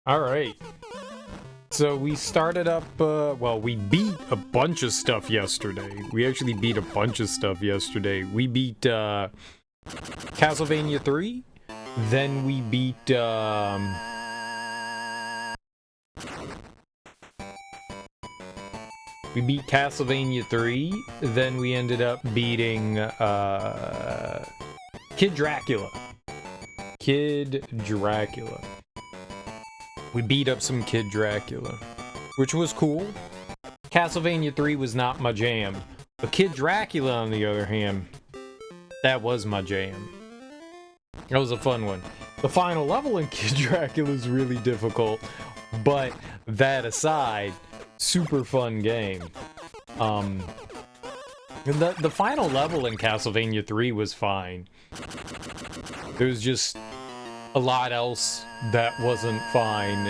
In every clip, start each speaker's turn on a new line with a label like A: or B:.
A: All right. So we started up, well, we beat a bunch of stuff yesterday. We actually beat a bunch of stuff yesterday. We beat, Castlevania 3. Then we beat, we beat Castlevania 3. Then we ended up beating, Kid Dracula. Kid Dracula. We beat up some Kid Dracula, which was cool. Castlevania 3 was not my jam. But Kid Dracula, on the other hand, that was my jam. That was a fun one. The final level in Kid Dracula is really difficult, but that aside, super fun game. The final level in Castlevania 3 was fine. There was just a lot else that wasn't fine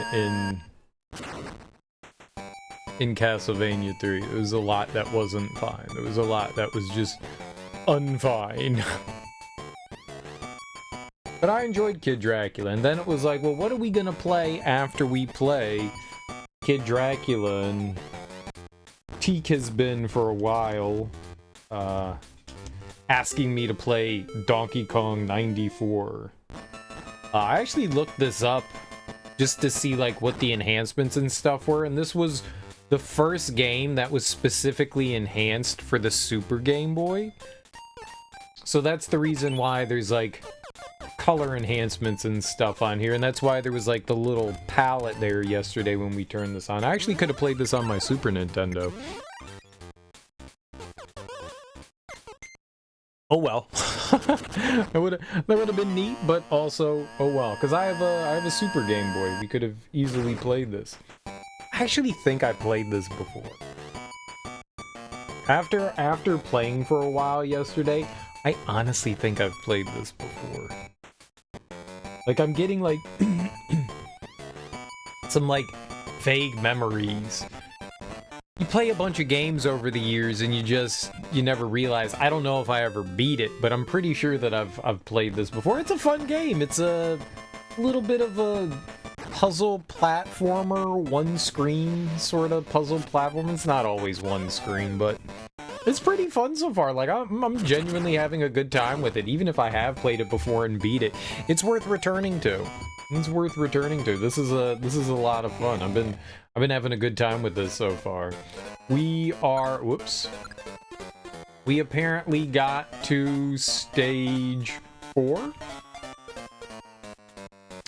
A: in Castlevania 3. There was a lot that wasn't fine. There was a lot that was just unfine. But I enjoyed Kid Dracula, and then it was like, well, what are we gonna play after we play Kid Dracula? And Teak has been for a while asking me to play Donkey Kong 94. I actually looked this up just to see like what the enhancements and stuff were, and this was the first game that was specifically enhanced for the Super Game Boy. So that's the reason why there's like color enhancements and stuff on here, and that's why there was like the little palette there yesterday when we turned this on. I actually could have played this on my Super Nintendo. Oh well. that would have been neat, but also oh well, because I have a Super Game Boy. We could have easily played this. I actually think I played this before. After playing for a while yesterday, I honestly think I've played this before. Like, I'm getting like some like vague memories. You play a bunch of games over the years and you never realize. I don't know if I ever beat it, but I'm pretty sure that I've played this before. It's a fun game. It's a little bit of a puzzle platformer, one screen sort of puzzle platform. It's not always one screen, but it's pretty fun so far. Like, I'm genuinely having a good time with it. Even if I have played it before and beat it, it's worth returning to. It's worth returning to. This is a lot of fun. I've been having a good time with this so far. We apparently got to stage 4.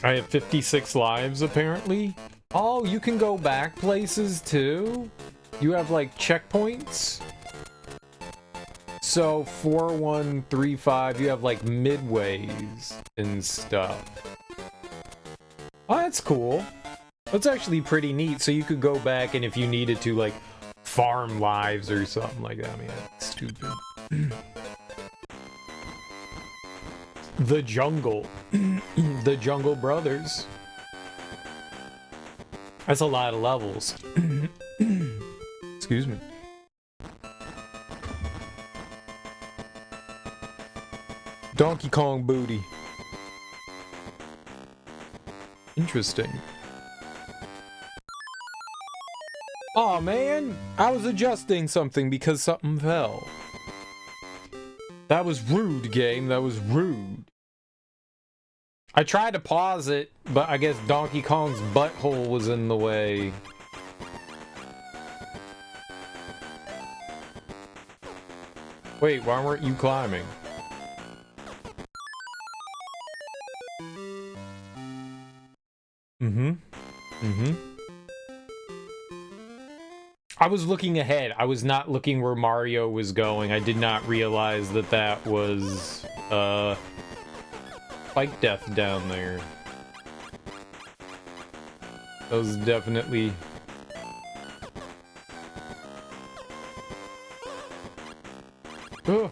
A: I have 56 lives apparently. Oh, you can go back places too? You have like checkpoints? So 4, 1, 3, 5, you have like midways and stuff. Oh, that's cool. That's actually pretty neat. So you could go back and if you needed to, like, farm lives or something like that. I mean, that's stupid. The Jungle. The Jungle Brothers. That's a lot of levels. Excuse me. Donkey Kong booty. Interesting. Aw, man! I was adjusting something because something fell. That was rude, game. That was rude. I tried to pause it, but I guess Donkey Kong's butthole was in the way. Wait, why weren't you climbing? I was looking ahead. I was not looking where Mario was going. I did not realize that that was, Spike Death down there. That was definitely... Ugh.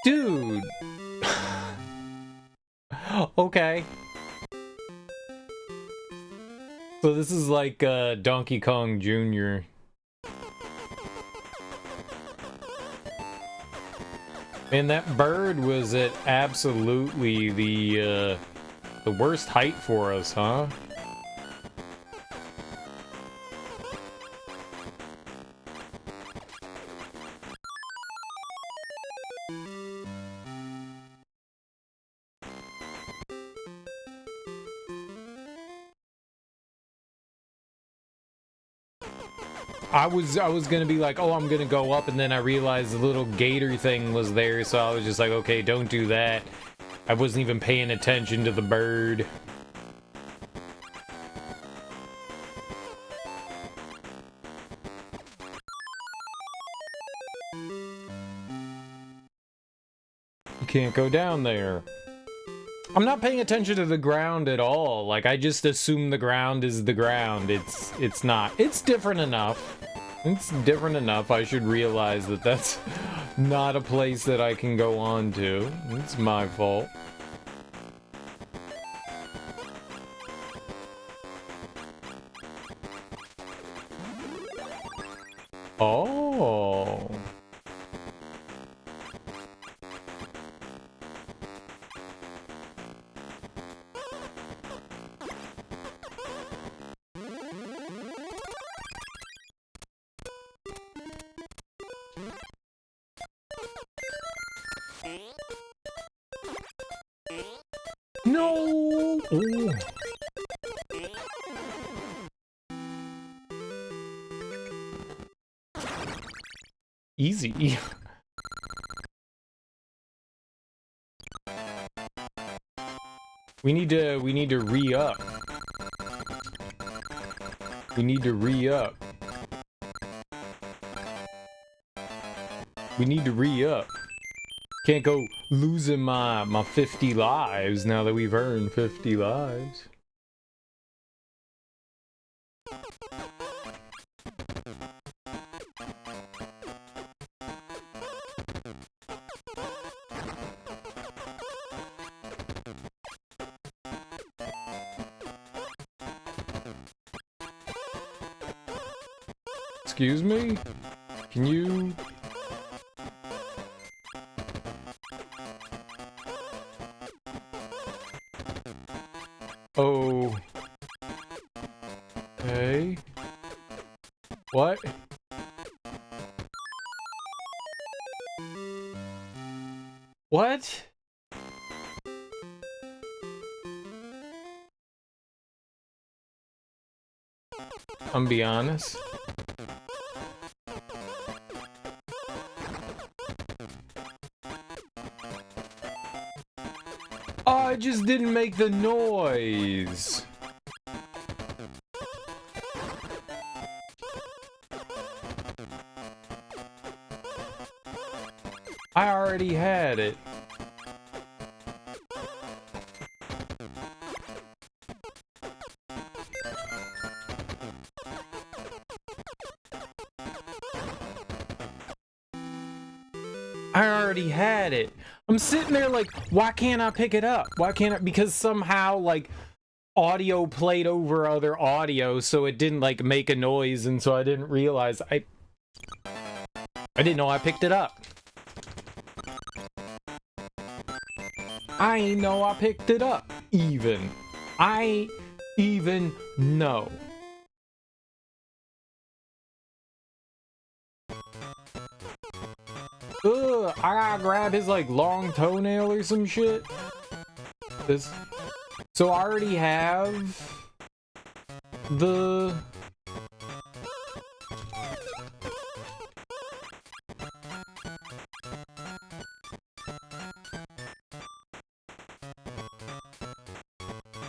A: Dude. Okay. So this is like Donkey Kong Jr. And that bird was at absolutely the worst height for us, huh? I was gonna be like, oh, I'm gonna go up, and then I realized the little gator thing was there, so I was just like, okay, don't do that. I wasn't even paying attention to the bird. You can't go down there. I'm not paying attention to the ground at all. Like, I just assume the ground is the ground. It's not. It's different enough. It's different enough. I should realize that that's not a place that I can go on to. It's my fault. Oh. No! Ooh. Easy. We need to re-up. We need to re-up. We need to re-up. Can't go losing my 50 lives now that we've earned 50 lives. Excuse me? Can you... Oh. Okay. What? What? I'm be honest. Oh, I just didn't make the noise. I already had it. I already had it. I'm sitting there like, why can't I pick it up? Why can't I? Because somehow, like, audio played over other audio, so it didn't, like, make a noise, and so I didn't realize I didn't know I picked it up. I ain't know I picked it up, even. I ain't even know. Ugh, I gotta grab his, like, long toenail or some shit. This. So I already have the...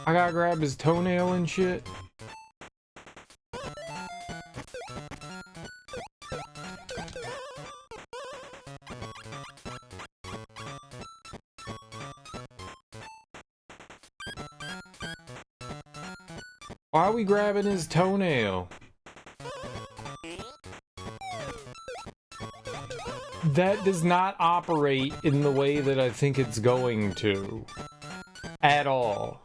A: I gotta grab his toenail and shit. Why are we grabbing his toenail? That does not operate in the way that I think it's going to. At all.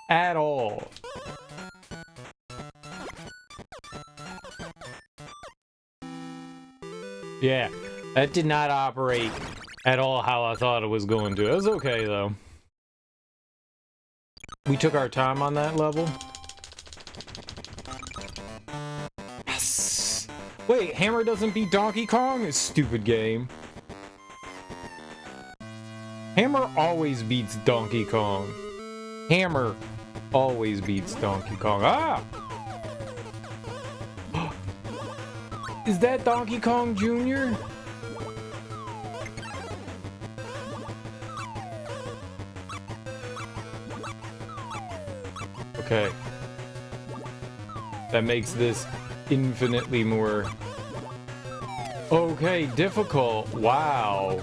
A: At all. Yeah, that did not operate at all how I thought it was going to. It was okay, though. We took our time on that level. Yes! Wait, Hammer doesn't beat Donkey Kong? It's a stupid game. Hammer always beats Donkey Kong. Hammer always beats Donkey Kong. Ah! Is that Donkey Kong Jr.? Okay. That makes this infinitely more... Okay, difficult. Wow.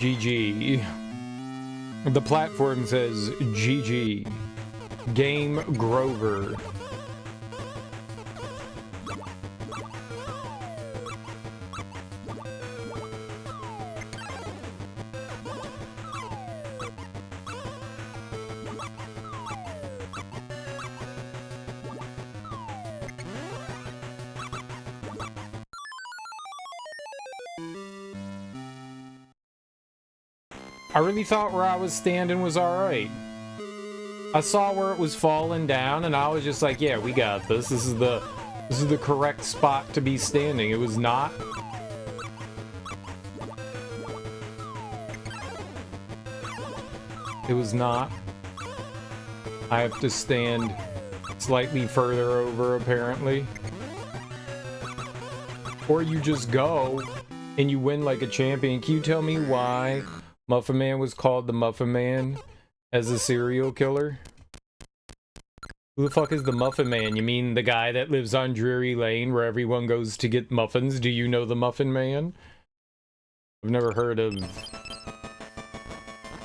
A: GG. The platform says GG. Game Grover. I really thought where I was standing was alright. I saw where it was falling down and I was just like, yeah, we got this. This is the correct spot to be standing. It was not. It was not. I have to stand slightly further over, apparently. Or you just go and you win like a champion. Can you tell me why Muffin Man was called the Muffin Man as a serial killer? Who the fuck is the Muffin Man? You mean the guy that lives on Drury Lane where everyone goes to get muffins? Do you know the Muffin Man? I've never heard of...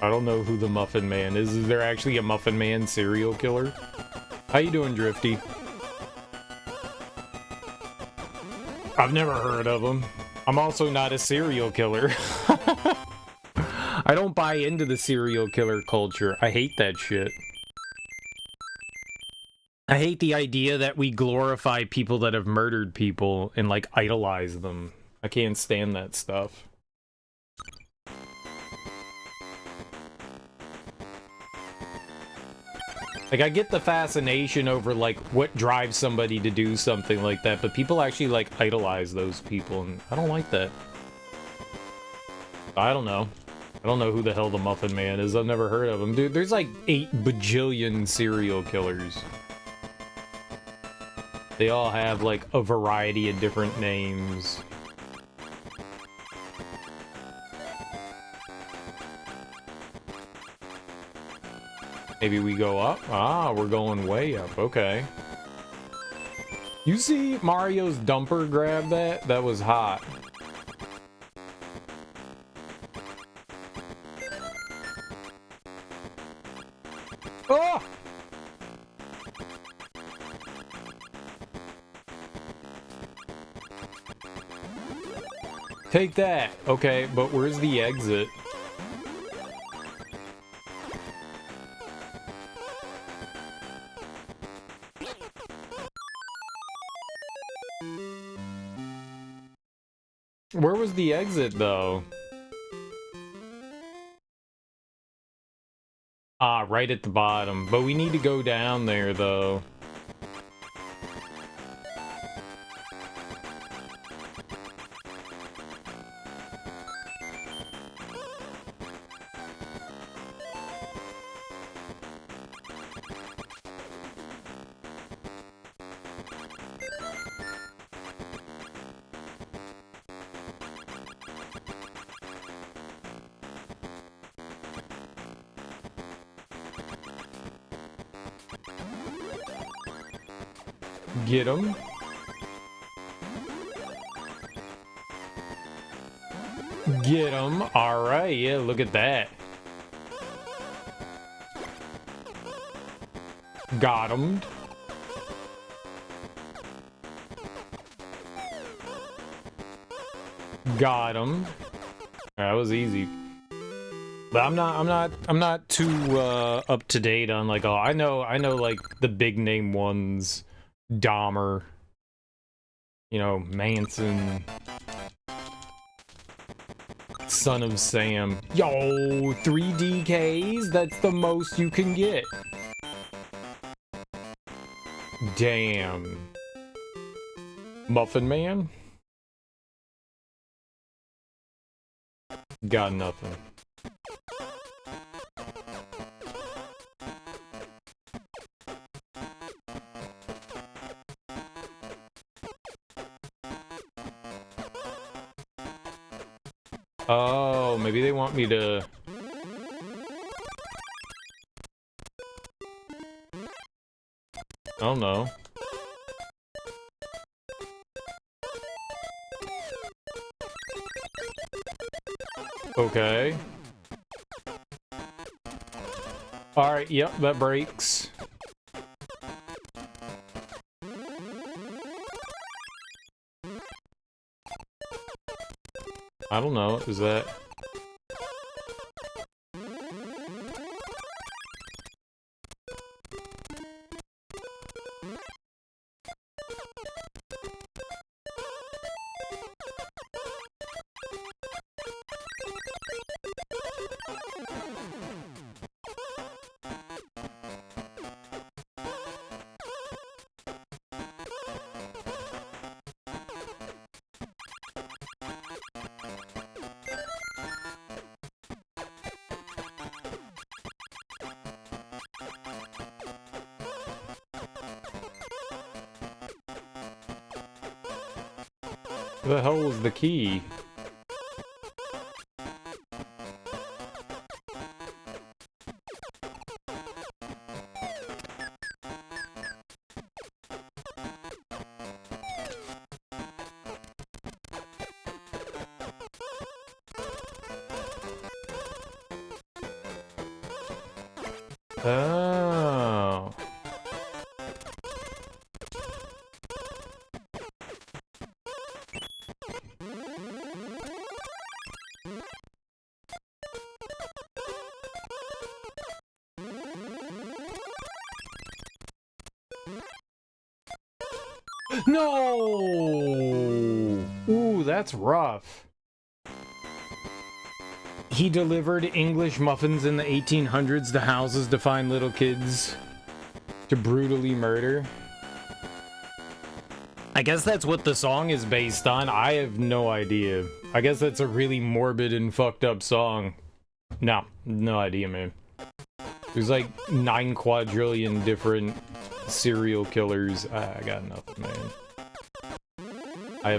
A: I don't know who the Muffin Man is. Is there actually a Muffin Man serial killer? How you doing, Drifty? I've never heard of him. I'm also not a serial killer. I don't buy into the serial killer culture. I hate that shit. I hate the idea that we glorify people that have murdered people and, like, idolize them. I can't stand that stuff. Like, I get the fascination over, like, what drives somebody to do something like that, but people actually, like, idolize those people, and I don't like that. I don't know. I don't know who the hell the Muffin Man is. I've never heard of him. Dude, there's like 8 bajillion serial killers. They all have like a variety of different names. Maybe we go up? Ah, we're going way up. Okay. You see Mario's dumper grab that? That was hot. Oh! Take that. Okay, but where's the exit? Where was the exit, though? Ah, right at the bottom. But we need to go down there, though. Get him. Get him. Alright, yeah, look at that. Got him. Got him. That was easy. But I'm not too up to date on like I know like the big name ones, Dahmer, you know, Manson, Son of Sam. Yo, 3 DKs, that's the most you can get. Damn. Muffin Man? Got nothing. Oh, maybe they want me to... I don't know. Okay. Alright, yep, that breaks. I don't know, is that... the hell was the key? Oh. No! Ooh, that's rough. He delivered English muffins in the 1800s to houses to find little kids to brutally murder. I guess that's what the song is based on. I have no idea. I guess that's a really morbid and fucked up song. No idea, man. There's like 9 quadrillion different serial killers. I got nothing, man. I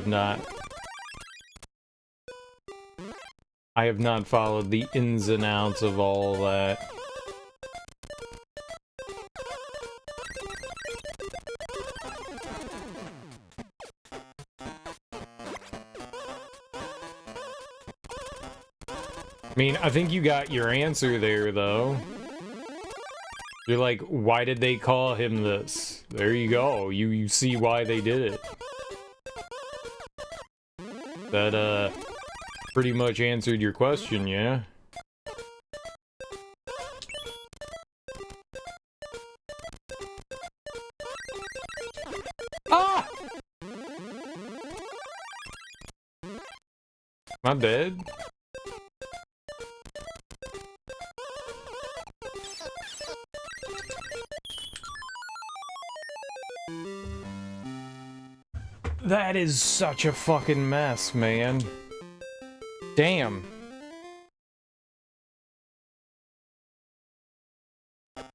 A: have not followed the ins and outs of all that. I mean, I think you got your answer there, though. You're like, why did they call him this? There you go. You see why they did it. That, pretty much answered your question, yeah? Ah! My bad. That is such a fucking mess, man. Damn.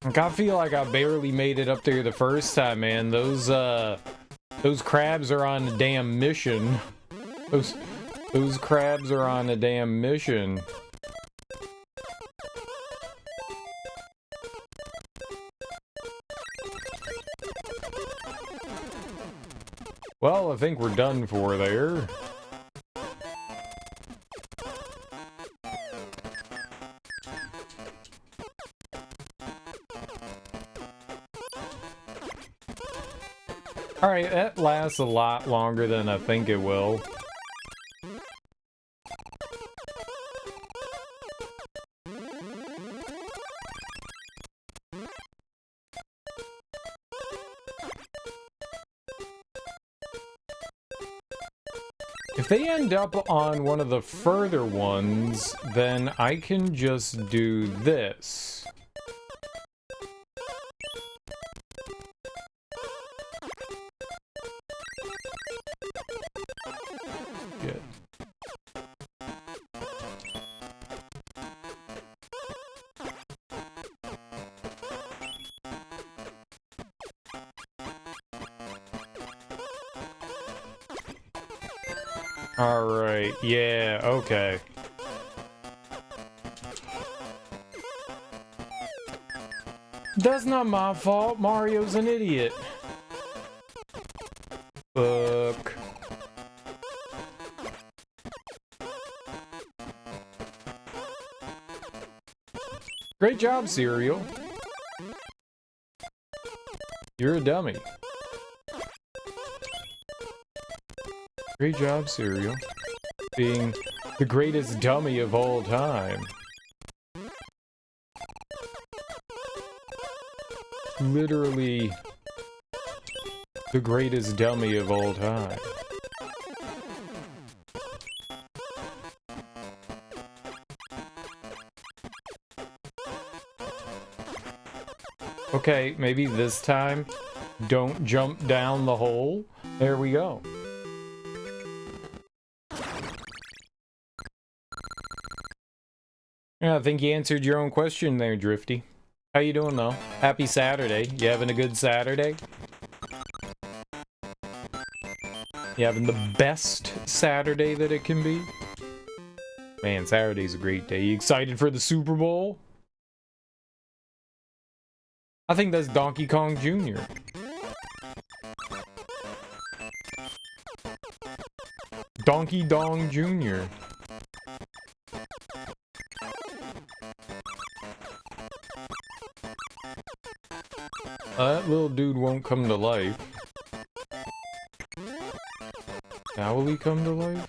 A: Like, I feel like I barely made it up there the first time, man. Those crabs are on a damn mission. Those crabs are on a damn mission. Well, I think we're done for there. Alright, that lasts a lot longer than I think it will. If they end up on one of the further ones, then I can just do this. Good. Alright, yeah, okay. That's not my fault. Mario's an idiot. Fuck. Great job, Cereal. You're a dummy. Great job, Cereal. Being the greatest dummy of all time. Literally the greatest dummy of all time. Okay, maybe this time, don't jump down the hole. There we go. Yeah, I think you answered your own question there, Drifty. How you doing, though? Happy Saturday. You having a good Saturday? You having the best Saturday that it can be? Man, Saturday's a great day. You excited for the Super Bowl? I think that's Donkey Kong Jr. Donkey Dong Jr. That little dude won't come to life. Now will he come to life?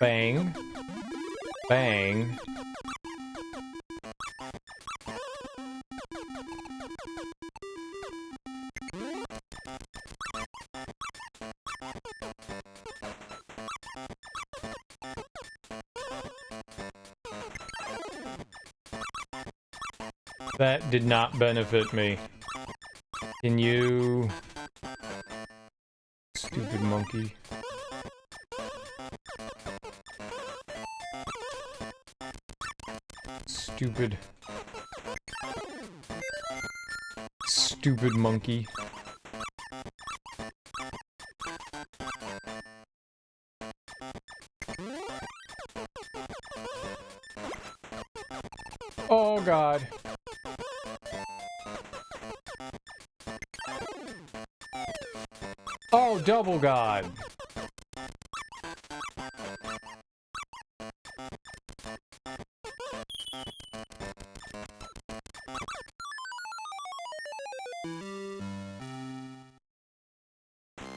A: Bang. Bang. That did not benefit me. Can you... Stupid monkey. Stupid. Stupid monkey. Oh God. Oh, double God.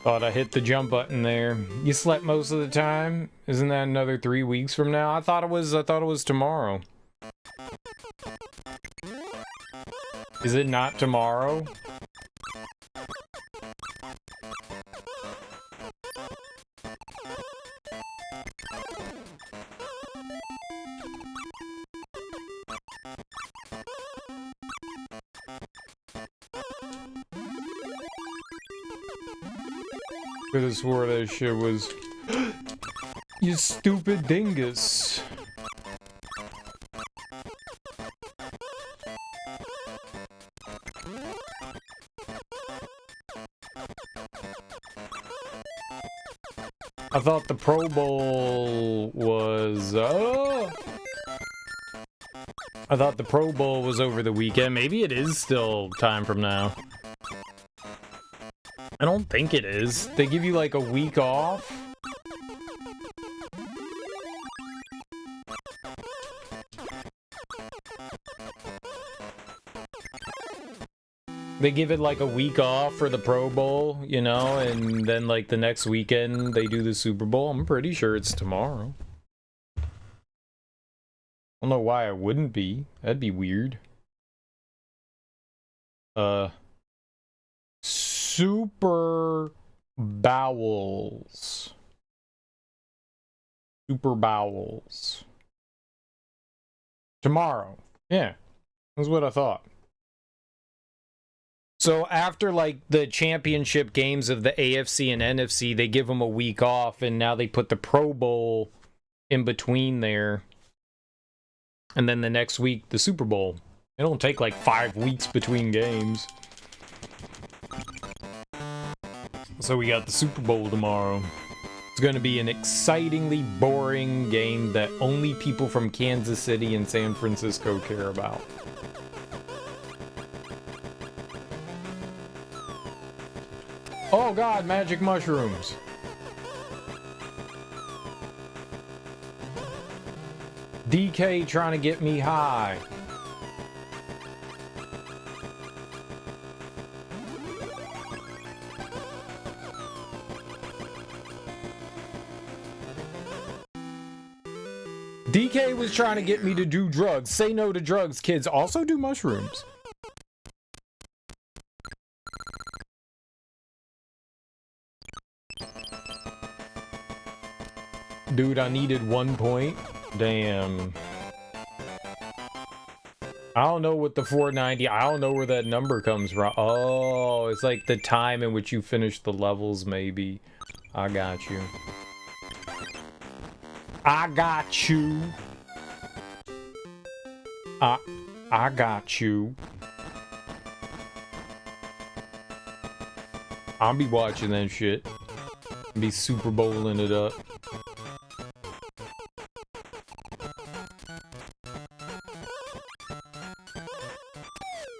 A: Thought I hit the jump button there. You slept most of the time? Isn't that another 3 weeks from now? I thought it was tomorrow. Is it not tomorrow? Could have swore that shit was... You stupid dingus. I thought the Pro Bowl was... I thought the Pro Bowl was over the weekend. Maybe it is still time from now. I don't think it is. They give you like a week off. They give it like a week off for the Pro Bowl, you know, and then like the next weekend they do the Super Bowl. I'm pretty sure it's tomorrow. I don't know why it wouldn't be. That'd be weird. Super Bowels. Super Bowels. Tomorrow. Yeah. That's what I thought. So after like the championship games of the AFC and NFC, they give them a week off, and now they put the Pro Bowl in between there. And then the next week, the Super Bowl. It don't take like 5 weeks between games. So we got the Super Bowl tomorrow. It's going to be an excitingly boring game that only people from Kansas City and San Francisco care about. Oh god, magic mushrooms. DK trying to get me high. DK was trying to get me to do drugs. Say no to drugs, kids. Also do mushrooms. Dude, I needed 1 point. Damn. I don't know what the 490, I don't know where that number comes from. Oh, it's like the time in which you finish the levels, maybe. I got you. I got you. I got you. I'll be watching that shit. Be Super Bowling it up.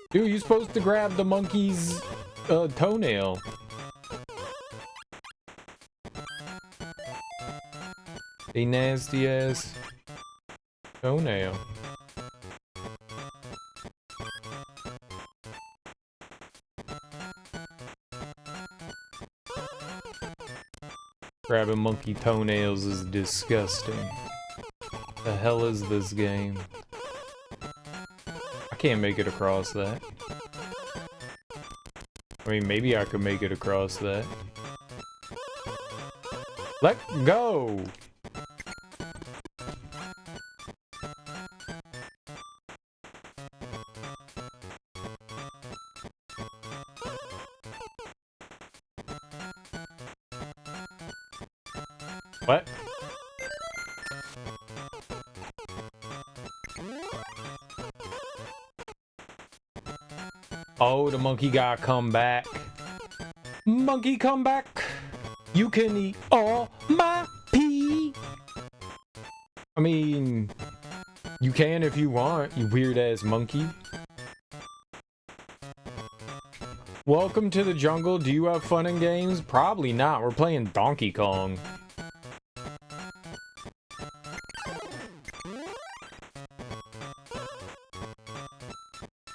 A: Dude, you're supposed to grab the monkey's toenail. A nasty ass toenail. Grabbing monkey toenails is disgusting. The hell is this game? I can't make it across that. I mean, maybe I could make it across that. Let go! What? Oh, the monkey gotta come back. Monkey, come back. You can eat all my pee. I mean, you can if you want, you weird ass monkey. Welcome to the jungle. Do you have fun in games? Probably not. We're playing Donkey Kong.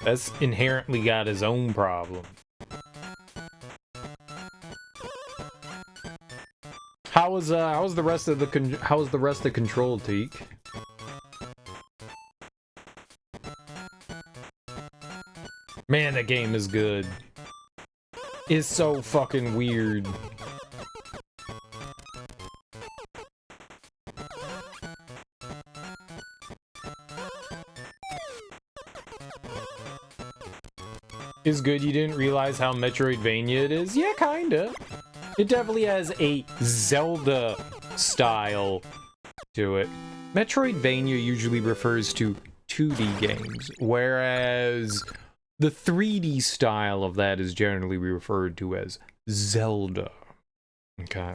A: That's inherently got his own problem. How was the rest of the Control, Teak? Man, that game is good. It's so fucking weird. Is good you didn't realize how Metroidvania it is? Yeah, kinda. It definitely has a Zelda style to it. Metroidvania usually refers to 2D games, whereas the 3D style of that is generally referred to as Zelda. Okay.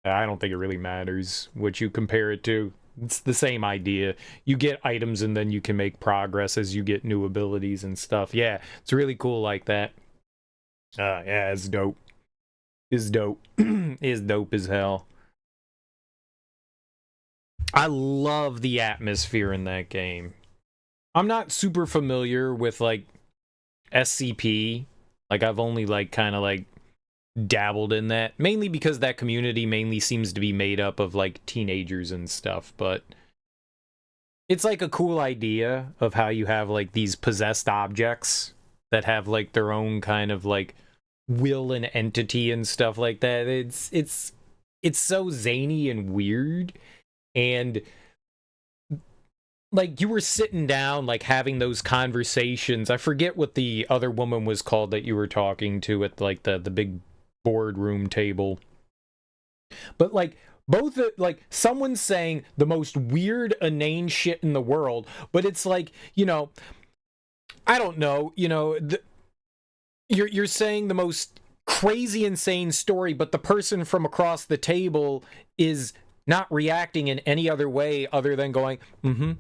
A: I don't think it really matters what you compare it to. It's the same idea. You get items and then you can make progress as you get new abilities and stuff. Yeah, it's really cool like that. Yeah, it's dope. It's dope. It's dope as hell. I love the atmosphere in that game. I'm not super familiar with, like, SCP. Like, I've only, like, kind of, like, dabbled in that. Mainly because that community mainly seems to be made up of, like, teenagers and stuff. But it's, like, a cool idea of how you have, like, these possessed objects that have, like, their own kind of, like, will and entity and stuff like that. It's so zany and weird. And like, you were sitting down, like, having those conversations. I forget what the other woman was called that you were talking to at, like, the big boardroom table. But, like, both, like, someone's saying the most weird, inane shit in the world, but it's like, you know, I don't know, you know, you're saying the most crazy, insane story, but the person from across the table is not reacting in any other way other than going, mm-hmm,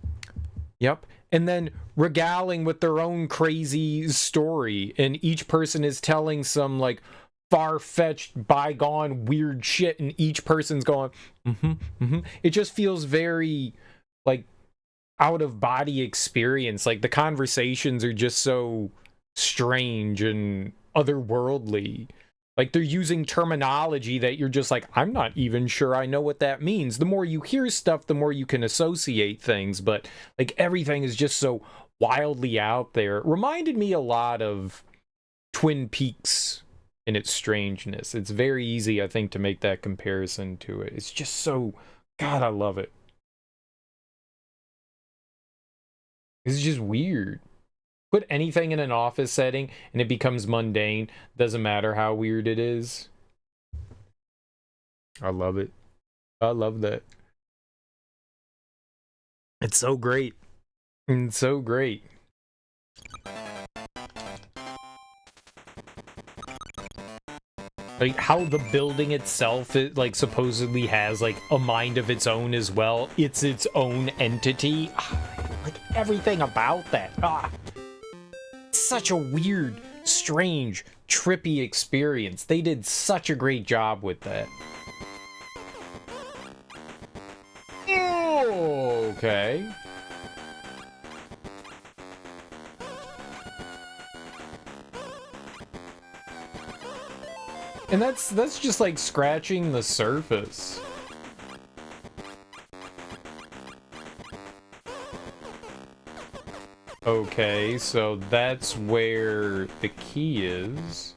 A: yep. And then regaling with their own crazy story. And each person is telling some, like, far-fetched, bygone, weird shit. And each person's going, mm-hmm, mm-hmm. It just feels very, like, out-of-body experience. Like, the conversations are just so strange and otherworldly. Like, they're using terminology that you're just like, I'm not even sure I know what that means. The more you hear stuff, the more you can associate things, but, like, everything is just so wildly out there. It reminded me a lot of Twin Peaks in its strangeness. It's very easy, I think, to make that comparison to it. It's just so... God, I love it. It's just weird. Put anything in an office setting and it becomes mundane. Doesn't matter how weird it is. I love it. I love that. It's so great. It's so great. Like, how the building itself, it, like, supposedly has, like, a mind of its own as well. It's its own entity. Like, everything about that. Such a weird, strange, trippy experience. They did such a great job with that. Okay. And that's just like scratching the surface. Okay, so that's where the key is.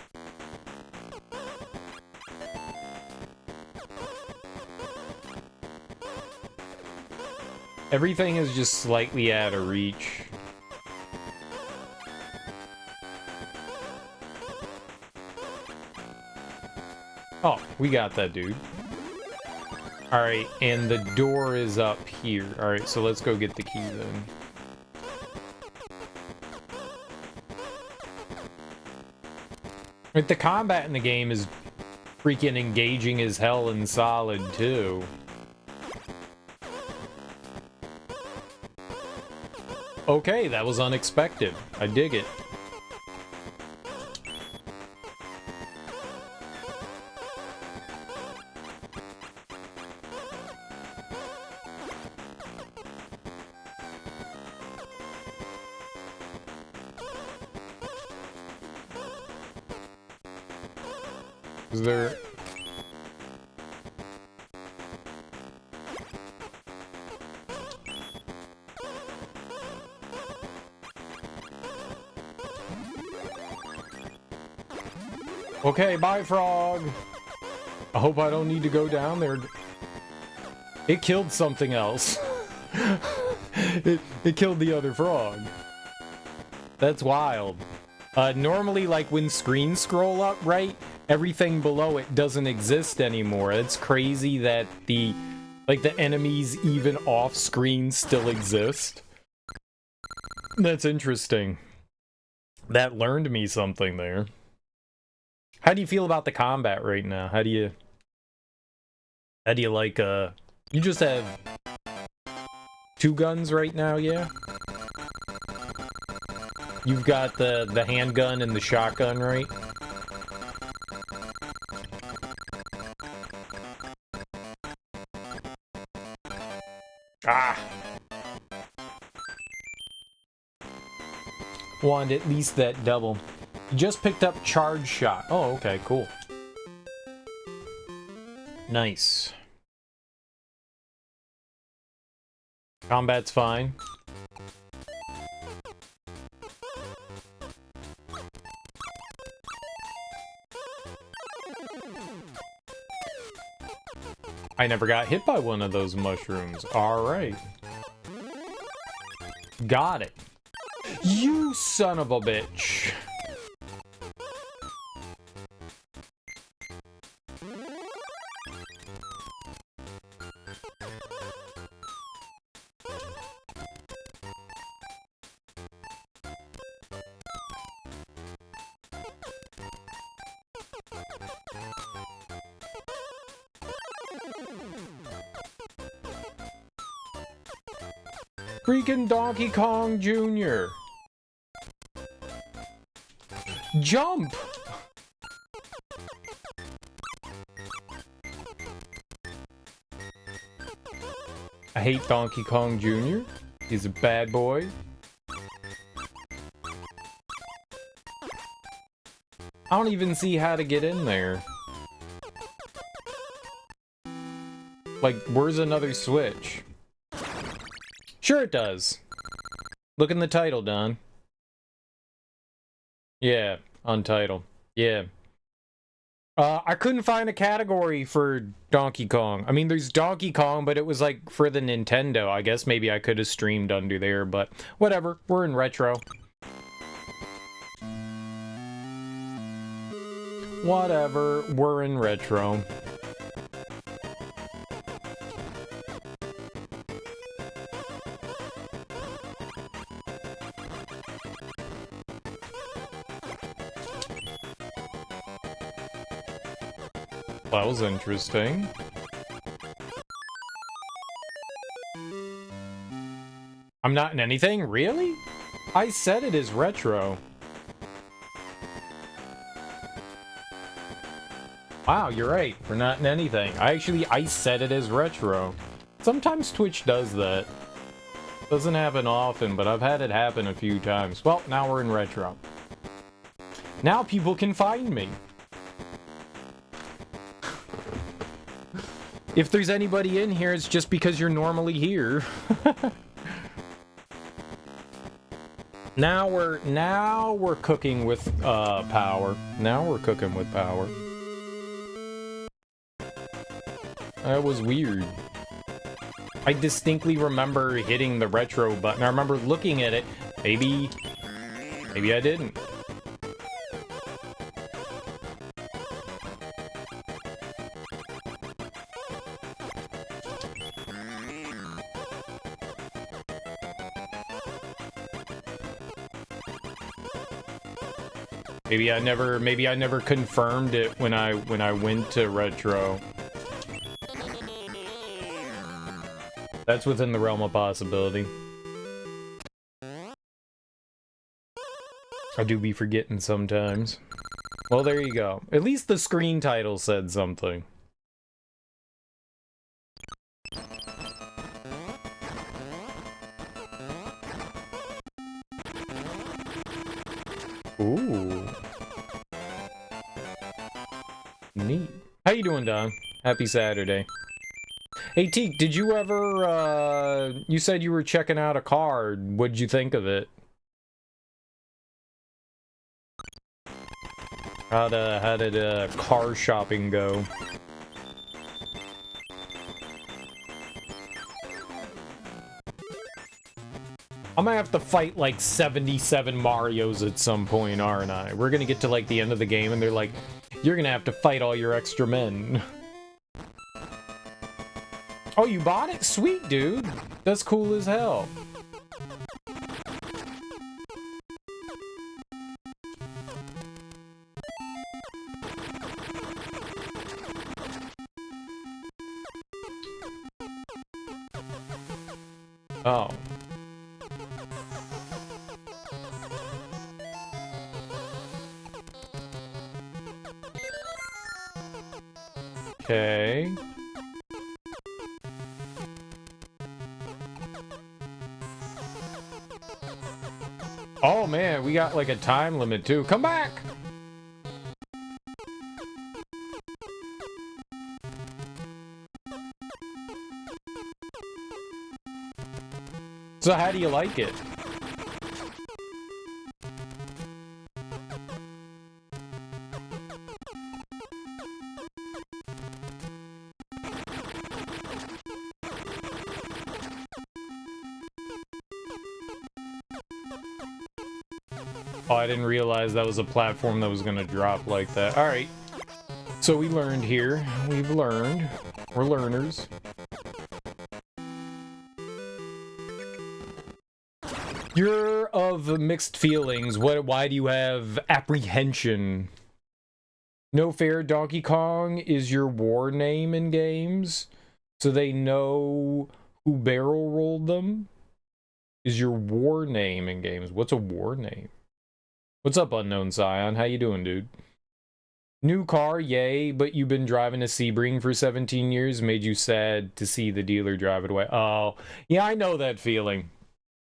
A: Everything is just slightly out of reach. Oh, we got that, dude. Alright, and the door is up here. Alright, so let's go get the key then. Like, the combat in the game is freaking engaging as hell and solid, too. Okay, that was unexpected. I dig it. Is there... Okay, bye, frog. I hope I don't need to go down there. It killed something else. it killed the other frog. That's wild. Normally, like, when screens scroll up, right? Everything below it doesn't exist anymore. It's crazy that the enemies even off screen still exist. That's interesting. That learned me something there. How do you feel about the combat right now? How do you like, you just have 2 guns right now, yeah? You've got the handgun and the shotgun, right? Ah! Want at least that double. You just picked up charge shot. Oh, okay, cool. Nice. Combat's fine. I never got hit by one of those mushrooms. Alright. Got it. You son of a bitch. Freaking Donkey Kong Jr. Jump! I hate Donkey Kong Jr. He's a bad boy. I don't even see how to get in there. Like, where's another switch? Sure it does. Look in the title, Don. Yeah, untitled. Yeah. I couldn't find a category for Donkey Kong. I mean, there's Donkey Kong, but it was like for the Nintendo. I guess maybe I could have streamed under there, but whatever. We're in retro. Whatever. We're in retro. That was interesting. I'm not in anything? Really? I said it is retro. Wow, you're right. We're not in anything. I said it is retro. Sometimes Twitch does that. Doesn't happen often, but I've had it happen a few times. Well, now we're in retro. Now people can find me. If there's anybody in here, it's just because you're normally here. Now we're cooking with power. Now we're cooking with power. That was weird. I distinctly remember hitting the retro button. I remember looking at it. Maybe I didn't. Maybe I never confirmed it when I went to retro. That's within the realm of possibility. I do be forgetting sometimes. Well, there you go. At least the screen title said something. Ooh. Neat. How you doing, Don? Happy Saturday. Hey, Teak, did you ever, you said you were checking out a car. What'd you think of it? How did car shopping go? I might have to fight like 77 Marios at some point, aren't I? We're gonna get to like the end of the game and they're like, you're gonna have to fight all your extra men. Oh, you bought it? Sweet, dude. That's cool as hell. Oh. Okay. Oh man, we got like a time limit too. Come back! So how do you like it? Oh, I didn't realize that was a platform that was gonna drop like that. Alright. So we learned here. We've learned. We're learners. You're of mixed feelings. Why do you have apprehension? No fair, Donkey Kong is your war name in games, so they know who barrel rolled them. Is your war name in games? What's a war name? What's up, Unknown Scion? How you doing, dude? New car, yay, but you've been driving a Sebring for 17 years, made you sad to see the dealer drive it away. Oh, yeah, I know that feeling.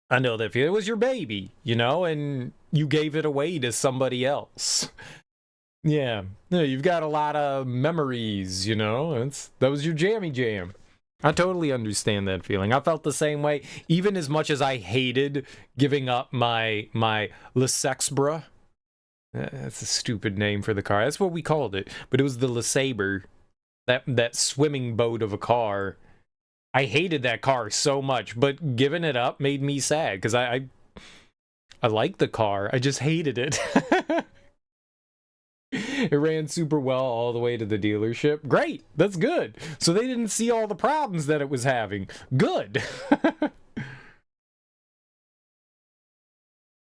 A: I know that feeling. It was your baby, you know, and you gave it away to somebody else. Yeah, you've got a lot of memories, you know. That was your jammy jam. I totally understand that feeling. I felt the same way, even as much as I hated giving up my Le Sexbra. That's a stupid name for the car. That's what we called it. But it was the Le Sabre, that swimming boat of a car. I hated that car so much, but giving it up made me sad because I liked the car. I just hated it. It ran super well all the way to the dealership. Great, that's good. So they didn't see all the problems that it was having. Good.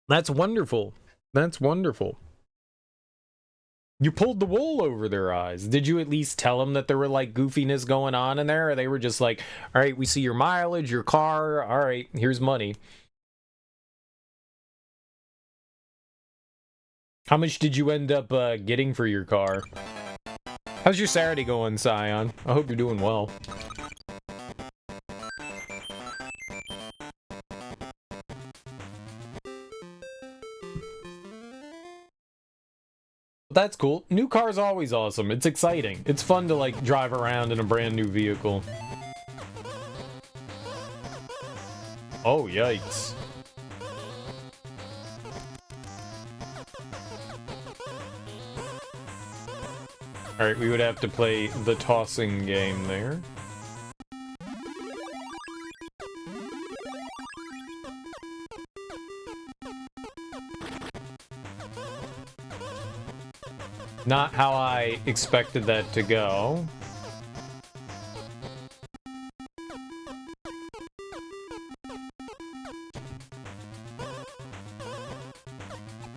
A: That's wonderful. That's wonderful. You pulled the wool over their eyes. Did you at least tell them that there were like goofiness going on in there? Or they were just like, all right, we see your mileage, your car. All right, here's money. How much did you end up getting for your car? How's your Saturday going, Scion? I hope you're doing well. That's cool. New car's always awesome. It's exciting. It's fun to like drive around in a brand new vehicle. Oh, yikes. Alright, we would have to play the tossing game there. Not how I expected that to go.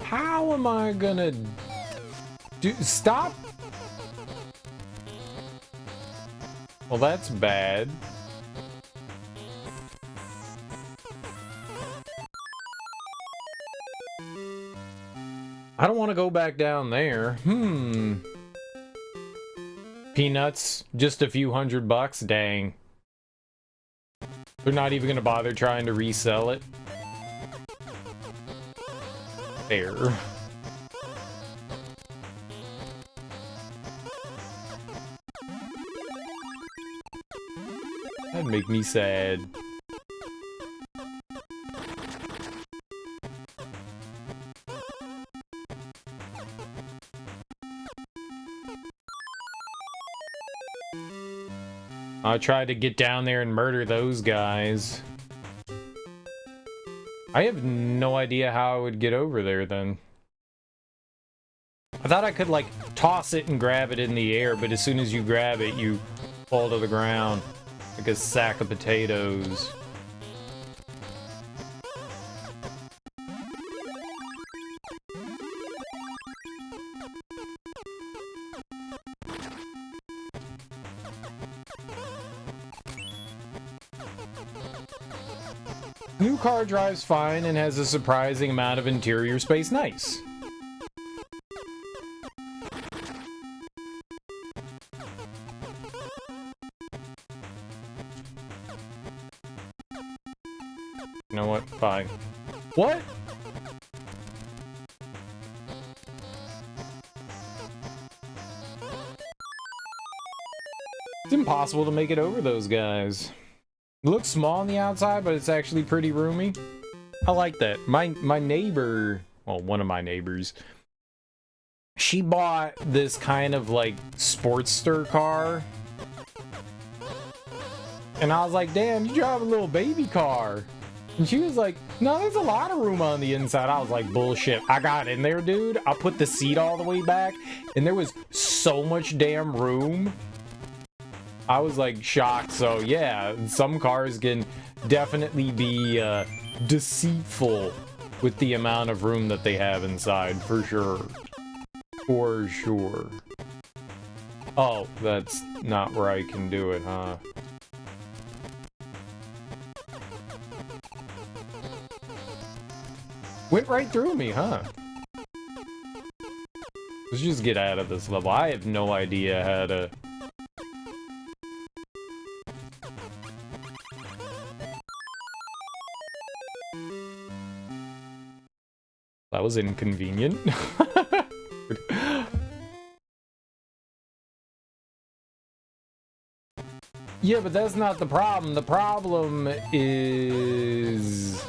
A: How am I gonna do? Stop! Well, that's bad. I don't want to go back down there. Peanuts, just a few $100. Dang. They're not even gonna bother trying to resell it. Fair. That'd make me sad. I tried to get down there and murder those guys. I have no idea how I would get over there then. I thought I could like toss it and grab it in the air, but as soon as you grab it, you fall to the ground like a sack of potatoes. New car drives fine and has a surprising amount of interior space. Nice. You know what? Fine. What? It's impossible to make it over those guys. It looks small on the outside, but it's actually pretty roomy. I like that. My neighbor, well, one of my neighbors, she bought this kind of like Sportster car. And I was like, damn, you drive a little baby car. And she was like, no, there's a lot of room on the inside. I was like, bullshit. I got in there, dude. I put the seat all the way back, and there was so much damn room. I was like shocked. So yeah, some cars can definitely be deceitful with the amount of room that they have inside, for sure. For sure. Oh, that's not where I can do it, huh? Went right through me, huh? Let's just get out of this level. I have no idea how to... That was inconvenient. Yeah, but that's not the problem. The problem is...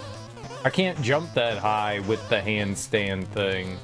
A: I can't jump that high with the handstand thing.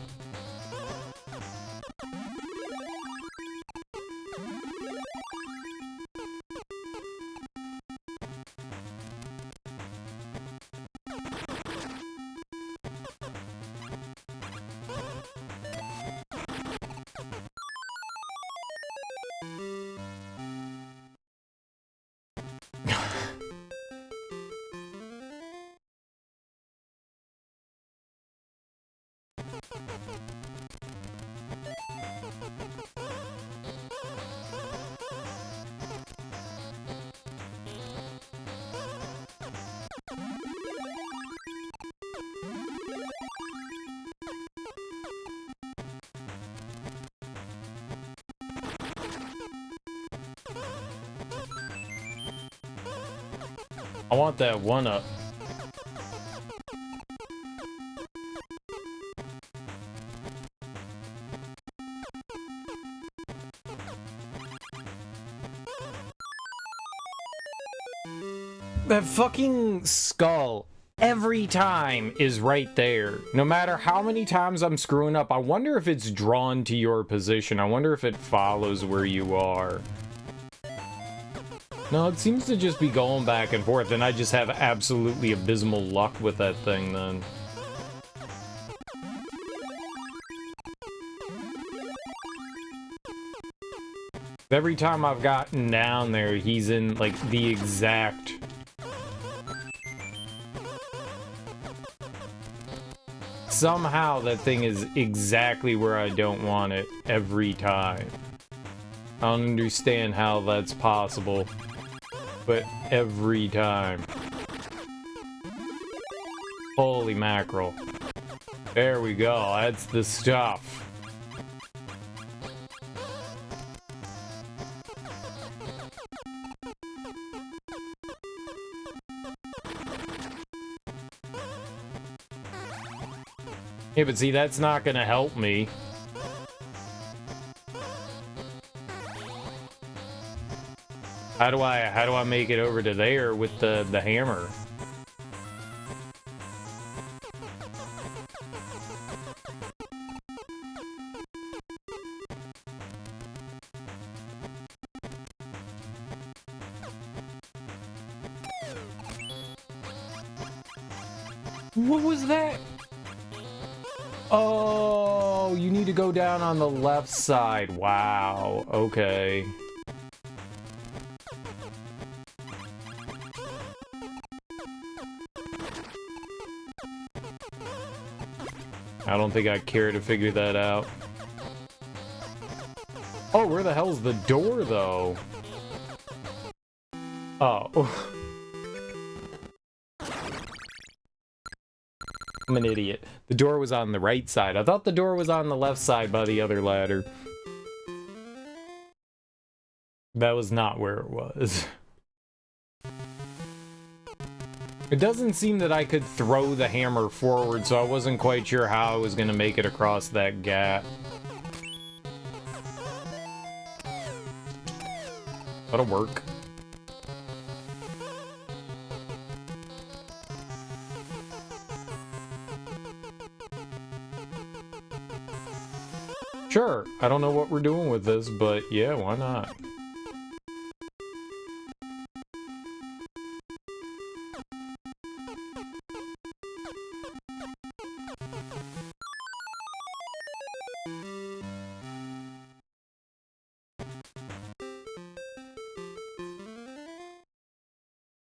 A: I want that one up. That fucking skull every time is right there. No matter how many times I'm screwing up, I wonder if it's drawn to your position. I wonder if it follows where you are. No, it seems to just be going back and forth, and I just have absolutely abysmal luck with that thing then. Every time I've gotten down there, he's in, like, the exact... Somehow that thing is exactly where I don't want it every time. I don't understand how that's possible. But every time. Holy mackerel. There we go, that's the stuff. Yeah, but see, that's not gonna help me. How do I make it over to there with the hammer? What was that? Oh, you need to go down on the left side. Wow, okay. I don't think I care to figure that out. Oh, where the hell's the door, though? Oh. I'm an idiot. The door was on the right side. I thought the door was on the left side by the other ladder. That was not where it was. It doesn't seem that I could throw the hammer forward, so I wasn't quite sure how I was going to make it across that gap. That'll work. Sure, I don't know what we're doing with this, but yeah, why not?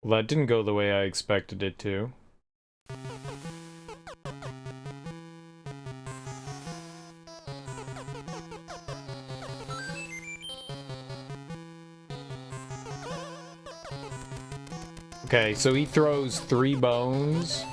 A: Well, that didn't go the way I expected it to. Okay, so he throws 3 bones.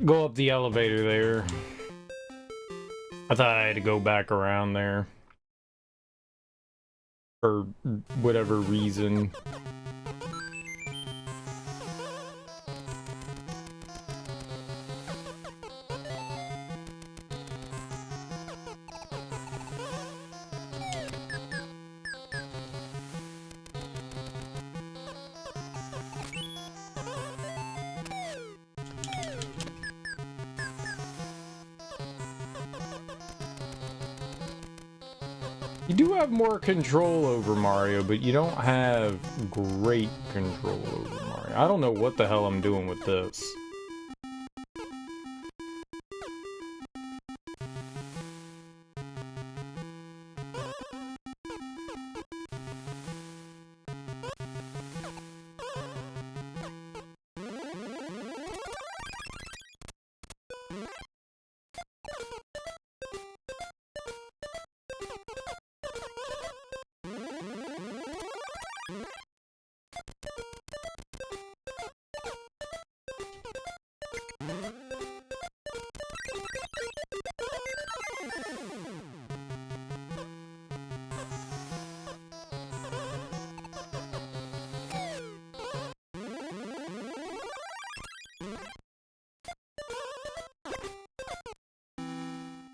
A: Go up the elevator there. I thought I had to go back around there. For whatever reason. You do have more control over Mario, but you don't have great control over Mario. I don't know what the hell I'm doing with this.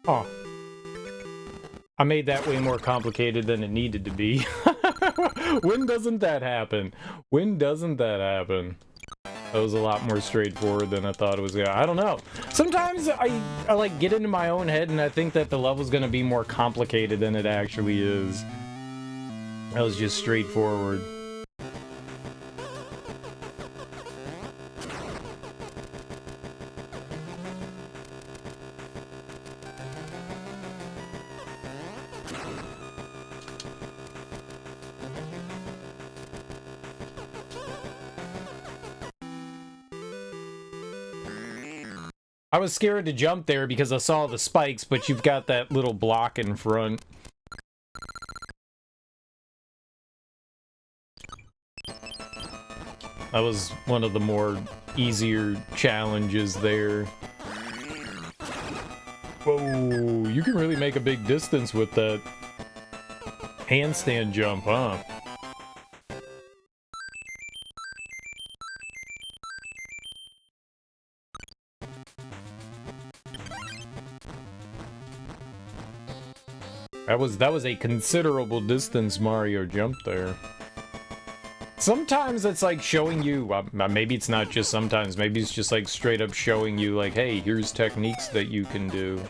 A: Oh. I made that way more complicated than it needed to be. When doesn't that happen? When doesn't that happen? That was a lot more straightforward than I thought it was gonna. I don't know. Sometimes I like get into my own head and I think that the level's gonna be more complicated than it actually is. That was just straightforward. I was scared to jump there because I saw the spikes, but you've got that little block in front. That was one of the more easier challenges there. Whoa, you can really make a big distance with that handstand jump, huh? That was a considerable distance Mario jumped there. Sometimes it's like showing you, maybe it's not just sometimes, maybe it's just like straight up showing you like, hey, here's techniques that you can do.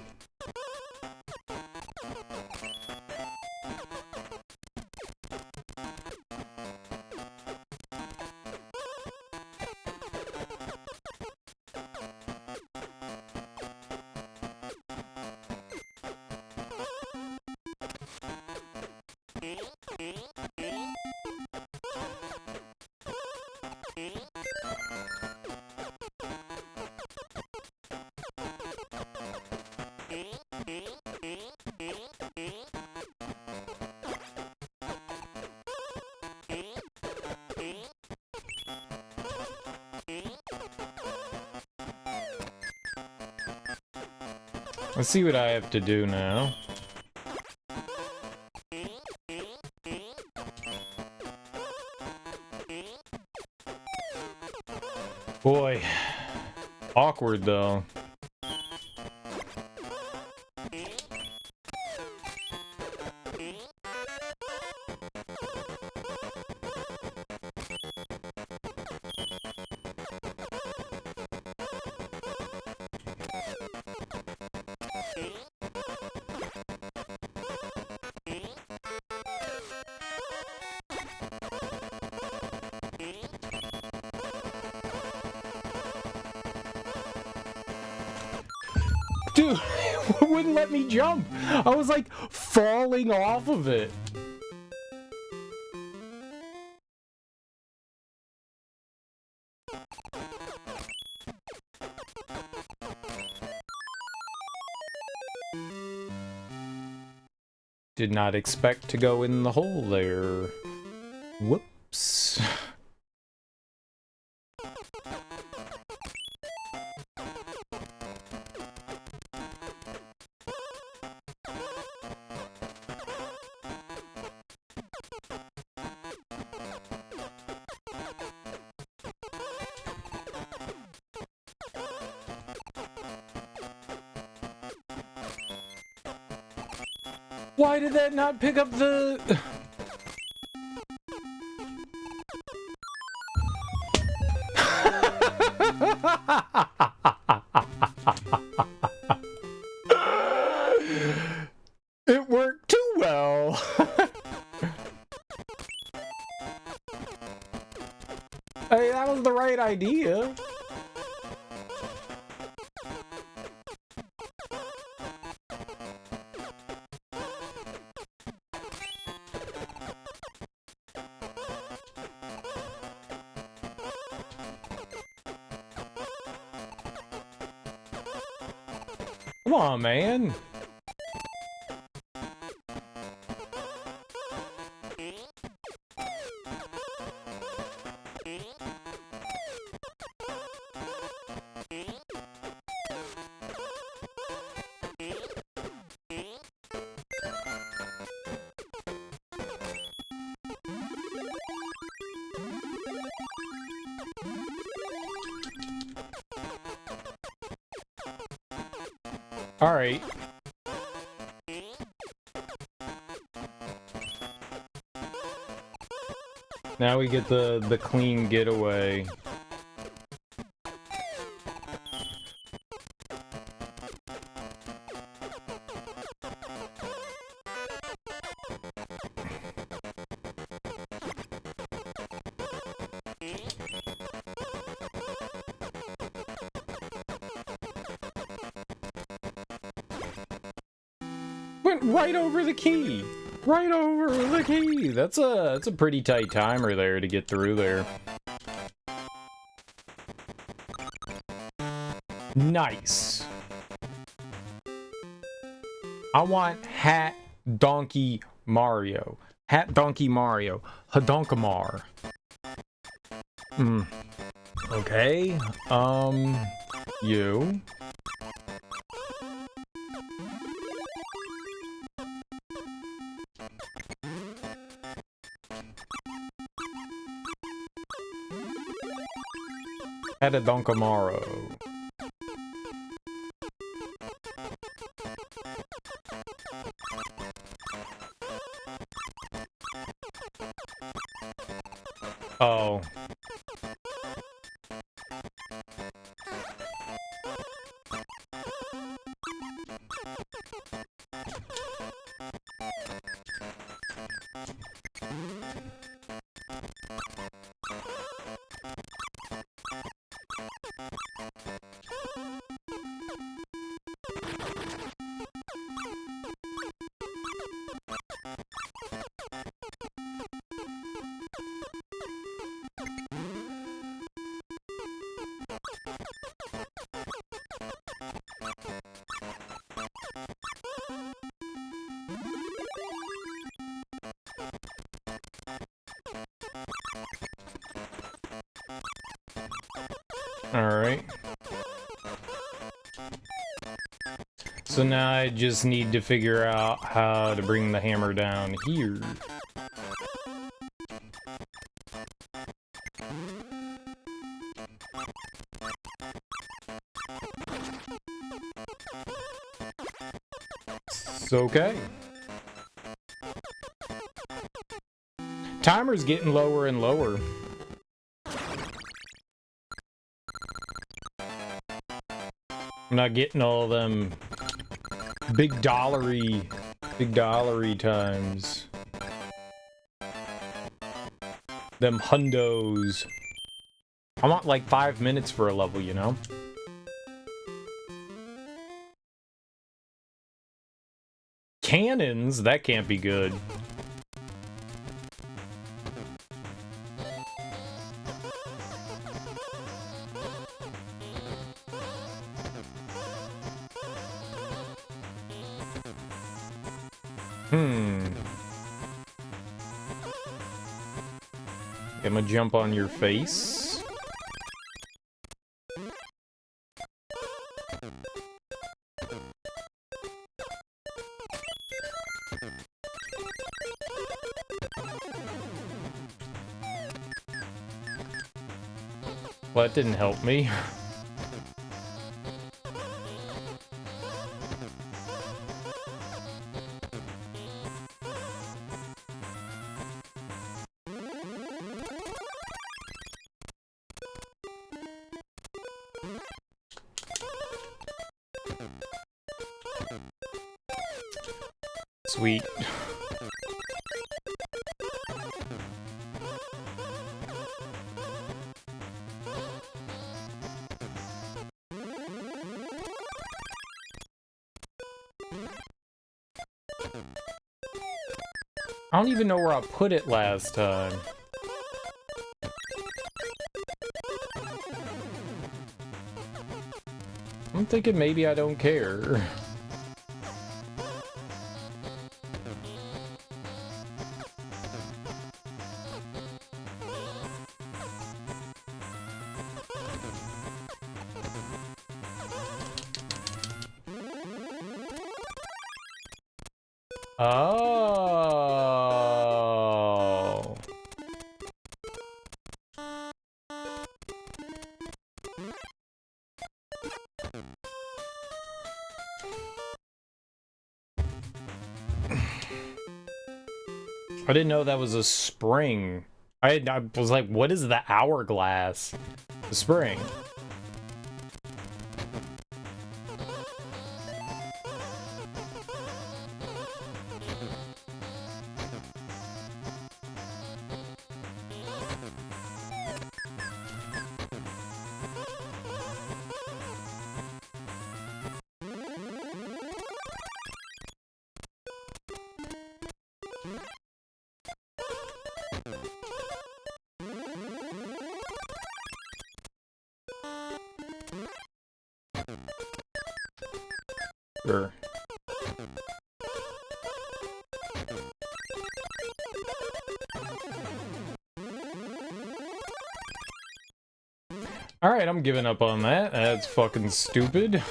A: Let's see what I have to do now. Boy, awkward though. Dude, it wouldn't let me jump. I was like falling off of it. Did not expect to go in the hole there. Whoops. Why did that not pick up the... It worked too well. Hey, that was the right idea. Come on, man. All right. Now we get the clean getaway. Went right over the key. Right over the key. That's a pretty tight timer there to get through there. Nice. I want Hat Donkey Mario. Hat Donkey Mario. Hadonkamar. Okay. You. Hadonkamaro. Oh. Alright. So now I just need to figure out how to bring the hammer down here. It's okay. Timer's getting lower and lower. I'm not getting all them big dollary times. Them hundos. I want like 5 minutes for a level, you know? Cannons? That can't be good. I'm gonna jump on your face. Well, that didn't help me. Sweet. I don't even know where I put it last time. I'm thinking maybe I don't care. Oh. I didn't know that was a spring. I was like, what is the hourglass? The spring. Sure. Alright, I'm giving up on that. That's fucking stupid.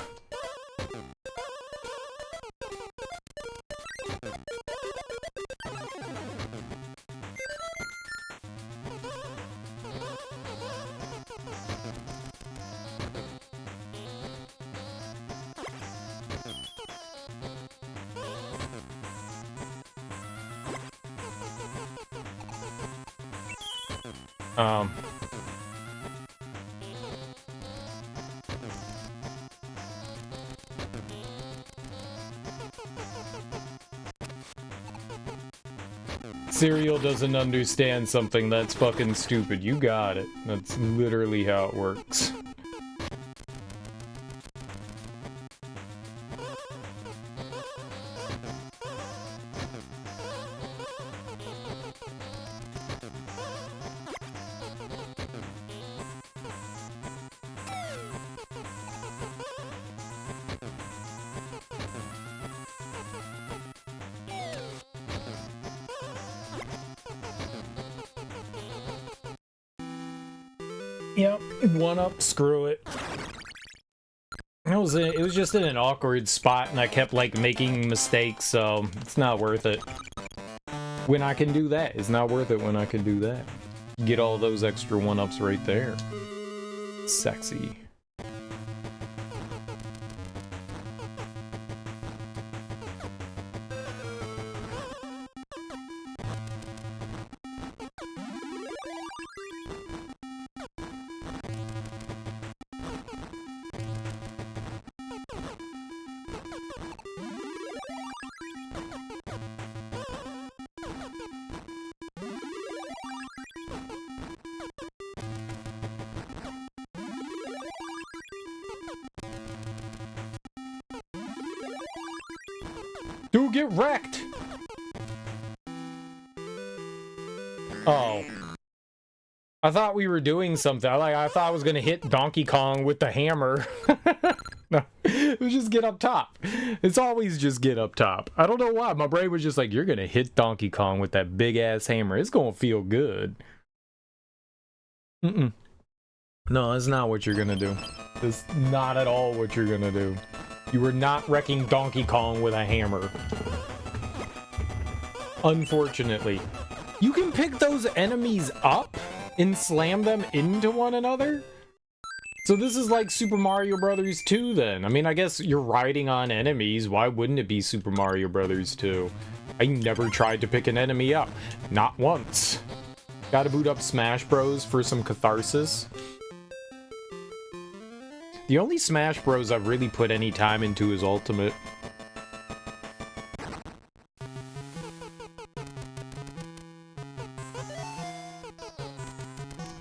A: Um... Cereal doesn't understand something that's fucking stupid. You got it. That's literally how it works. Yep, 1-up, screw it. It was just in an awkward spot, and I kept, like, making mistakes, so it's not worth it. When I can do that, it's not worth it when I can do that. Get all those extra 1-ups right there. Sexy. Dude, get wrecked! Oh. I thought we were doing something. I thought I was gonna hit Donkey Kong with the hammer. No, it was just get up top. It's always just get up top. I don't know why. My brain was just like, you're gonna hit Donkey Kong with that big-ass hammer. It's gonna feel good. Mm-mm. No, that's not what you're gonna do. That's not at all what you're gonna do. You were not wrecking Donkey Kong with a hammer. Unfortunately. You can pick those enemies up and slam them into one another? So this is like Super Mario Brothers 2 then. I mean, I guess you're riding on enemies. Why wouldn't it be Super Mario Brothers 2? I never tried to pick an enemy up. Not once. Gotta boot up Smash Bros for some catharsis. The only Smash Bros I've really put any time into is Ultimate.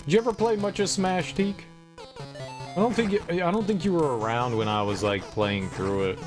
A: Did you ever play much of Smash, Teak? I don't think you were around when I was like playing through it.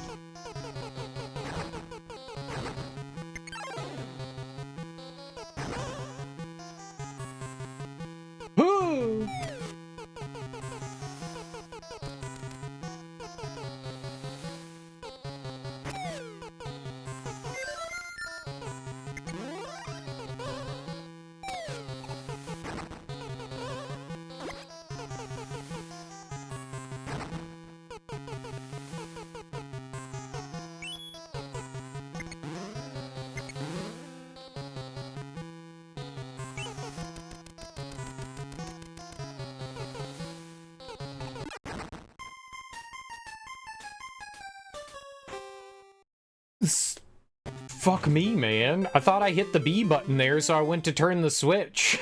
A: Fuck me, man. I thought I hit the B button there, so I went to turn the switch.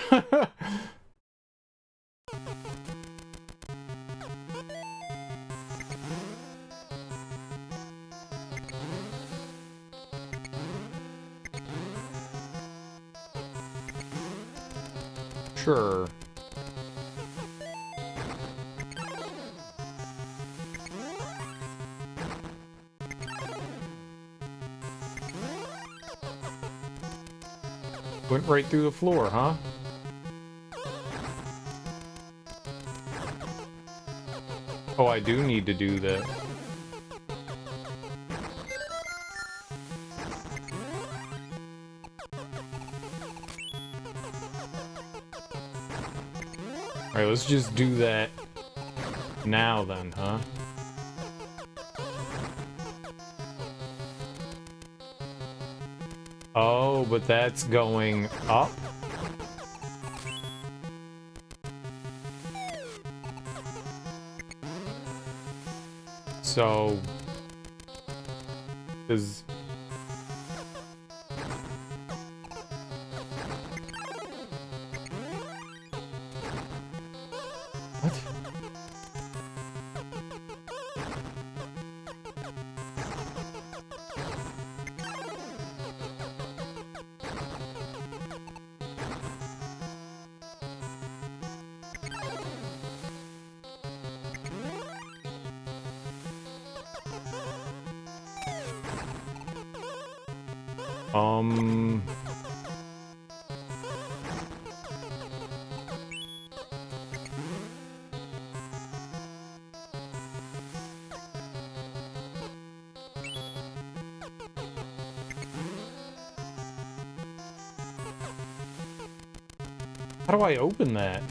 A: Sure. Went right through the floor, huh? Oh, I do need to do that. Alright, let's just do that now then, huh? Oh, but that's going up? So... is... What? How do I open that?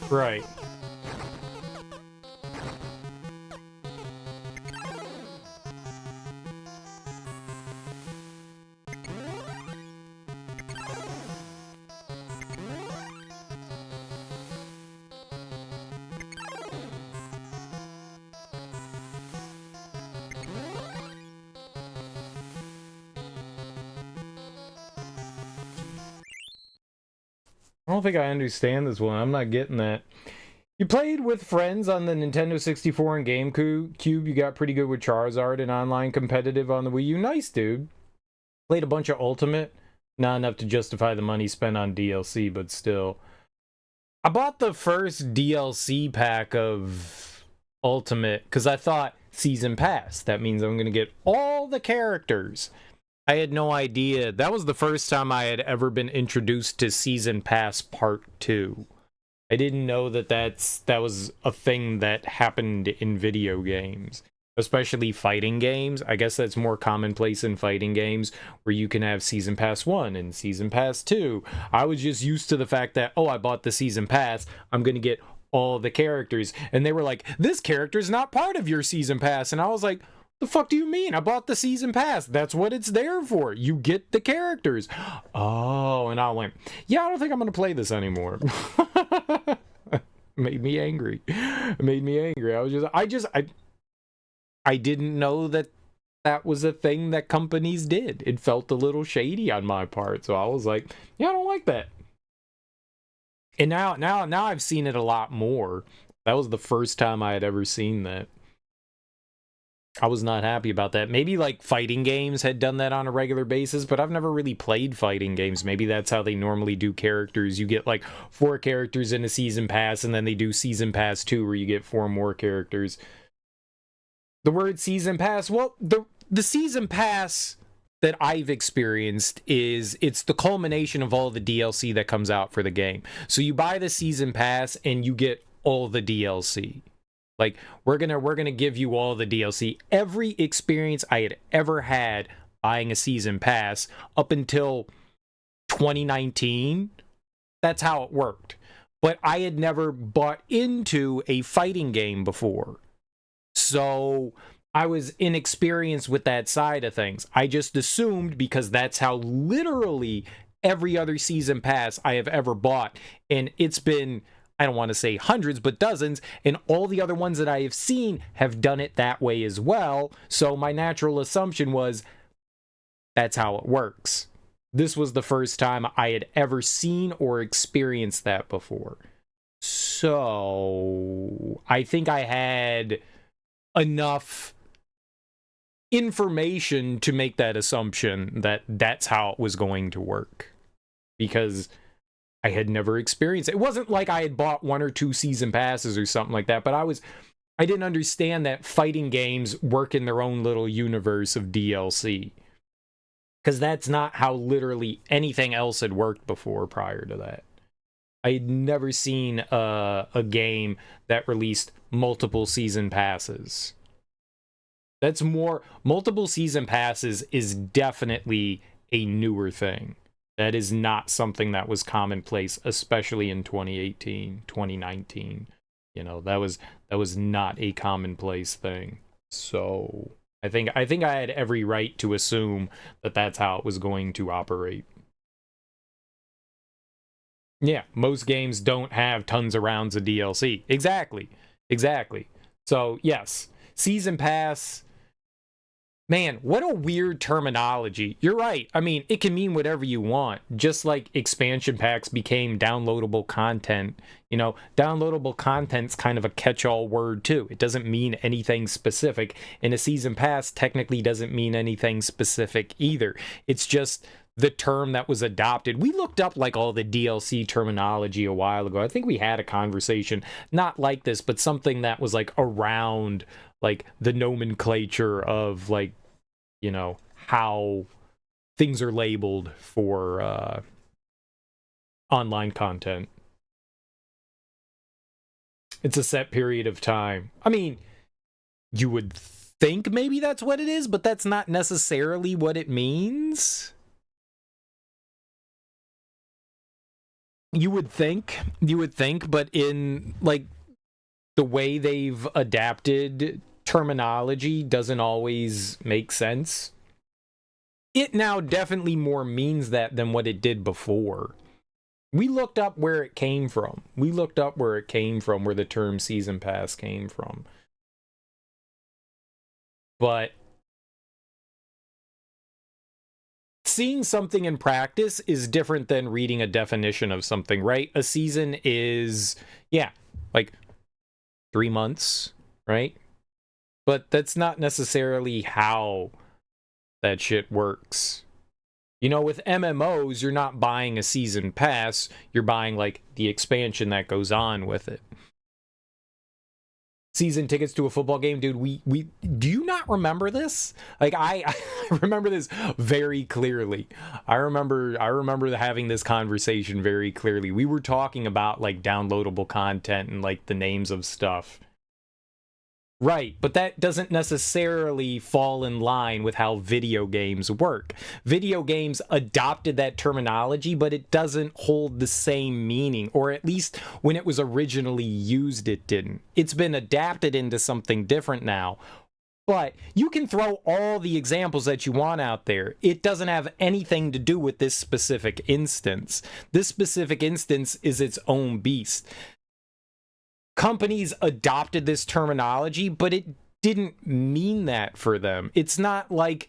A: Right. I don't think I understand this one. I'm not getting that. You played with friends on the Nintendo 64 and GameCube. You got pretty good with Charizard and online competitive on the Wii U. Nice, dude. Played a bunch of Ultimate. Not enough to justify the money spent on DLC, but still. I bought the first DLC pack of Ultimate because I thought Season Pass. That means I'm going to get all the characters. I had no idea. That was the first time I had ever been introduced to Season Pass Part 2. I didn't know that was a thing that happened in video games, especially fighting games. I guess that's more commonplace in fighting games where you can have Season Pass 1 and Season Pass 2. I was just used to the fact that, oh, I bought the Season Pass, I'm going to get all the characters. And they were like, this character's not part of your Season Pass. And I was like, the fuck do you mean? I bought the Season Pass. That's what it's there for. You get the characters. Oh, and I went, yeah, I don't think I'm going to play this anymore. Made me angry. Made me angry. I didn't know that was a thing that companies did. It felt a little shady on my part. So I was like, yeah, I don't like that. And now I've seen it a lot more. That was the first time I had ever seen that. I was not happy about that. Maybe like fighting games had done that on a regular basis, but I've never really played fighting games. Maybe that's how they normally do characters. You get like 4 characters in a season pass, and then they do season pass 2 where you get 4 more characters. The word season pass, well, the season pass that I've experienced it's the culmination of all the DLC that comes out for the game. So you buy the season pass and you get all the DLC. Like, we're gonna give you all the DLC. Every experience I had ever had buying a season pass up until 2019, that's how it worked. But I had never bought into a fighting game before. So I was inexperienced with that side of things. I just assumed, because that's how literally every other season pass I have ever bought, and it's been, I don't want to say hundreds, but dozens, and all the other ones that I have seen have done it that way as well. So my natural assumption was that's how it works. This was the first time I had ever seen or experienced that before. So I think I had enough information to make that assumption that that's how it was going to work, because I had never experienced it. It wasn't like I had bought 1 or 2 season passes or something like that, but I didn't understand that fighting games work in their own little universe of DLC, because that's not how literally anything else had worked before prior to that. I had never seen a game that released multiple season passes. That's more, multiple season passes is definitely a newer thing. That is not something that was commonplace, especially in 2018, 2019. You know, that was not a commonplace thing. So I think I had every right to assume that that's how it was going to operate. Yeah, most games don't have tons of rounds of DLC. Exactly. So yes, season pass Man, what a weird terminology. You're right. I mean, it can mean whatever you want. Just like expansion packs became downloadable content. You know, downloadable content's kind of a catch-all word too. It doesn't mean anything specific. And a season pass technically doesn't mean anything specific either. It's just the term that was adopted. We looked up like all the DLC terminology a while ago. I think we had a conversation, not like this, but something that was like around like the nomenclature of like, you know, how things are labeled for online content. It's a set period of time. I mean, you would think maybe that's what it is, but that's not necessarily what it means. You would think, but in like the way they've adapted terminology doesn't always make sense. It now definitely more means that than what it did before. We looked up where it came from. Where the term season pass came from. But seeing something in practice is different than reading a definition of something, right? A season is, yeah, like 3 months, right? But that's not necessarily how that shit works. You know, with MMOs, you're not buying a season pass, you're buying like the expansion that goes on with it. Season tickets to a football game, dude, we do you not remember this? Like I remember this very clearly. I remember having this conversation very clearly. We were talking about like downloadable content and like the names of stuff. Right, but that doesn't necessarily fall in line with how video games work. Video games adopted that terminology, but it doesn't hold the same meaning, or at least when it was originally used, it didn't. It's been adapted into something different now, but you can throw all the examples that you want out there. It doesn't have anything to do with this specific instance. This specific instance is its own beast. Companies adopted this terminology, but it didn't mean that for them. It's not like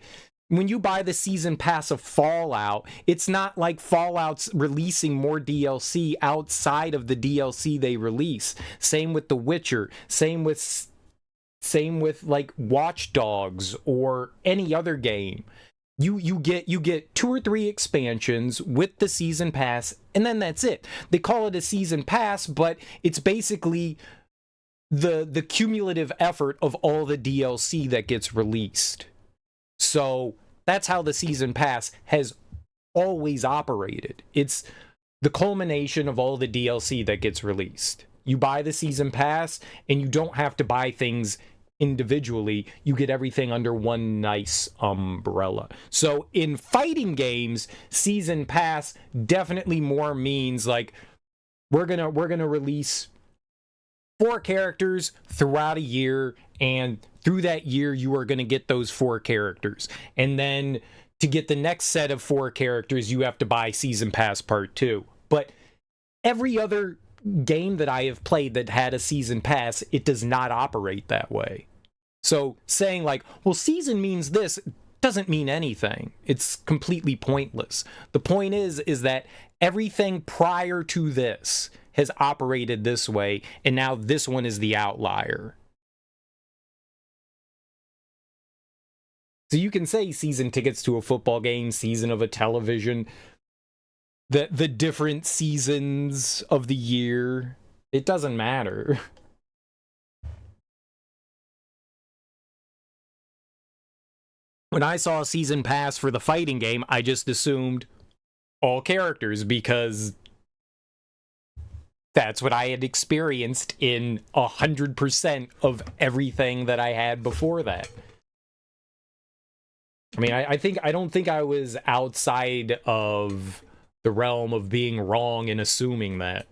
A: when you buy the season pass of Fallout, it's not like Fallout's releasing more DLC outside of the DLC they release. Same with The Witcher, same with like Watch Dogs or any other game. You get 2 or 3 expansions with the season pass, and then that's it. They call it a season pass, but it's basically the cumulative effort of all the DLC that gets released. So that's how the season pass has always operated. It's the culmination of all the DLC that gets released. You buy the season pass, and you don't have to buy things individually. You get everything under one nice umbrella. So in fighting games, season pass definitely more means like we're gonna release 4 characters throughout a year, and through that year you are gonna get those 4 characters, and then to get the next set of 4 characters you have to buy season pass part 2. But every other game that I have played that had a season pass, it does not operate that way. So saying like, well, season means this doesn't mean anything. It's completely pointless. The point is that everything prior to this has operated this way, and now this one is the outlier. So you can say season tickets to a football game, season of a television, the different seasons of the year, it doesn't matter. When I saw a season pass for the fighting game, I just assumed all characters because that's what I had experienced in 100% of everything that I had before that. I mean, I don't think I was outside of the realm of being wrong in assuming that.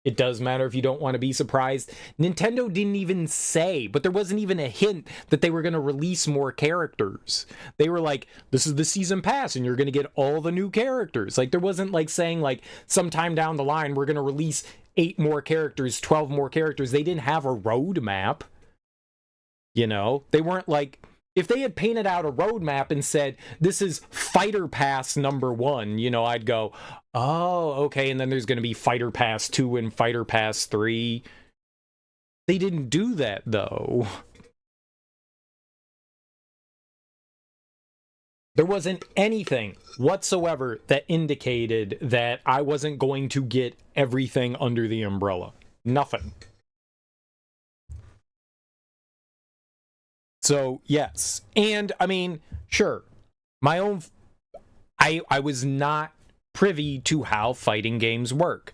A: It does matter if you don't want to be surprised. Nintendo didn't even say, but there wasn't even a hint that they were going to release more characters. They were like, this is the season pass and you're going to get all the new characters. Like, there wasn't like saying like sometime down the line we're going to release 8 more characters, 12 more characters. They didn't have a roadmap. You know, they weren't like, if they had painted out a roadmap and said, this is Fighter Pass #1, you know, I'd go, oh, okay, and then there's going to be Fighter Pass 2 and Fighter Pass 3. They didn't do that, though. There wasn't anything whatsoever that indicated that I wasn't going to get everything under the umbrella. Nothing. So, yes. And, I mean, sure, my own... I was not privy to how fighting games work.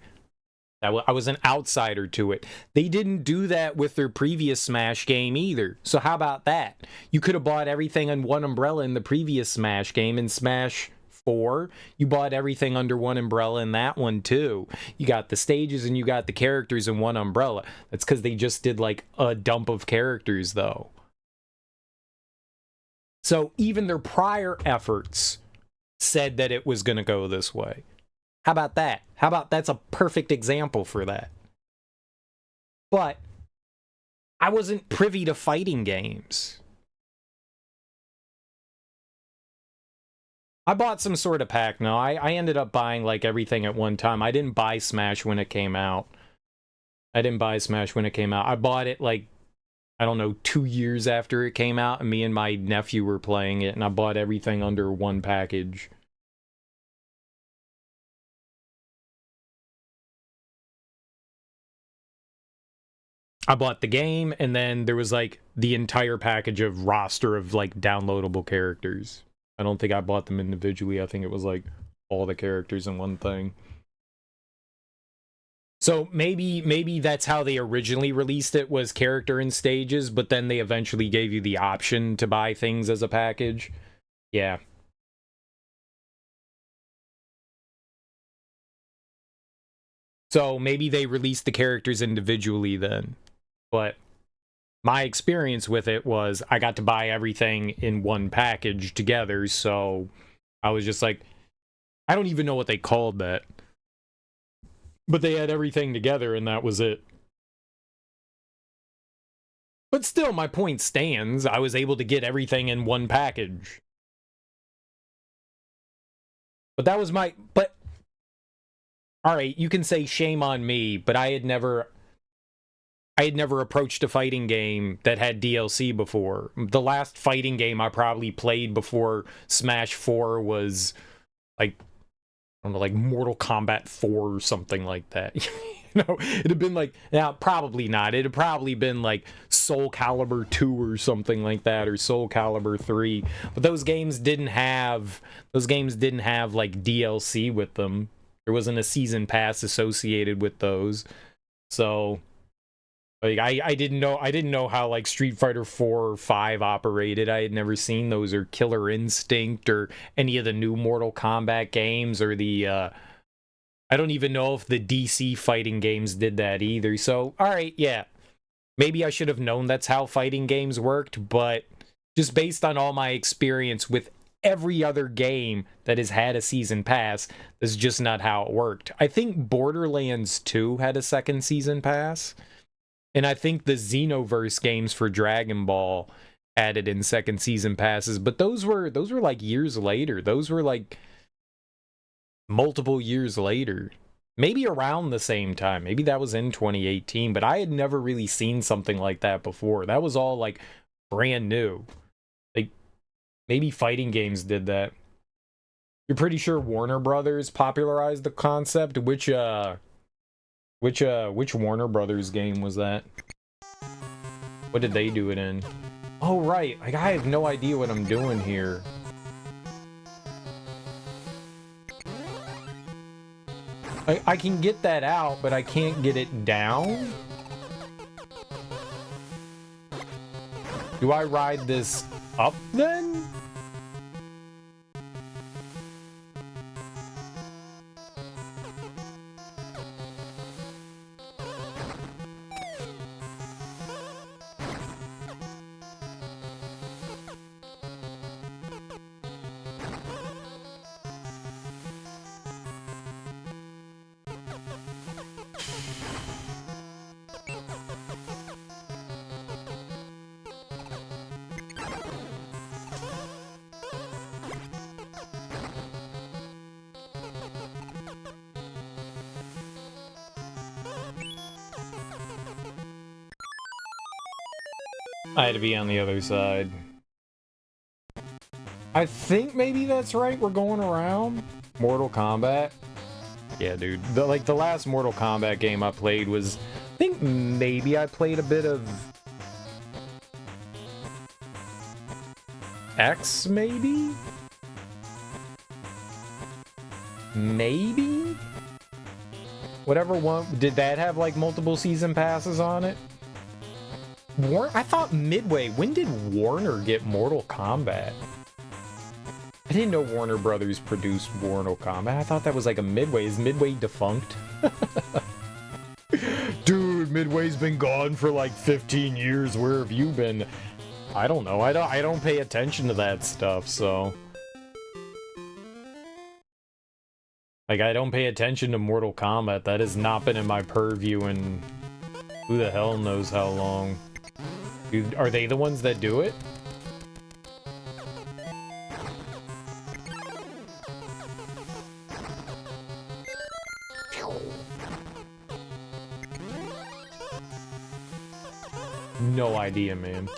A: I was an outsider to it. They didn't do that with their previous Smash game either. So how about that? You could have bought everything in one umbrella in the previous Smash game. In Smash 4, you bought everything under one umbrella in that one too. You got the stages and you got the characters in one umbrella. That's because they just did like a dump of characters though. So even their prior efforts said that it was going to go this way. How about that? How about that's a perfect example for that? But I wasn't privy to fighting games. I bought some sort of pack. No, I ended up buying like everything at one time. I didn't buy Smash when it came out. I bought it like, I don't know, 2 years after it came out, and me and my nephew were playing it, and I bought everything under one package. I bought the game, and then there was like the entire package of roster of like downloadable characters. I don't think I bought them individually. I think it was like all the characters in one thing. So maybe that's how they originally released it, was character in stages, but then they eventually gave you the option to buy things as a package. Yeah. So maybe they released the characters individually then. But my experience with it was I got to buy everything in one package together, so I was just like, I don't even know what they called that. But they had everything together, and that was it. But still, my point stands. I was able to get everything in one package. But that was my... But... Alright, you can say shame on me, but I had never approached a fighting game that had DLC before. The last fighting game I probably played before Smash 4 was, like, I don't know, like Mortal Kombat 4 or something like that. You know, it'd have been like, now, probably not. It'd have probably been like Soul Calibur 2 or something like that, or Soul Calibur 3. But those games didn't have like DLC with them. There wasn't a season pass associated with those. So like I didn't know how like Street Fighter 4 or 5 operated. I had never seen those, or Killer Instinct, or any of the new Mortal Kombat games, or the I don't even know if the DC fighting games did that either. So, all right, yeah. Maybe I should have known that's how fighting games worked, but just based on all my experience with every other game that has had a season pass, that's just not how it worked. I think Borderlands 2 had a second season pass. And I think the Xenoverse games for Dragon Ball added in second season passes, but those were like years later. Those were like multiple years later. Maybe around the same time. Maybe that was in 2018, but I had never really seen something like that before. That was all like brand new. Like maybe fighting games did that. You're pretty sure Warner Brothers popularized the concept? Which Warner Brothers game was that? What did they do it in? Oh, right. Like, I have no idea what I'm doing here. I can get that out, but I can't get it down? Do I ride this up, then? I had to be on the other side. I think maybe that's right. We're going around. Mortal Kombat. Yeah, dude. The last Mortal Kombat game I played was... I think maybe I played a bit of... X, maybe? Maybe? Whatever one... Did that have, like, multiple season passes on it? I thought Midway... When did Warner get Mortal Kombat? I didn't know Warner Brothers produced Mortal Kombat. I thought that was like a Midway. Is Midway defunct? Dude, Midway's been gone for like 15 years. Where have you been? I don't know. I don't pay attention to that stuff, so... Like, I don't pay attention to Mortal Kombat. That has not been in my purview in... Who the hell knows how long. Dude, are they the ones that do it? No idea, man.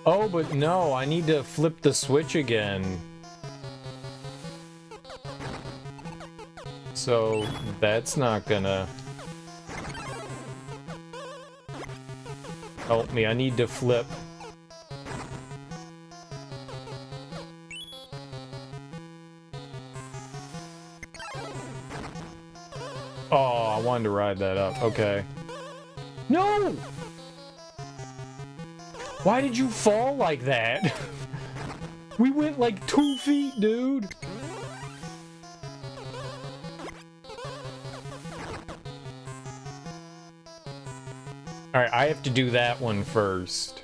A: Oh, but no, I need to flip the switch again. So, that's not gonna help me. I need to flip. Oh, I wanted to ride that up. Okay. No! Why did you fall like that? We went like 2 feet, dude. Alright, I have to do that one first.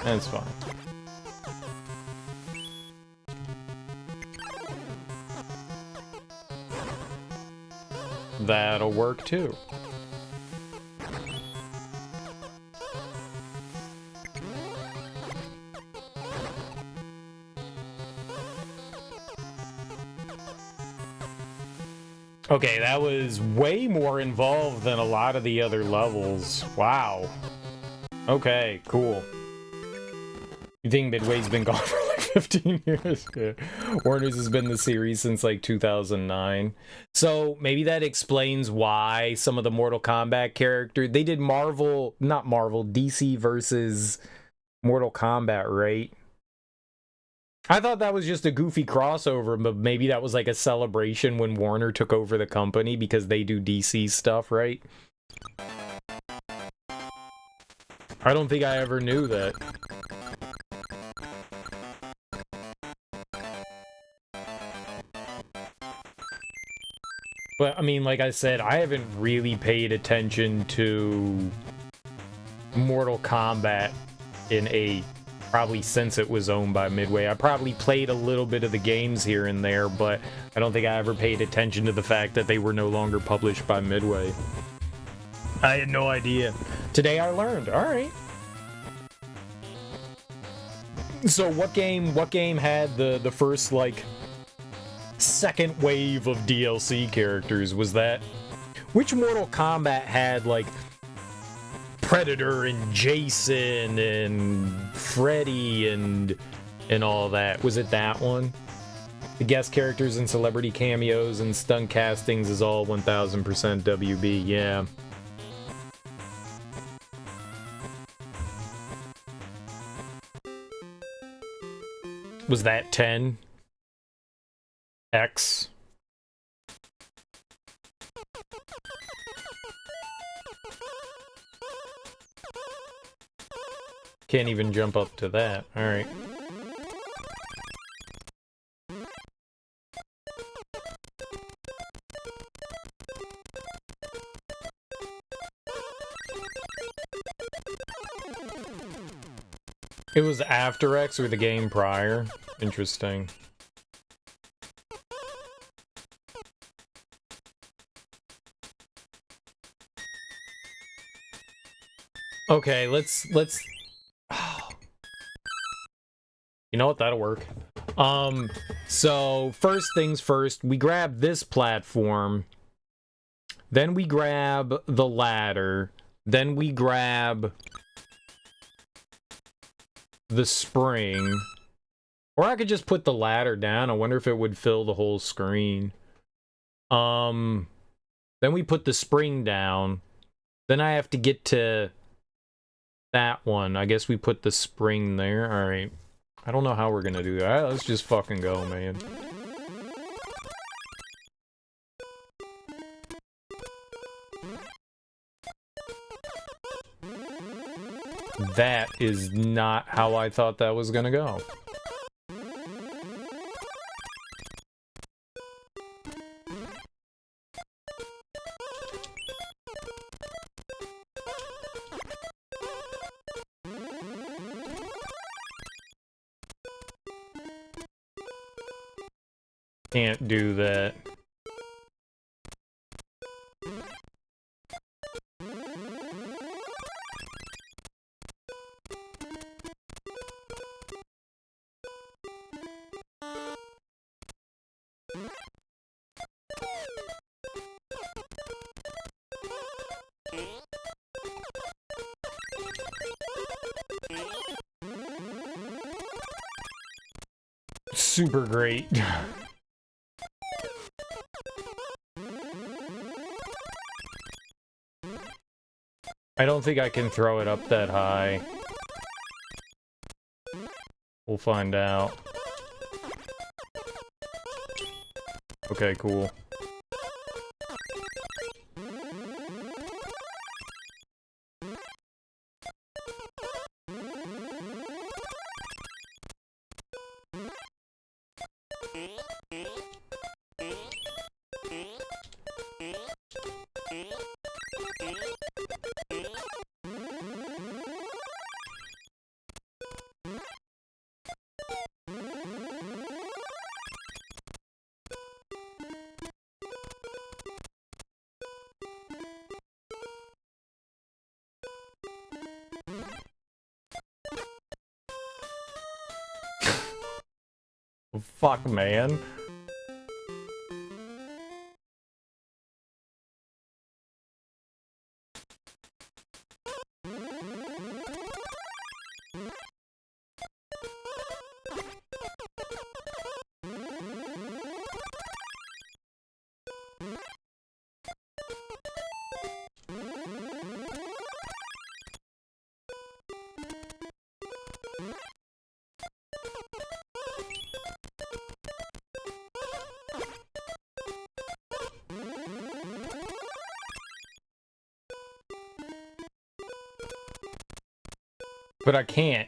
A: That's fine. That'll work too. Okay, that was way more involved than a lot of the other levels. Wow. Okay, cool. You think Midway's been gone for like 15 years? Yeah. Warner's has been the series since like 2009. So maybe that explains why some of the Mortal Kombat characters... They did Marvel... Not Marvel, DC versus Mortal Kombat, right? I thought that was just a goofy crossover, but maybe that was like a celebration when Warner took over the company because they do DC stuff, right? I don't think I ever knew that. But, I mean, like I said, I haven't really paid attention to Mortal Kombat in probably since it was owned by Midway. I probably played a little bit of the games here and there, but I don't think I ever paid attention to the fact that they were no longer published by Midway. I had no idea. Today I learned. All right. So what game had the first, like, second wave of DLC characters? Was that... Which Mortal Kombat had, like, Predator and Jason and Freddy and all that? Was it that one? The guest characters and celebrity cameos and stunt castings is all 1000% WB, yeah. Was that 10? X? Can't even jump up to that. Alright. It was after X or the game prior? Interesting. Okay, let's you know what, that'll work. So first things first, we grab this platform, then we grab the ladder, then we grab the spring. Or I could just put the ladder down. I wonder if it would fill the whole screen. Then we put the spring down. Then I have to get to that one. I guess we put the spring there. Alright. I don't know how we're gonna do that. Alright, let's just fucking go, man. That is not how I thought that was gonna go. Can't do that. Super great. I don't think I can throw it up that high. We'll find out. Okay, cool. Fuck, man. But I can't.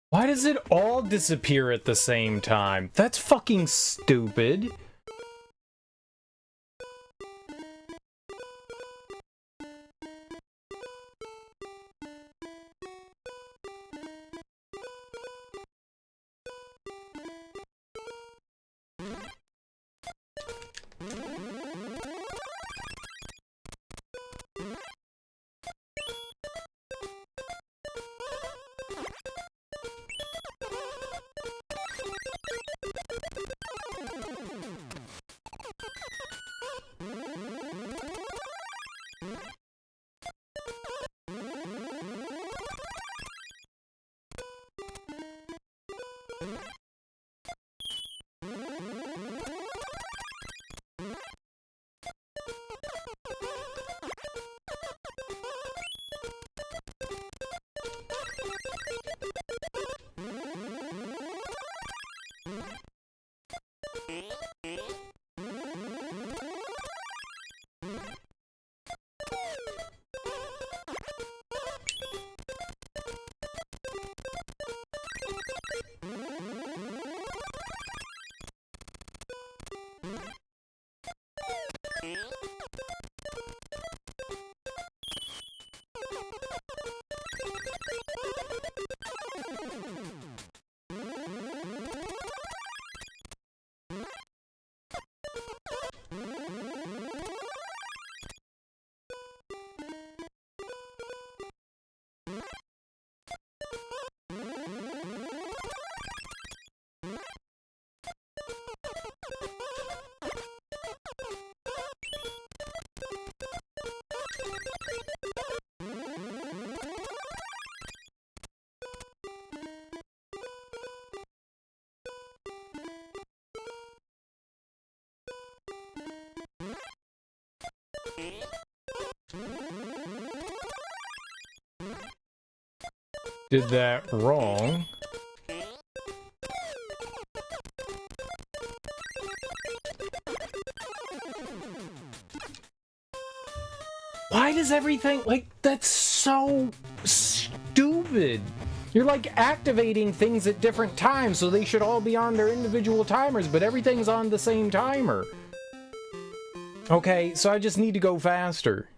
A: Why does it all disappear at the same time? That's fucking stupid. Did that wrong. Why does everything, like, that's so stupid. You're like activating things at different times, so they should all be on their individual timers, but everything's on the same timer. Okay, so I just need to go faster.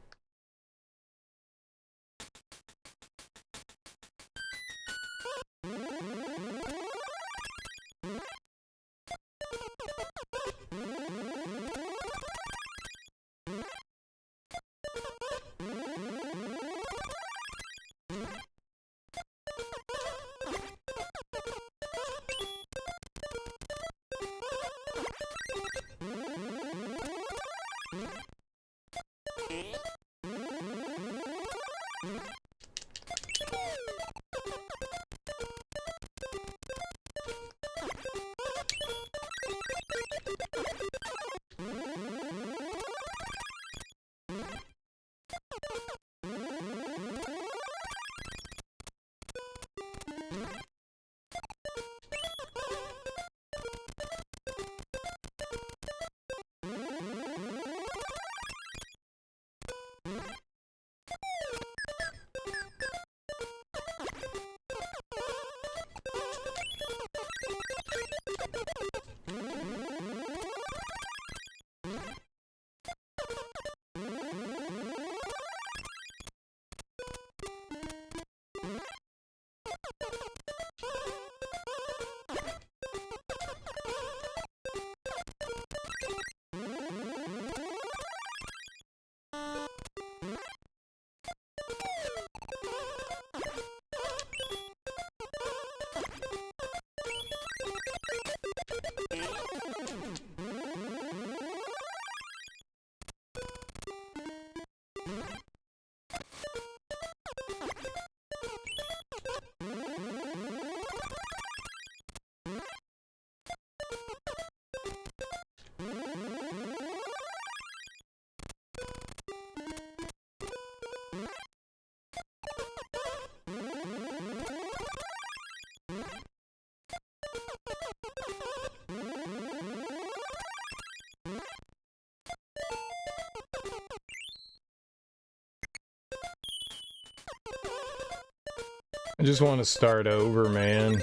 A: I just want to start over, man.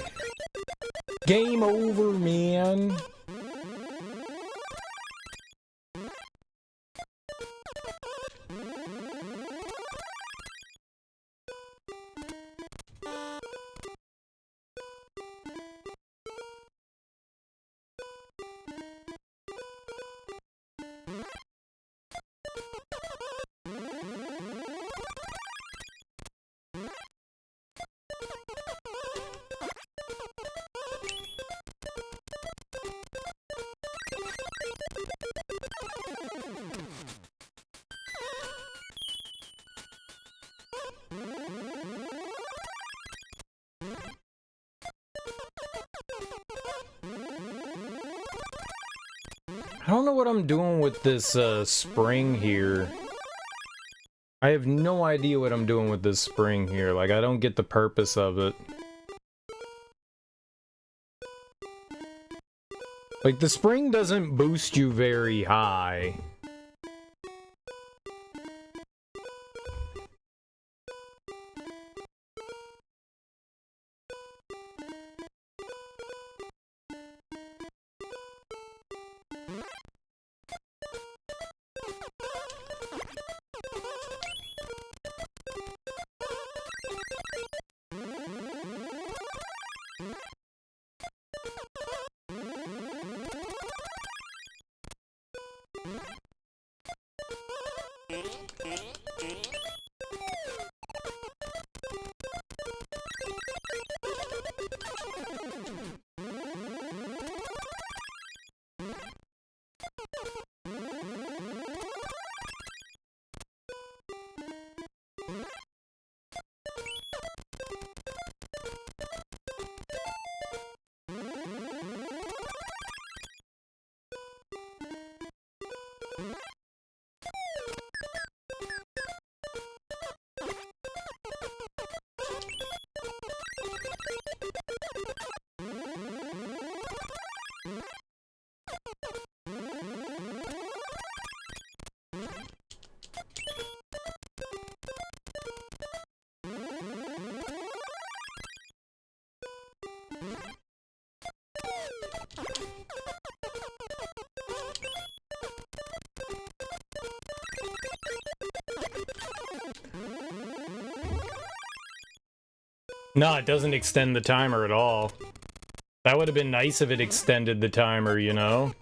A: Game over, man. I don't know what I'm doing with this spring here. I have no idea what I'm doing with this spring here. Like, I don't get the purpose of it. Like, the spring doesn't boost you very high. No, it doesn't extend the timer at all. That would have been nice if it extended the timer, you know?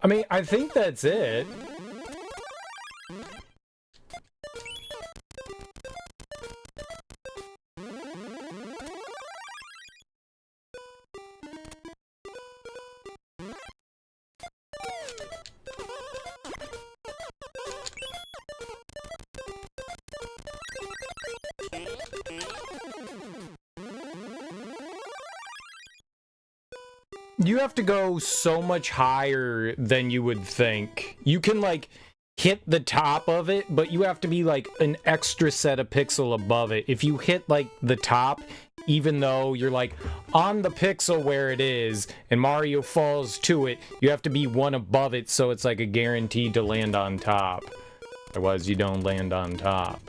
A: I mean, I think that's it. You have to go so much higher than you would think. You can, like, hit the top of it, but you have to be, like, an extra set of pixel above it. If you hit, like, the top, even though you're, like, on the pixel where it is, and Mario falls to it, you have to be one above it, so it's, like, a guaranteed to land on top. Otherwise, you don't land on top.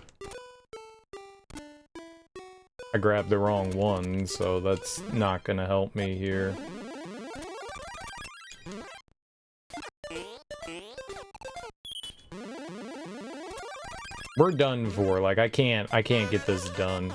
A: I grabbed the wrong one, so that's not gonna help me here. We're done for. Like, I can't get this done.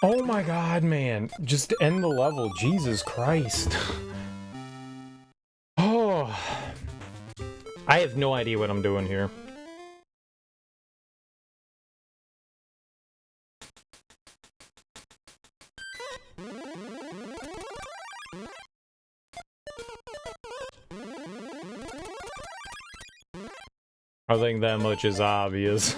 A: Oh my god, man. Just end the level. Jesus Christ. Oh. I have no idea what I'm doing here. I think that much is obvious.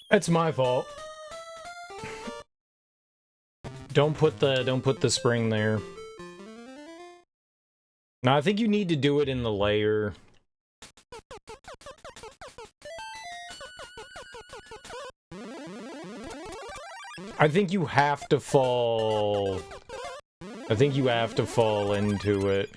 A: That's my fault. Don't put the spring there. No, I think you need to do it in the layer. I think you have to fall... I think you have to fall into it.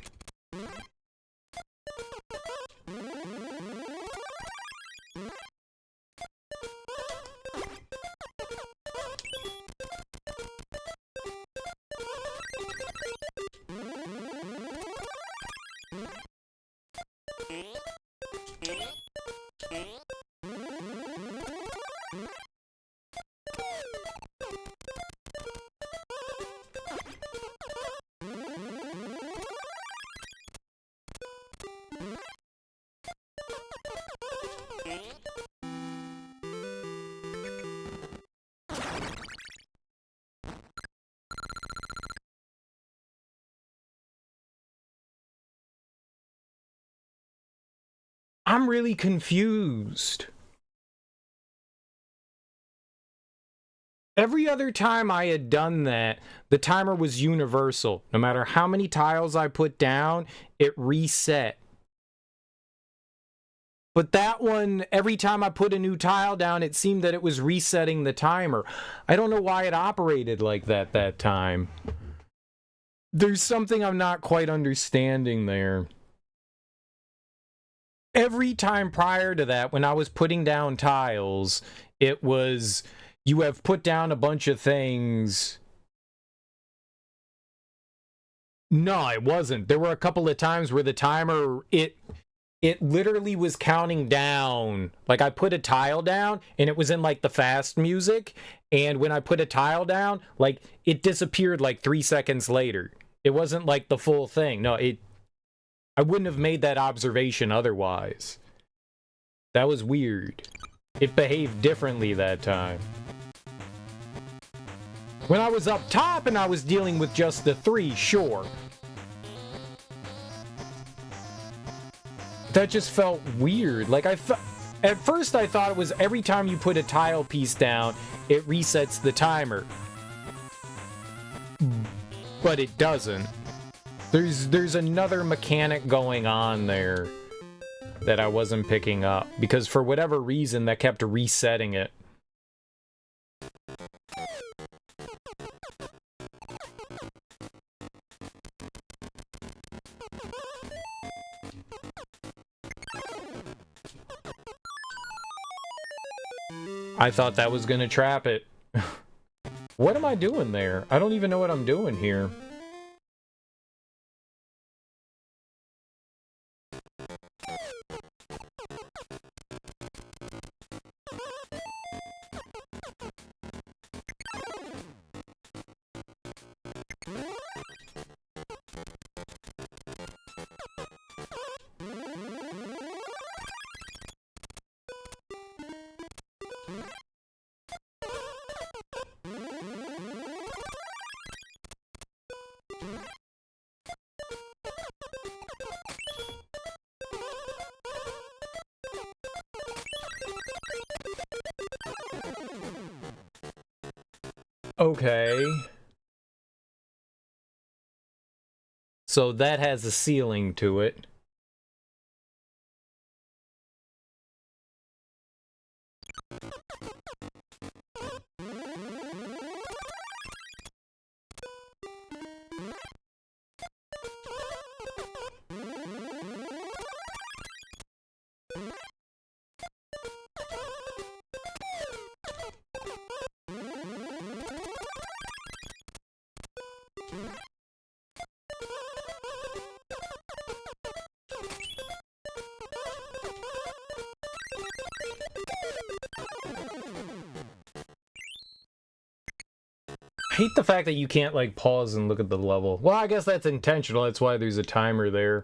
A: I'm really confused. Every other time I had done that, the timer was universal. No matter how many tiles I put down, it reset. But that one, every time I put a new tile down, it seemed that it was resetting the timer. I don't know why it operated like that time. There's something I'm not quite understanding there. Every time prior to that, when I was putting down tiles, it was, you have put down a bunch of things. No, it wasn't. There were a couple of times where the timer, it literally was counting down. Like, I put a tile down, and it was in, like, the fast music, and when I put a tile down, like, it disappeared, like, 3 seconds later. It wasn't, like, the full thing. No, I wouldn't have made that observation otherwise. That was weird. It behaved differently that time. When I was up top and I was dealing with just the 3, sure. That just felt weird. Like, at first I thought it was every time you put a tile piece down, it resets the timer. But it doesn't. There's another mechanic going on there that I wasn't picking up, because for whatever reason that kept resetting it. I thought that was gonna trap it. What am I doing there? I don't even know what I'm doing here. Okay. So that has a ceiling to it. I hate the fact that you can't, like, pause and look at the level. Well, I guess that's intentional. That's why there's a timer there.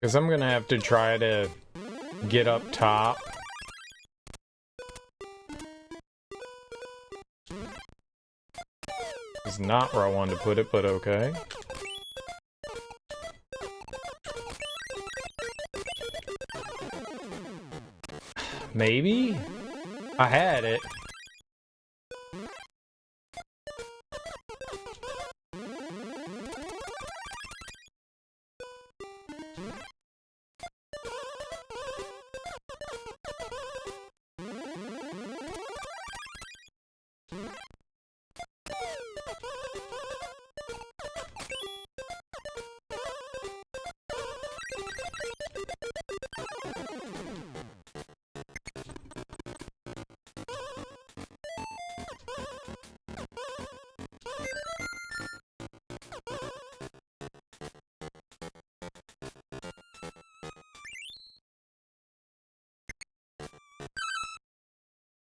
A: Because I'm gonna have to try to get up top. It's not where I wanted to put it, but okay. Maybe? I had it.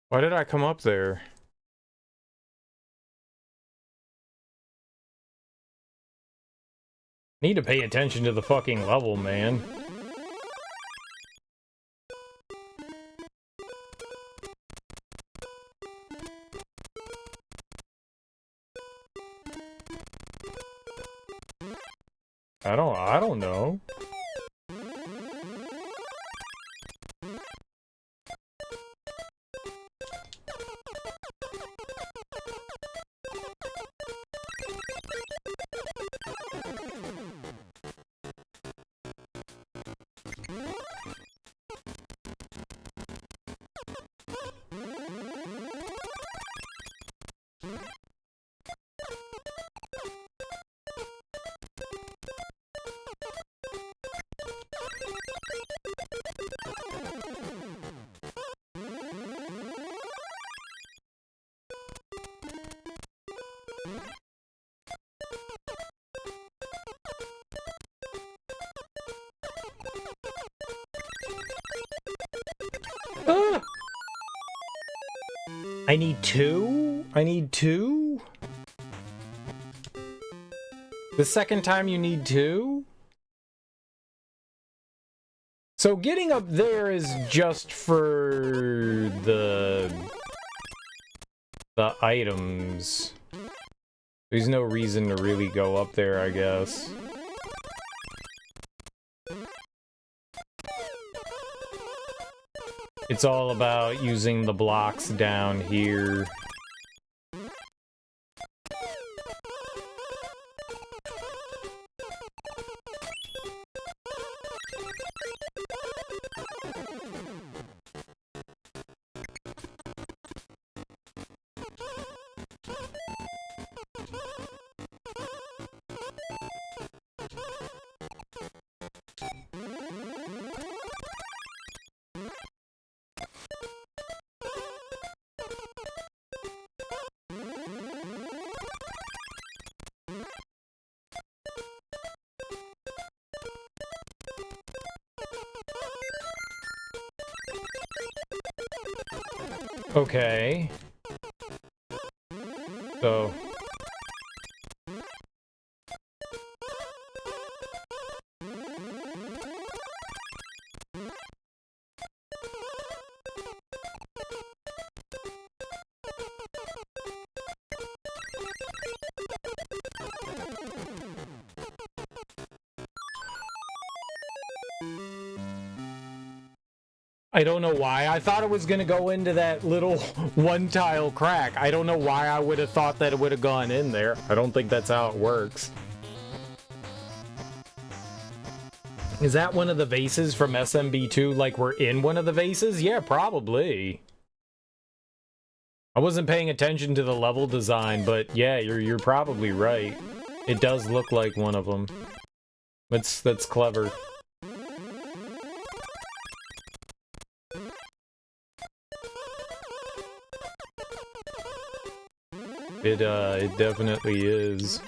A: Why did I come up there? Need to pay attention to the fucking level, man. I don't know. Ah! I need two? I need two? The second time you need two? So getting up there is just for the items. There's no reason to really go up there, I guess. It's all about using the blocks down here. Okay. So... I don't know why I thought it was gonna go into that little one tile crack. I don't know why I would have thought that it would have gone in there. I don't think that's how it works. Is that one of the vases from SMB2? Like we're in one of the vases? Yeah, probably. I wasn't paying attention to the level design, but yeah, you're probably right. It does look like one of them. That's clever. It definitely is.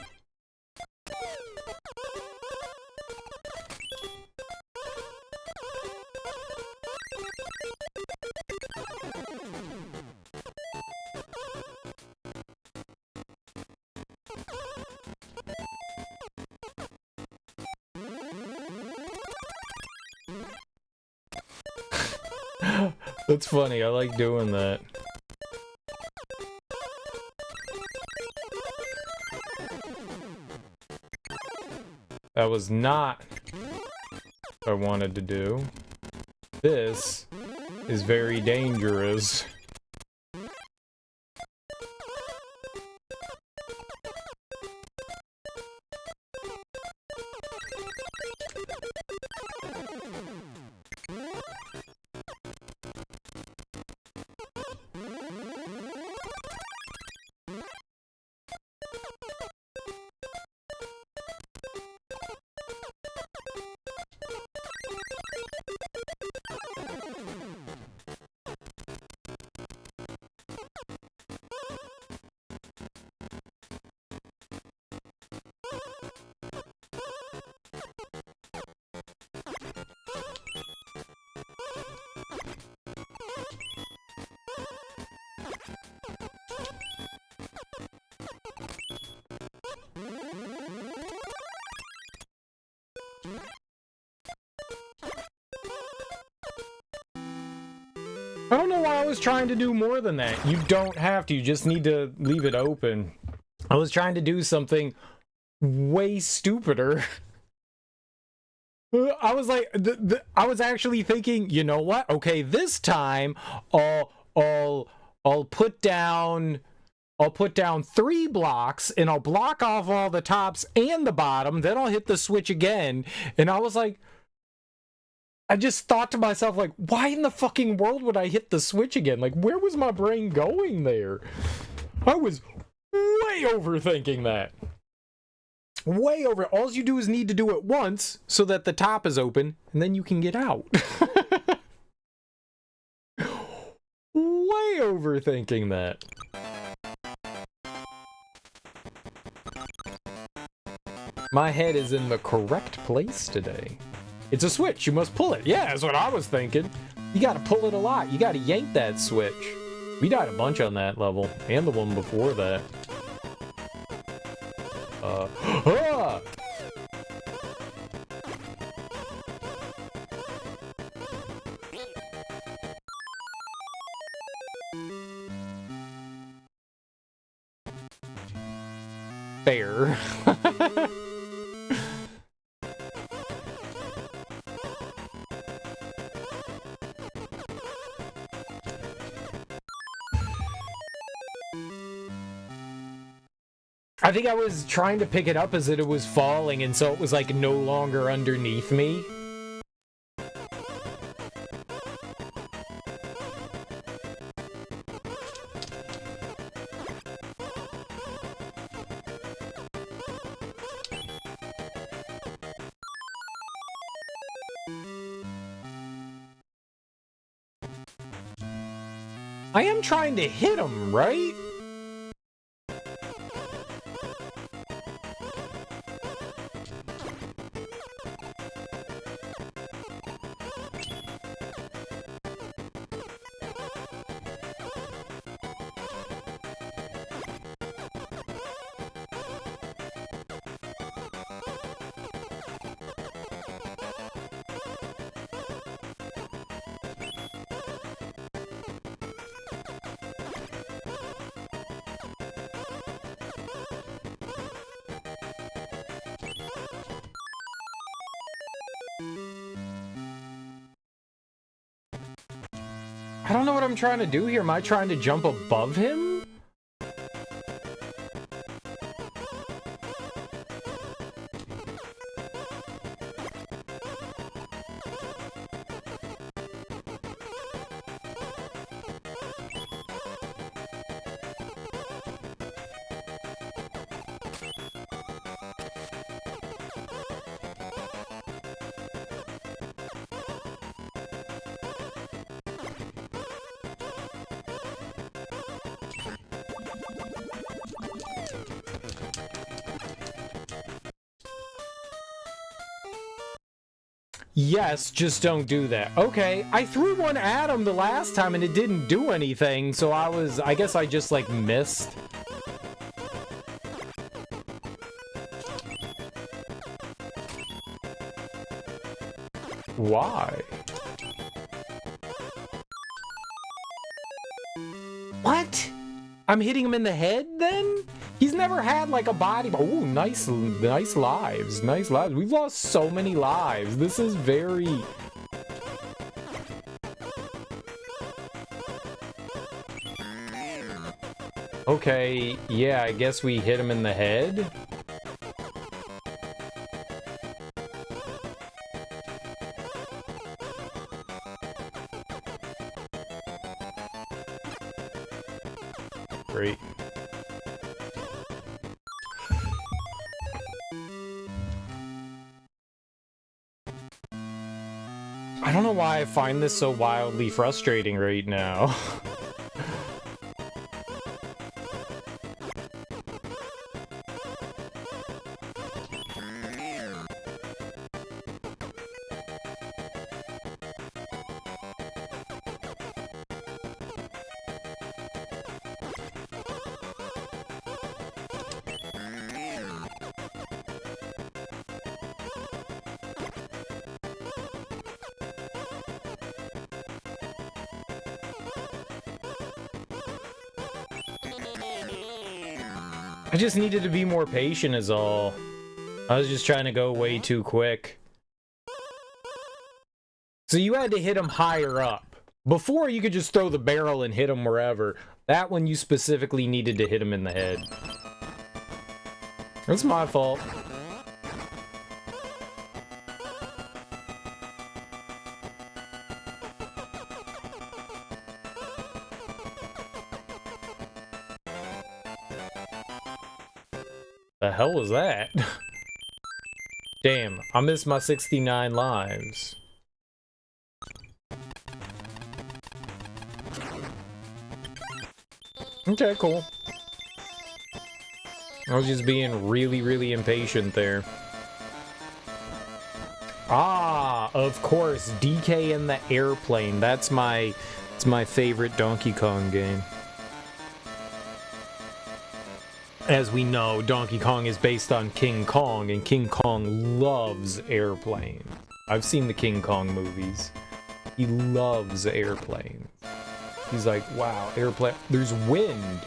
A: That's funny, I like doing that. That was not what I wanted to do. This is very dangerous. I don't know why I was trying to do more than that. You don't have to, you just need to leave it open. I was trying to do something way stupider. I was like, I was actually thinking, you know what? Okay, this time I'll put down 3 blocks and I'll block off all the tops and the bottom, then I'll hit the switch again. And I was like, I just thought to myself, like, why in the fucking world would I hit the switch again? Like, where was my brain going there? I was way overthinking that. Way over. All you do is need to do it once so that the top is open, and then you can get out. Way overthinking that. My head is in the correct place today. It's a switch, you must pull it. Yeah, that's what I was thinking. You gotta pull it a lot. You gotta yank that switch. We died a bunch on that level, and the one before that. Ah! Fair. I think I was trying to pick it up as it was falling, and so it was like no longer underneath me. I am trying to hit him, right? I don't know what I'm trying to do here. Am I trying to jump above him? Yes, just don't do that. Okay, I threw one at him the last time and it didn't do anything, so I guess I just, like, missed. Why? I'm hitting him in the head then? He's never had like a body. Oh, nice lives. Nice lives. We've lost so many lives. This is very... Okay, yeah, I guess we hit him in the head. Great. I don't know why I find this so wildly frustrating right now. I just needed to be more patient is all. I was just trying to go way too quick. So you had to hit him higher up. Before, you could just throw the barrel and hit him wherever. That one, you specifically needed to hit him in the head. That's my fault. The hell was that? Damn, I missed my 69 lives. Okay, cool. I was just being really, really impatient there. Ah, of course, DK and the airplane. It's my favorite Donkey Kong game. As we know, Donkey Kong is based on King Kong, and King Kong loves airplanes. I've seen the King Kong movies. He loves airplanes. He's like, wow, airplane. There's wind.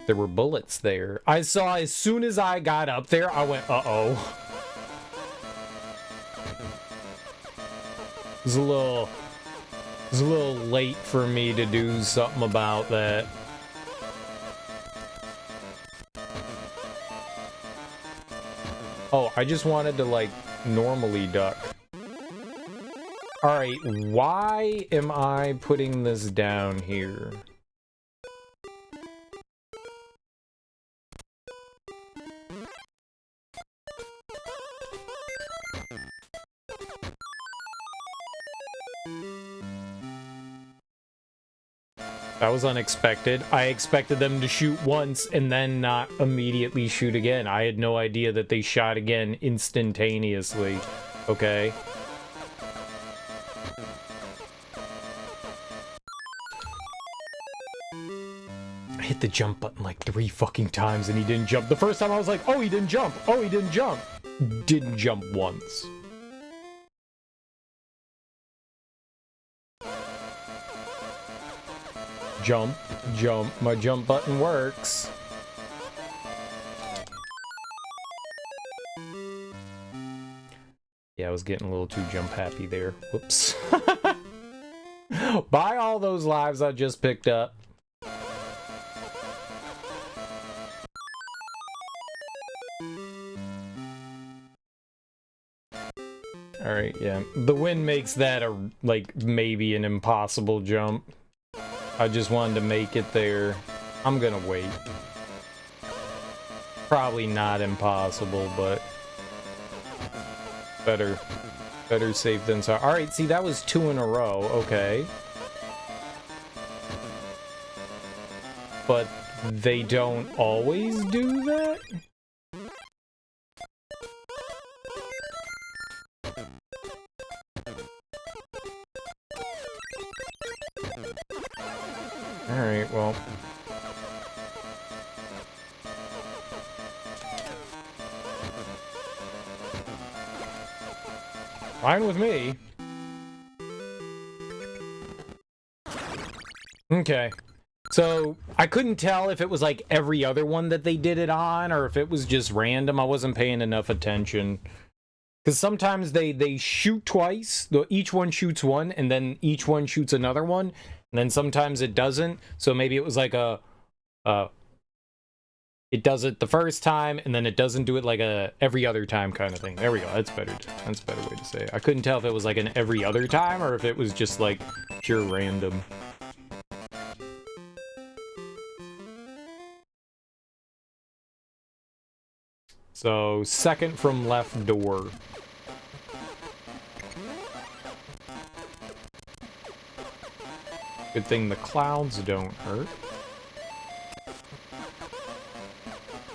A: There were bullets there. I saw as soon as I got up there, I went, uh-oh. It was a little late for me to do something about that. Oh, I just wanted to, like, normally duck. Alright, why am I putting this down here? That was unexpected. I expected them to shoot once and then not immediately shoot again. I had no idea that they shot again instantaneously. Okay. I hit the jump button like 3 fucking times and he didn't jump. The first time I was like, oh, he didn't jump. Oh, he didn't jump. Didn't jump once. Jump, jump. My jump button works. Yeah, I was getting a little too jump happy there. Whoops. Buy all those lives I just picked up. Alright, yeah. The wind makes that a, like, maybe an impossible jump. I just wanted to make it there. I'm gonna wait. Probably not impossible, but better safe than sorry. Alright, see, that was 2 in a row. Okay. But they don't always do that? Alright, well. Fine with me. Okay. So, I couldn't tell if it was like every other one that they did it on, or if it was just random. I wasn't paying enough attention. Because sometimes they shoot twice. Each one shoots one, and then each one shoots another one. And then sometimes it doesn't. So maybe it was like it does it the first time, and then it doesn't do it like a every other time kind of thing. There we go. That's better. That's a better way to say it. I couldn't tell if it was like an every other time, or if it was just like pure random. So, second from left door. Good thing the clouds don't hurt.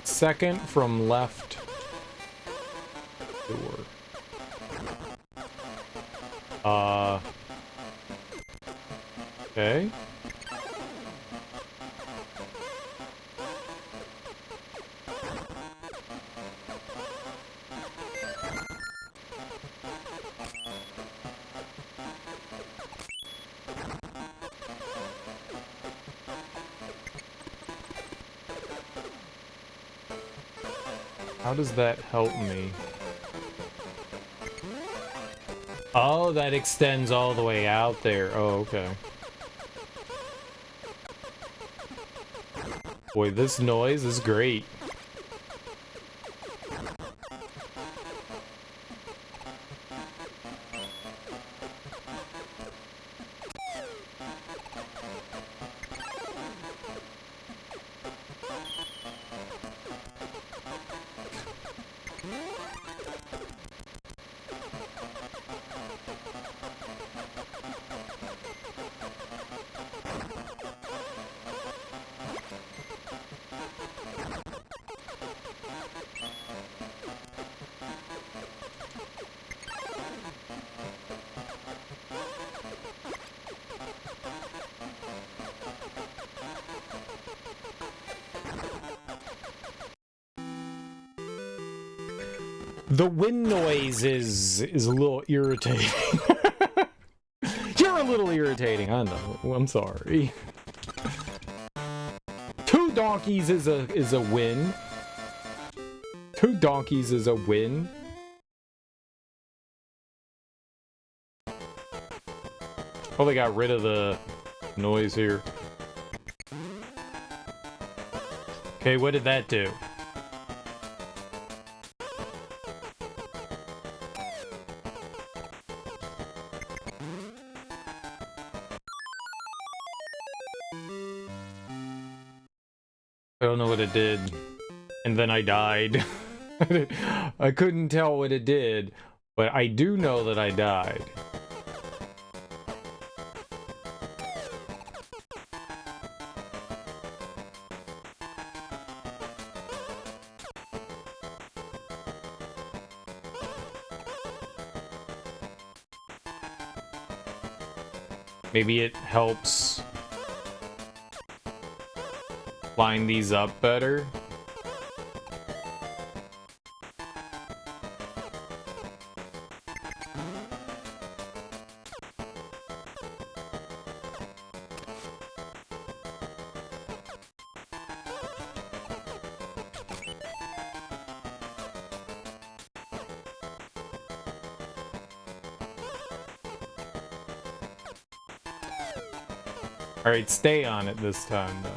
A: Second from left door. Okay. How does that help me? Oh, that extends all the way out there. Oh, okay. Boy, this noise is great. The wind noise is a little irritating. You're a little irritating, I know. I'm sorry. Two donkeys is a win. Two donkeys is a win. Oh, they got rid of the noise here. Okay, what did that do? I don't know what it did. And then I died. I couldn't tell what it did, but I do know that I died. Maybe it helps line these up better. Alright, stay on it this time, though.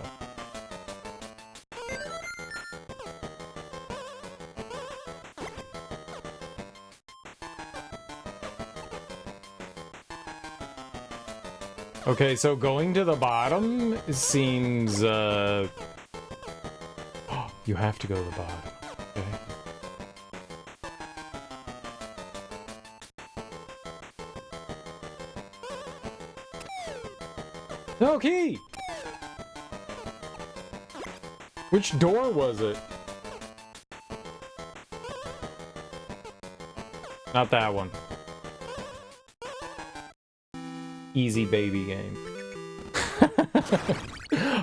A: Okay, so going to the bottom seems, oh, you have to go to the bottom. Okay. No key! Which door was it? Not that one. Easy baby game.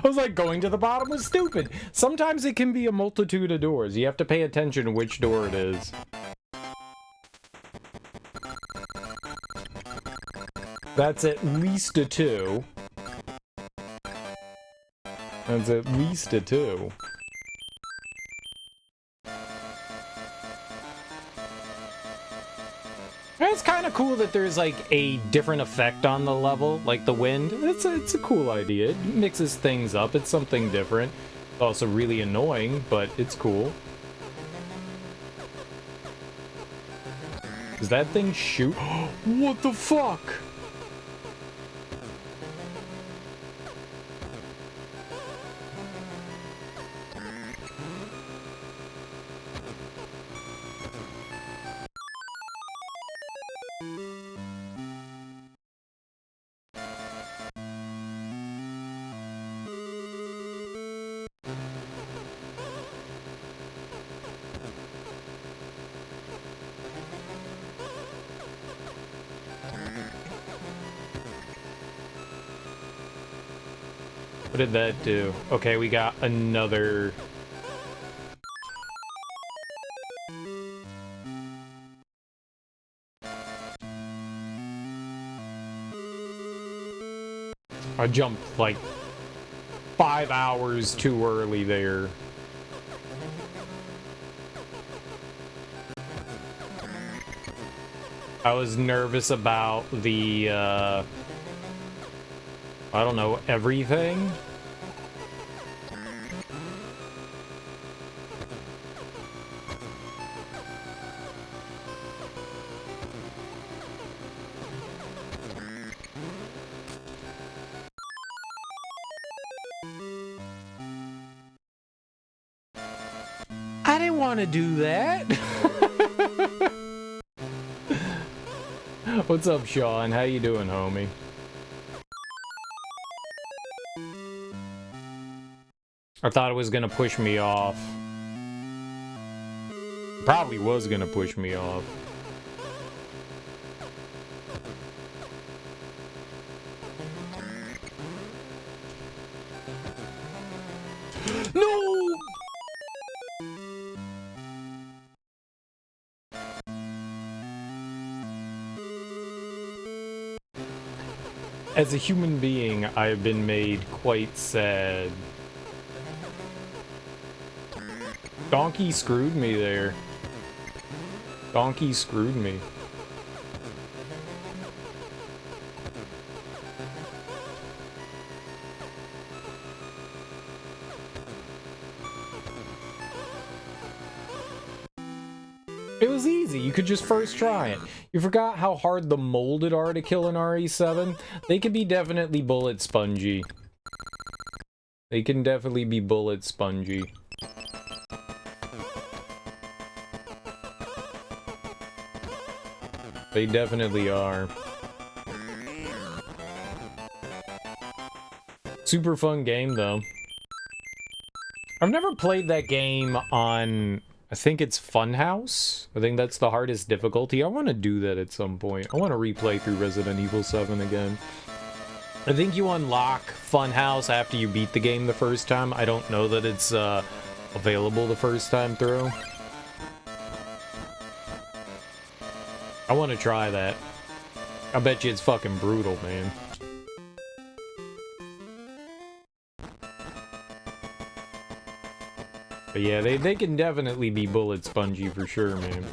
A: was like, going to the bottom was stupid. Sometimes it can be a multitude of doors. You have to pay attention to which door it is. That's at least a 2. That's at least a 2. It's kind of cool that there's like a different effect on the level, like the wind. It's a cool idea. It mixes things up. It's something different. It's also really annoying, but it's cool. Does that thing shoot? What the fuck? What did that do? Okay, we got another... I jumped like 5 hours too early there. I was nervous about the, I don't know, everything. I didn't want to do that. What's up, Sean? How you doing, homie? I thought it was gonna push me off. Probably was gonna push me off. No! As a human being, I have been made quite sad. Donkey screwed me there. Donkey screwed me. It was easy. You could just first try it. You forgot how hard the molded are to kill an RE7? They can be definitely bullet spongy. They can definitely be bullet spongy. They definitely are. Super fun game, though. I've never played that game on... I think it's Funhouse. I think that's the hardest difficulty. I want to do that at some point. I want to replay through Resident Evil 7 again. I think you unlock Funhouse after you beat the game the first time. I don't know that it's available the first time through. I want to try that. I bet you it's fucking brutal, man. But yeah, they can definitely be bullet spongy for sure, man.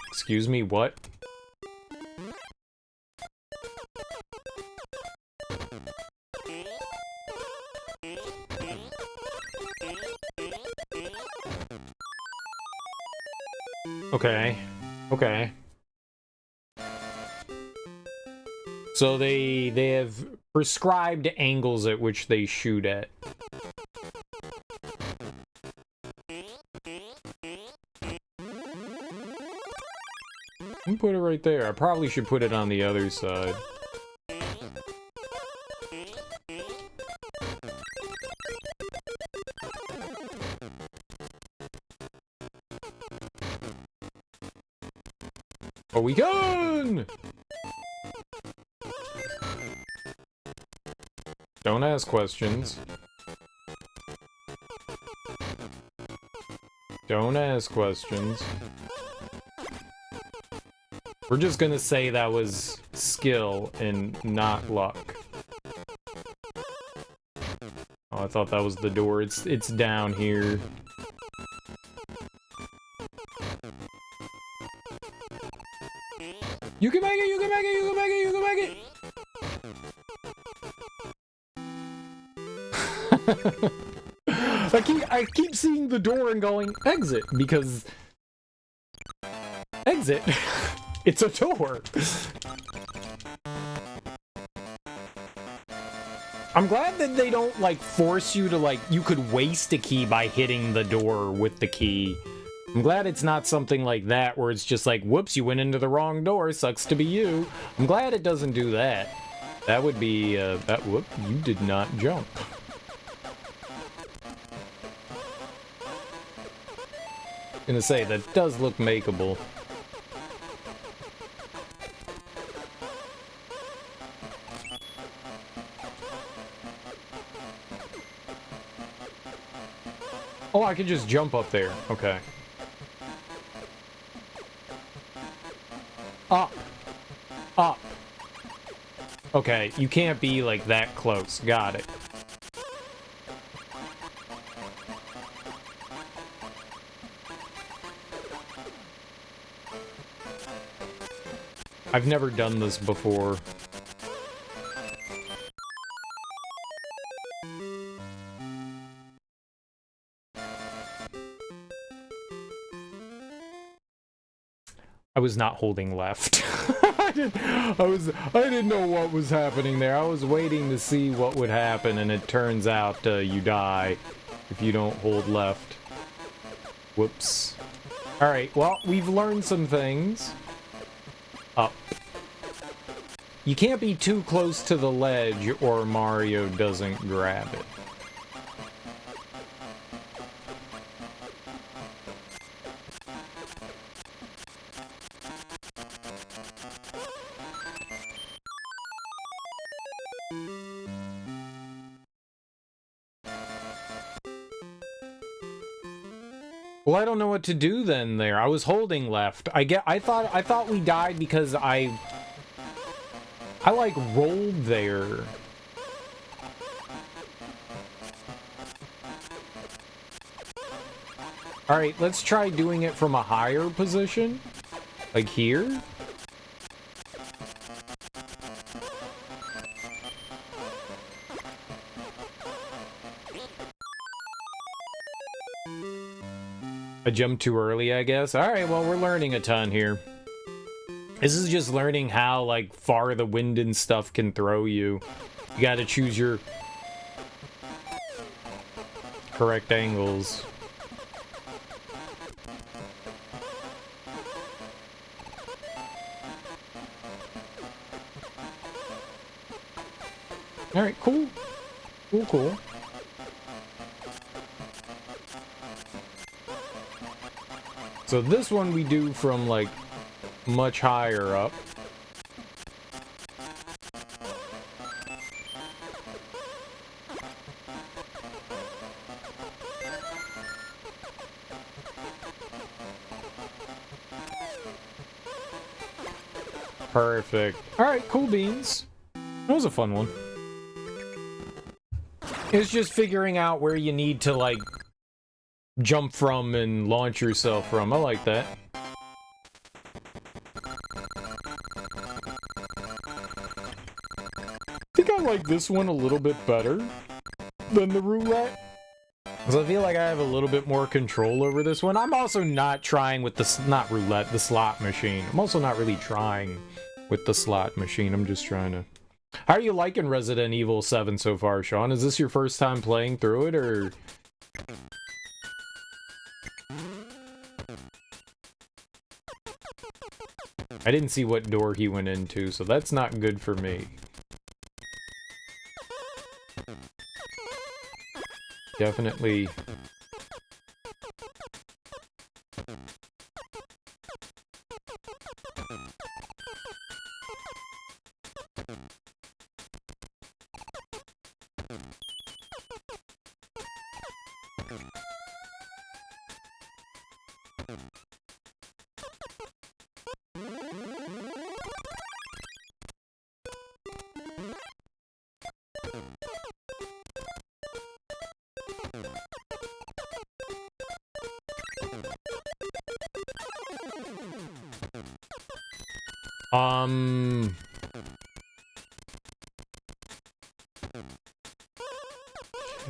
A: Excuse me, what? Okay. Okay. So they have prescribed angles at which they shoot at. Let me put it right there. I probably should put it on the other side. Are we gone? ask questions. Don't ask questions. We're just gonna say that was skill and not luck. Oh, I thought that was the door. It's down here. You can make it, you can make it, you can make it, you can make it! I keep seeing the door and going, exit, because... Exit? It's a door! I'm glad that they don't, like, force you to, like, you could waste a key by hitting the door with the key. I'm glad it's not something like that where it's just like, whoops, you went into the wrong door, sucks to be you. I'm glad it doesn't do that. That would be, whoop, you did not jump. Gonna say, that does look makeable. Oh, I could just jump up there. Okay. Up. Up. Okay, you can't be, like, that close. Got it. I've never done this before. I was not holding left. I didn't know what was happening there. I was waiting to see what would happen, and it turns out you die if you don't hold left. Whoops. Alright, well, we've learned some things. Up. You can't be too close to the ledge or Mario doesn't grab it. Well, I don't know what to do then there. I was holding left. I thought we died because I like rolled there. All right, let's try doing it from a higher position. Like here? I jumped too early, I guess. Alright, well, we're learning a ton here. This is just learning how, like, far the wind and stuff can throw you. You gotta choose your correct angles. Alright, cool. Cool. So this one we do from, like, much higher up. Perfect. Alright, cool beans. That was a fun one. It's just figuring out where you need to, like, jump from and launch yourself from. I like that. I think I like this one a little bit better than the roulette. Because I feel like I have a little bit more control over this one. I'm also not trying with the, not roulette, the slot machine. I'm also not really trying with the slot machine. I'm just trying to... How are you liking Resident Evil 7 so far, Sean? Is this your first time playing through it, or... I didn't see what door he went into, so that's not good for me. Definitely.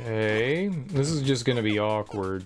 A: Okay, this is just gonna be awkward.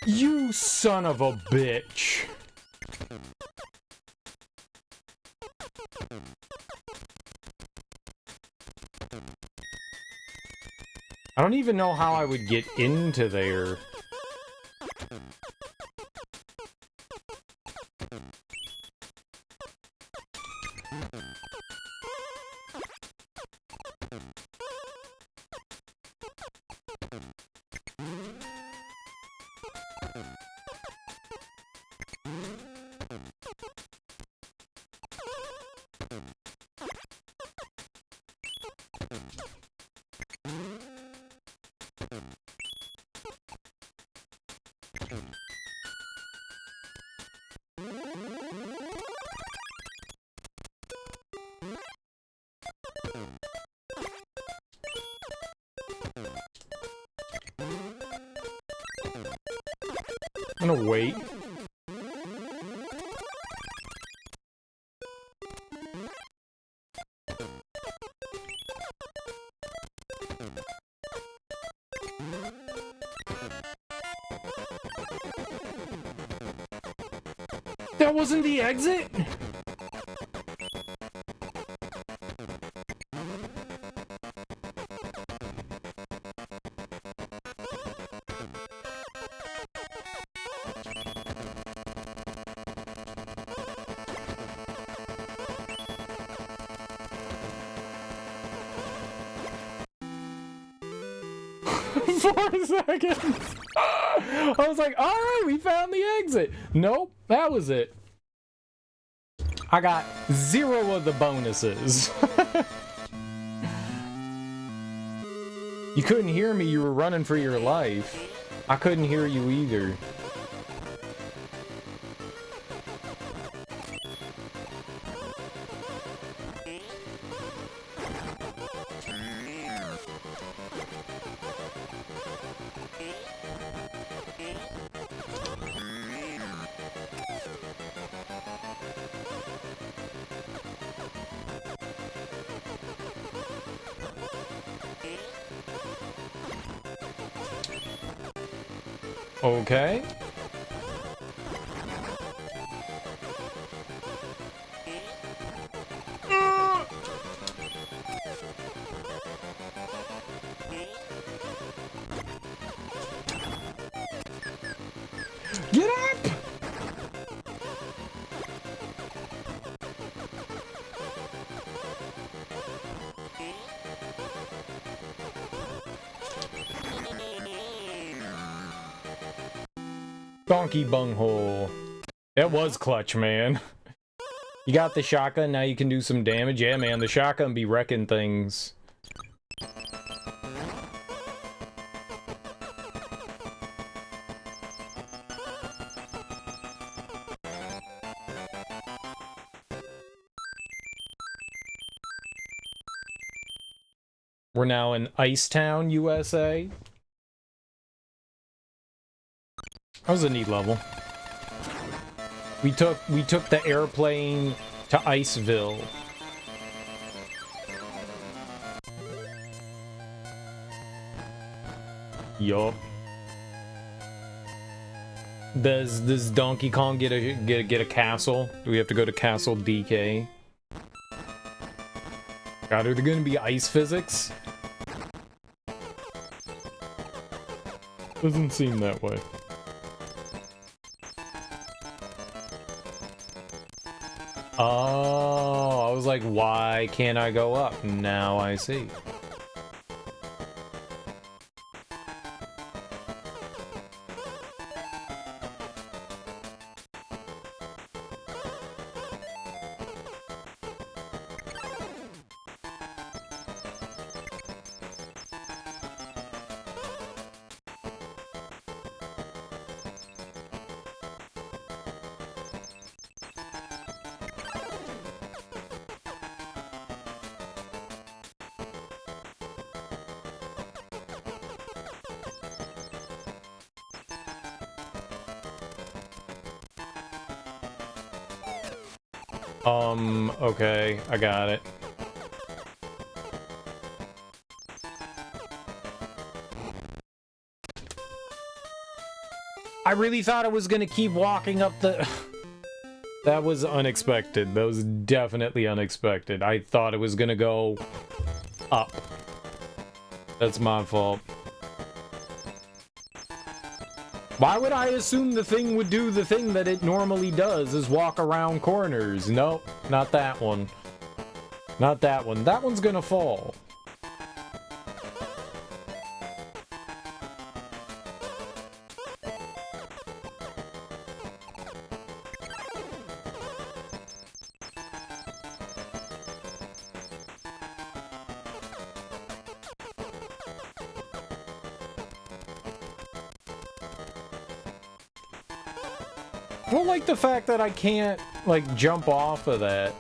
A: You son of a bitch. I don't even know how I would get into there. I'm gonna wait. That wasn't the exit? For a second. I was like, alright, we found the exit. Nope, that was it. I got 0 of the bonuses. You couldn't hear me, you were running for your life. I couldn't hear you either. Okay. Get up! Donkey bunghole. That was clutch, man. You got the shotgun, now you can do some damage. Yeah, man, the shotgun be wrecking things. We're now in Icetown, USA. That was a neat level. We took the airplane to Iceville. Yup. Does Donkey Kong get a castle? Do we have to go to Castle DK? God, are there gonna be ice physics? Doesn't seem that way. Oh, I was like, why can't I go up? Now I see. Okay, I got it. I really thought I was gonna keep walking up the... That was unexpected. That was definitely unexpected. I thought it was gonna go up. That's my fault. Why would I assume the thing would do the thing that it normally does, is walk around corners? Nope, not that one. Not that one. That one's gonna fall. I don't like the fact that I can't, like, jump off of that.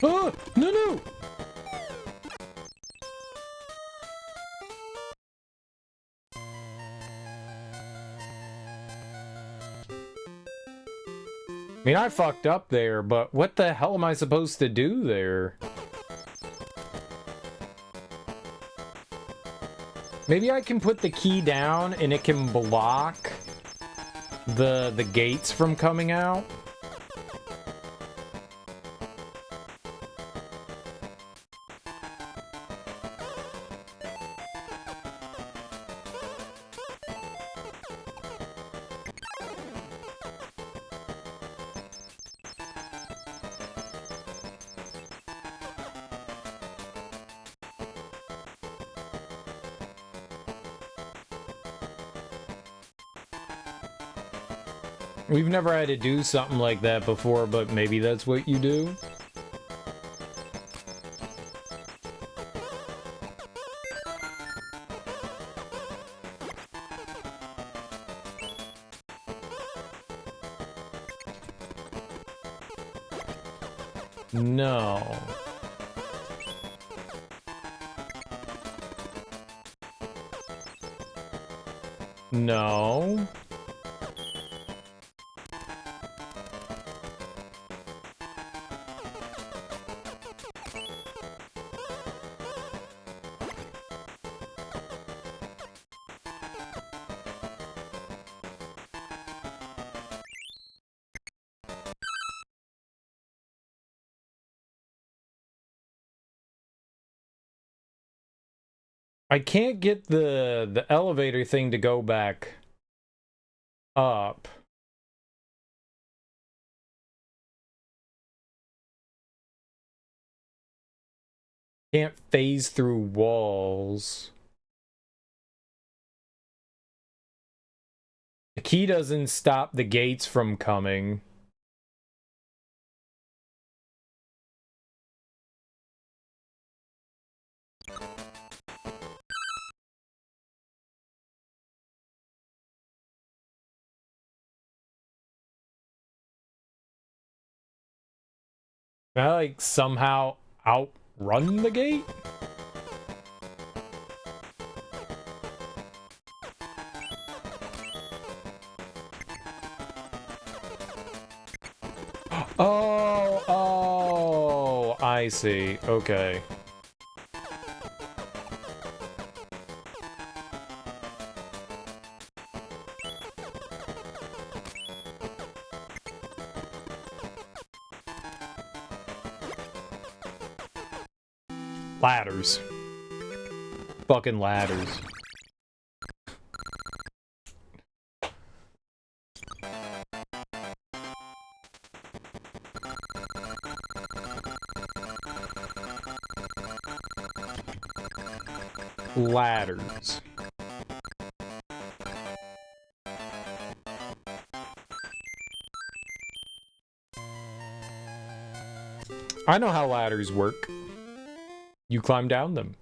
A: Ah! No, no! I mean, I fucked up there, but what the hell am I supposed to do there? Maybe I can put the key down and it can block the gates from coming out? We've never had to do something like that before, but maybe that's what you do? No. No. I can't get the elevator thing to go back up. Can't phase through walls. The key doesn't stop the gates from coming. Can I, like, somehow outrun the gate? I see. Okay. Ladders. Fucking ladders. Ladders. I know how ladders work. You climb down them.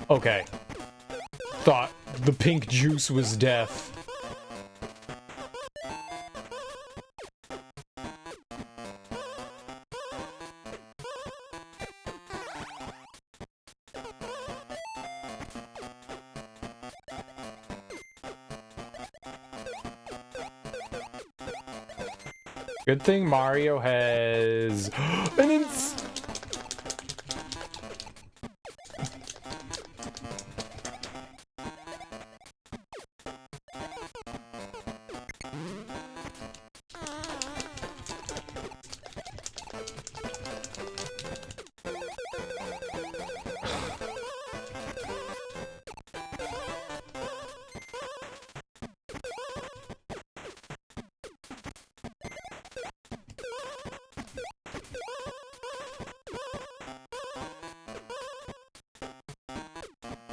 A: Okay. Thought the pink juice was death. Good thing Mario has an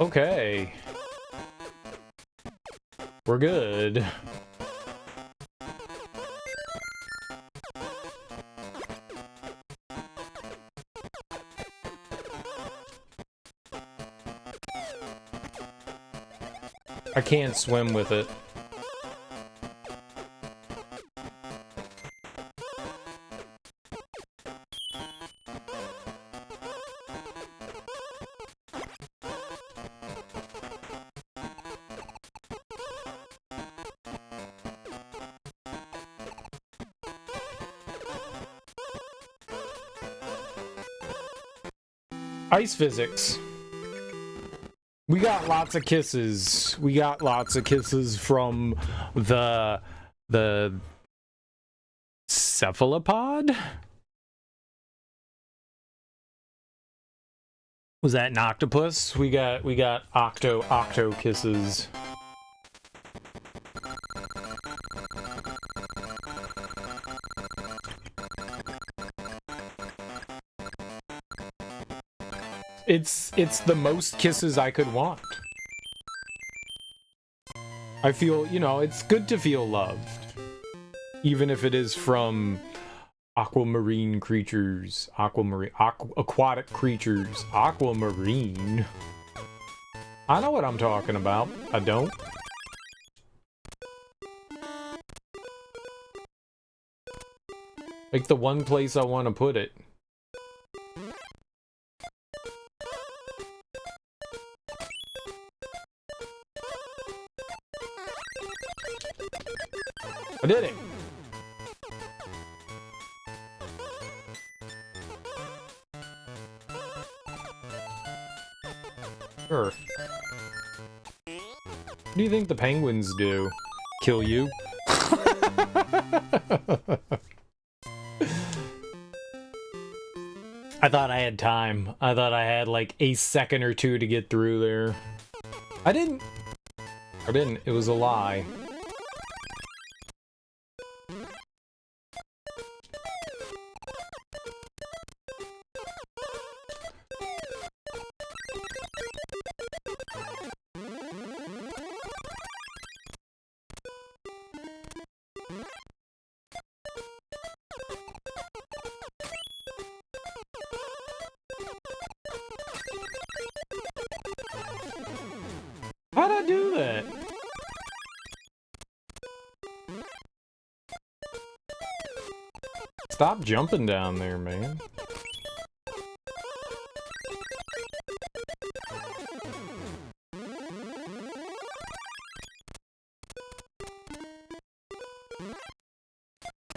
A: Okay. We're good. I can't swim with it. Ice physics. We got lots of kisses. We got lots of kisses from the cephalopod? Was that an octopus? We got octo kisses. It's the most kisses I could want. I feel, you know, it's good to feel loved. Even if it is from aquamarine creatures. Aquatic creatures. Aquamarine. I know what I'm talking about. I don't. Like the one place I want to put it. I did it! Sure. What do you think the penguins do? Kill you? I thought I had time. I thought I had like a second or two to get through there. I didn't. It was a lie. How'd I do that? Stop jumping down there, man.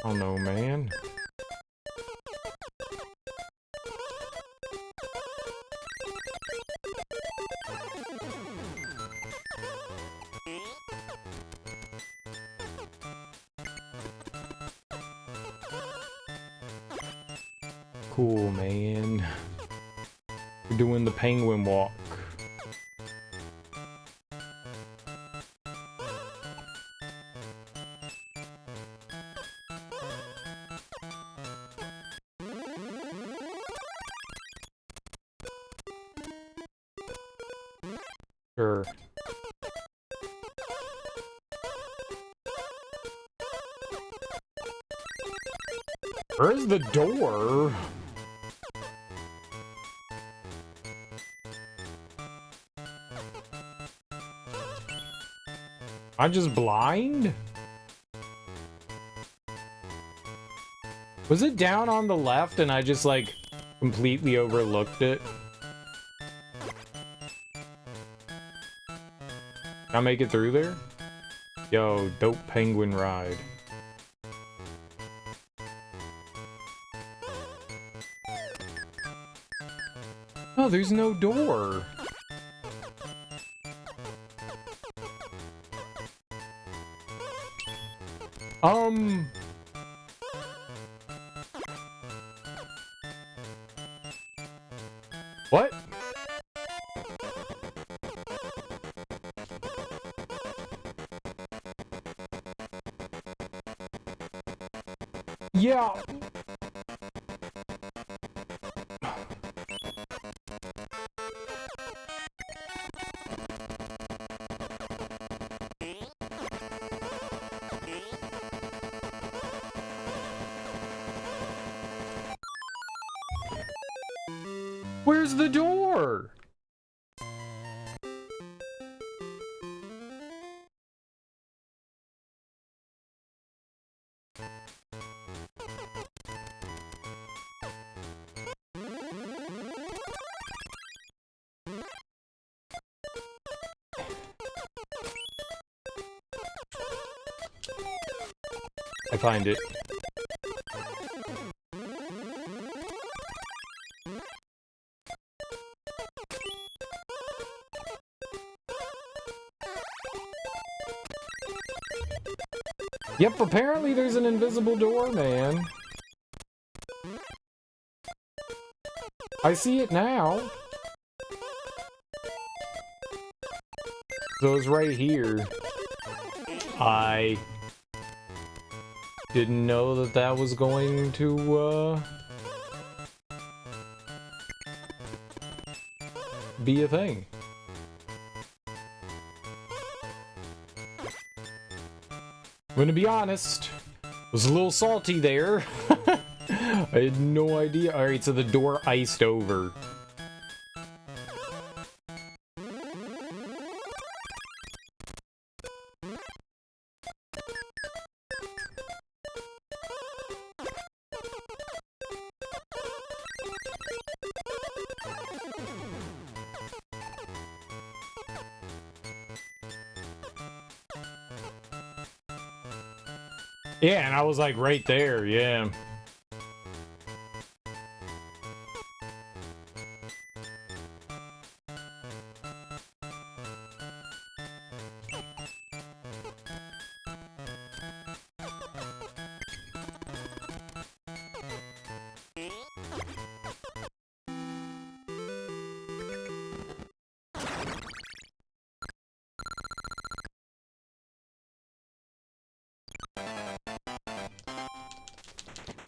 A: Oh no, man. Cool, man. We're doing the penguin walk. Sure. Where's the door? I'm just blind? Was it down on the left and I just like completely overlooked it? Can I make it through there? Yo, dope penguin ride. Oh, there's no door. What? Yeah. Where's the door? I find it. Yep, apparently there's an invisible door, man. I see it now. So it's right here. I didn't know that that was going to, be a thing. I'm gonna be honest, was a little salty there. I had no idea. Alright, so the door iced over. Yeah, and I was like right there, yeah.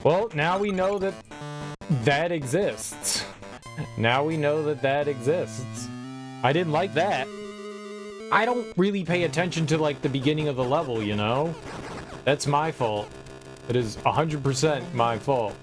A: Well, now we know that that exists. Now we know that that exists. I didn't like that. I don't really pay attention to, like, the beginning of the level, you know? That's my fault. It is 100% my fault.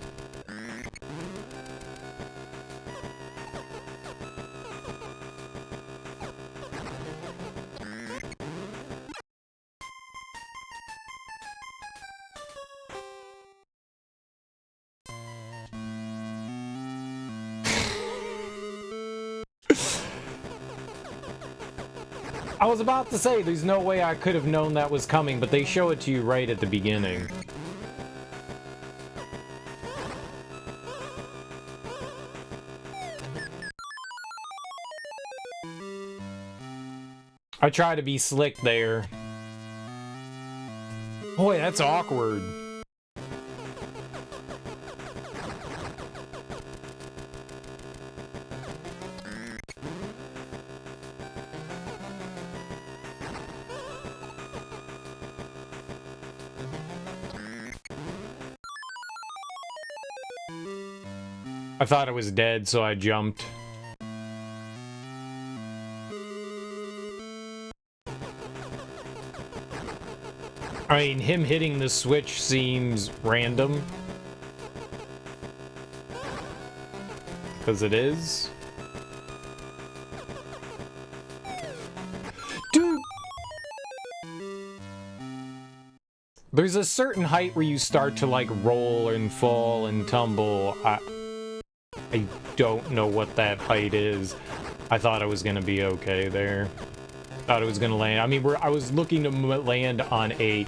A: I was about to say, there's no way I could have known that was coming, but they show it to you right at the beginning. I try to be slick there. Boy, that's awkward. I thought it was dead, so I jumped. I mean, him hitting the switch seems random. Because it is. Dude! There's a certain height where you start to, like, roll and fall and tumble. I don't know what that height is. I thought I was gonna be okay there. Thought it was gonna land. I mean, I was looking to land on a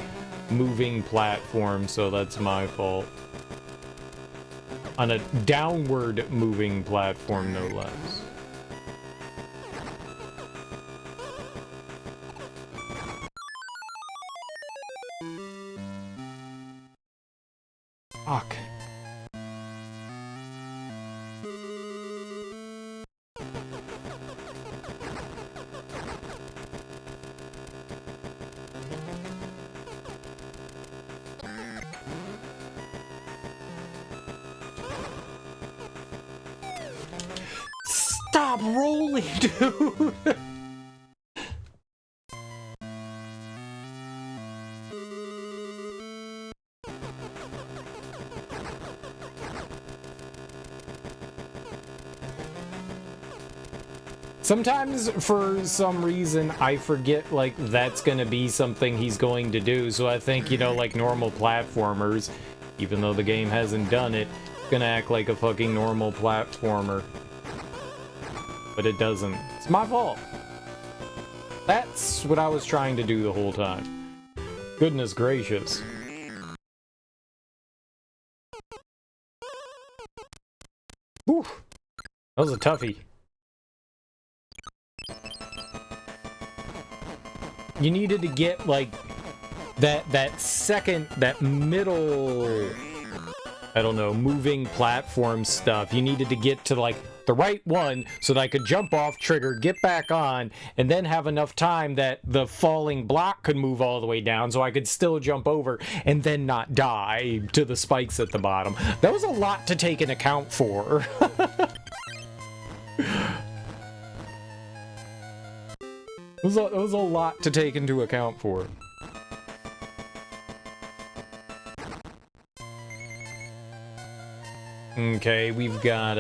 A: moving platform, so that's my fault. On a downward moving platform, no less. Fuck. Stop rolling, dude! Sometimes, for some reason, I forget, like, that's gonna be something he's going to do, so I think, you know, like normal platformers, even though the game hasn't done it, it's gonna act like a fucking normal platformer. But it doesn't. It's my fault. That's what I was trying to do the whole time. Goodness gracious. Whew. That was a toughie. You needed to get, like, that middle, I don't know, moving platform stuff. You needed to get to, like, the right one so that I could jump off, trigger, get back on, and then have enough time that the falling block could move all the way down so I could still jump over and then not die to the spikes at the bottom. That was a lot to take into account for. It was a lot to take into account for. Okay, we've got,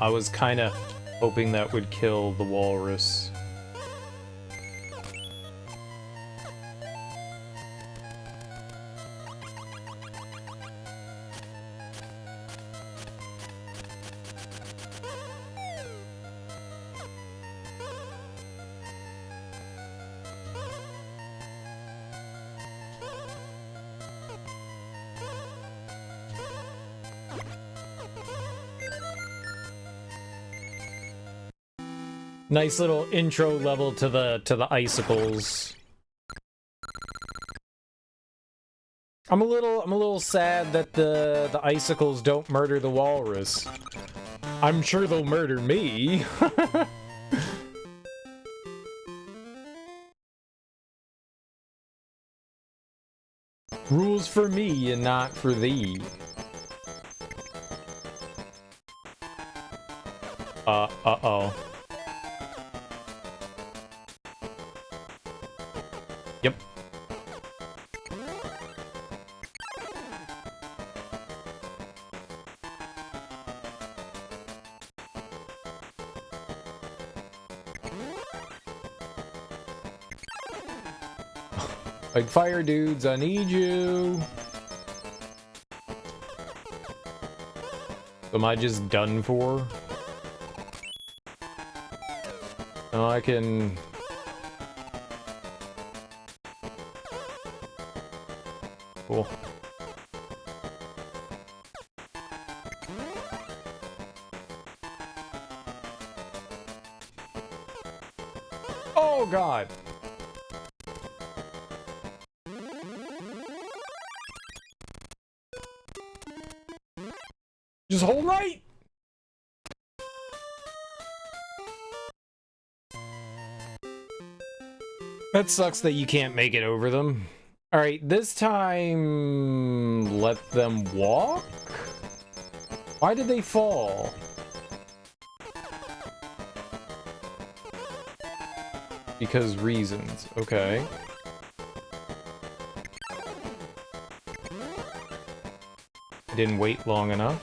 A: I was kind of hoping that would kill the walrus. Nice little intro level to the icicles. I'm a little sad that the icicles don't murder the walrus. I'm sure they'll murder me. Rules for me and not for thee. Uh-oh. Yep. Like, fire dudes, I need you. Am I just done for? No, I can... Cool. Oh, God. Just hold right. That sucks that you can't make it over them. All right, this time, let them walk? Why did they fall? Because reasons, okay. I didn't wait long enough.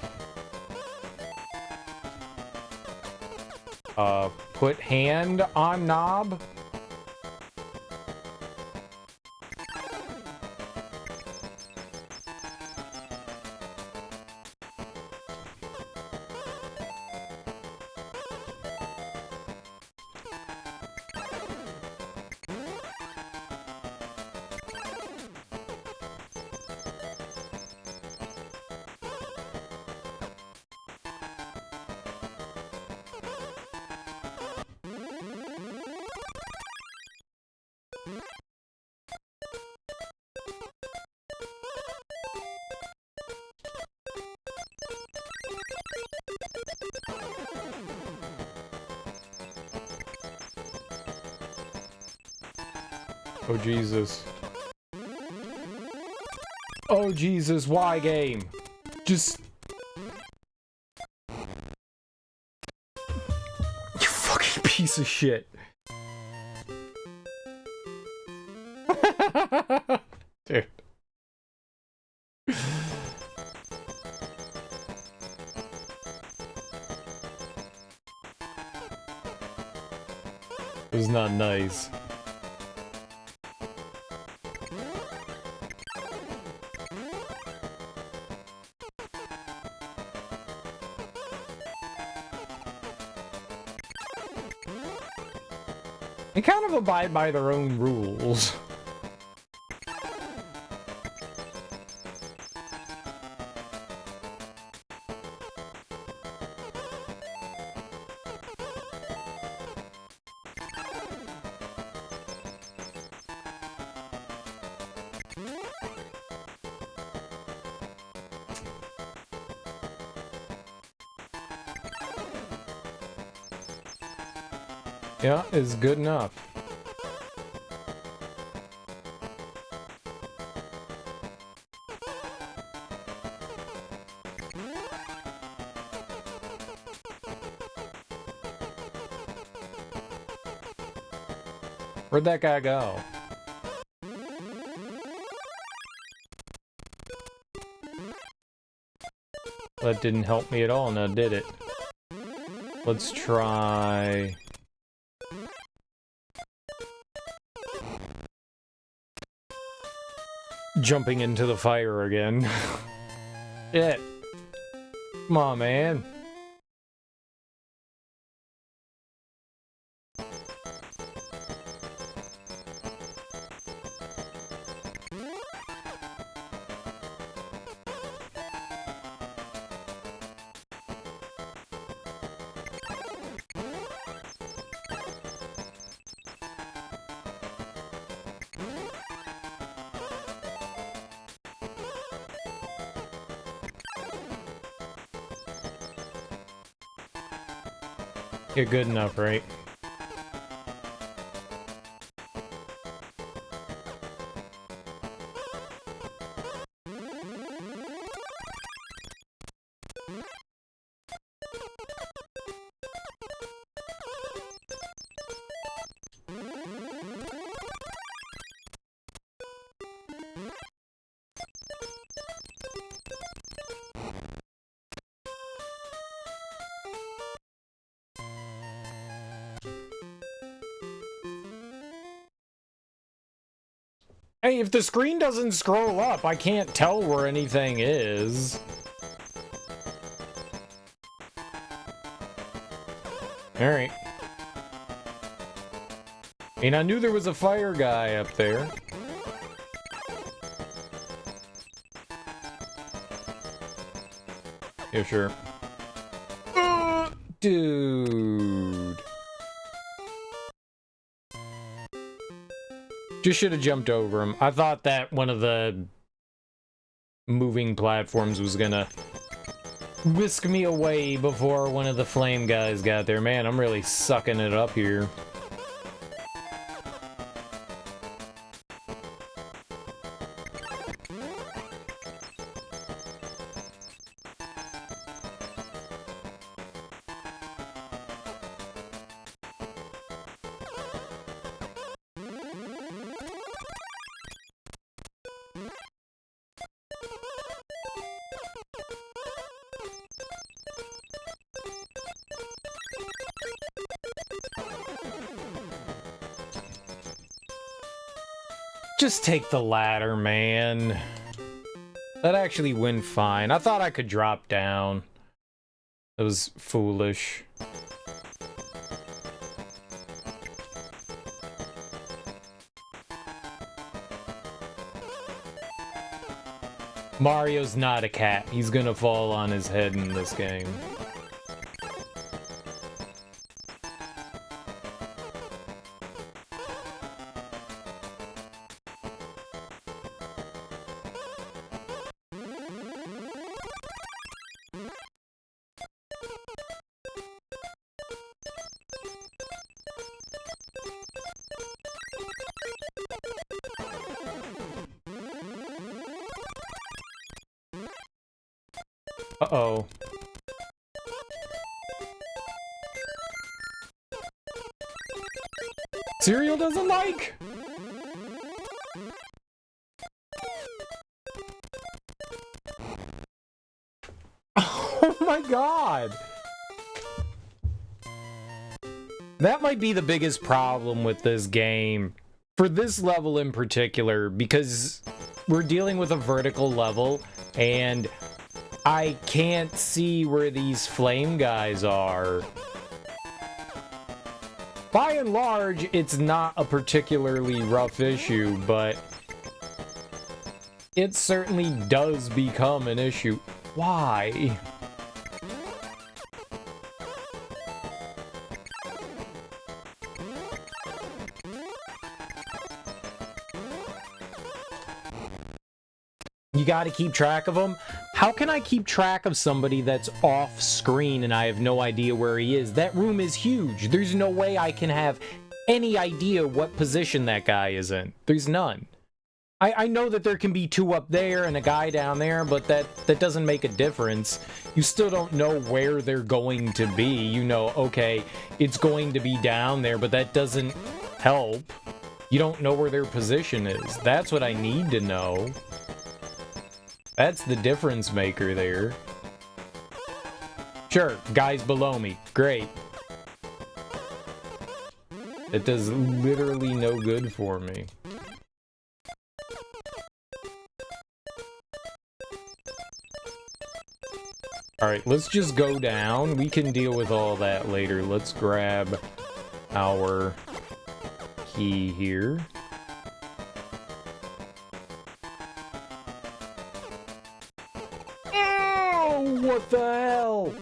A: Put hand on knob. Oh, Jesus. Oh, Jesus, why game? Just... You fucking piece of shit. Dude. It was not nice. They kind of abide by their own rules. Yeah, it's good enough. Where'd that guy go? That didn't help me at all, now did it? Let's try... jumping into the fire again. Shit. Come on, man. You're good enough, right? Hey, if the screen doesn't scroll up, I can't tell where anything is. Alright. I mean, I knew there was a fire guy up there. Yeah, sure. Dude. Just should have jumped over him. I thought that one of the moving platforms was gonna whisk me away before one of the flame guys got there. Man, I'm really sucking it up here. Just take the ladder, man. That actually went fine. I thought I could drop down. That was foolish. Mario's not a cat. He's gonna fall on his head in this game. Uh-oh. Cereal doesn't like? Oh my god! That might be the biggest problem with this game. For this level in particular, because we're dealing with a vertical level, and I can't see where these flame guys are. By and large, it's not a particularly rough issue, but it certainly does become an issue. Why? You gotta keep track of them? How can I keep track of somebody that's off screen and I have no idea where he is? That room is huge. There's no way I can have any idea what position that guy is in. There's none. I know that there can be two up there and a guy down there, but that doesn't make a difference. You still don't know where they're going to be. You know, okay, it's going to be down there, but that doesn't help. You don't know where their position is. That's what I need to know. That's the difference maker there. Sure, guys below me. Great. It does literally no good for me. Alright, let's just go down. We can deal with all that later. Let's grab our key here. What the hell?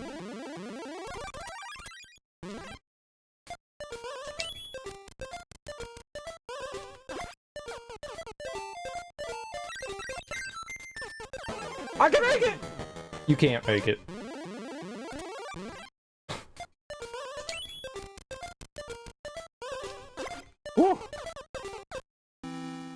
A: I can make it! You can't make it. Woo!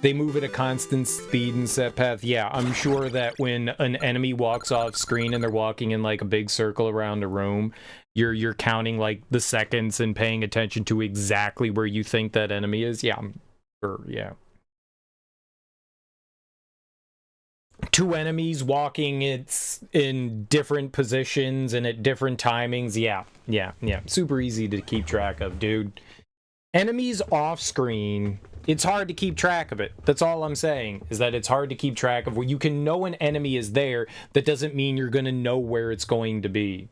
A: They move at a constant speed and set path. Yeah, I'm sure that when an enemy walks off screen and they're walking in like a big circle around a room, you're counting like the seconds and paying attention to exactly where you think that enemy is. Yeah, I'm sure, yeah. Two enemies walking in different positions and at different timings. Yeah. Super easy to keep track of, dude. Enemies off screen, it's hard to keep track of it. That's all I'm saying, is that it's hard to keep track of where you can know an enemy is there. That doesn't mean you're going to know where it's going to be.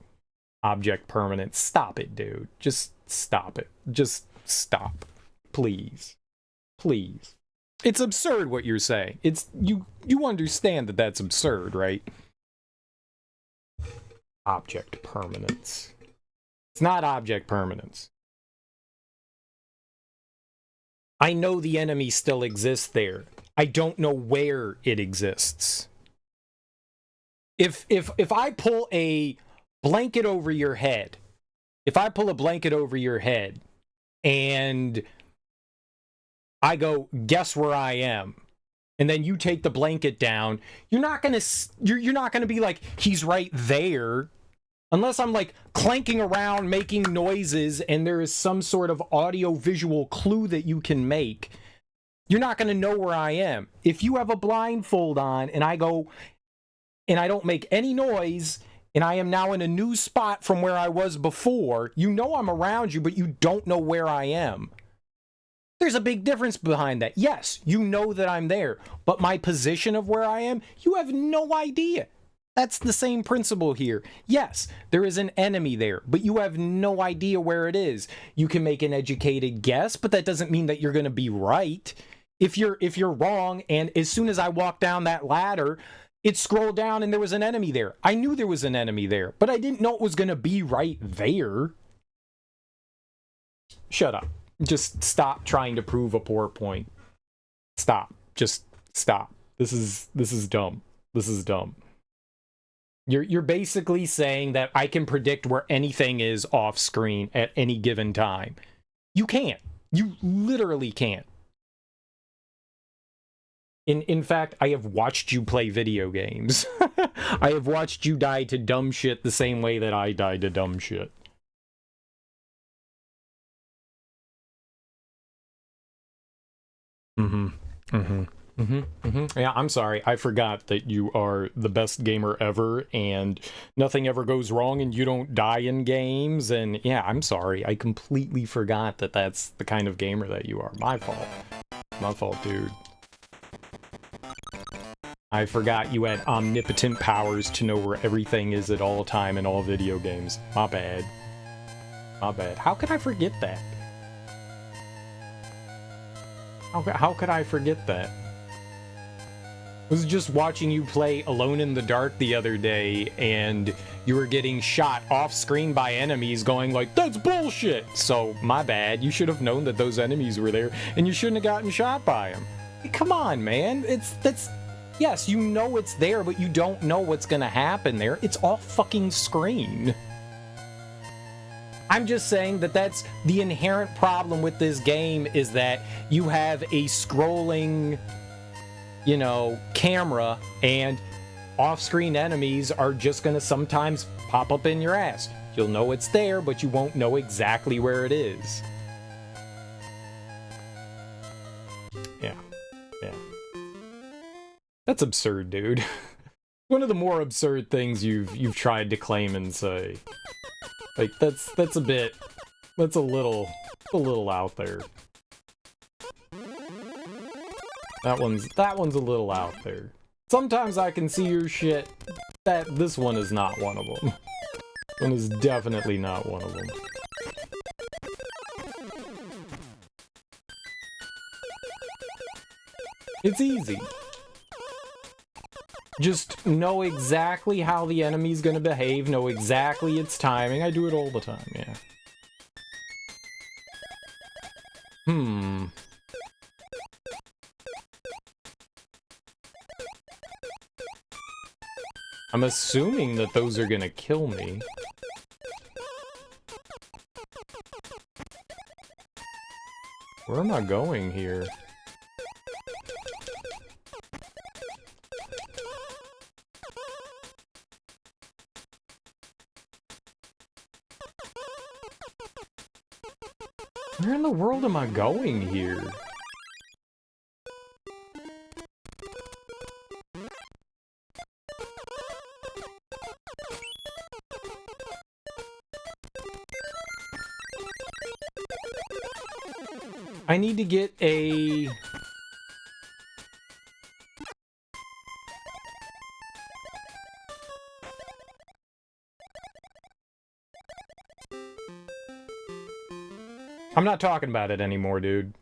A: Object permanence. Stop it, dude. Just stop it. Just stop. Please. Please. It's absurd what you're saying. It's you understand that that's absurd, right? Object permanence. It's not object permanence. I know the enemy still exists there. I don't know where it exists. If I pull a blanket over your head, if I pull a blanket over your head and I go, guess where I am, and then you take the blanket down, you're not gonna be like, he's right there. Unless I'm like clanking around making noises and there is some sort of audio visual clue that you can make, you're not going to know where I am. If you have a blindfold on and I go and I don't make any noise and I am now in a new spot from where I was before, you know I'm around you, but you don't know where I am. There's a big difference behind that. Yes, you know that I'm there, but my position of where I am, you have no idea. That's the same principle here. Yes, there is an enemy there, but you have no idea where it is. You can make an educated guess, but that doesn't mean that you're going to be right. If you're wrong, and as soon as I walked down that ladder, it scrolled down and there was an enemy there. I knew there was an enemy there, but I didn't know it was going to be right there. Shut up. Just stop trying to prove a poor point. Stop. Just stop. This is dumb. This is dumb. You're basically saying that I can predict where anything is off screen at any given time. You can't. You literally can't. In fact, I have watched you play video games. I have watched you die to dumb shit the same way that I died to dumb shit. Yeah, I'm sorry. I forgot that you are the best gamer ever and nothing ever goes wrong and you don't die in games. And yeah, I'm sorry. I completely forgot that that's the kind of gamer that you are. My fault. My fault, dude. I forgot you had omnipotent powers to know where everything is at all time in all video games. My bad. My bad. How could I forget that? How could I forget that? I was just watching you play Alone in the Dark the other day, and you were getting shot off screen by enemies going like, that's bullshit! So, my bad. You should have known that those enemies were there, and you shouldn't have gotten shot by them. Hey, come on, man. Yes, you know it's there, but you don't know what's gonna happen there. It's off fucking screen. I'm just saying that that's the inherent problem with this game, is that you have a scrolling, you know, camera, and off-screen enemies are just gonna sometimes pop up in your ass. You'll know it's there, but you won't know exactly where it is. Yeah. That's absurd, dude. One of the more absurd things you've tried to claim and say. Like, that's a little out there. That one's a little out there. Sometimes I can see your shit. This one is not one of them. One is definitely not one of them. It's easy. Just know exactly how the enemy's gonna behave, know exactly its timing. I do it all the time, yeah. I'm assuming that those are gonna kill me. Where am I going here? Where in the world am I going here? I need to get a... I'm not talking about it anymore, dude.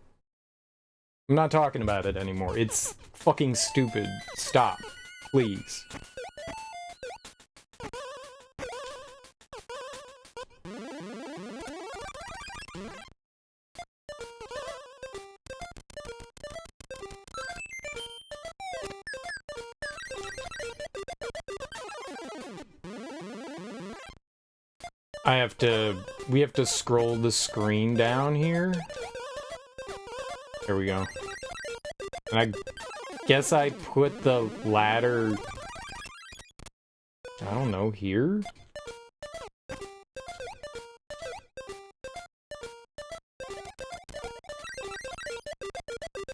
A: I'm not talking about it anymore. It's fucking stupid. Stop. Please. we have to scroll the screen down here. There we go. And I guess I put the ladder, I don't know, here?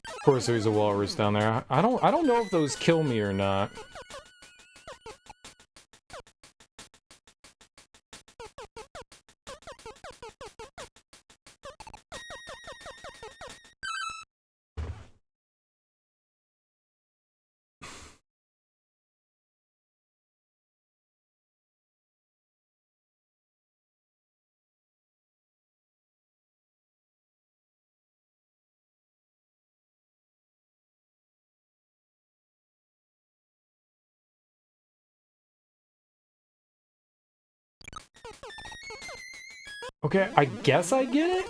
A: Of course there's a walrus down there. I don't know if those kill me or not. Okay, I guess I get it?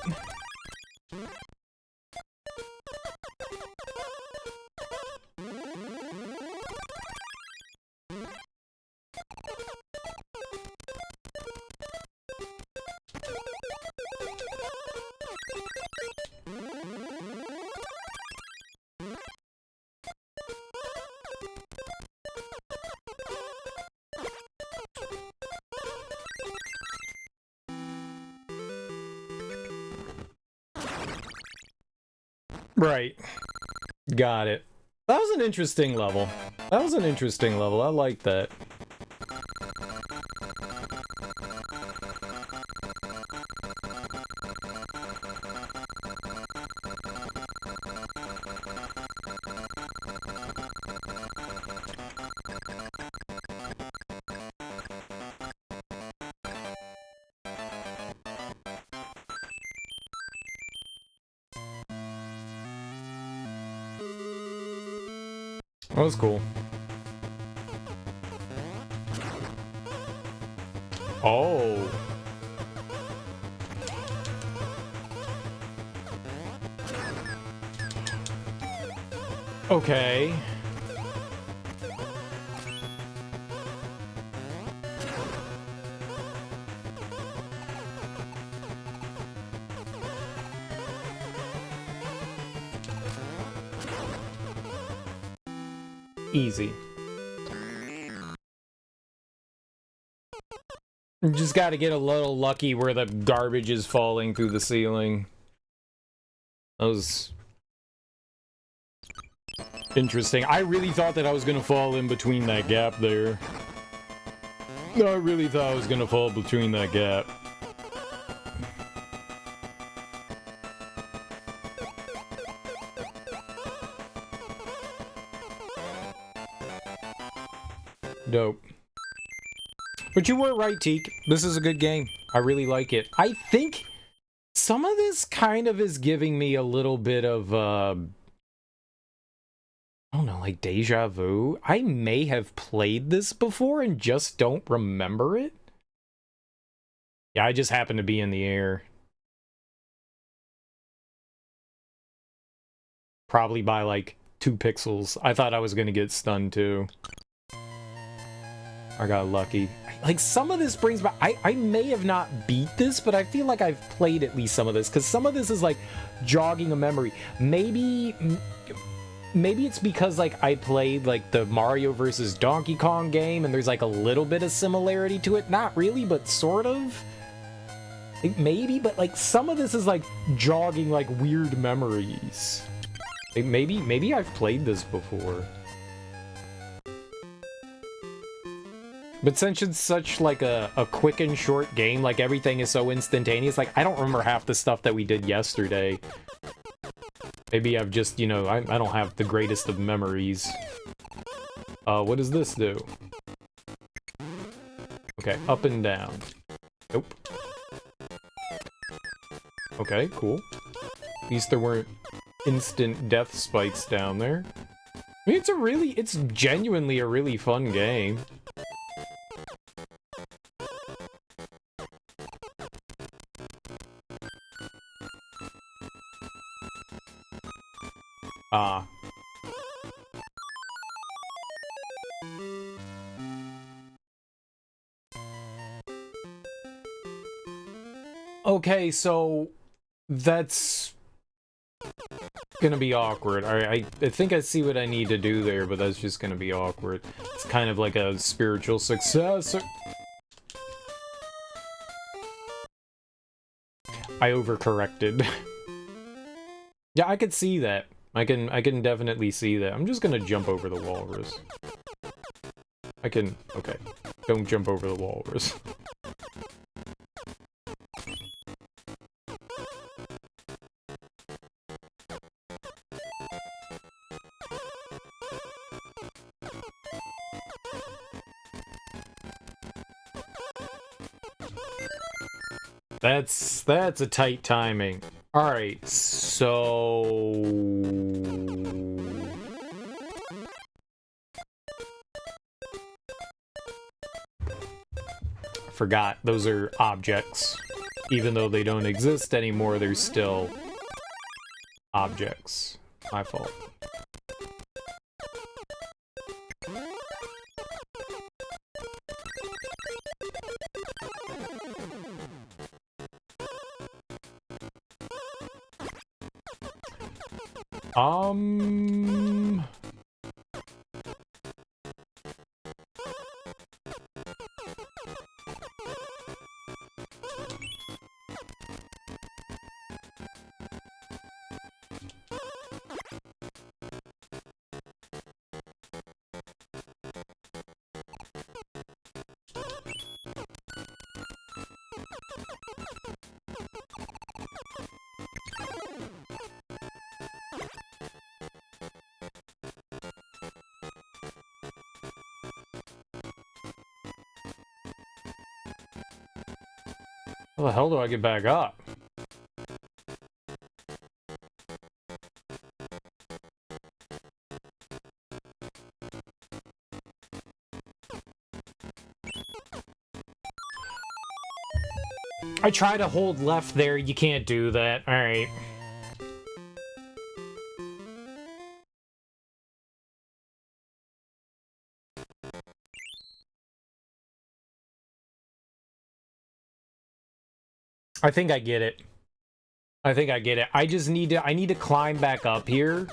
A: Right. Got it. That was an interesting level. That was an interesting level. I like that. That was cool. Oh. Okay. Easy. You just gotta get a little lucky where the garbage is falling through the ceiling. That was interesting. I really thought that I was gonna fall in between that gap there. No, I really thought I was gonna fall between that gap. Dope. But you were right, Teak. This is a good game. I really like it. I think some of this kind of is giving me a little bit of, I don't know, like deja vu. I may have played this before and just don't remember it. Yeah, I just happened to be in the air. Probably by like 2 pixels. I thought I was gonna get stunned too. I got lucky. Like, some of this brings back... I may have not beat this, but I feel like I've played at least some of this, because some of this is, like, jogging a memory. Maybe it's because, like, I played, like, the Mario vs. Donkey Kong game, and there's, like, a little bit of similarity to it. Not really, but sort of. Maybe, but, like, some of this is, like, jogging, like, weird memories. Like, maybe I've played this before. But since it's such, like, a quick and short game, like, everything is so instantaneous, like, I don't remember half the stuff that we did yesterday. Maybe I've just, you know, I don't have the greatest of memories. What does this do? Okay, up and down. Nope. Okay, cool. At least there weren't instant death spikes down there. I mean, it's genuinely a really fun game. Ah. Okay, so that's gonna be awkward. I think I see what I need to do there, but that's just gonna be awkward. It's kind of like a spiritual successor. I overcorrected. Yeah, I could see that. I can definitely see that. I'm just gonna jump over the walrus. Okay. Don't jump over the walrus. That's a tight timing. Alright, so... Forgot, those are objects. Even though they don't exist anymore, they're still objects. My fault. How the hell do I get back up? I try to hold left there, you can't do that. Alright. I think I get it. I just need to climb back up here.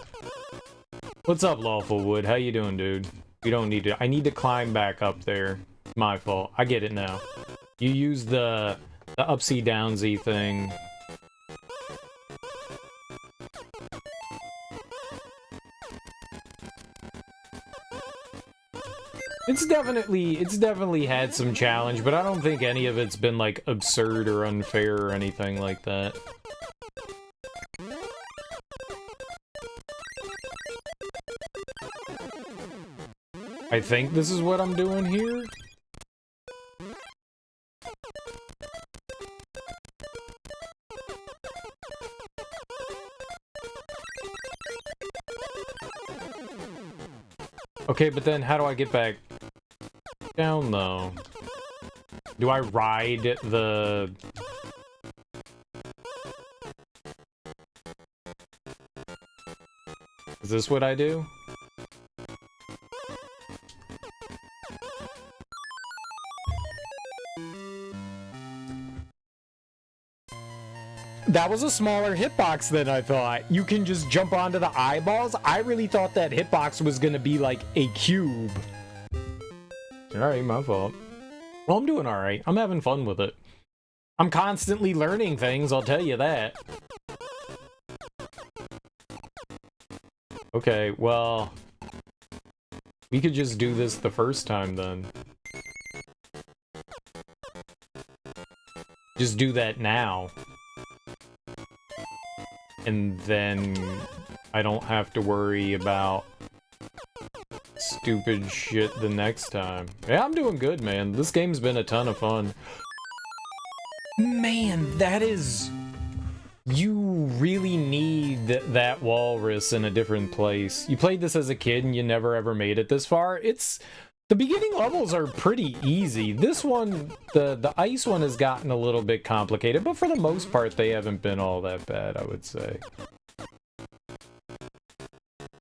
A: What's up, Lawfulwood? How you doing, dude? You don't need to. I need to climb back up there. My fault. I get it now. You use the upsy downsy thing. It's definitely had some challenge, but I don't think any of it's been like absurd or unfair or anything like that. I think this is what I'm doing here. Okay, but then how do I get back down, though? Do I ride the... Is this what I do? That was a smaller hitbox than I thought. You can just jump onto the eyeballs? I really thought that hitbox was gonna be like a cube. Alright, my fault. Well, I'm doing alright. I'm having fun with it. I'm constantly learning things, I'll tell you that. Okay, well... we could just do this the first time, then. Just do that now. And then I don't have to worry about stupid shit the next time. Yeah, I'm doing good, man. This game's been a ton of fun. Man, that is... You really need that walrus in a different place. You played this as a kid and you never ever made it this far. It's... The beginning levels are pretty easy. This one, the ice one has gotten a little bit complicated, but for the most part, they haven't been all that bad, I would say.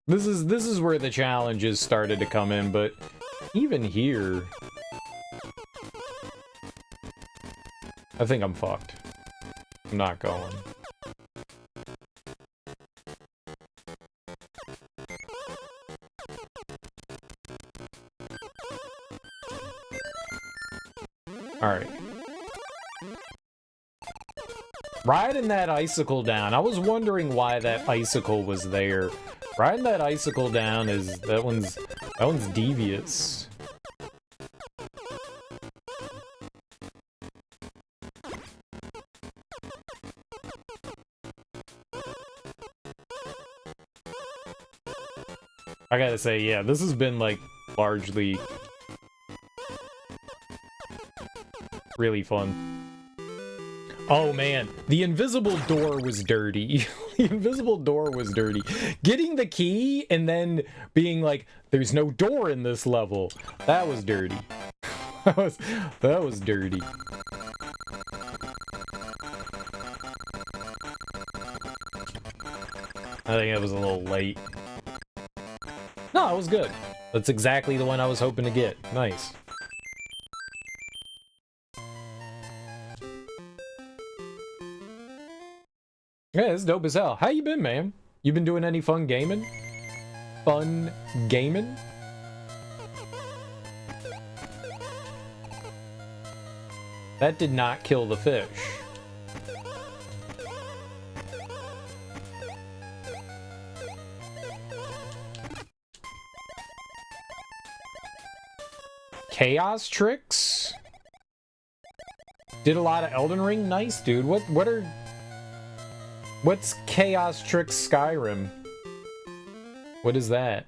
A: This is where the challenges started to come in, but even here... I think I'm fucked. I'm not going. Alright. Riding that icicle down. I was wondering why that icicle was there. Riding that icicle down is... That one's devious. I gotta say, yeah, this has been, like, largely really fun. Oh, man. The invisible door was dirty. The invisible door was dirty. Getting the key and then being like, there's no door in this level. That was dirty. That was dirty. I think it was a little late. No, it was good. That's exactly the one I was hoping to get. Nice. Yeah, it's dope as hell. How you been, man? You been doing any fun gaming? Fun gaming? That did not kill the fish. Chaos tricks? Did a lot of Elden Ring? Nice, dude. What's Chaos Tricks Skyrim? What is that?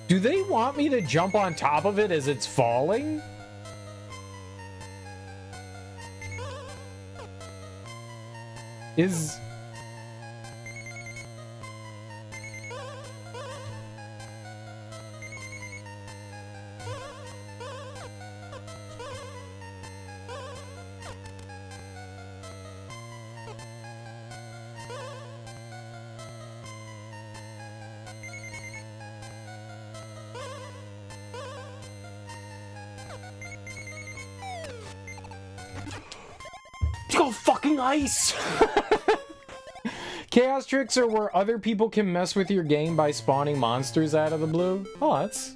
A: Do they want me to jump on top of it as it's falling? Is... Go fucking ice! Chaos tricks are where other people can mess with your game by spawning monsters out of the blue. Oh, that's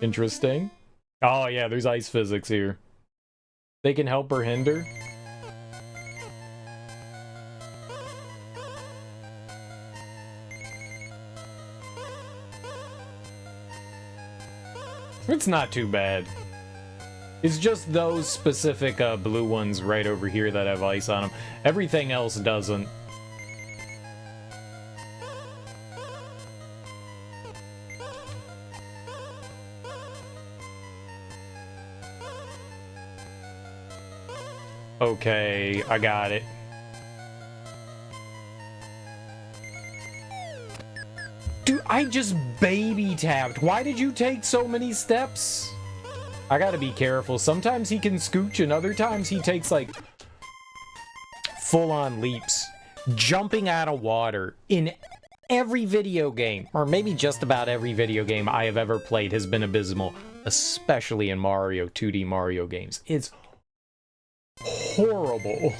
A: interesting. Oh yeah, there's ice physics here. They can help or hinder. It's not too bad. It's just those specific blue ones right over here that have ice on them. Everything else doesn't. Okay, I got it. Dude, I just baby tapped. Why did you take so many steps? I gotta be careful. Sometimes he can scooch and other times he takes like full-on leaps. Jumping out of water in every video game, or maybe just about every video game I have ever played, has been abysmal, especially in Mario, 2D Mario games. It's horrible.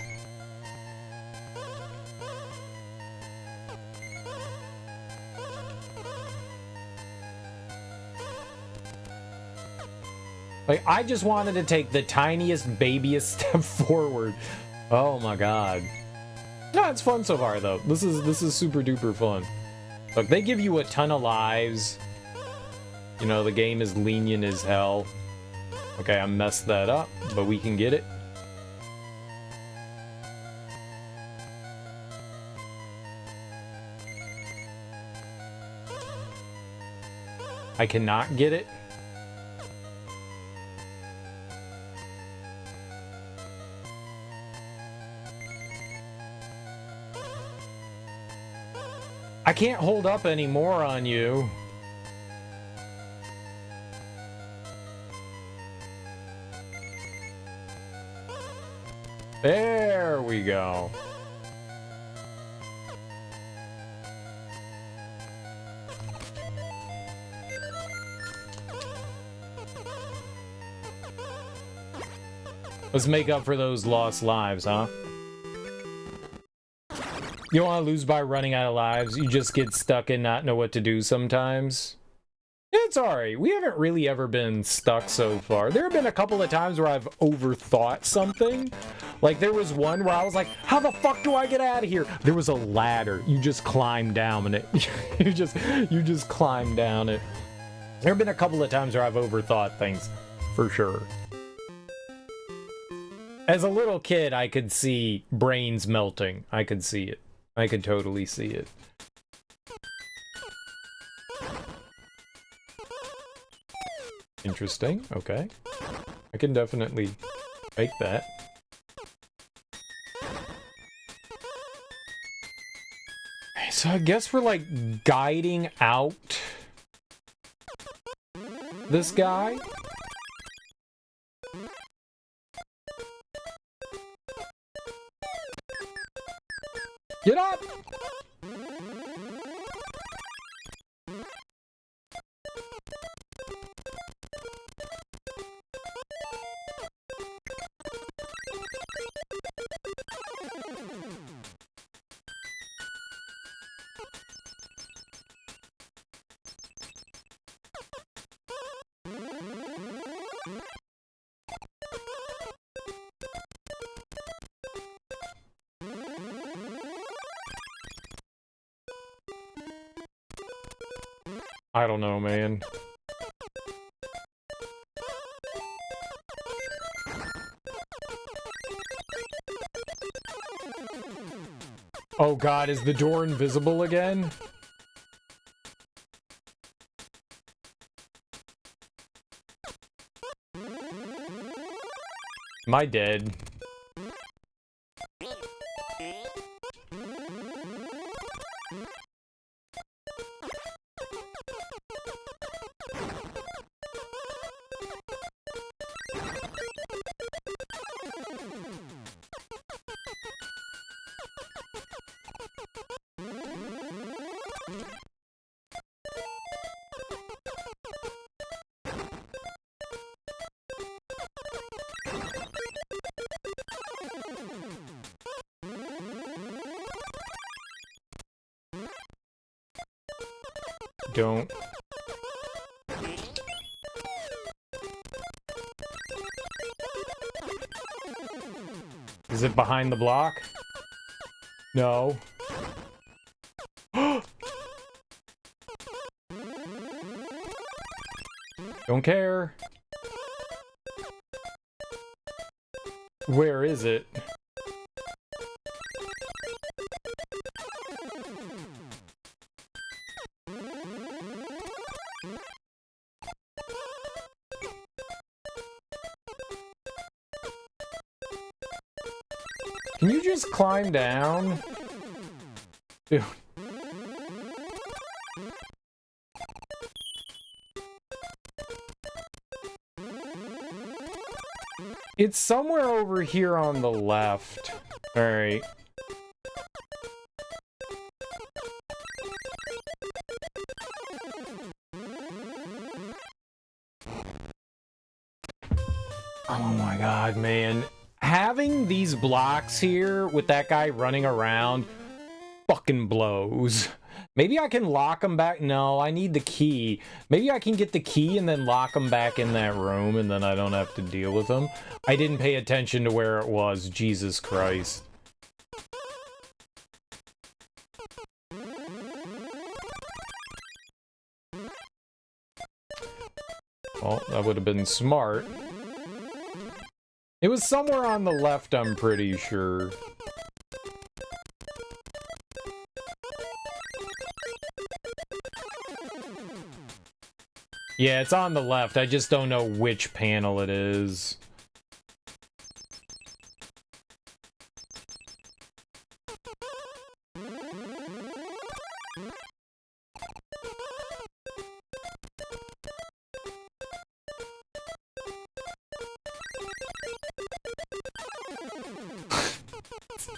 A: Like, I just wanted to take the tiniest, babyest step forward. Oh my god. No, it's fun so far, though. This is super duper fun. Look, they give you a ton of lives. You know, the game is lenient as hell. Okay, I messed that up, but we can get it. I cannot get it. I can't hold up anymore on you. There we go. Let's make up for those lost lives, huh? You don't want to lose by running out of lives. You just get stuck and not know what to do sometimes. It's alright. We haven't really ever been stuck so far. There have been a couple of times where I've overthought something. Like, there was one where I was like, how the fuck do I get out of here? There was a ladder. You just climb down it. you just climb down it. There have been a couple of times where I've overthought things, for sure. As a little kid, I could see brains melting. I could see it. I could totally see it. Interesting. Okay. I can definitely make that. So I guess we're like guiding out this guy. Get up! I don't know, man. Oh god, is the door invisible again? Am I dead? Don't. Is it behind the block? No. Don't care. Where is it? Can you just climb down? Dude. It's somewhere over here on the left. Alright. Oh my god, man. Having these blocks here with that guy running around fucking blows. Maybe I can lock him back. No, I need the key. Maybe I can get the key and then lock him back in that room and then I don't have to deal with him. I didn't pay attention to where it was. Jesus Christ. Well, that would have been smart. It was somewhere on the left, I'm pretty sure. Yeah, it's on the left. I just don't know which panel it is.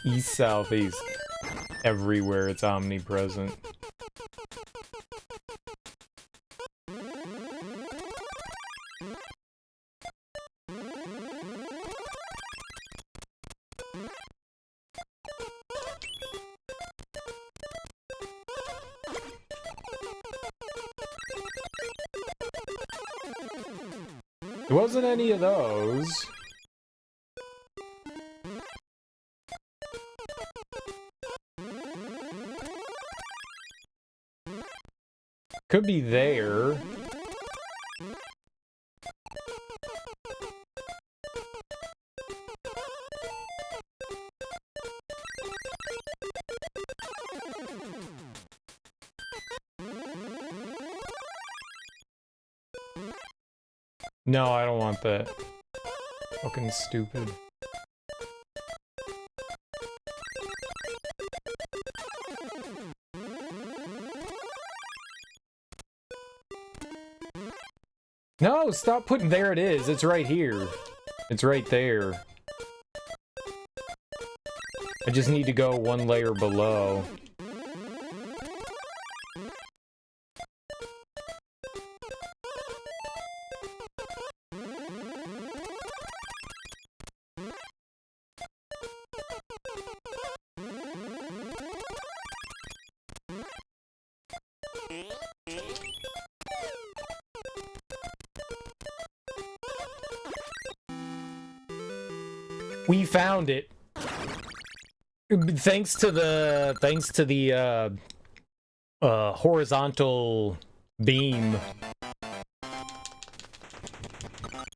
A: East, southeast. Everywhere it's omnipresent. It wasn't any of those. Could be there. No, I don't want that. Fucking stupid. No, stop putting... There it is. It's right here. It's right there. I just need to go one layer below. We found it. Thanks to the horizontal beam.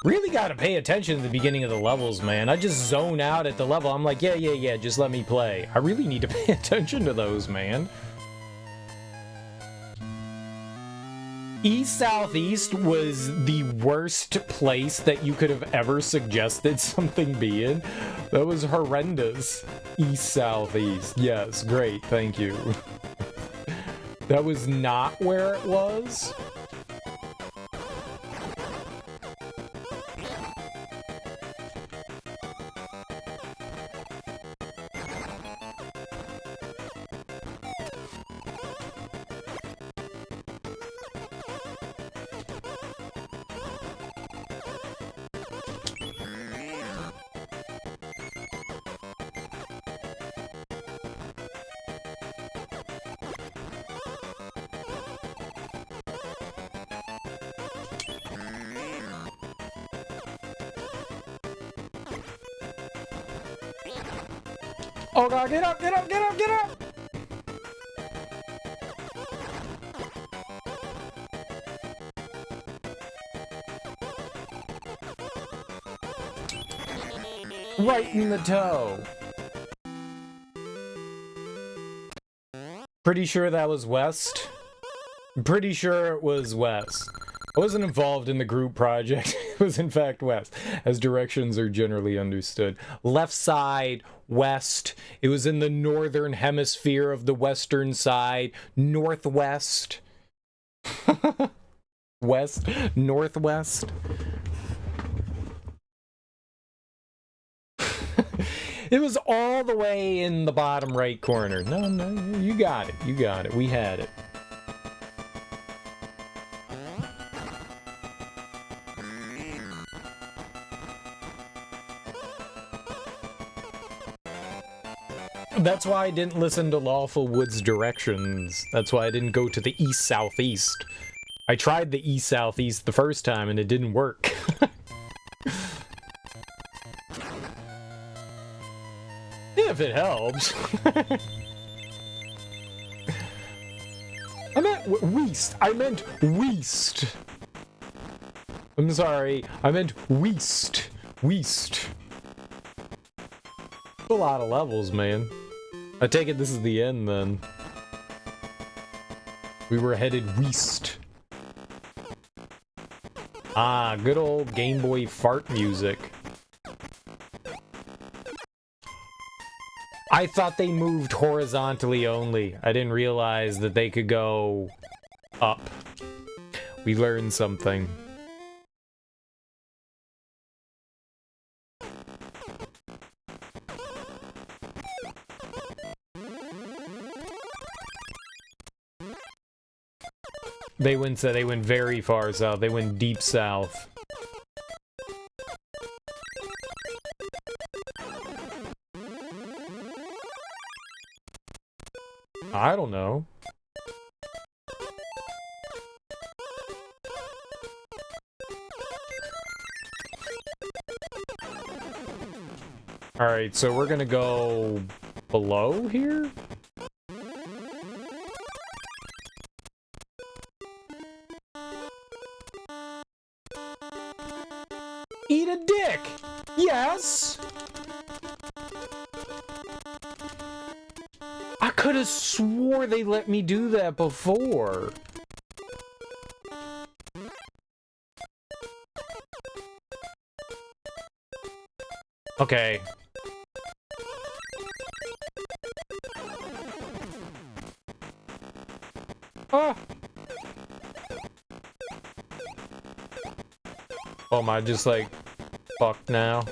A: Really gotta pay attention to the beginning of the levels, man. I just zone out at the level. I'm like, yeah, just let me play. I really need to pay attention to those, man. East Southeast was the worst place that you could have ever suggested something be in. That was horrendous. East Southeast. Yes, great, thank you. That was not where it was. Oh god, get up, get up, get up, get up! Right in the toe. Pretty sure that was west. I'm pretty sure it was west. I wasn't involved in the group project. It was in fact west, as directions are generally understood. Left side, west. It was in the northern hemisphere of the western side. Northwest. West. Northwest. It was all the way in the bottom right corner. No, you got it. You got it. We had it. That's why I didn't listen to Lawful Wood's directions. That's why I didn't go to the east-southeast. I tried the east-southeast the first time and it didn't work. If it helps. I meant Weast. I meant Weast. I'm sorry. I meant Weast. Weast. A lot of levels, man. I take it this is the end, then. We were headed west. Ah, good old Game Boy fart music. I thought they moved horizontally only. I didn't realize that they could go up. We learned something. They went very far south. They went deep south. I don't know. Alright, so we're gonna go below here? Eat a dick! Yes! I could have swore they let me do that before. Okay. Ah! Oh, am I just like fucked now?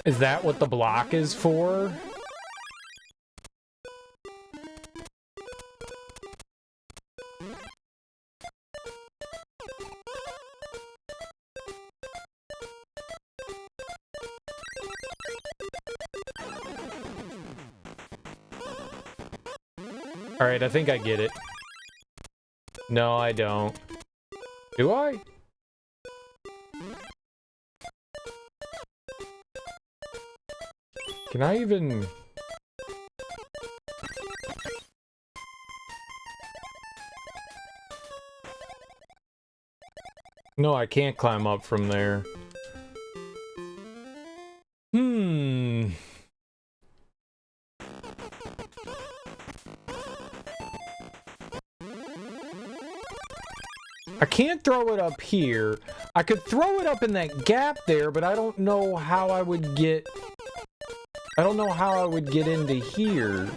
A: Is that what the block is for? Alright, I think I get it. No, I don't. Do I? Can I even... No, I can't climb up from there. I can't throw it up here. I could throw it up in that gap there, but I don't know how I would get... I don't know how I would get into here.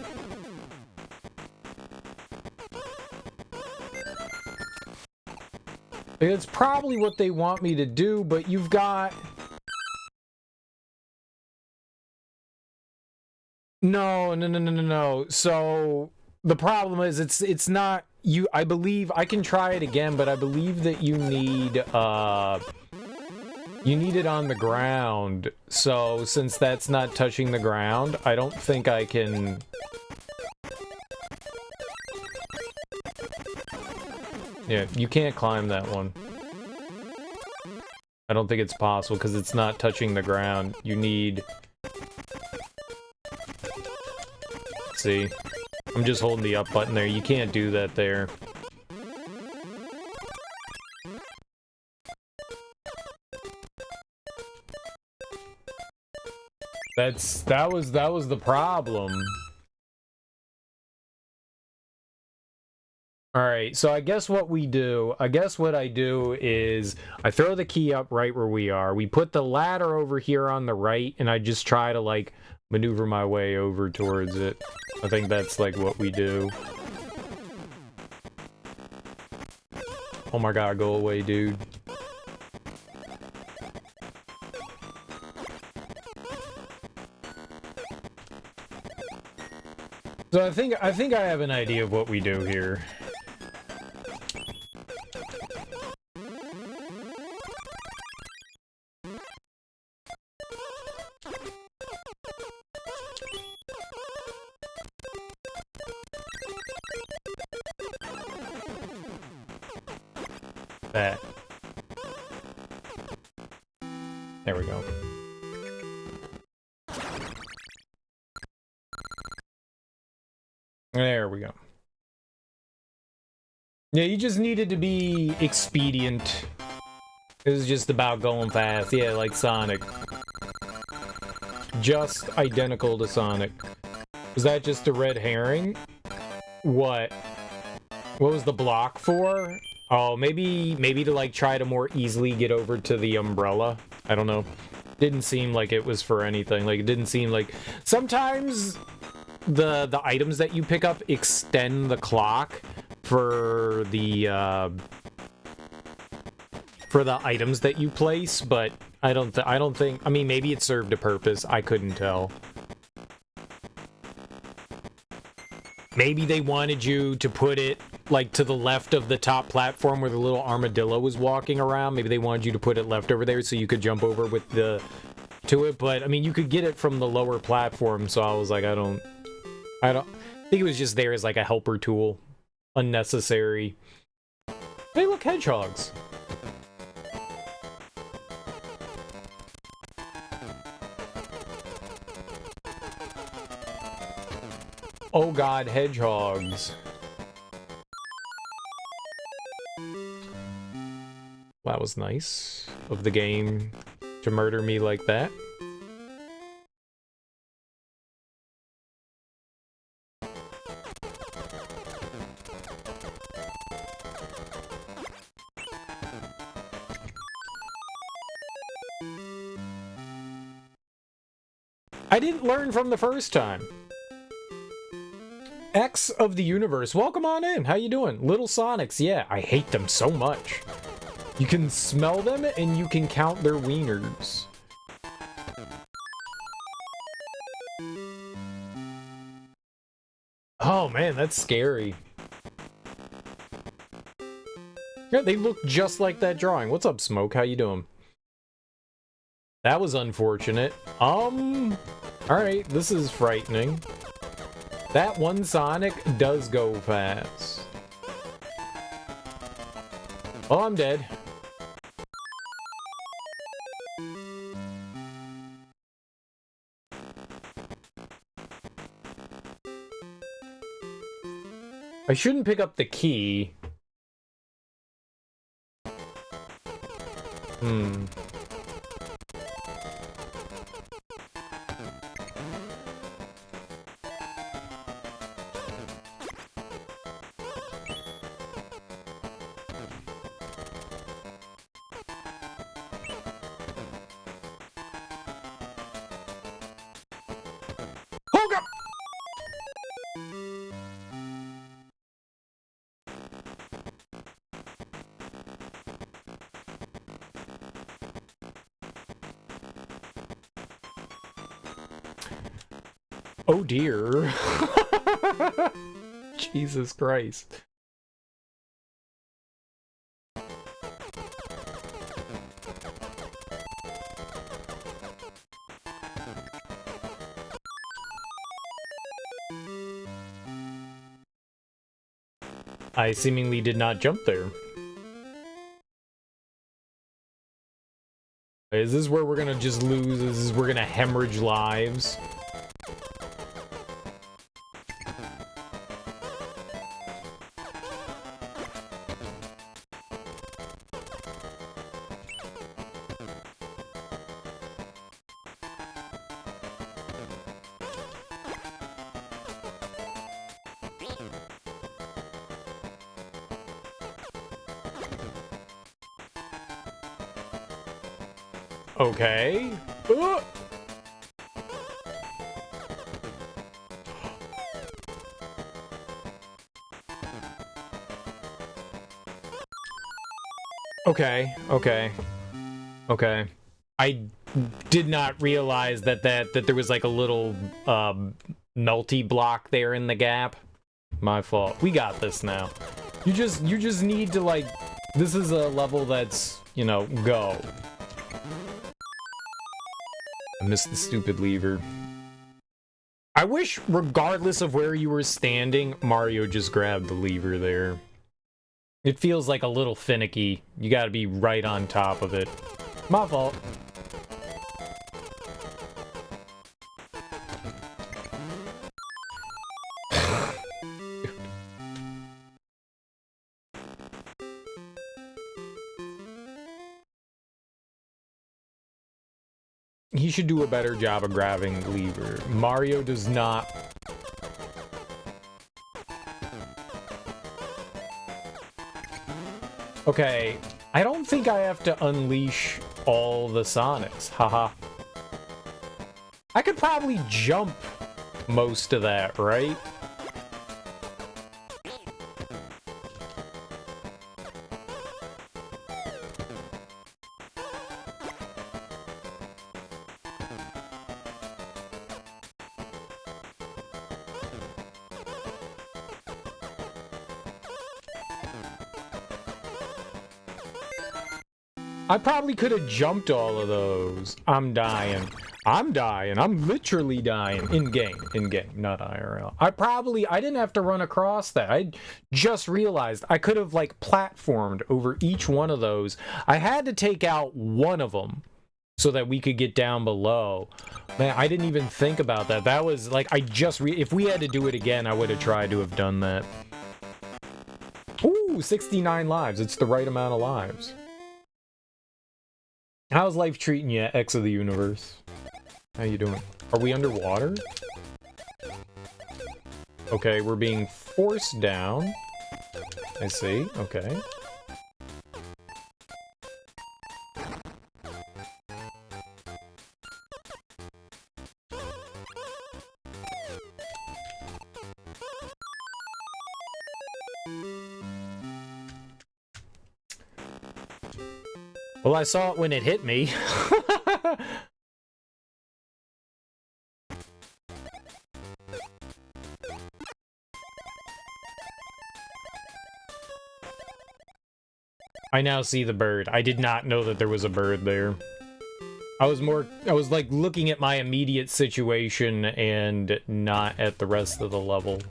A: It's probably what they want me to do, but you've got... No. So the problem is it's not you. I believe I can try it again, but I believe that you need it on the ground. So since that's not touching the ground, I don't think I can. Yeah, you can't climb that one. I don't think it's possible because it's not touching the ground. You need... See? I'm just holding the up button there. You can't do that there. That was the problem. Alright, so I guess what I do is I throw the key up right where we are. We put the ladder over here on the right, and I just try to, like, maneuver my way over towards it. I think that's, like, what we do. Oh my god, go away, dude. So I think I have an idea of what we do here. That. There we go. There we go. Yeah, you just needed to be expedient. It was just about going fast. Yeah, like Sonic. Just identical to Sonic. Was that just a red herring? What? What was the block for? Oh, maybe to like try to more easily get over to the umbrella. I don't know. Didn't seem like it was for anything. Like, it didn't seem like... Sometimes the items that you pick up extend the clock for the items that you place, but I don't think... I mean, maybe it served a purpose. I couldn't tell. Maybe they wanted you to put it, like, to the left of the top platform where the little armadillo was walking around. Maybe they wanted you to put it left over there so you could jump over with the... to it, but, I mean, you could get it from the lower platform, so I was like, I don't think it was just there as, like, a helper tool. Unnecessary. Hey, look, hedgehogs. Oh god, hedgehogs. That was nice of the game to murder me like that. I didn't learn from the first time. X of the universe, welcome on in. How you doing? Little Sonics, yeah, I hate them so much. You can smell them and you can count their wieners. Oh man, that's scary. Yeah, they look just like that drawing. What's up, Smoke? How you doing? That was unfortunate. Alright, this is frightening. That one Sonic does go fast. Oh, I'm dead. I shouldn't pick up the key. Oh dear. Jesus Christ. I seemingly did not jump there. Is this where we're gonna just lose? Is this we're gonna hemorrhage lives? Okay. Okay. I did not realize that there was like a little melty block there in the gap. My fault. We got this now. You just need to, like, this is a level that's, you know, go. I missed the stupid lever. I wish, regardless of where you were standing, Mario just grabbed the lever there. It feels like a little finicky. You gotta be right on top of it. My fault. He should do a better job of grabbing the lever. Mario does not. Okay, I don't think I have to unleash all the Sonics. Haha. I could probably jump most of that, right? I probably could have jumped all of those. I'm dying. I'm dying. I'm literally dying. In-game. In-game, not IRL. I didn't have to run across that. I just realized I could have, like, platformed over each one of those. I had to take out one of them so that we could get down below. Man, I didn't even think about that. That was, like, if we had to do it again, I would have tried to have done that. Ooh, 69 lives. It's the right amount of lives. How's life treating you, X of the universe? How you doing? Are we underwater? Okay, we're being forced down. I see, okay. Well, I saw it when it hit me. I now see the bird. I did not know that there was a bird there. I was like looking at my immediate situation and not at the rest of the level.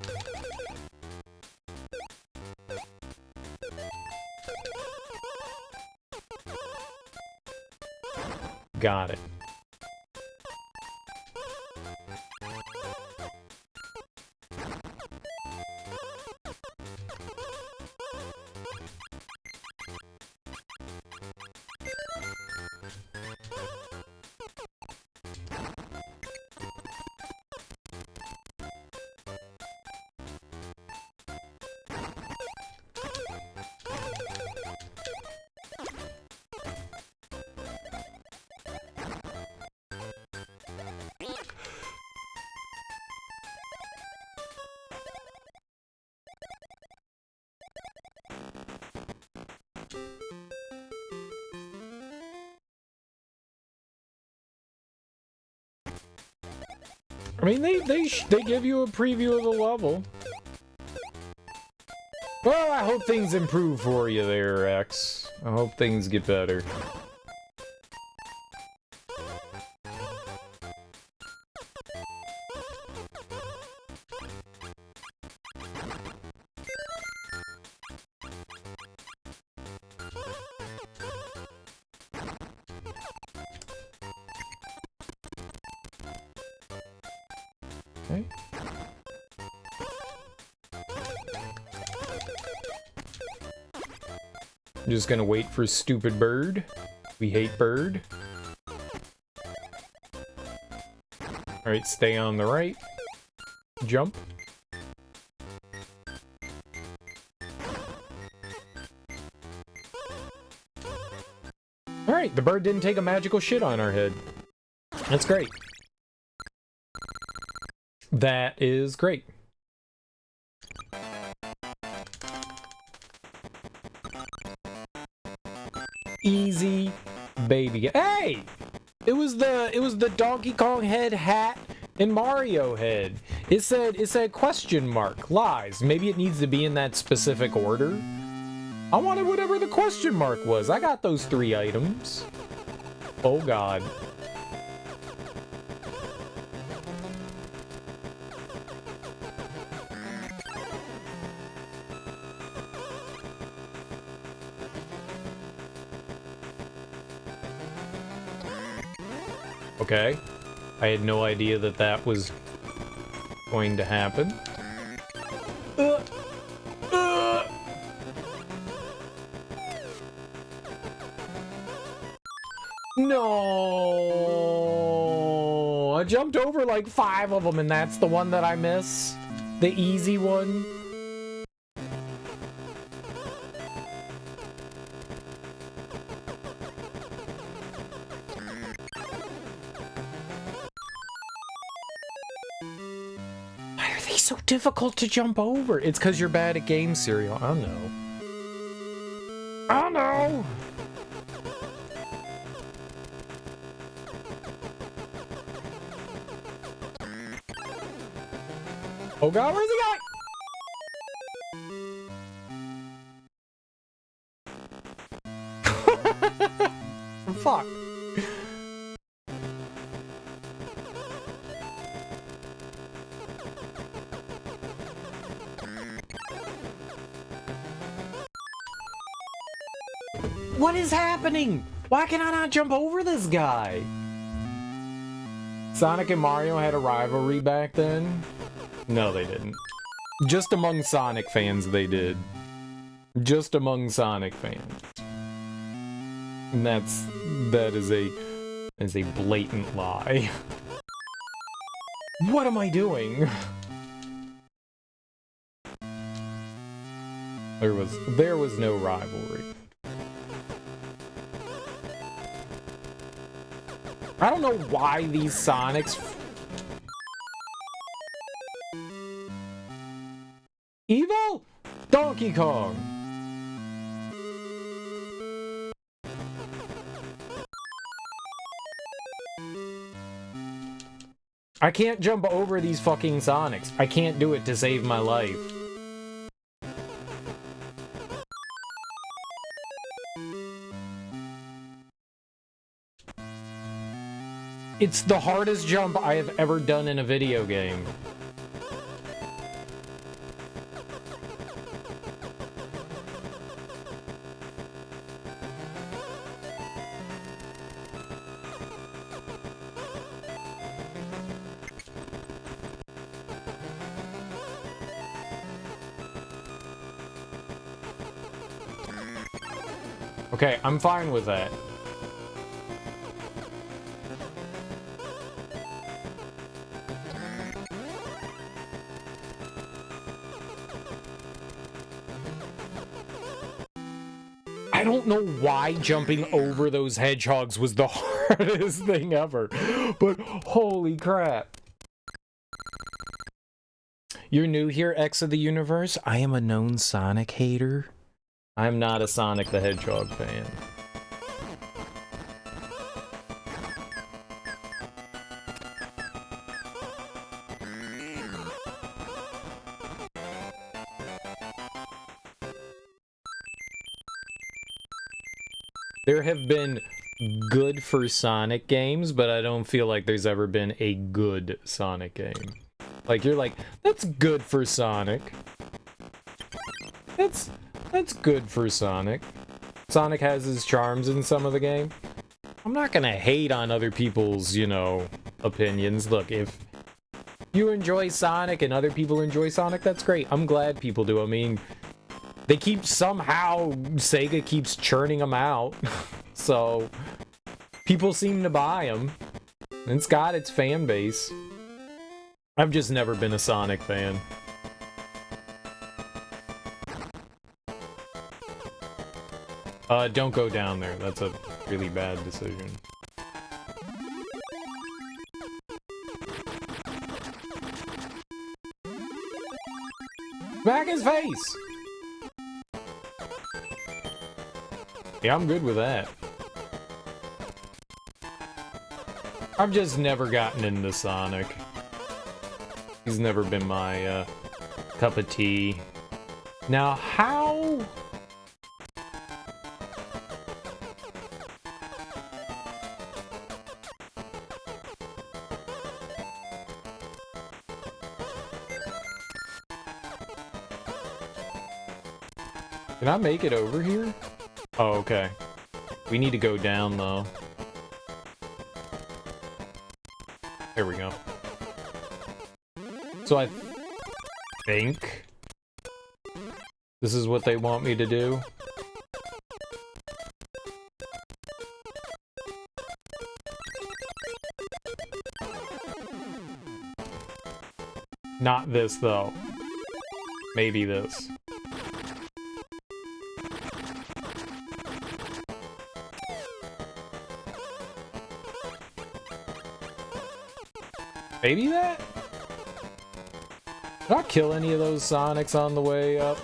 A: Got it. I mean, they give you a preview of the level. Well, I hope things improve for you there, X. I hope things get better. Okay. I'm just gonna wait for stupid bird. We hate bird. Alright, stay on the right. Jump. Alright, the bird didn't take a magical shit on our head. That's great. That is great. Easy, baby. Hey! It was the Donkey Kong head hat and Mario head. It said question mark lies. Maybe it needs to be in that specific order. I wanted whatever the question mark was. I got those 3 items. Oh god. Okay. I had no idea that that was going to happen. No! I jumped over like 5 of them and that's the one that I miss. The easy one. difficult to jump over? It's because you're bad at game cereal. I know. I know! Oh god, where's the guy? Fuck. What is happening? Why can I not jump over this guy? Sonic and Mario had a rivalry back then? No, they didn't. Just among Sonic fans, they did. Just among Sonic fans. And that is a blatant lie. What am I doing? There was no rivalry. I don't know why these Sonics... Evil? Donkey Kong! I can't jump over these fucking Sonics. I can't do it to save my life. It's the hardest jump I have ever done in a video game. Okay, I'm fine with that. I don't know why jumping over those hedgehogs was the hardest thing ever, but holy crap. You're new here, X of the Universe? I am a known Sonic hater. I'm not a Sonic the Hedgehog fan. There have been good for Sonic games, but I don't feel like there's ever been a good Sonic game. Like, you're like, that's good for Sonic. That's good for Sonic. Sonic has his charms in some of the game. I'm not gonna hate on other people's, you know, opinions. Look, if you enjoy Sonic and other people enjoy Sonic, that's great. I'm glad people do. I mean, they keep somehow, Sega keeps churning them out. So, people seem to buy them. It's got its fan base. I've just never been a Sonic fan. Don't go down there. That's a really bad decision. Smack his face! Yeah, I'm good with that. I've just never gotten into Sonic. He's never been my, cup of tea. Now, how... Can I make it over here? Oh, okay. We need to go down, though. There we go. So I think this is what they want me to do. Not this, though. Maybe this. Maybe that? Did I kill any of those Sonics on the way up?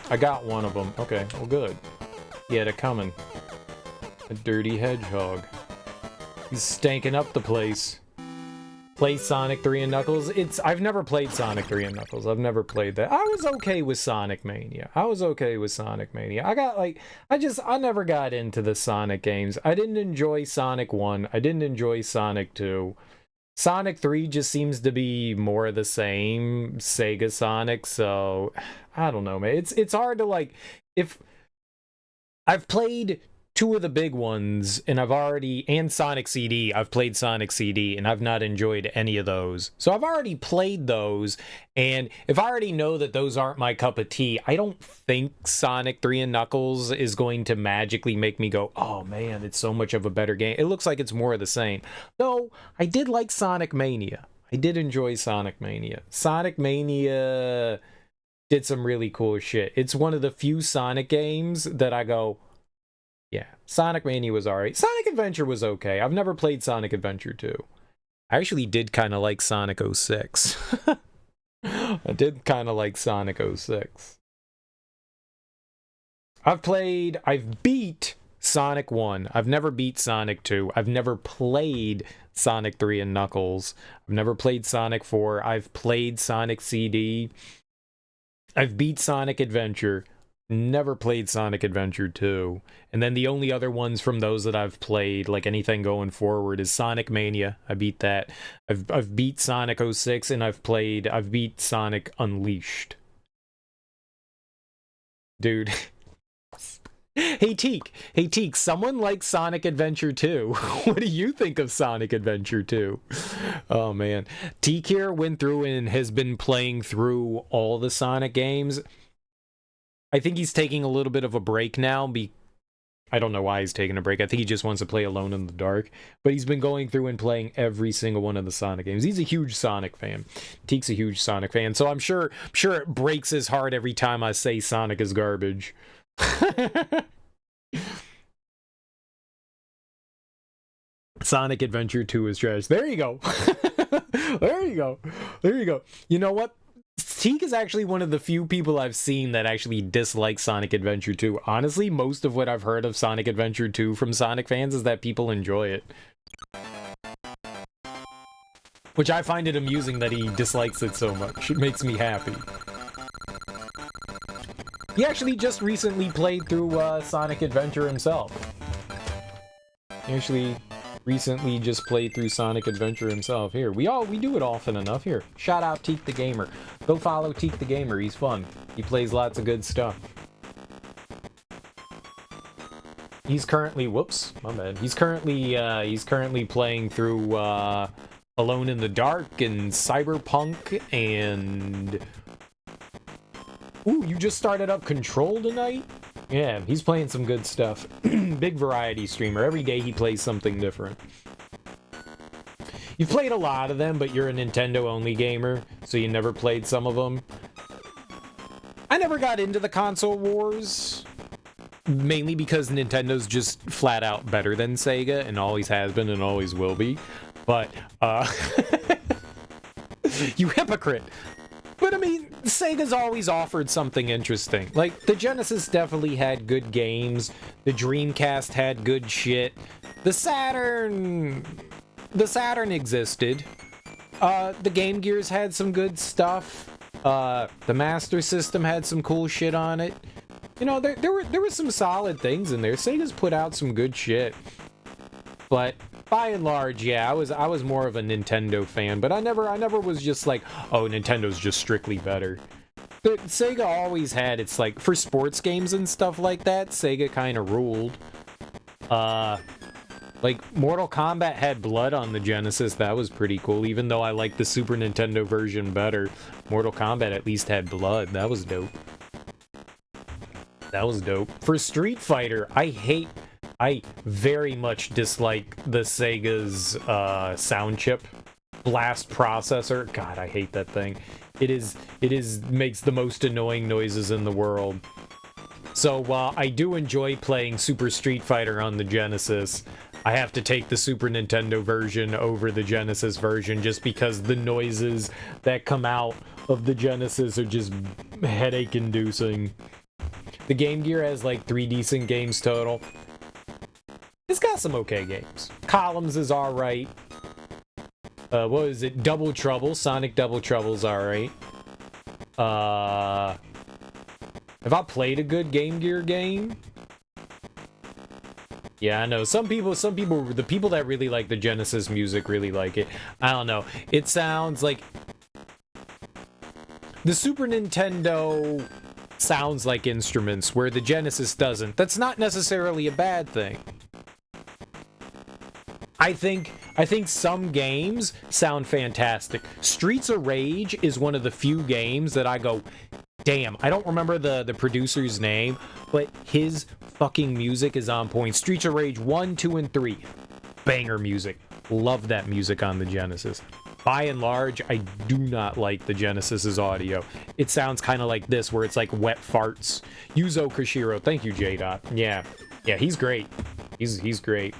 A: I got one of them. Okay, well good. Yeah, they're coming. A dirty hedgehog. He's stanking up the place. Play Sonic 3 and Knuckles. I've never played Sonic 3 and Knuckles. I've never played that. I was okay with Sonic Mania. I never got into the Sonic games. I didn't enjoy Sonic 1. I didn't enjoy Sonic 2. Sonic 3 just seems to be more of the same Sega Sonic, so I don't know, man. It's hard to like, if I've played two of the big ones, and Sonic CD, I've played Sonic CD, and I've not enjoyed any of those. So I've already played those, and if I already know that those aren't my cup of tea, I don't think Sonic 3 and Knuckles is going to magically make me go, oh man, it's so much of a better game. It looks like it's more of the same. Though, I did like Sonic Mania. I did enjoy Sonic Mania. Sonic Mania did some really cool shit. It's one of the few Sonic games that I go, yeah, Sonic Mania was alright. Sonic Adventure was okay. I've never played Sonic Adventure 2. I actually did kind of like Sonic 06. I did kind of like Sonic 06. I've beat Sonic 1. I've never beat Sonic 2. I've never played Sonic 3 and Knuckles. I've never played Sonic 4. I've played Sonic CD. I've beat Sonic Adventure. Never played Sonic Adventure 2. And then the only other ones from those that I've played, like anything going forward, is Sonic Mania. I beat that. I've beat Sonic 06, and I've beat Sonic Unleashed. Dude. Hey Teak, someone likes Sonic Adventure 2. What do you think of Sonic Adventure 2? Oh man. Teak here went through and has been playing through all the Sonic games. I think he's taking a little bit of a break now. I don't know why he's taking a break. I think he just wants to play Alone in the Dark. But he's been going through and playing every single one of the Sonic games. He's a huge Sonic fan. Teek's a huge Sonic fan. So I'm sure it breaks his heart every time I say Sonic is garbage. Sonic Adventure 2 is trash. There you go. There you go. There you go. You know what? Teak is actually one of the few people I've seen that actually dislike Sonic Adventure 2. Honestly, most of what I've heard of Sonic Adventure 2 from Sonic fans is that people enjoy it. Which I find it amusing that he dislikes it so much. It makes me happy. He actually just recently played through Sonic Adventure himself. He actually recently just played through Sonic Adventure himself. Here, we do it often enough. Here, shout out Teak the Gamer. Go follow Teak the Gamer. He's fun. He plays lots of good stuff. He's currently, whoops, my bad. He's currently playing through Alone in the Dark and Cyberpunk and ooh, you just started up Control tonight? Yeah, he's playing some good stuff. Big variety streamer. Every day he plays something different. You've played a lot of them, but you're a Nintendo-only gamer, so you never played some of them. I never got into the console wars, mainly because Nintendo's just flat out better than Sega, and always has been and always will be. But, you hypocrite! But I mean, Sega's always offered something interesting. Like, the Genesis definitely had good games. The Dreamcast had good shit. The Saturn existed. The Game Gears had some good stuff. The Master System had some cool shit on it. You know, there were some solid things in there. Sega's put out some good shit. But by and large, yeah, I was more of a Nintendo fan, but I never was just like, oh, Nintendo's just strictly better. But Sega always had, it's like, for sports games and stuff like that, Sega kind of ruled. Like, Mortal Kombat had blood on the Genesis, that was pretty cool, even though I like the Super Nintendo version better. Mortal Kombat at least had blood, that was dope. That was dope. For Street Fighter, I very much dislike the Sega's sound chip blast processor. God, I hate that thing. It makes the most annoying noises in the world. So while I do enjoy playing Super Street Fighter on the Genesis, I have to take the Super Nintendo version over the Genesis version just because the noises that come out of the Genesis are just headache-inducing. The Game Gear has like 3 decent games total. It's got some okay games. Columns is alright. What is it? Double Trouble. Sonic Double Trouble's alright. Have I played a good Game Gear game? Yeah, I know. Some people, the people that really like the Genesis music really like it. I don't know. It sounds like... The Super Nintendo sounds like instruments, where the Genesis doesn't. That's not necessarily a bad thing. I think some games sound fantastic. Streets of Rage is one of the few games that I go, damn, I don't remember the producer's name, but his fucking music is on point. Streets of Rage 1, 2, and 3. Banger music. Love that music on the Genesis. By and large, I do not like the Genesis's audio. It sounds kind of like this, where it's like wet farts. Yuzo Koshiro. Thank you, J-Dot. Yeah, he's great. He's great.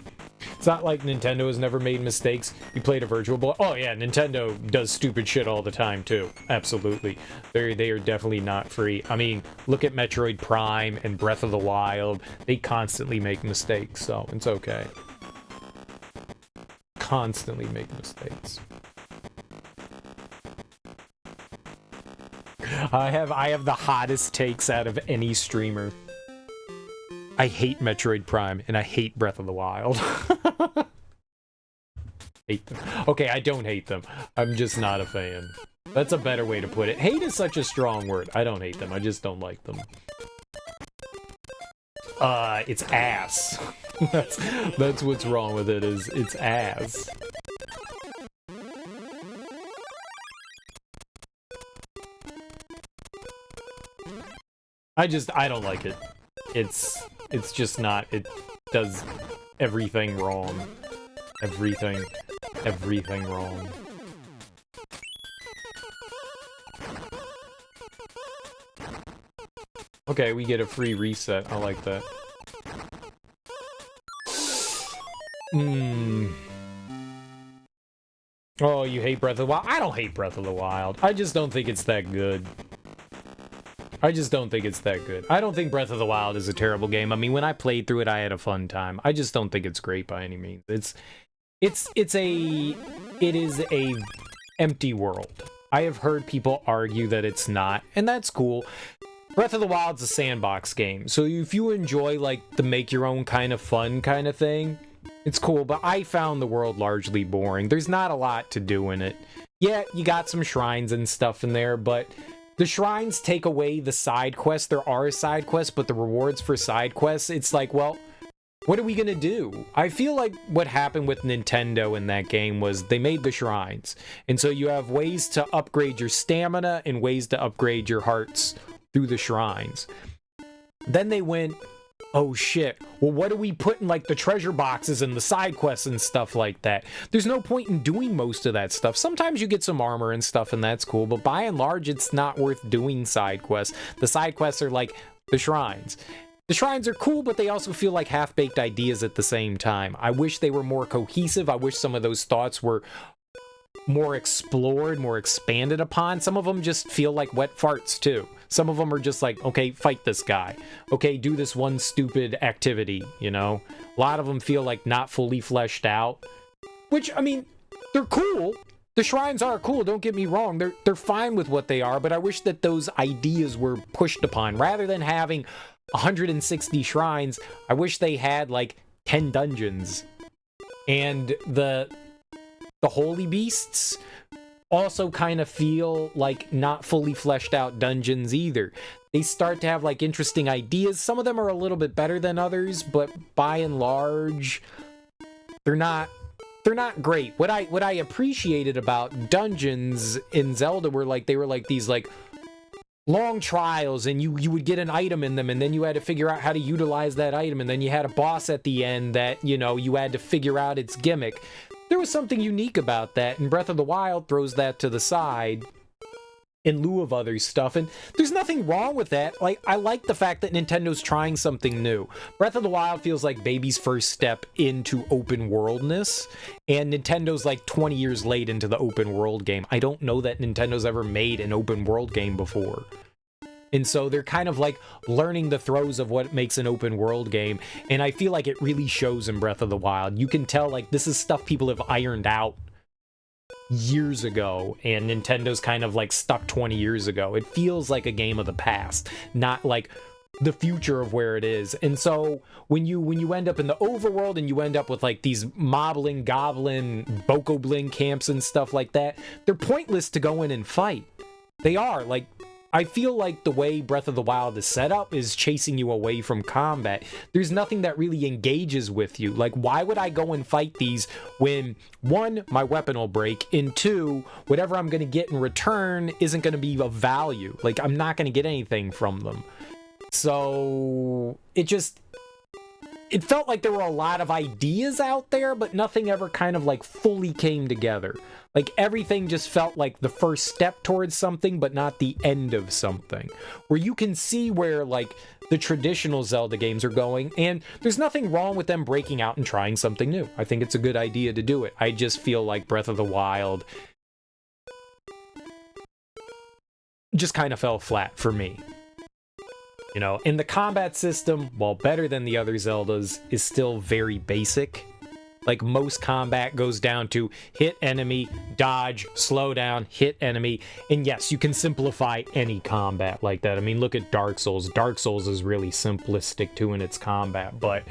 A: It's not like Nintendo has never made mistakes. You played a Virtual Boy. Oh yeah, Nintendo does stupid shit all the time too. Absolutely. They are definitely not free. I mean, look at Metroid Prime and Breath of the Wild. They constantly make mistakes, so it's okay. Constantly make mistakes. I have the hottest takes out of any streamer. I hate Metroid Prime, and I hate Breath of the Wild. Hate them. Okay, I don't hate them. I'm just not a fan. That's a better way to put it. Hate is such a strong word. I don't hate them. I just don't like them. It's ass. That's what's wrong with it, is it's ass. I don't like it. It's just not, it does everything wrong. Everything wrong. Okay, we get a free reset. I like that. Oh, you hate Breath of the Wild? I don't hate Breath of the Wild. I just don't think it's that good. I don't think Breath of the Wild is a terrible game. I mean, when I played through it, I had a fun time. I just don't think it's great by any means. It is a empty world. I have heard people argue that it's not, and that's cool. Breath of the Wild's a sandbox game, so if you enjoy like the make your own kind of fun kind of thing, it's cool, but I found the world largely boring. There's not a lot to do in it. Yeah, you got some shrines and stuff in there, but the shrines take away the side quests. There are side quests, but the rewards for side quests, it's like, well, what are we gonna do? I feel like what happened with Nintendo in that game was they made the shrines. And so you have ways to upgrade your stamina and ways to upgrade your hearts through the shrines. Then they went, oh shit, well, what do we put in like the treasure boxes and the side quests and stuff like that? There's no point in doing most of that stuff. Sometimes you get some armor and stuff and that's cool, but by and large, it's not worth doing side quests. The side quests are like the shrines. The shrines are cool, but they also feel like half-baked ideas at the same time. I wish they were more cohesive. I wish some of those thoughts were more explored, more expanded upon. Some of them just feel like wet farts too. Some of them are just like, okay, fight this guy. Okay, do this one stupid activity, you know? A lot of them feel like not fully fleshed out. Which, I mean, they're cool. The shrines are cool, don't get me wrong. They're fine with what they are, but I wish that those ideas were pushed upon. Rather than having 160 shrines, I wish they had like 10 dungeons. And the holy beasts also kind of feel like not fully fleshed out dungeons either. They start to have like interesting ideas. Some of them are a little bit better than others, but by and large, they're not great. What I appreciated about dungeons in Zelda were like, they were like these like long trials, and you would get an item in them, and then you had to figure out how to utilize that item, and then you had a boss at the end that, you know, you had to figure out its gimmick. There was something unique about that, and Breath of the Wild throws that to the side in lieu of other stuff, and there's nothing wrong with that. Like, I like the fact that Nintendo's trying something new. Breath of the Wild feels like baby's first step into open worldness, and Nintendo's like 20 years late into the open world game. I don't know that Nintendo's ever made an open world game before. And so they're kind of like learning the throes of what makes an open world game. And I feel like it really shows in Breath of the Wild. You can tell like this is stuff people have ironed out years ago, and Nintendo's kind of like stuck 20 years ago. It feels like a game of the past, not like the future of where it is. And so when you end up in the overworld and you end up with like these moblin, goblin, bokoblin camps and stuff like that, they're pointless to go in and fight. They are. Like, I feel like the way Breath of the Wild is set up is chasing you away from combat. There's nothing that really engages with you. Like, why would I go and fight these when, one, my weapon will break, and two, whatever I'm going to get in return isn't going to be of value. Like, I'm not going to get anything from them. So, it felt like there were a lot of ideas out there, but nothing ever kind of like fully came together. Like everything just felt like the first step towards something, but not the end of something. Where you can see where like the traditional Zelda games are going, and there's nothing wrong with them breaking out and trying something new. I think it's a good idea to do it. I just feel like Breath of the Wild just kind of fell flat for me. You know, and the combat system, while better than the other Zeldas, is still very basic. Like, most combat goes down to hit enemy, dodge, slow down, hit enemy. And yes, you can simplify any combat like that. I mean, look at Dark Souls. Dark Souls is really simplistic too in its combat, but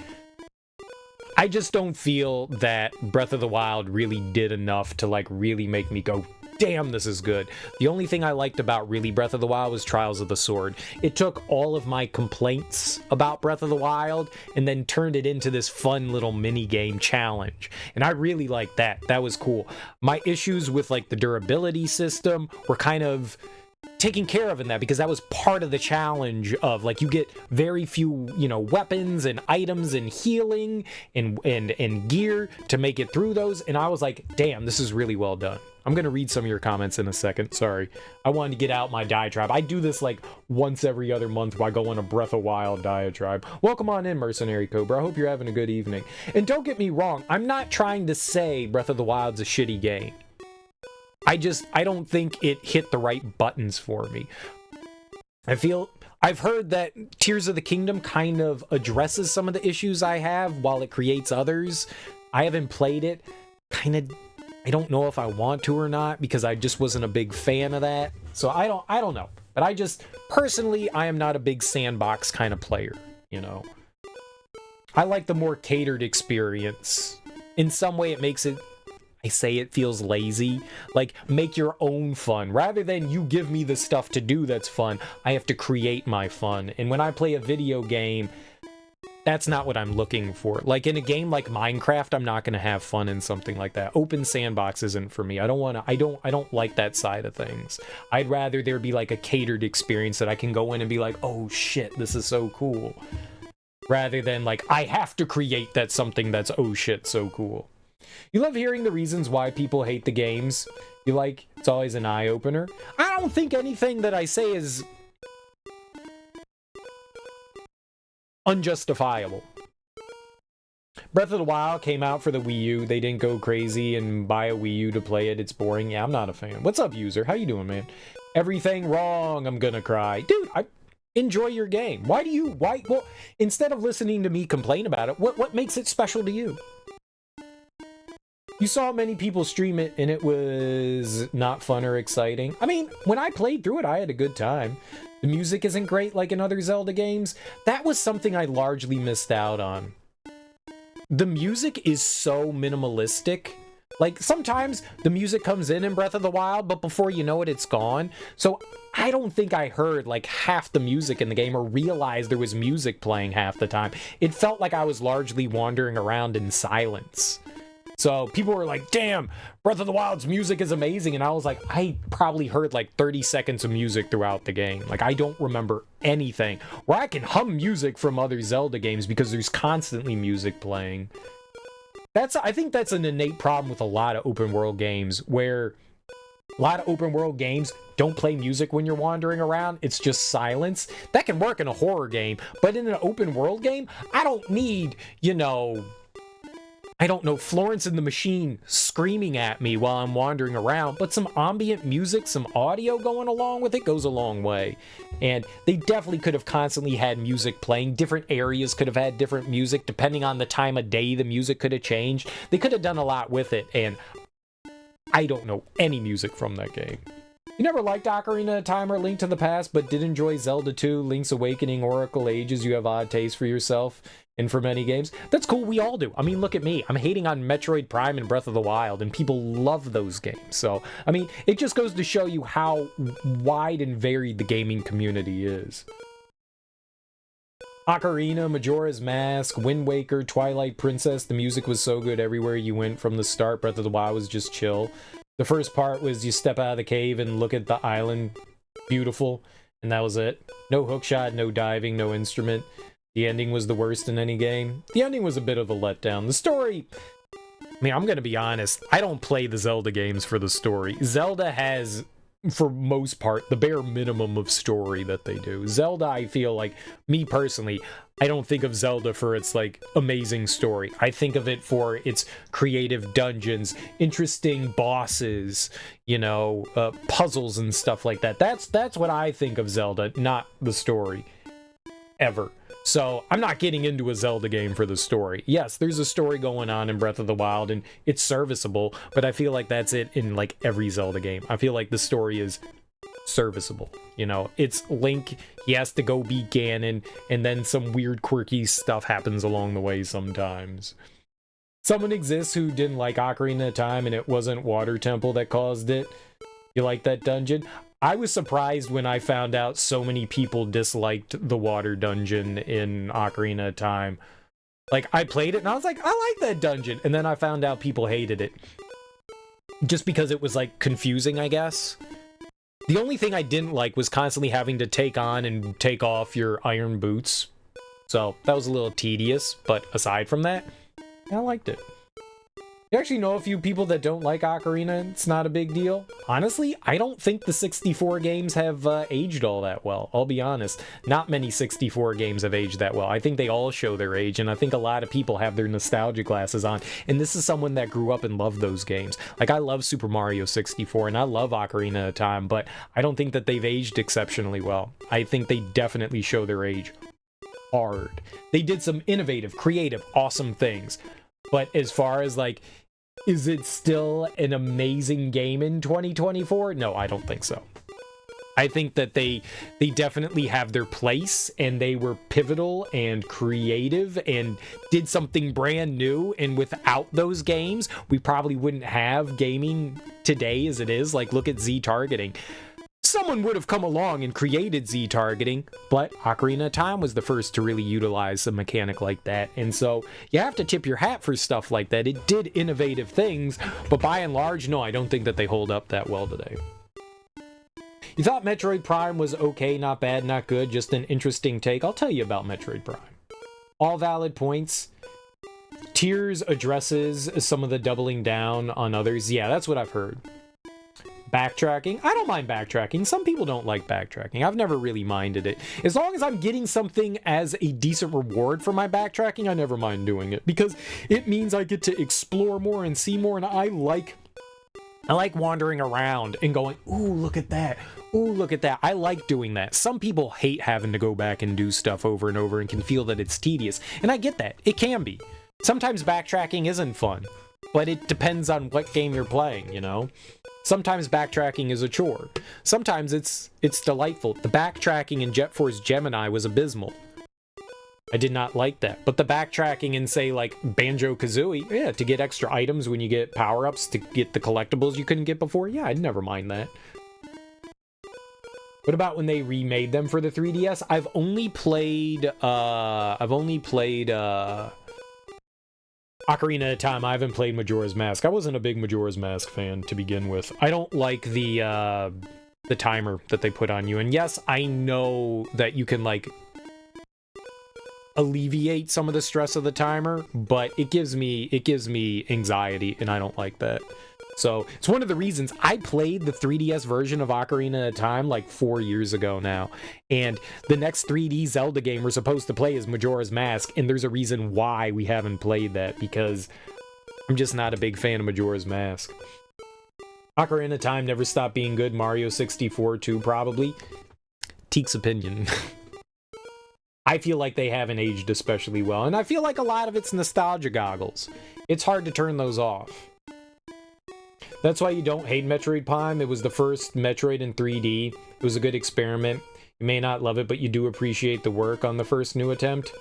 A: I just don't feel that Breath of the Wild really did enough to like really make me go, damn, this is good. The only thing I liked about really Breath of the Wild was Trials of the Sword. It took all of my complaints about Breath of the Wild and then turned it into this fun little mini game challenge. And I really liked that. That was cool. My issues with like the durability system were kind of taken care of in that, because that was part of the challenge of like you get very few, you know, weapons and items and healing and gear to make it through those. And I was like, damn, this is really well done. I'm going to read some of your comments in a second. Sorry. I wanted to get out my diatribe. I do this like once every other month while I go on a Breath of Wild diatribe. Welcome on in, Mercenary Cobra. I hope you're having a good evening. And don't get me wrong, I'm not trying to say Breath of the Wild's a shitty game. I don't think it hit the right buttons for me. I've heard that Tears of the Kingdom kind of addresses some of the issues I have while it creates others. I haven't played it. I don't know if I want to or not, because I just wasn't a big fan of that. So I don't know. But personally, I am not a big sandbox kind of player, you know. I like the more catered experience. In some way, it makes it, I say it feels lazy. Like, make your own fun. Rather than you give me the stuff to do that's fun, I have to create my fun. And when I play a video game, that's not what I'm looking for. Like in a game like Minecraft, I'm not going to have fun in something like that. Open sandbox isn't for me. I don't like that side of things. I'd rather there be like a catered experience that I can go in and be like, oh shit, this is so cool. Rather than like, I have to create that something that's oh shit, so cool. You love hearing the reasons why people hate the games. You like, it's always an eye-opener. I don't think anything that I say is unjustifiable. Breath of the Wild came out for the Wii U. They didn't go crazy and buy a Wii U to play it. It's boring. Yeah, I'm not a fan. What's up, user? How you doing, man? Everything wrong. I'm gonna cry. Dude, I enjoy your game. Well, instead of listening to me complain about it, what makes it special to you? You saw many people stream it and it was not fun or exciting. I mean, when I played through it, I had a good time. The music isn't great like in other Zelda games. That was something I largely missed out on. The music is so minimalistic. Like, sometimes the music comes in Breath of the Wild, but before you know it, it's gone. So I don't think I heard like half the music in the game or realized there was music playing half the time. It felt like I was largely wandering around in silence. So people were like, damn, Breath of the Wild's music is amazing. And I was like, I probably heard like 30 seconds of music throughout the game. Like, I don't remember anything. Where I can hum music from other Zelda games because there's constantly music playing. I think that's an innate problem with a lot of open world games, where A lot of open world games don't play music when you're wandering around. It's just silence. That can work in a horror game, but in an open world game, I don't need, I don't know, Florence and the Machine screaming at me while I'm wandering around, but some ambient music, some audio going along with it goes a long way. And they definitely could have constantly had music playing. Different areas could have had different music. Depending on the time of day, the music could have changed. They could have done a lot with it, and I don't know any music from that game. You never liked Ocarina of Time or Link to the Past, but did enjoy Zelda 2, Link's Awakening, Oracle Ages. You have odd taste for yourself and for many games. That's cool, we all do. I mean, look at me. I'm hating on Metroid Prime and Breath of the Wild, and people love those games. So, I mean, it just goes to show you how wide and varied the gaming community is. Ocarina, Majora's Mask, Wind Waker, Twilight Princess. The music was so good everywhere you went from the start. Breath of the Wild was just chill. The first part was you step out of the cave and look at the island. Beautiful. And that was it. No hookshot, no diving, no instrument. The ending was the worst in any game. The ending was a bit of a letdown. The story... I mean, I'm gonna be honest. I don't play the Zelda games for the story. Zelda has, for most part, the bare minimum of story that they do. Zelda, I feel like, me personally, I don't think of Zelda for its, like, amazing story. I think of it for its creative dungeons, interesting bosses, puzzles and stuff like that. That's what I think of Zelda, not the story. Ever. So, I'm not getting into a Zelda game for the story. Yes, there's a story going on in Breath of the Wild, and it's serviceable, but I feel like that's it in, like, every Zelda game. I feel like the story is serviceable. It's Link, he has to go beat Ganon, and then some weird, quirky stuff happens along the way sometimes. Someone exists who didn't like Ocarina of Time, and it wasn't Water Temple that caused it. You like that dungeon? I was surprised when I found out so many people disliked the water dungeon in Ocarina of Time. Like, I played it and I was like, I like that dungeon. And then I found out people hated it. Just because it was, like, confusing, I guess. The only thing I didn't like was constantly having to take on and take off your iron boots. So, that was a little tedious, but aside from that, I liked it. You actually know a few people that don't like Ocarina. It's not a big deal. Honestly, I don't think the 64 games have aged all that well. I'll be honest. Not many 64 games have aged that well. I think they all show their age, and I think a lot of people have their nostalgia glasses on. And this is someone that grew up and loved those games. Like, I love Super Mario 64, and I love Ocarina of Time, but I don't think that they've aged exceptionally well. I think they definitely show their age hard. They did some innovative, creative, awesome things. But as far as, like, is it still an amazing game in 2024? No, I don't think so. I think that they definitely have their place, and they were pivotal and creative and did something brand new, and without those games, we probably wouldn't have gaming today as it is. Like, look at Z-targeting. Someone would have come along and created Z-targeting, but Ocarina of Time was the first to really utilize a mechanic like that, and so you have to tip your hat for stuff like that. It did innovative things, but by and large, no, I don't think that they hold up that well today. You thought Metroid Prime was okay, not bad, not good, just an interesting take? I'll tell you about Metroid Prime. All valid points. Tears addresses some of the doubling down on others. Yeah, that's what I've heard. Backtracking. I don't mind backtracking. Some people don't like backtracking. I've never really minded it. As long as I'm getting something as a decent reward for my backtracking, I never mind doing it, because it means I get to explore more and see more, and I like wandering around and going, ooh, look at that. Ooh, look at that. I like doing that. Some people hate having to go back and do stuff over and over and can feel that it's tedious, and I get that. It can be. Sometimes backtracking isn't fun, but it depends on what game you're playing, Sometimes backtracking is a chore. Sometimes it's delightful. The backtracking in Jet Force Gemini was abysmal. I did not like that. But the backtracking in, say, like, Banjo-Kazooie, yeah, to get extra items when you get power-ups, to get the collectibles you couldn't get before, yeah, I'd never mind that. What about when they remade them for the 3DS? I've only played Ocarina of Time. I haven't played Majora's Mask. I wasn't a big Majora's Mask fan to begin with. I don't like the timer that they put on you. And yes, I know that you can, like, alleviate some of the stress of the timer, but it gives me anxiety, and I don't like that. So it's one of the reasons I played the 3DS version of Ocarina of Time like 4 years ago now. And the next 3D Zelda game we're supposed to play is Majora's Mask. And there's a reason why we haven't played that, because I'm just not a big fan of Majora's Mask. Ocarina of Time never stopped being good. Mario 64 too, probably. Teek's opinion. I feel like they haven't aged especially well. And I feel like a lot of it's nostalgia goggles. It's hard to turn those off. That's why you don't hate Metroid Prime. It was the first Metroid in 3D. It was a good experiment. You may not love it, but you do appreciate the work on the first new attempt.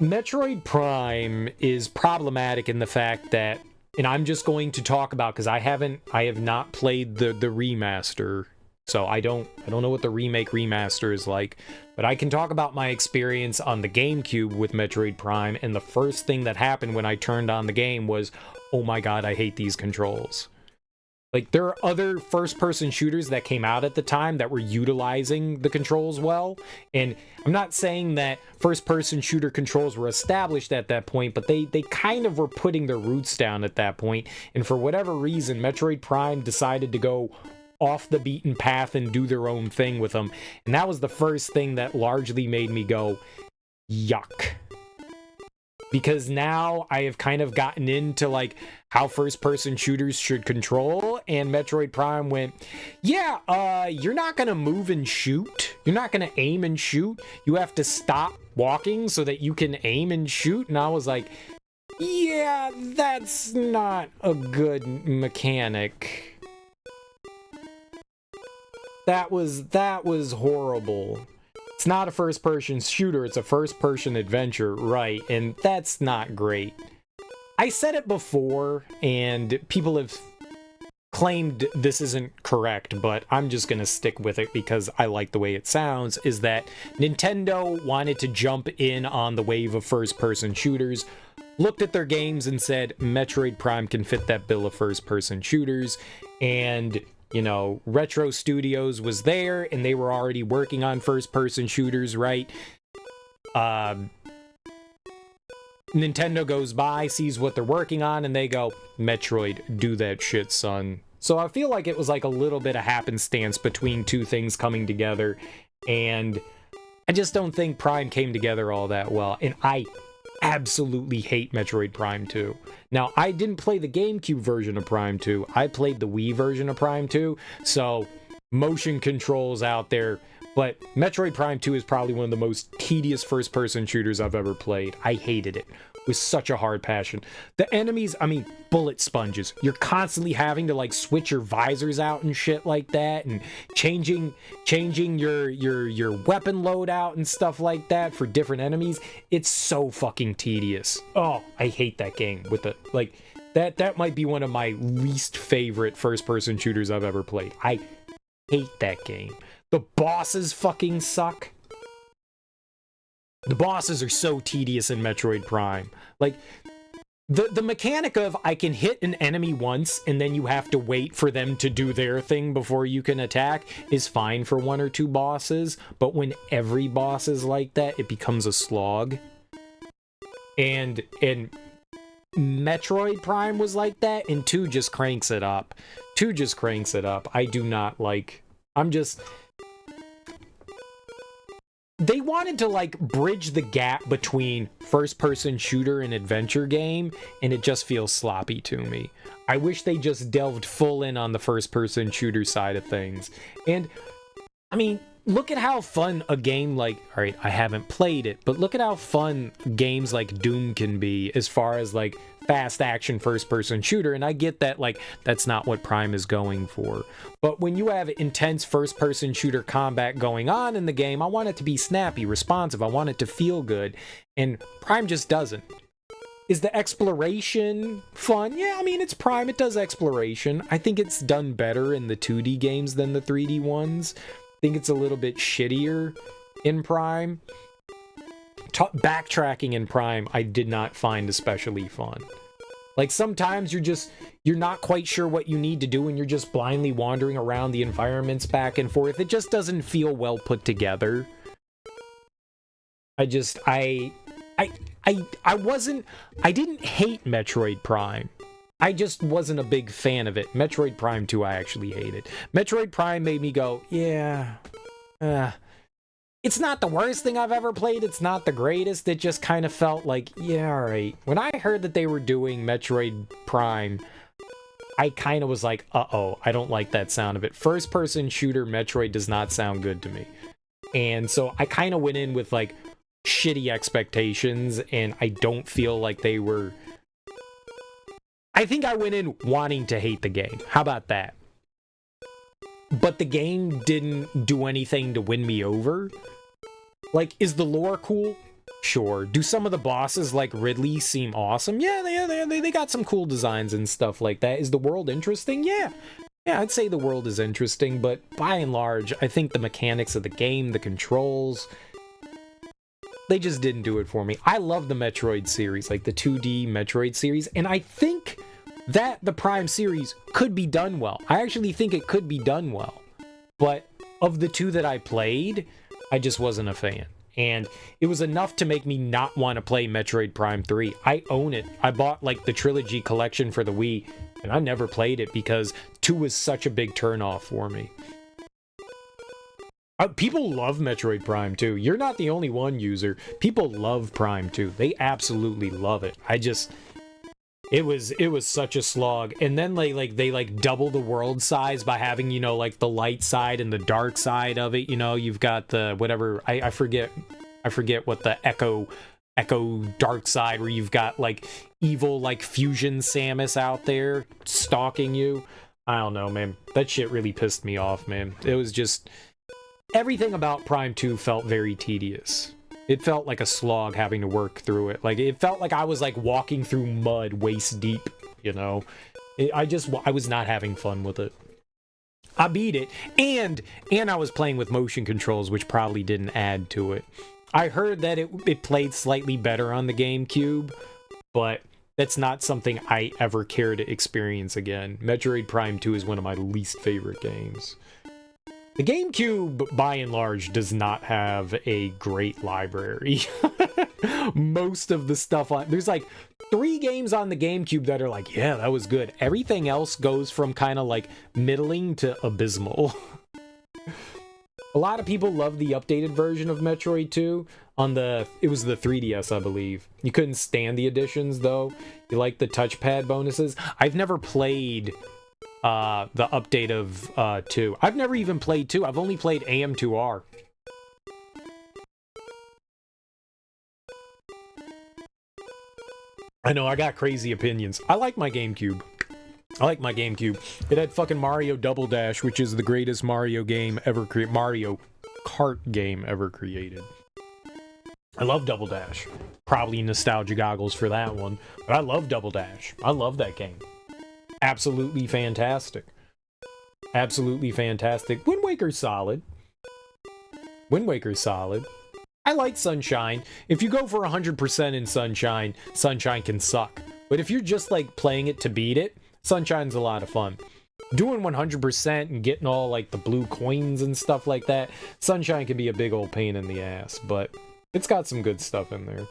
A: Metroid Prime is problematic in the fact that, and I'm just going to talk about, because I have not played the remaster, so I don't know what the remake remaster is like, but I can talk about my experience on the GameCube with Metroid Prime, and the first thing that happened when I turned on the game was, oh my god, I hate these controls. Like, there are other first-person shooters that came out at the time that were utilizing the controls well, and I'm not saying that first-person shooter controls were established at that point, but they kind of were putting their roots down at that point, and for whatever reason, Metroid Prime decided to go off the beaten path and do their own thing with them, and that was the first thing that largely made me go, yuck. Because now I have kind of gotten into like how first-person shooters should control, and Metroid Prime went, yeah, you're not gonna move and shoot. You're not gonna aim and shoot. You have to stop walking so that you can aim and shoot. And I was like, yeah, that's not a good mechanic. That was horrible. It's not a first-person shooter, it's a first-person adventure, right, and that's not great. I said it before, and people have claimed this isn't correct, but I'm just gonna stick with it because I like the way it sounds, is that Nintendo wanted to jump in on the wave of first-person shooters, looked at their games and said, Metroid Prime can fit that bill of first-person shooters, and you know, Retro Studios was there, and they were already working on first-person shooters, right? Nintendo goes by, sees what they're working on, and they go, Metroid, do that shit, son. So I feel like it was like a little bit of happenstance between two things coming together, and I just don't think Prime came together all that well, and I absolutely hate Metroid Prime 2. Now, I didn't play the GameCube version of Prime 2. I played the Wii version of Prime 2, so motion controls out there. But Metroid Prime 2 is probably one of the most tedious first-person shooters I've ever played. I hated it with such a hard passion. The enemies, I mean, bullet sponges. You're constantly having to, like, switch your visors out and shit like that, and changing your weapon loadout and stuff like that for different enemies. It's so fucking tedious. Oh, I hate that game with the, like, that might be one of my least favorite first-person shooters I've ever played. I hate that game. The bosses fucking suck. The bosses are so tedious in Metroid Prime. Like, the mechanic of I can hit an enemy once and then you have to wait for them to do their thing before you can attack is fine for one or two bosses, but when every boss is like that, it becomes a slog. And Metroid Prime was like that, and 2 just cranks it up. 2 just cranks it up. I do not like... They wanted to, like, bridge the gap between first-person shooter and adventure game, and it just feels sloppy to me. I wish they just delved full in on the first-person shooter side of things. And, I mean, look at how fun a game like... Alright, I haven't played it, but look at how fun games like Doom can be as far as, like, fast-action first-person shooter, and I get that, like, that's not what Prime is going for. But when you have intense first-person shooter combat going on in the game, I want it to be snappy, responsive, I want it to feel good, and Prime just doesn't. Is the exploration fun? Yeah, I mean, it's Prime, it does exploration. I think it's done better in the 2D games than the 3D ones. I think it's a little bit shittier in Prime. Backtracking in Prime, I did not find especially fun. Like, sometimes you're not quite sure what you need to do and you're just blindly wandering around the environments back and forth. It just doesn't feel well put together. I didn't hate Metroid Prime. I just wasn't a big fan of it. Metroid Prime 2 I actually hated. Metroid Prime made me go, yeah, it's not the worst thing I've ever played. It's not the greatest. It just kind of felt like, yeah, all right. When I heard that they were doing Metroid Prime, I kind of was like, uh-oh, I don't like that sound of it. First-person shooter Metroid does not sound good to me. And so I kind of went in with, like, shitty expectations, and I don't feel like they were... I think I went in wanting to hate the game. How about that? But the game didn't do anything to win me over. Like, is the lore cool? Sure. Do some of the bosses like Ridley seem awesome? Yeah, they got some cool designs and stuff like that. Is the world interesting? Yeah. Yeah, I'd say the world is interesting, but by and large, I think the mechanics of the game, the controls, they just didn't do it for me. I love the Metroid series, like the 2D Metroid series, and I think that the Prime series could be done well. I actually think it could be done well. But of the two that I played, I just wasn't a fan. And it was enough to make me not want to play Metroid Prime 3. I own it. I bought like the trilogy collection for the Wii, and I never played it because 2 was such a big turnoff for me. People love Metroid Prime 2. You're not the only one, user. People love Prime 2. They absolutely love it. It was such a slog. And then they double the world size by having, you know, like the light side and the dark side of it. You know, you've got the whatever, I forget what the echo dark side, where you've got like evil like fusion Samus out there stalking you. I don't know, man. That shit really pissed me off, man. It was just, everything about Prime 2 felt very tedious. It felt like a slog having to work through it. Like, it felt like I was, like, walking through mud waist deep, you know? I was not having fun with it. I beat it, and I was playing with motion controls, which probably didn't add to it. I heard that it played slightly better on the GameCube, but that's not something I ever care to experience again. Metroid Prime 2 is one of my least favorite games. The GameCube, by and large, does not have a great library. Most of the stuff on... There's like 3 games on the GameCube that are like, yeah, that was good. Everything else goes from kind of like middling to abysmal. A lot of people love the updated version of Metroid 2 on it was the 3DS, I believe. You couldn't stand the additions, though. You like the touchpad bonuses. I've never played... the update of 2. I've never even played 2. I've only played AM2R. I know, I got crazy opinions. I like my GameCube. It had fucking Mario Double Dash, which is the greatest Mario game ever created. Mario Kart game ever created. I love Double Dash. Probably nostalgia goggles for that one. But I love Double Dash. I love that game. Absolutely fantastic. Absolutely fantastic. Wind Waker's solid. I like Sunshine. If you go for 100% in Sunshine, Sunshine can suck. But if you're just like playing it to beat it, Sunshine's a lot of fun. Doing 100% and getting all like the blue coins and stuff like that, Sunshine can be a big old pain in the ass, but it's got some good stuff in there.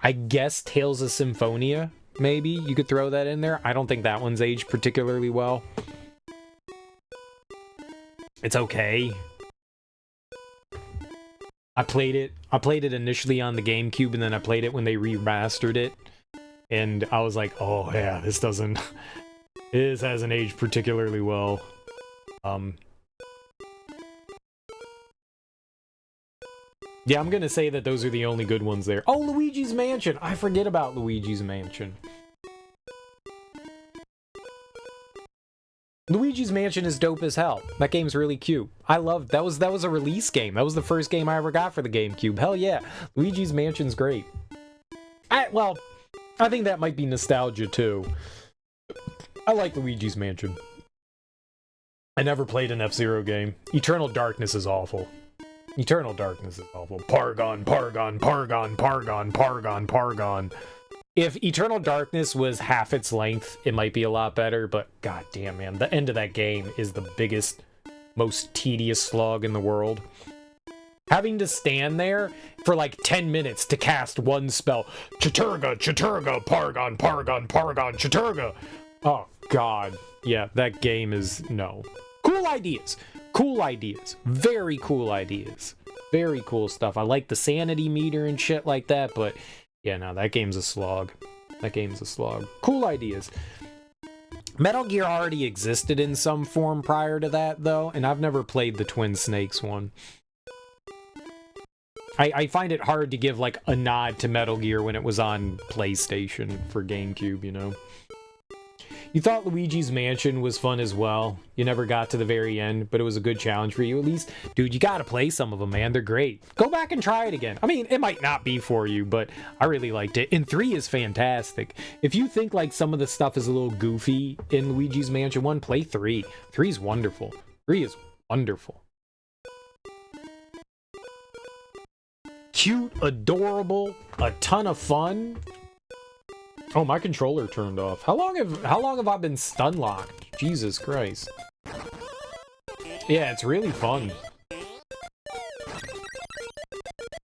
A: I guess Tales of Symphonia, maybe you could throw that in there. I don't think that one's aged particularly well. It's okay. I played it initially on the GameCube, and then I played it when they remastered it. And I was like, oh yeah, this hasn't aged particularly well. Yeah, I'm gonna say that those are the only good ones there. Oh, Luigi's Mansion! I forget about Luigi's Mansion. Luigi's Mansion is dope as hell. That game's really cute. I love that was a release game. That was the first game I ever got for the GameCube. Hell yeah, Luigi's Mansion's great. I think that might be nostalgia too. I like Luigi's Mansion. I never played an F-Zero game. Eternal Darkness is awful. Eternal Darkness is awful. Pargon. If Eternal Darkness was half its length, it might be a lot better, but goddamn, man, the end of that game is the biggest, most tedious slog in the world. Having to stand there for like 10 minutes to cast one spell. Chaturga, Chaturga, Pargon, Pargon, Pargon, Chaturga. Oh, God. Yeah, that game is... no. Cool ideas. Cool ideas. Very cool ideas. Very cool stuff. I like the sanity meter and shit like that, but... yeah, no, that game's a slog. That game's a slog. Cool ideas. Metal Gear already existed in some form prior to that, though, and I've never played the Twin Snakes one. I find it hard to give, like, a nod to Metal Gear when it was on PlayStation for GameCube, you know? You thought Luigi's Mansion was fun as well. You never got to the very end, but it was a good challenge for you at least. Dude, you gotta play some of them, man. They're great. Go back and try it again. I mean, it might not be for you, but I really liked it. And 3 is fantastic. If you think, like, some of the stuff is a little goofy in Luigi's Mansion 1, play 3. 3 is wonderful. 3 is wonderful. Cute, adorable, a ton of fun. Oh, my controller turned off. How long have I been stun locked? Jesus Christ. Yeah, it's really fun.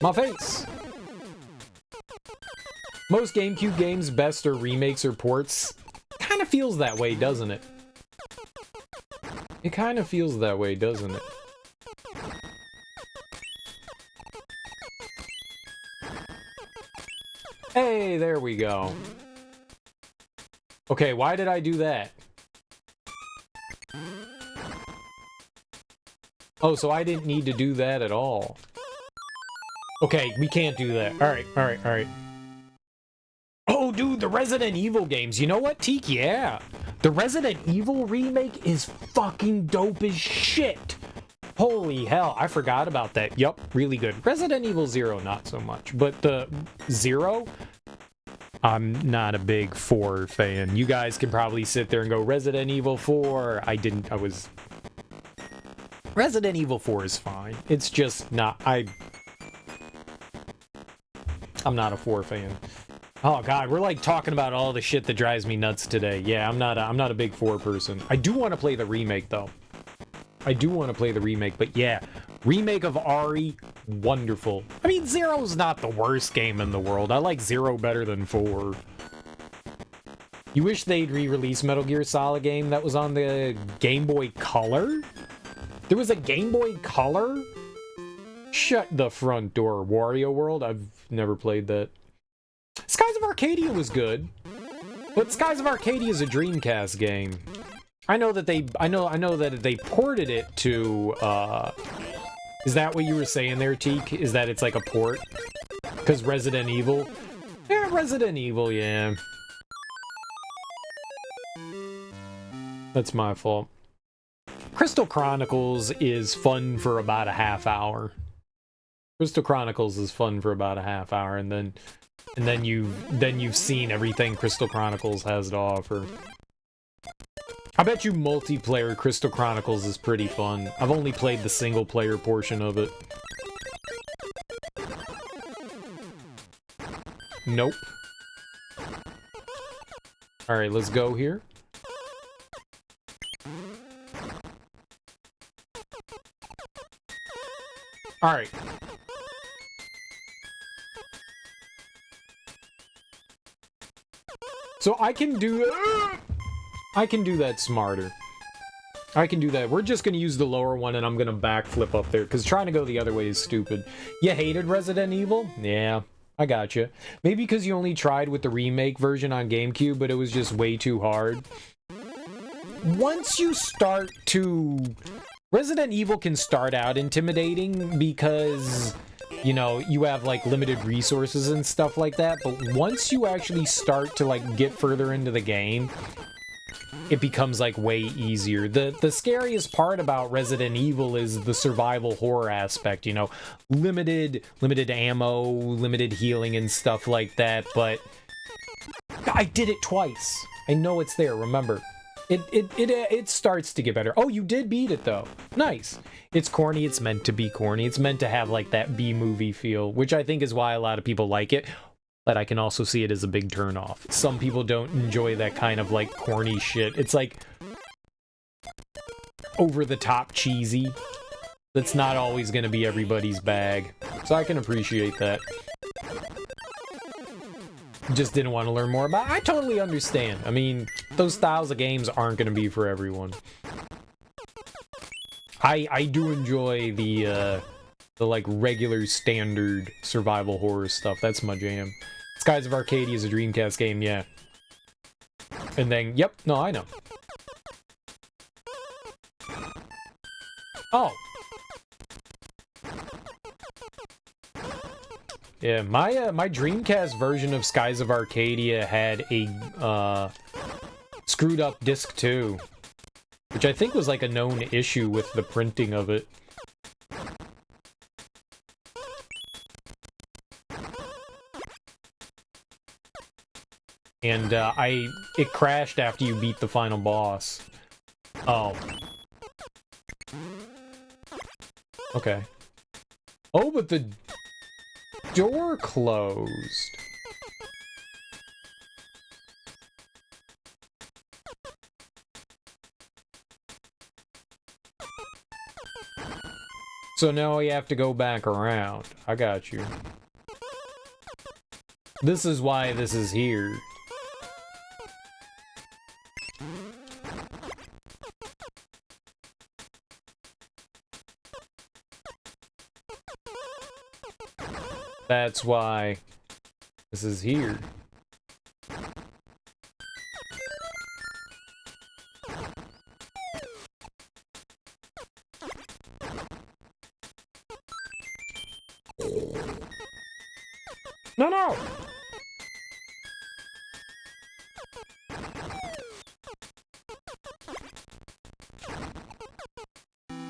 A: My face. Most GameCube games, best are remakes or ports. Kind of feels that way, doesn't it? It kind of feels that way, doesn't it? Hey, there we go. Okay, why did I do that? Oh, so I didn't need to do that at all. Okay, we can't do that. Alright, alright, alright. Oh, dude, the Resident Evil games. You know what, Teak? Yeah. The Resident Evil remake is fucking dope as shit. Holy hell, I forgot about that. Yup, really good. Resident Evil 0, not so much. But the 0, I'm not a big 4 fan. You guys can probably sit there and go, Resident Evil 4. Resident Evil 4 is fine. It's just not... I'm not a 4 fan. Oh god, we're like talking about all the shit that drives me nuts today. Yeah, I'm not a big 4 person. I do want to play the remake though. I do want to play the remake, but yeah, remake of Ari, wonderful. I mean, 0's not the worst game in the world. I like 0 better than 4. You wish they'd re-release Metal Gear Solid game that was on the Game Boy Color? There was a Game Boy Color? Shut the front door, Wario World. I've never played that. Skies of Arcadia was good, but Skies of Arcadia is a Dreamcast game. I know that they ported it to, is that what you were saying there, Teak? Is that it's like a port? Because Resident Evil? Yeah, Resident Evil, yeah. That's my fault. Crystal Chronicles is fun for about a half hour. Crystal Chronicles is fun for about a half hour, and then you've seen everything Crystal Chronicles has to offer. I bet you multiplayer Crystal Chronicles is pretty fun. I've only played the single player portion of it. Nope. Alright, let's go here. Alright. So I can do that smarter. I can do that. We're just gonna use the lower one and I'm gonna backflip up there because trying to go the other way is stupid. You hated Resident Evil? Yeah, I gotcha. Maybe because you only tried with the remake version on GameCube, but it was just way too hard. Once you start to... Resident Evil can start out intimidating because... you know, you have, like, limited resources and stuff like that, but once you actually start to, like, get further into the game, it becomes, like, way easier. The scariest part about Resident Evil is the survival horror aspect, you know, limited ammo, limited healing and stuff like that, but I did it twice. I know it's there, remember. It starts to get better. Oh, you did beat it, though. Nice. It's corny. It's meant to be corny. It's meant to have, like, that B-movie feel, which I think is why a lot of people like it, but I can also see it as a big turnoff. Some people don't enjoy that kind of, like, corny shit. It's, like, over-the-top cheesy. that's not always going to be everybody's bag. So I can appreciate that. Just didn't want to learn more about it. I totally understand. I mean, those styles of games aren't going to be for everyone. I do enjoy the like regular standard survival horror stuff. That's my jam. Skies of Arcadia is a Dreamcast game, yeah. And then, yep, no, I know. Oh. Yeah, my Dreamcast version of Skies of Arcadia had a screwed up disc too, which I think was like a known issue with the printing of it. And it crashed after you beat the final boss. Oh. Okay. Oh, but the door closed. So now we have to go back around. I got you. This is why this is here. That's why this is here. No, no!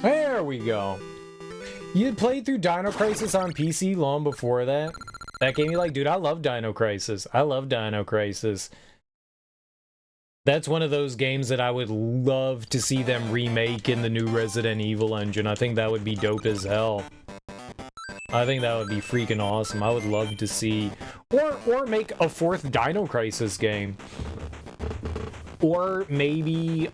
A: There we go. You had played through Dino Crisis on PC long before that? That game you like? Dude, I love Dino Crisis. I love Dino Crisis. That's one of those games that I would love to see them remake in the new Resident Evil engine. I think that would be dope as hell. I think that would be freaking awesome. I would love to see... Or make a fourth Dino Crisis game. Or maybe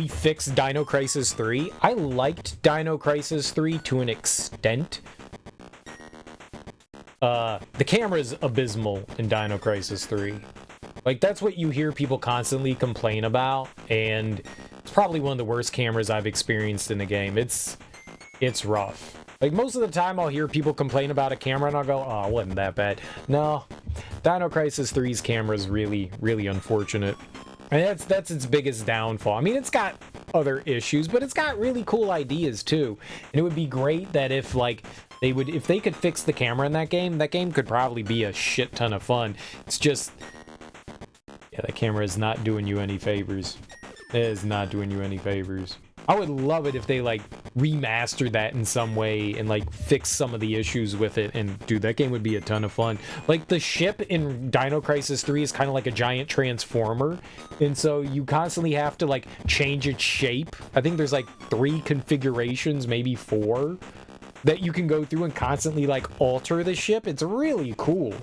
A: fix Dino Crisis 3. I liked Dino Crisis 3 to an extent. The camera's abysmal in Dino Crisis 3. Like, that's what you hear people constantly complain about, and it's probably one of the worst cameras I've experienced in the game. It's rough. Like, most of the time I'll hear people complain about a camera and I'll go, oh, it wasn't that bad. No, Dino Crisis 3's camera is really, really unfortunate. And that's its biggest downfall. I mean, it's got other issues, but it's got really cool ideas too. And it would be great that if, like, if they could fix the camera in that game could probably be a shit ton of fun. It's just, yeah, that camera is not doing you any favors. It is not doing you any favors. I would love it if they, like, remastered that in some way and, like, fix some of the issues with it. And, dude, that game would be a ton of fun. Like, the ship in Dino Crisis 3 is kind of like a giant transformer. And so you constantly have to, like, change its shape. I think there's, like, 3 configurations, maybe 4, that you can go through and constantly, like, alter the ship. It's really cool.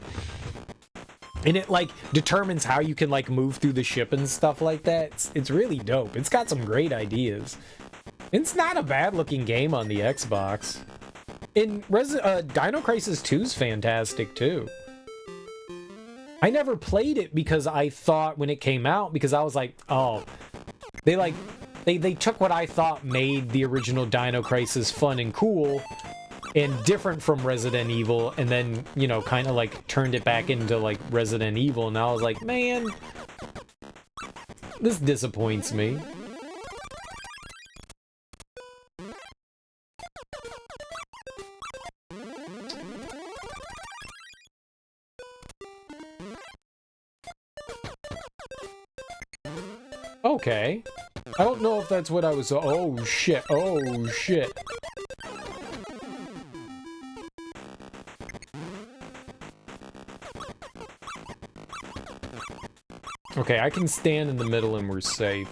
A: And it, like, determines how you can, like, move through the ship and stuff like that. It's really dope. It's got some great ideas. It's not a bad-looking game on the Xbox. And Dino Crisis 2 is fantastic, too. I never played it because I thought when it came out, because I was like, oh, they took what I thought made the original Dino Crisis fun and cool, and different from Resident Evil, and then, you know, kind of like turned it back into like Resident Evil, and I was like, man, this disappoints me. Okay. I don't know if that's what I was... Oh, shit. Oh, shit. Okay, I can stand in the middle and we're safe.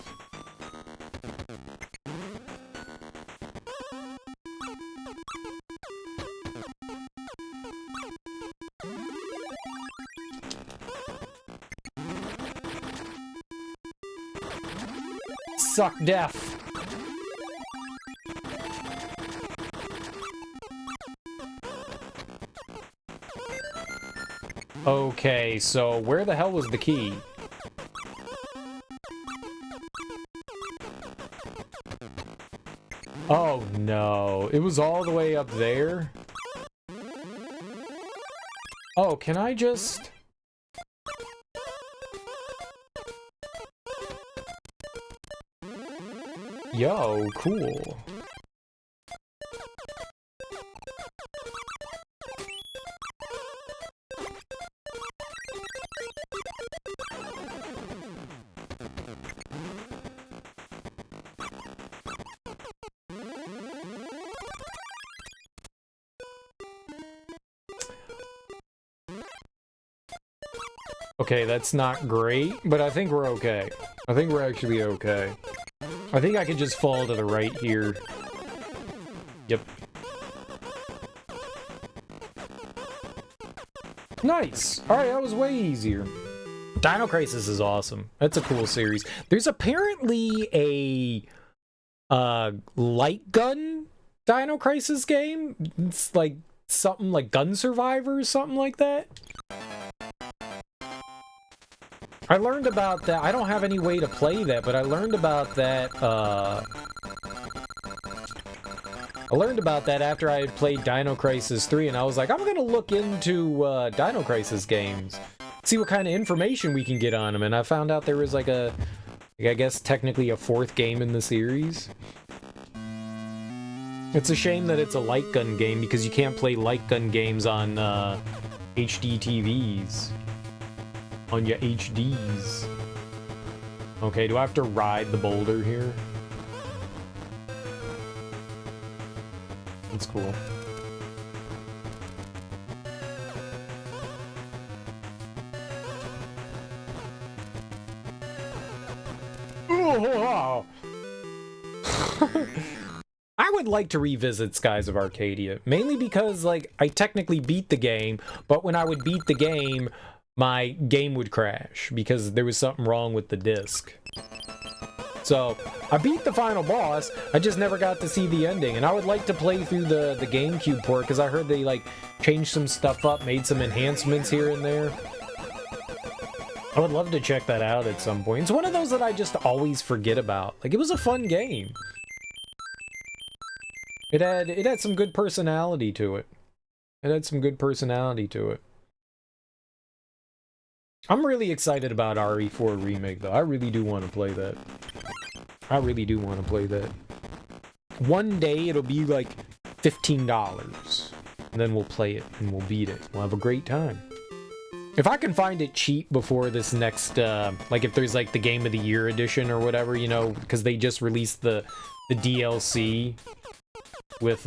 A: Suck death. Okay, so where the hell was the key? Oh no, it was all the way up there? Oh, can I just... Yo, cool. Okay, that's not great, but I think we're okay. I think we're actually okay. I think I could just fall to the right here. Yep. Nice! Alright, that was way easier. Dino Crisis is awesome. That's a cool series. There's apparently a light gun Dino Crisis game. It's like something like Gun Survivor or something like that. I learned about that. I don't have any way to play that, but I learned about that, after I had played Dino Crisis 3, and I was like, I'm gonna look into, Dino Crisis games. See what kind of information we can get on them, and I found out there was like I guess technically a 4th game in the series. It's a shame that it's a light gun game, because you can't play light gun games on, HD TVs. On your HDs. Okay, do I have to ride the boulder here? That's cool. Oh, I would like to revisit Skies of Arcadia, mainly because, like, I technically beat the game, but when I would beat the game, my game would crash because there was something wrong with the disc. So, I beat the final boss, I just never got to see the ending, and I would like to play through the GameCube port, because I heard they, like, changed some stuff up, made some enhancements here and there. I would love to check that out at some point. It's one of those that I just always forget about. Like, it was a fun game. It had some good personality to it. It had some good personality to it. I'm really excited about RE4 Remake, though. I really do want to play that. I really do want to play that. One day, it'll be like $15. And then we'll play it, and we'll beat it. We'll have a great time. If I can find it cheap before this next, like if there's like the Game of the Year edition or whatever, you know, because they just released the DLC with,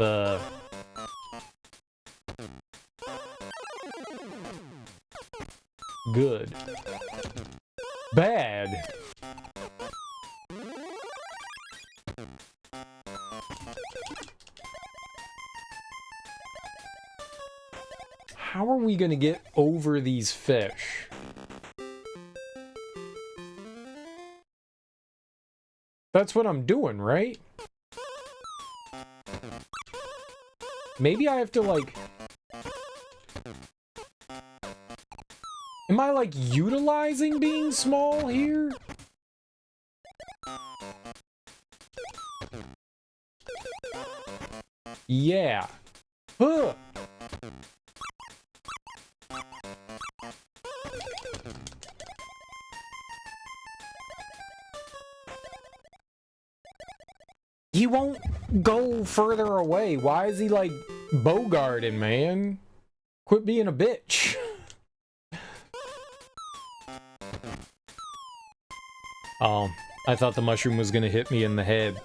A: good. Bad. How are we gonna get over these fish? That's what I'm doing, right? Maybe I have to, like... Am I, like, utilizing being small here? Yeah. Huh. He won't go further away. Why is he, like, bogarting, man? Quit being a bitch. Oh, I thought the mushroom was gonna hit me in the head.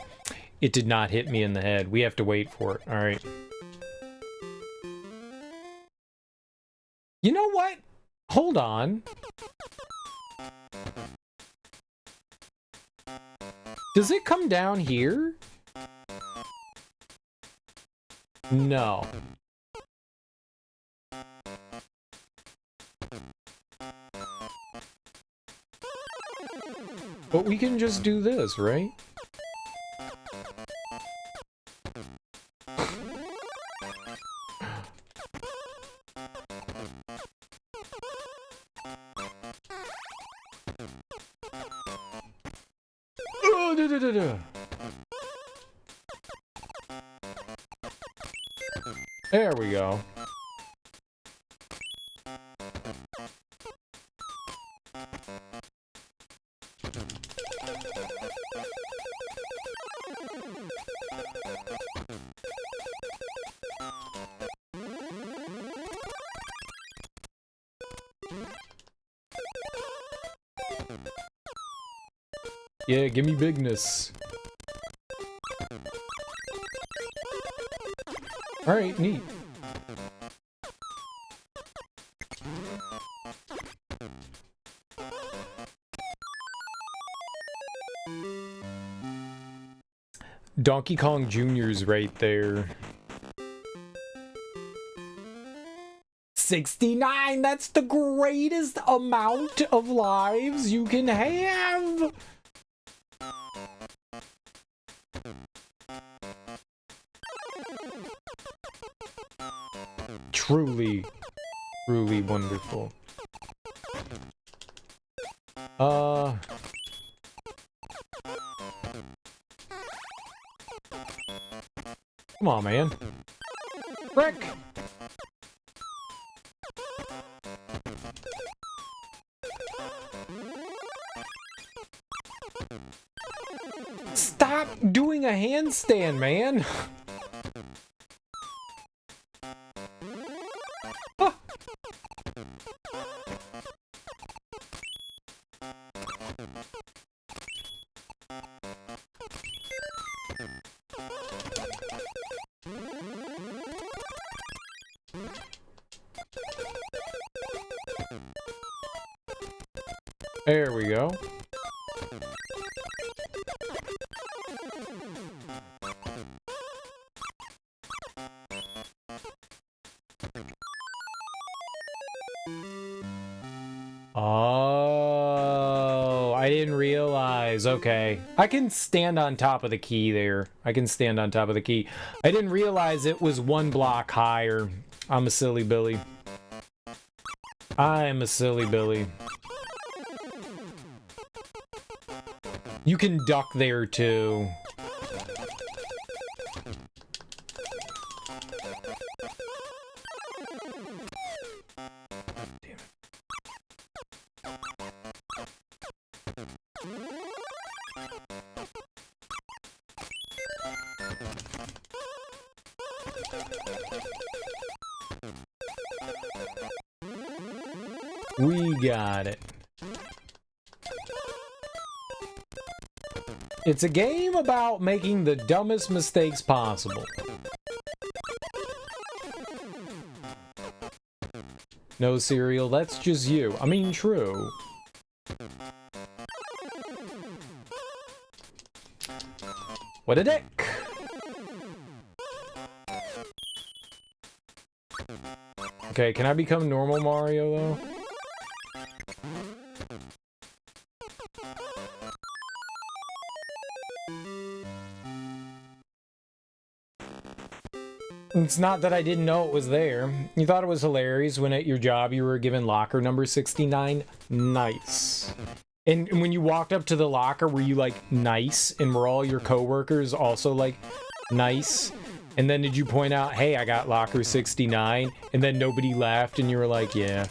A: It did not hit me in the head. We have to wait for it. Alright. You know what? Hold on. Does it come down here? No. But we can just do this, right? There we go. Yeah, give me bigness. Alright, neat. Donkey Kong Jr.'s right there. 69! That's the greatest amount of lives you can have! Truly, truly wonderful. Come on, man. Frick! Stop doing a handstand, man! Ah. There we go. Oh, I didn't realize. Okay. I can stand on top of the key there. I can stand on top of the key. I didn't realize it was one block higher. I'm a silly Billy. I am a silly Billy. You can duck there too. We got it. It's a game about making the dumbest mistakes possible. No cereal, that's just you. I mean, true. What a dick! Okay, can I become normal Mario, though? It's not that I didn't know it was there. You thought it was hilarious when at your job you were given locker number 69? Nice. And when you walked up to the locker, were you like, nice? And were all your coworkers also like, nice? And then did you point out, hey, I got locker 69? And then nobody laughed and you were like, yeah.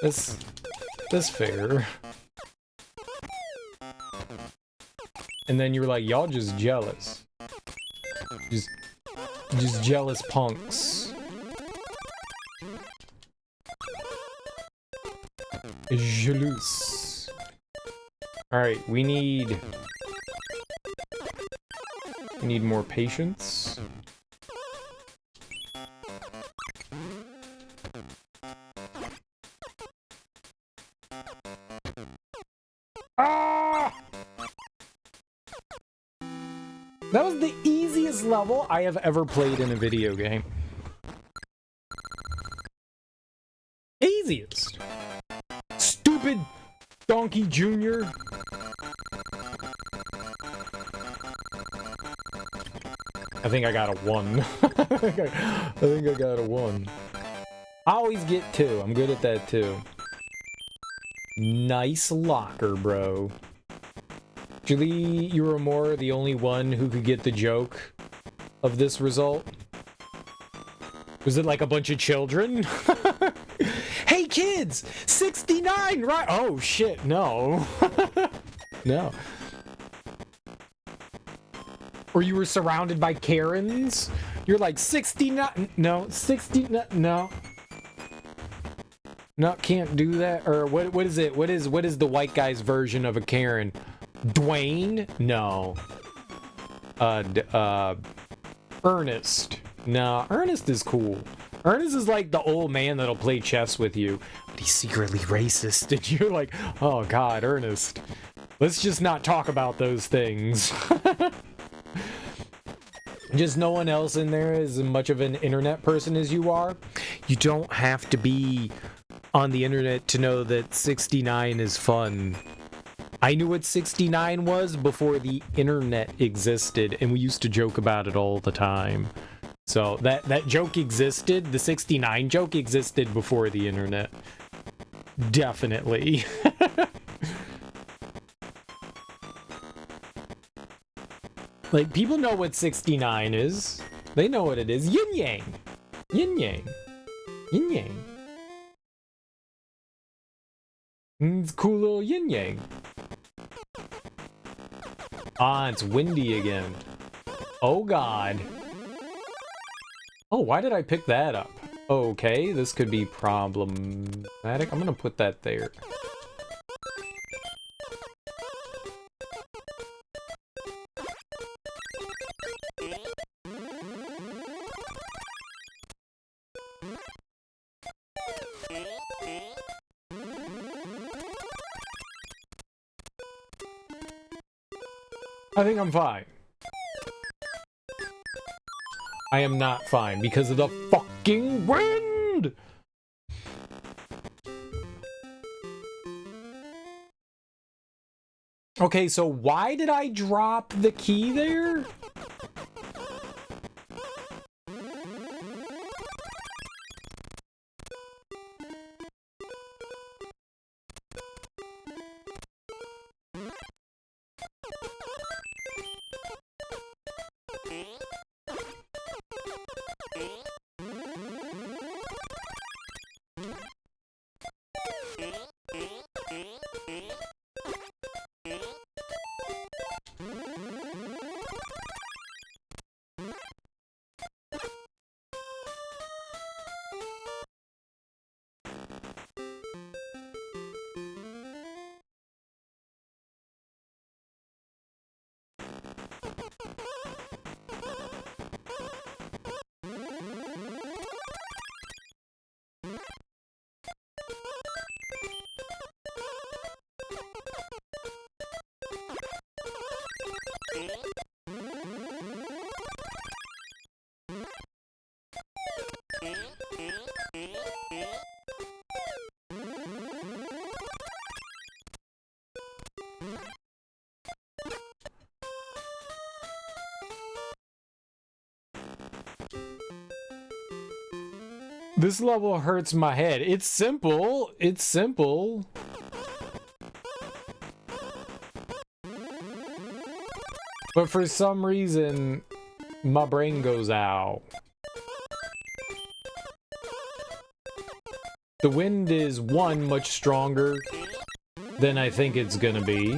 A: That's fair. And then you were like, y'all just jealous. Just jealous punks. Jealous. Alright, we need more patience. Ah! That was the easiest level I have ever played in a video game. Easiest. Stupid Donkey Jr. I think I got a 1. I think I got a 1. I always get 2. I'm good at that too. Nice locker, bro. Julie, you were more the only one who could get the joke of this result. Was it like a bunch of children? Hey kids, 69, right? Oh shit, no. No. Or you were surrounded by Karens? You're like 69, no, 69, no. No, can't do that. Or what is it? What is the white guy's version of a Karen? Dwayne? No. Ernest. No, Ernest is cool. Ernest is like the old man that'll play chess with you, but he's secretly racist, and you're like, oh god, Ernest. Let's just not talk about those things. Just no one else in there is as much of an internet person as you are. You don't have to be on the internet to know that 69 is fun. I knew what 69 was before the internet existed, and we used to joke about it all the time. So that joke existed, the 69 joke existed before the internet. Definitely. Like, people know what 69 is. They know what it is. Yin Yang. Yin Yang. Yin Yang. It's a cool little yin yang. Ah, it's windy again. Oh god. Oh, why did I pick that up? Okay, this could be problematic. I'm gonna put that there. I think I'm fine. I am not fine because of the fucking wind! Okay, so why did I drop the key there? This level hurts my head. It's simple. It's simple. But for some reason, my brain goes out. The wind is, one, much stronger than I think it's gonna be.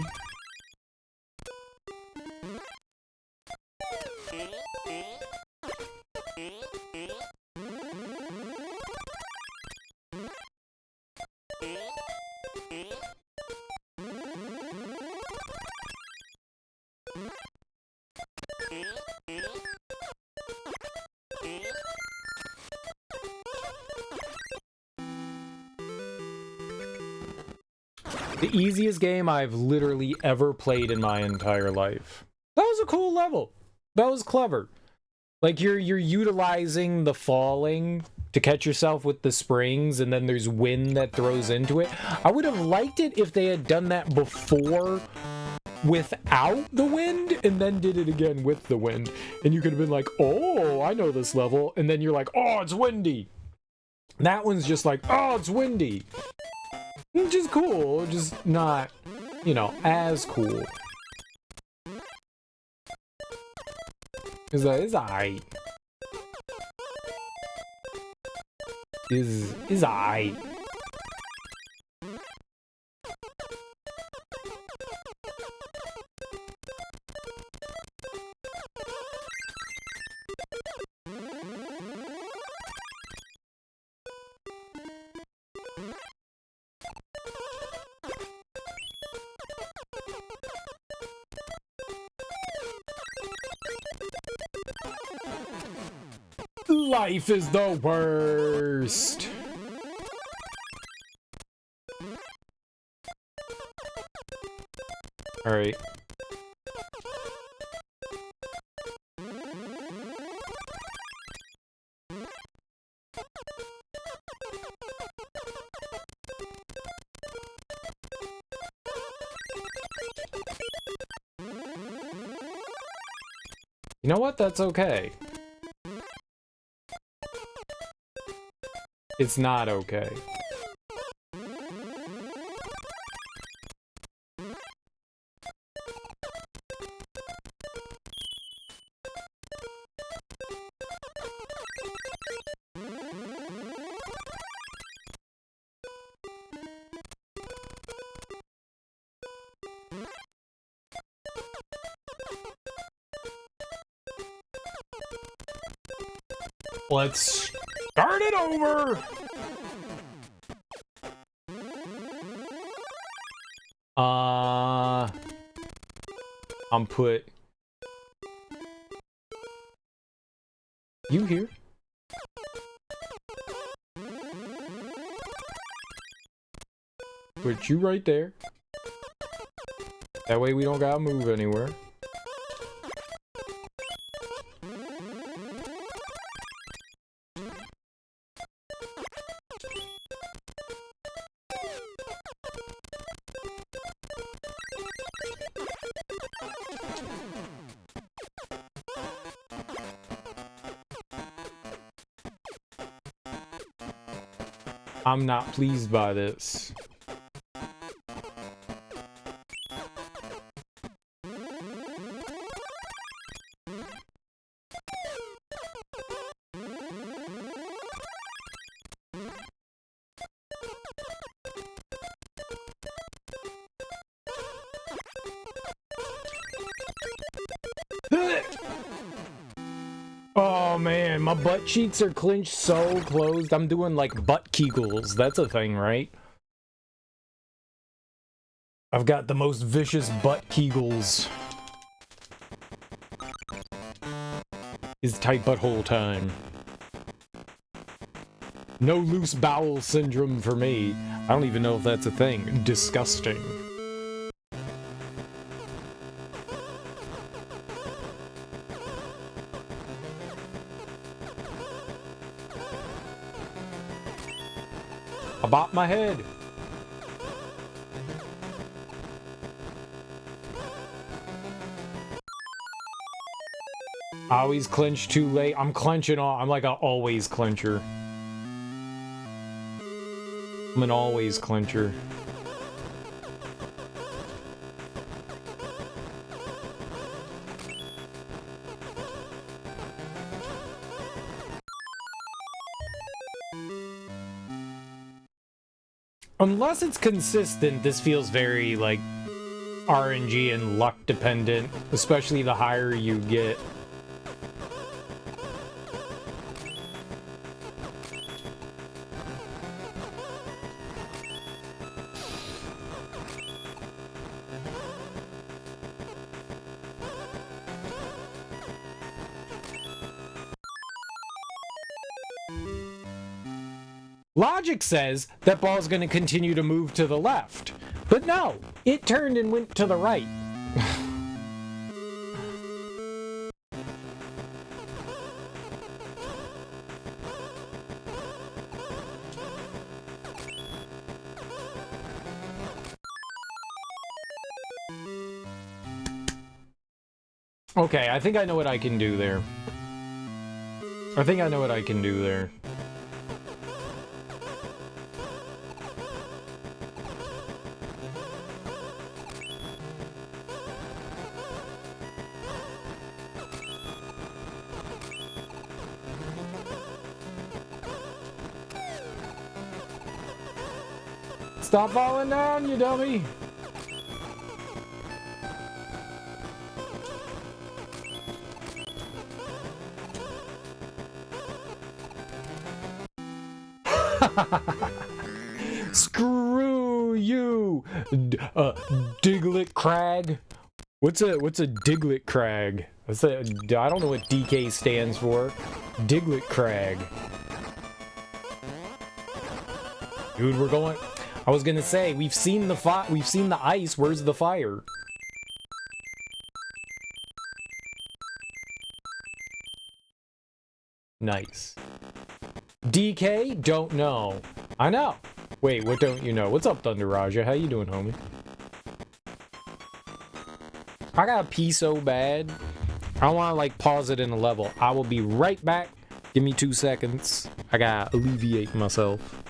A: The easiest game I've literally ever played in my entire life. That was a cool level. That was clever. Like, you're utilizing the falling to catch yourself with the springs, and then there's wind that throws into it. I would have liked it if they had done that before without the wind, and then did it again with the wind. And you could have been like, oh, I know this level. And then you're like, oh, it's windy. That one's just like, oh, it's windy. Which is cool, just not, you know, as cool. Is I. Is I. Life is the worst. All right. You know what? That's okay. It's not okay. Let's start it over. I'm put you here. Put you right there. That way we don't gotta move anywhere. I'm not pleased by this. Oh man, my butt cheeks are clenched so closed. I'm doing like butt kegels. That's a thing, right? I've got the most vicious butt kegels. It's tight butthole time. No loose bowel syndrome for me. I don't even know if that's a thing. Disgusting. I bopped my head. I always clench too late. I'm clenching all. I'm like an always clencher. I'm an always clencher. Unless it's consistent, this feels very, like, RNG and luck dependent, especially the higher you get. Logic says that ball's going to continue to move to the left, but no, it turned and went to the right. Okay, I think I know what I can do there. I think I know what I can do there. Stop falling down, you dummy! Screw you, Diglett Crag. What's a Diglett Crag? I don't know what DK stands for. Diglett Crag. Dude, we're going. I was gonna say we've seen the ice. Where's the fire? Nice. DK? Don't know. I know. Wait, what don't you know? What's up, Thunder Raja? How you doing, homie? I gotta pee so bad. I wanna, like, pause it in a level. I will be right back. Give me 2 seconds. I gotta alleviate myself.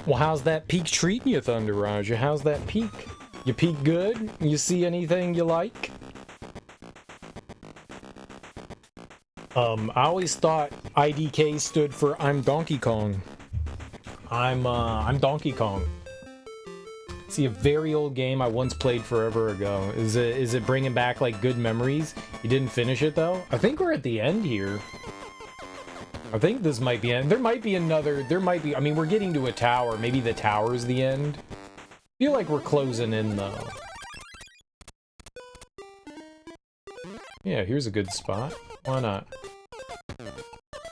A: Well, how's that peak treating you, Thunder Raja? How's that peak? You peak good? You see anything you like? I always thought IDK stood for I'm Donkey Kong. I'm Donkey Kong. See, a very old game I once played forever ago. Is it bringing back, like, good memories? You didn't finish it, though? I think we're at the end here. I think this might be end. There might be another. There might be. I mean, we're getting to a tower. Maybe the tower's the end. I feel like we're closing in, though. Yeah, here's a good spot. Why not?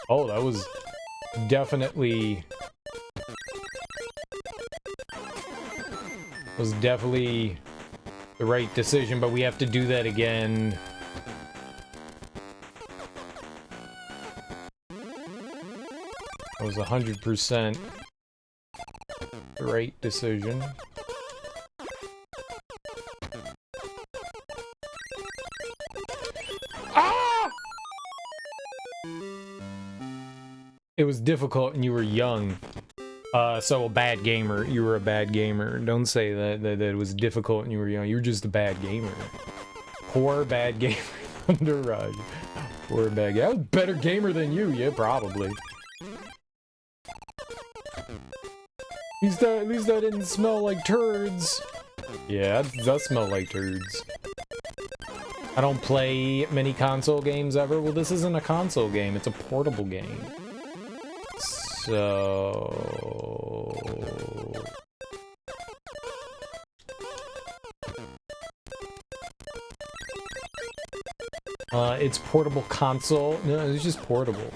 A: Oh, that was definitely... was definitely the right decision, but we have to do that again. That was 100% the right decision. Ah! It was difficult and you were young. So a bad gamer. You were a bad gamer. Don't say that it was difficult and you were young. You were just a bad gamer. Poor bad gamer. Thunder Raj. Poor bad gamer. I was a better gamer than you. Yeah, probably. At least that didn't smell like turds. Yeah, it does smell like turds. I don't play many console games ever. Well, this isn't a console game. It's a portable game. So... it's portable console. No, it's just portable.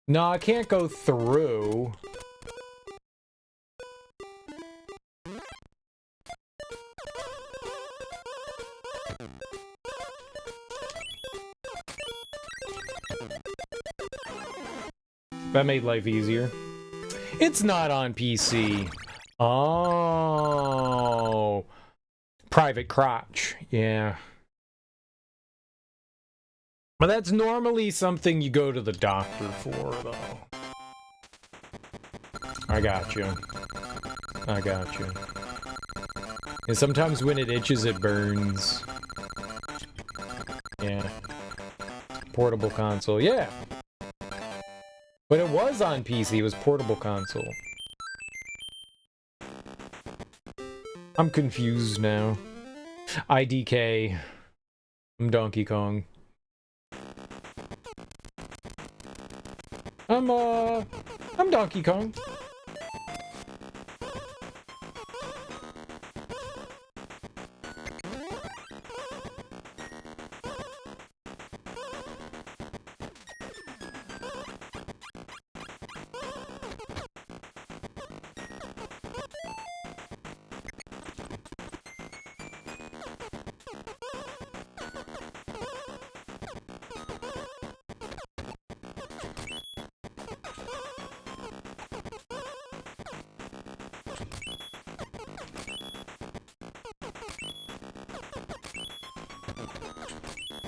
A: No, I can't go through. That made life easier. It's not on PC. Oh, private crotch. Yeah. But that's normally something you go to the doctor for, though. I got you. I got you. And sometimes when it itches, it burns. Yeah. Portable console. Yeah. But it was on PC. It was portable console. I'm confused now. IDK. I'm Donkey Kong. I'm Donkey Kong.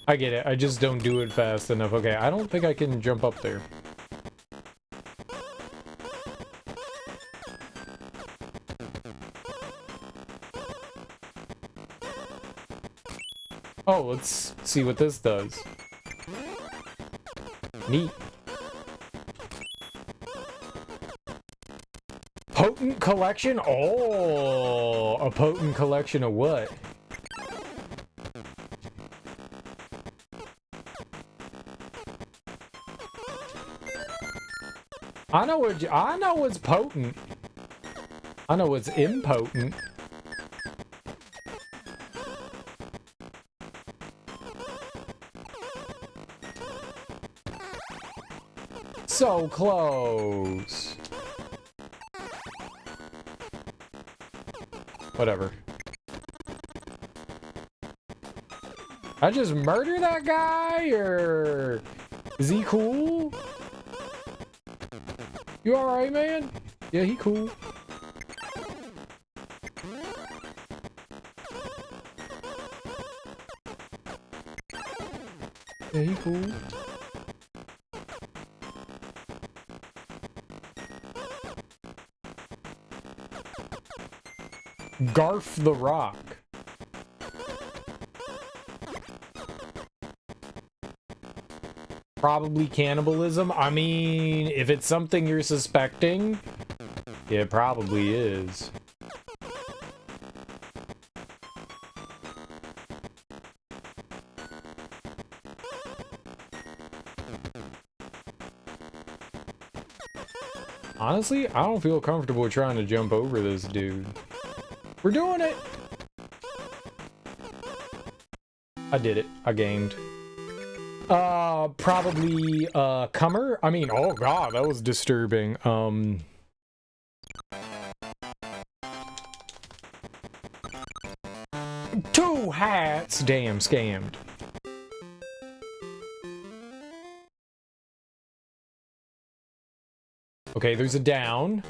A: I get it. I just don't do it fast enough. Okay, I don't think I can jump up there. Oh, let's see what this does. Neat. Potent collection? Oh, a potent collection of what? I know what's potent. I know what's impotent. So close. Whatever. I just murder that guy, or is he cool? You alright, man? Yeah, he cool. Yeah, he cool. Garf the Rock. Probably cannibalism. I mean, if it's something you're suspecting, it probably is. Honestly, I don't feel comfortable trying to jump over this dude. We're doing it! I did it. I gamed. Probably, Cummer? I mean, oh god, that was disturbing. Two hats! Damn, scammed. Okay, there's a down.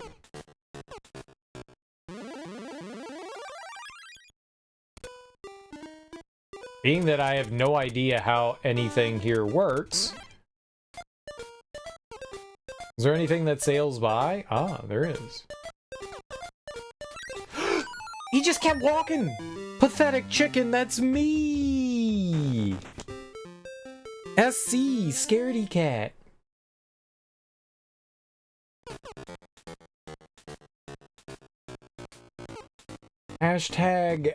A: Being that I have no idea how anything here works. Is there anything that sails by? Ah, there is. He just kept walking! Pathetic chicken, that's me! SC, scaredy cat. Hashtag.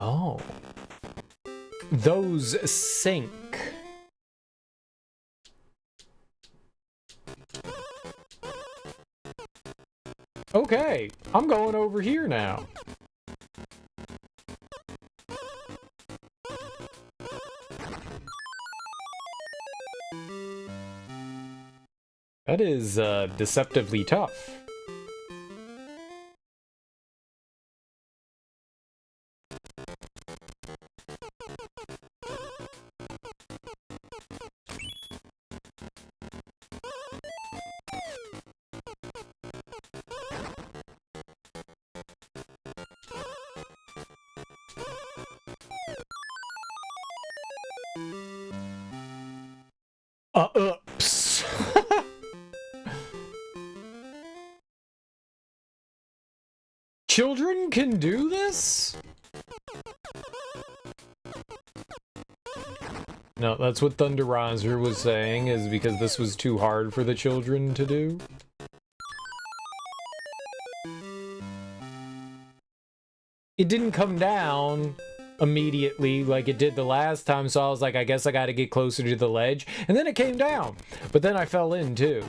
A: Oh. Those sink. Okay, I'm going over here now. That is, deceptively tough. Oops. Children can do this? No, that's what Thunder Riser was saying, is because this was too hard for the children to do. It didn't come down immediately like it did the last time, so I was like, I guess I gotta get closer to the ledge. And then it came down, but then I fell in too.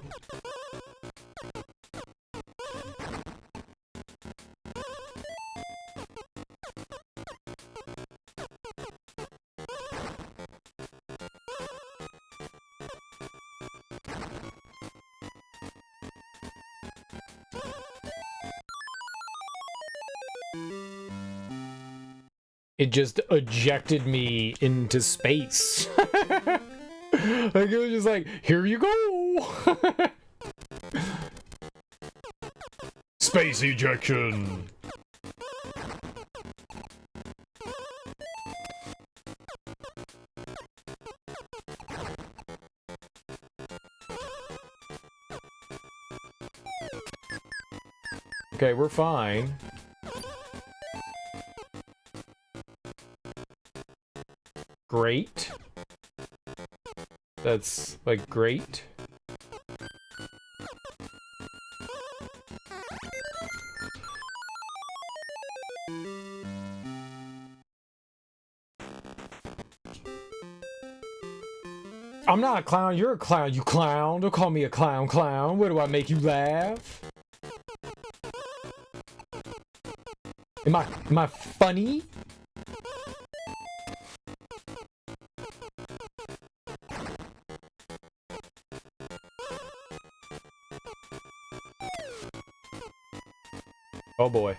A: It just ejected me into space. Like, it was just like, here you go! Space ejection! Okay, we're fine. Great. That's, like, great. I'm not a clown, you're a clown, you clown. Don't call me a clown, clown. What do I make you laugh? Am I funny? Oh boy.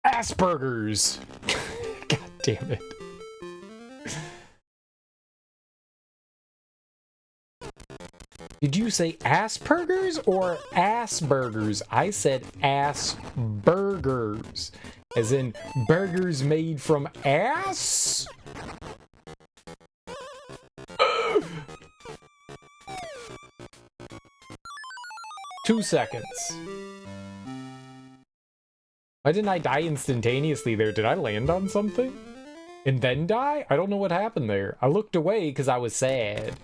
A: Asperger's. God damn it. Did you say Asperger's or Asperger's? I said Asperger's. As in burgers made from ass? 2 seconds. Why didn't I die instantaneously there? Did I land on something? And then die? I don't know what happened there. I looked away because I was sad.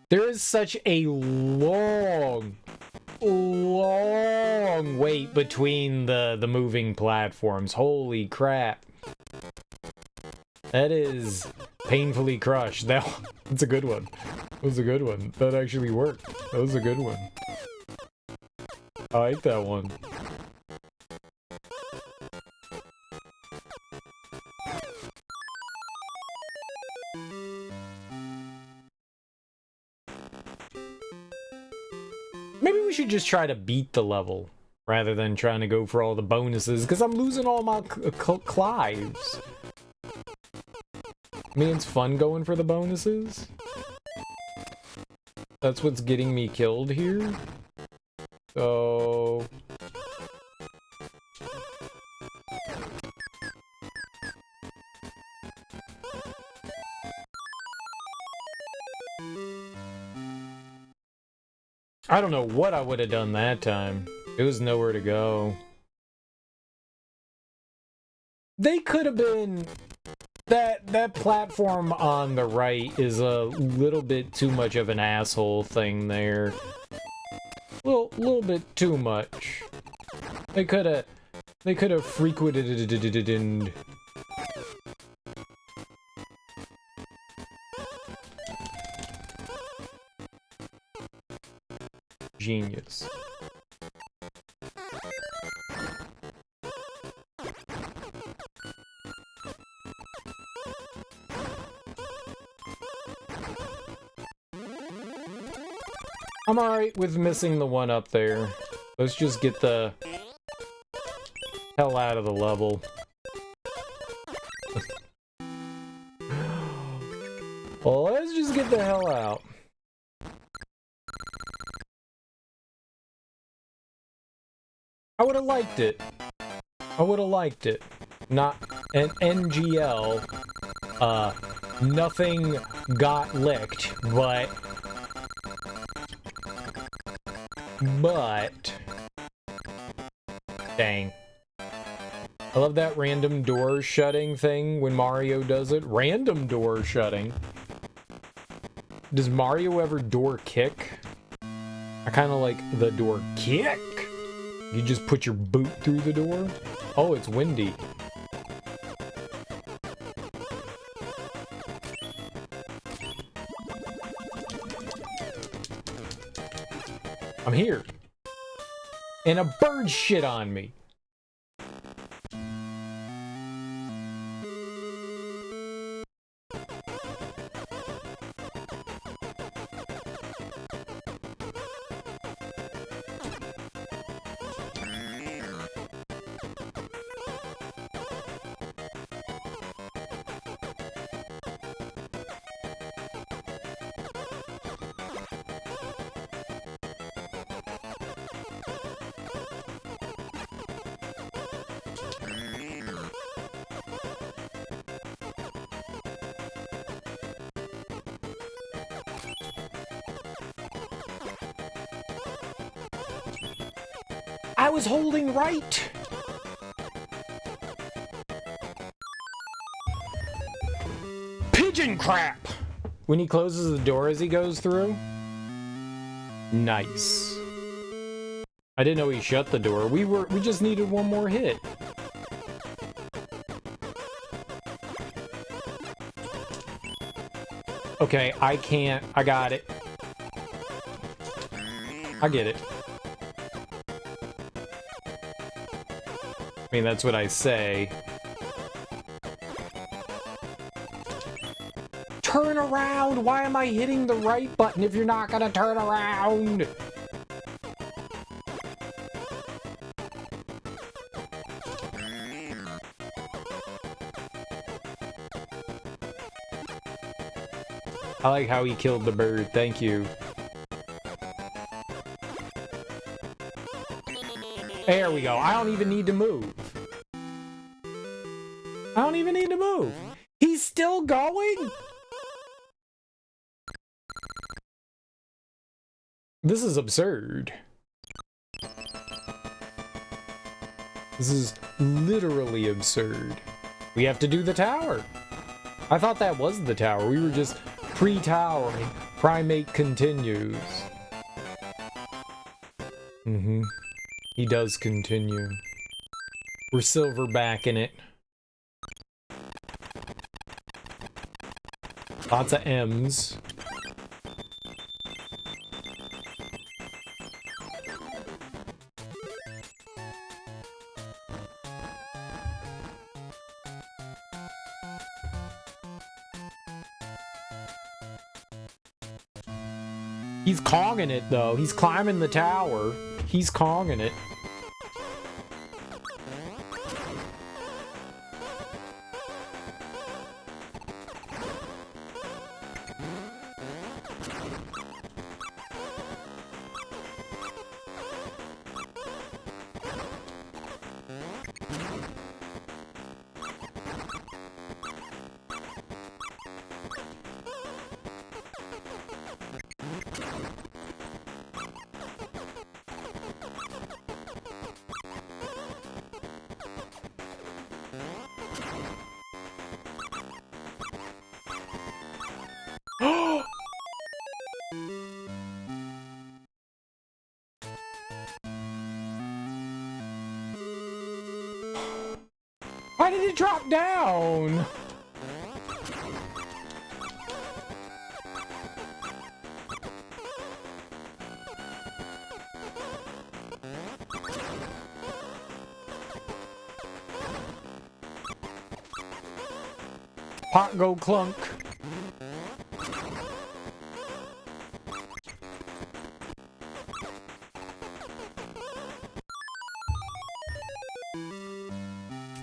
A: There is such a long wait between the moving platforms. Holy crap. That is painfully crushed. That's a good one. That was a good one. That actually worked. That was a good one. I like that one. Maybe we should just try to beat the level rather than trying to go for all the bonuses, because I'm losing all my clives. I mean, it's fun going for the bonuses. That's what's getting me killed here. So... I don't know what I would have done that time. It was nowhere to go. They could have been... That platform on the right is a little bit too much of an asshole thing there. Little bit too much. They could have frequented and... Genius. I'm alright with missing the one up there. Let's just get the hell out of the level. Well, let's just get the hell out. I would have liked it. I would have liked it. Not an NGL. Nothing got licked, but... Dang. I love that random door shutting thing when Mario does it. Random door shutting. Does Mario ever door kick? I kind of like the door kick. You just put your boot through the door. Oh, it's windy. I'm here. And a bird shit on me. I was holding right. Pigeon crap. When he closes the door as he goes through. Nice. I didn't know he shut the door. We just needed one more hit. Okay, I got it. I get it. I mean, that's what I say. Turn around! Why am I hitting the right button if you're not gonna turn around? I like how he killed the bird. Thank you. There we go. I don't even need to move. I don't even need to move. He's still going? This is absurd. This is literally absurd. We have to do the tower. I thought that was the tower. We were just pre-towering. Primate continues. Mm-hmm. He does continue. We're silverbacking it. Lots of M's. He's conging it, though. He's climbing the tower. He's conging it. Why did it drop down? Pot go clunk.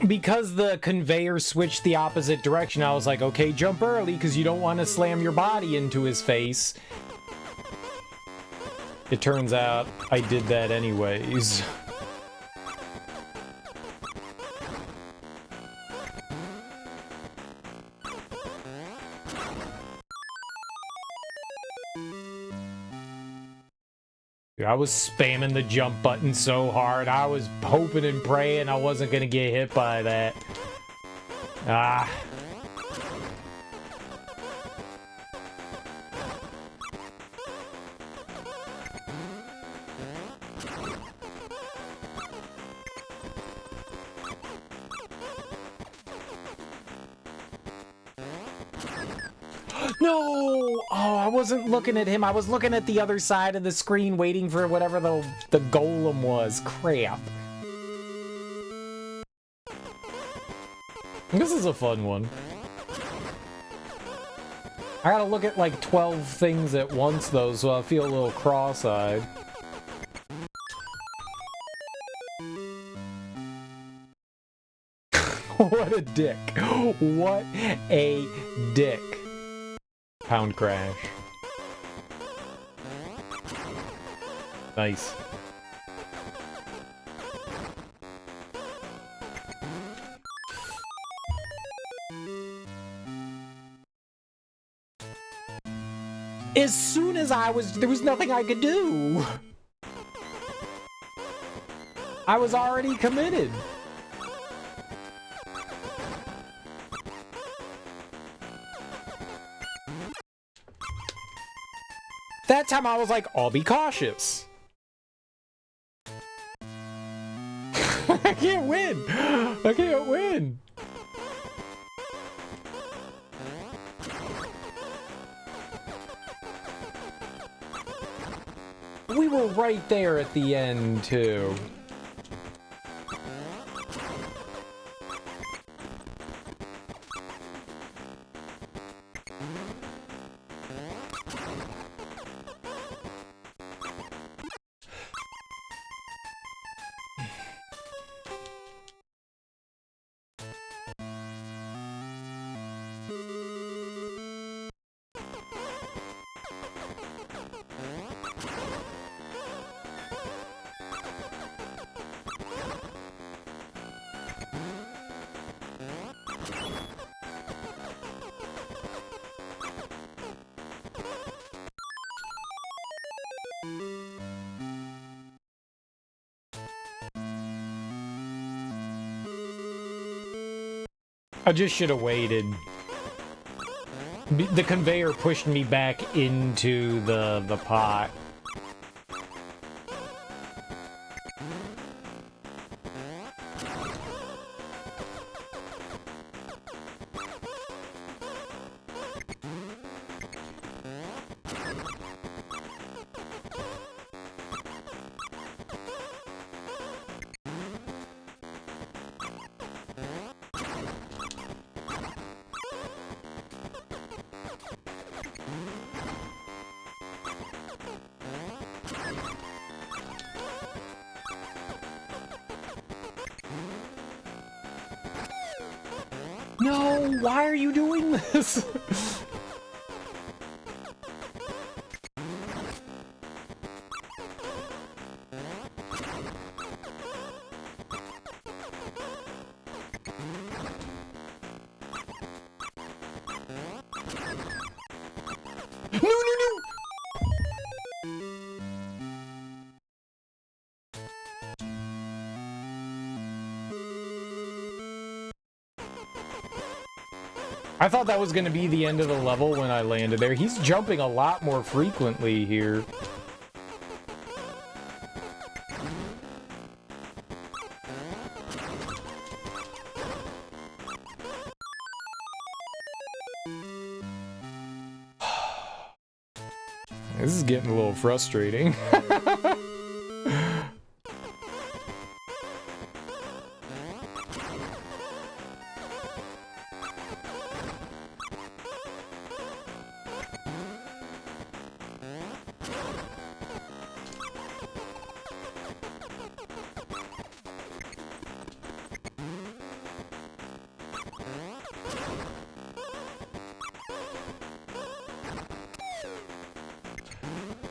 A: because the conveyor switched the opposite direction, I was like, okay, jump early because you don't want to slam your body into his face. It turns out I did that anyways. I was spamming the jump button so hard. I was hoping and praying I wasn't gonna get hit by that. Ah. No! Oh, I wasn't looking at him. I was looking at the other side of the screen waiting for whatever the golem was. Crap. This is a fun one. I gotta look at like 12 things at once though, so I feel a little cross-eyed. What a dick. What a dick. Pound crash. Nice. As soon as there was nothing I could do. I was already committed. That time I was like, I'll be cautious. I can't win. I can't win. We were right there at the end, too. I just should have waited. The conveyor pushed me back into the pot. No, why are you doing this? I thought that was going to be the end of the level when I landed there. He's jumping a lot more frequently here. This is getting a little frustrating.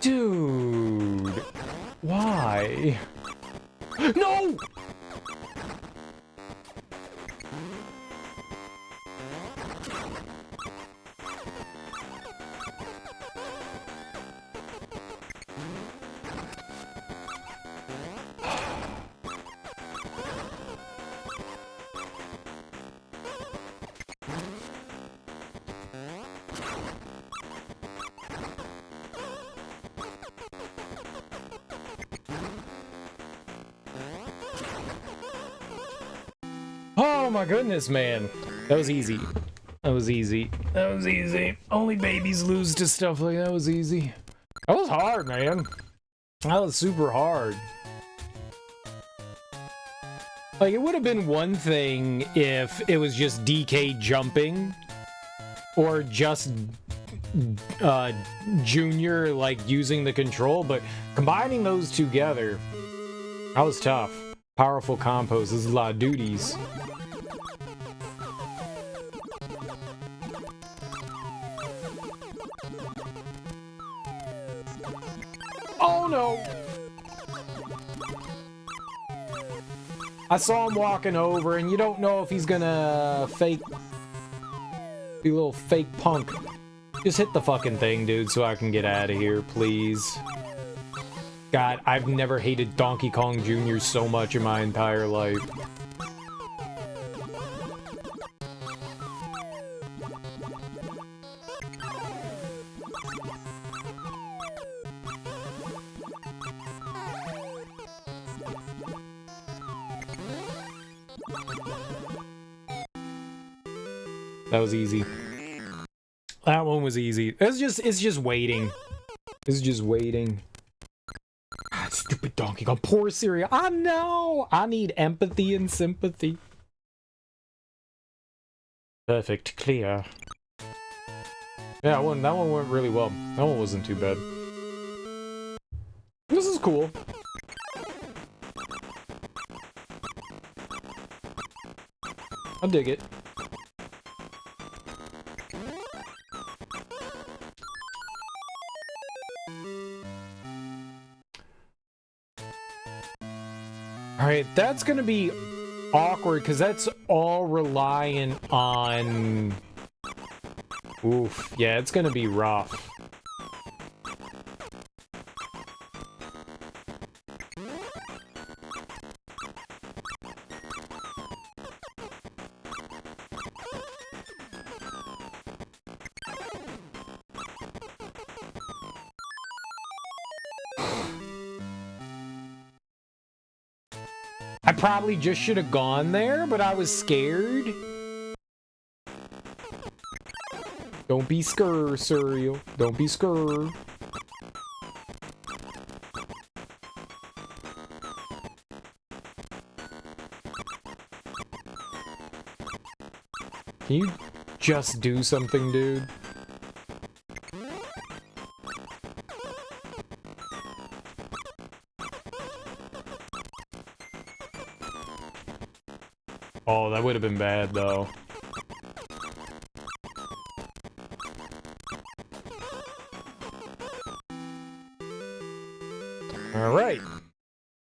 A: Dude, why? No! Oh my goodness, man. That was easy. That was easy. That was easy. Only babies lose to stuff like that. Was easy. That was hard, man. That was super hard. Like, it would have been one thing if it was just DK jumping, or just Junior, like, using the control, but combining those together, that was tough. Powerful combos. This is a lot of duties. Oh no! I saw him walking over, and you don't know if he's gonna be a little fake punk. Just hit the fucking thing, dude, so I can get out of here, please. God, I've never hated Donkey Kong Jr. so much in my entire life. That was easy. That one was easy. It's just waiting. It's just waiting. God, stupid Donkey Kong. Poor cereal. I know. I need empathy and sympathy. Perfect. Clear. Yeah, that one went really well. That one wasn't too bad. This is cool. I dig it. Alright, that's gonna be awkward, because that's all reliant on... Oof, yeah, it's gonna be rough. I probably just should have gone there, but I was scared. Don't be scared, cereal. Don't be scared. Can you just do something, dude? Oh, that would have been bad, though. All right.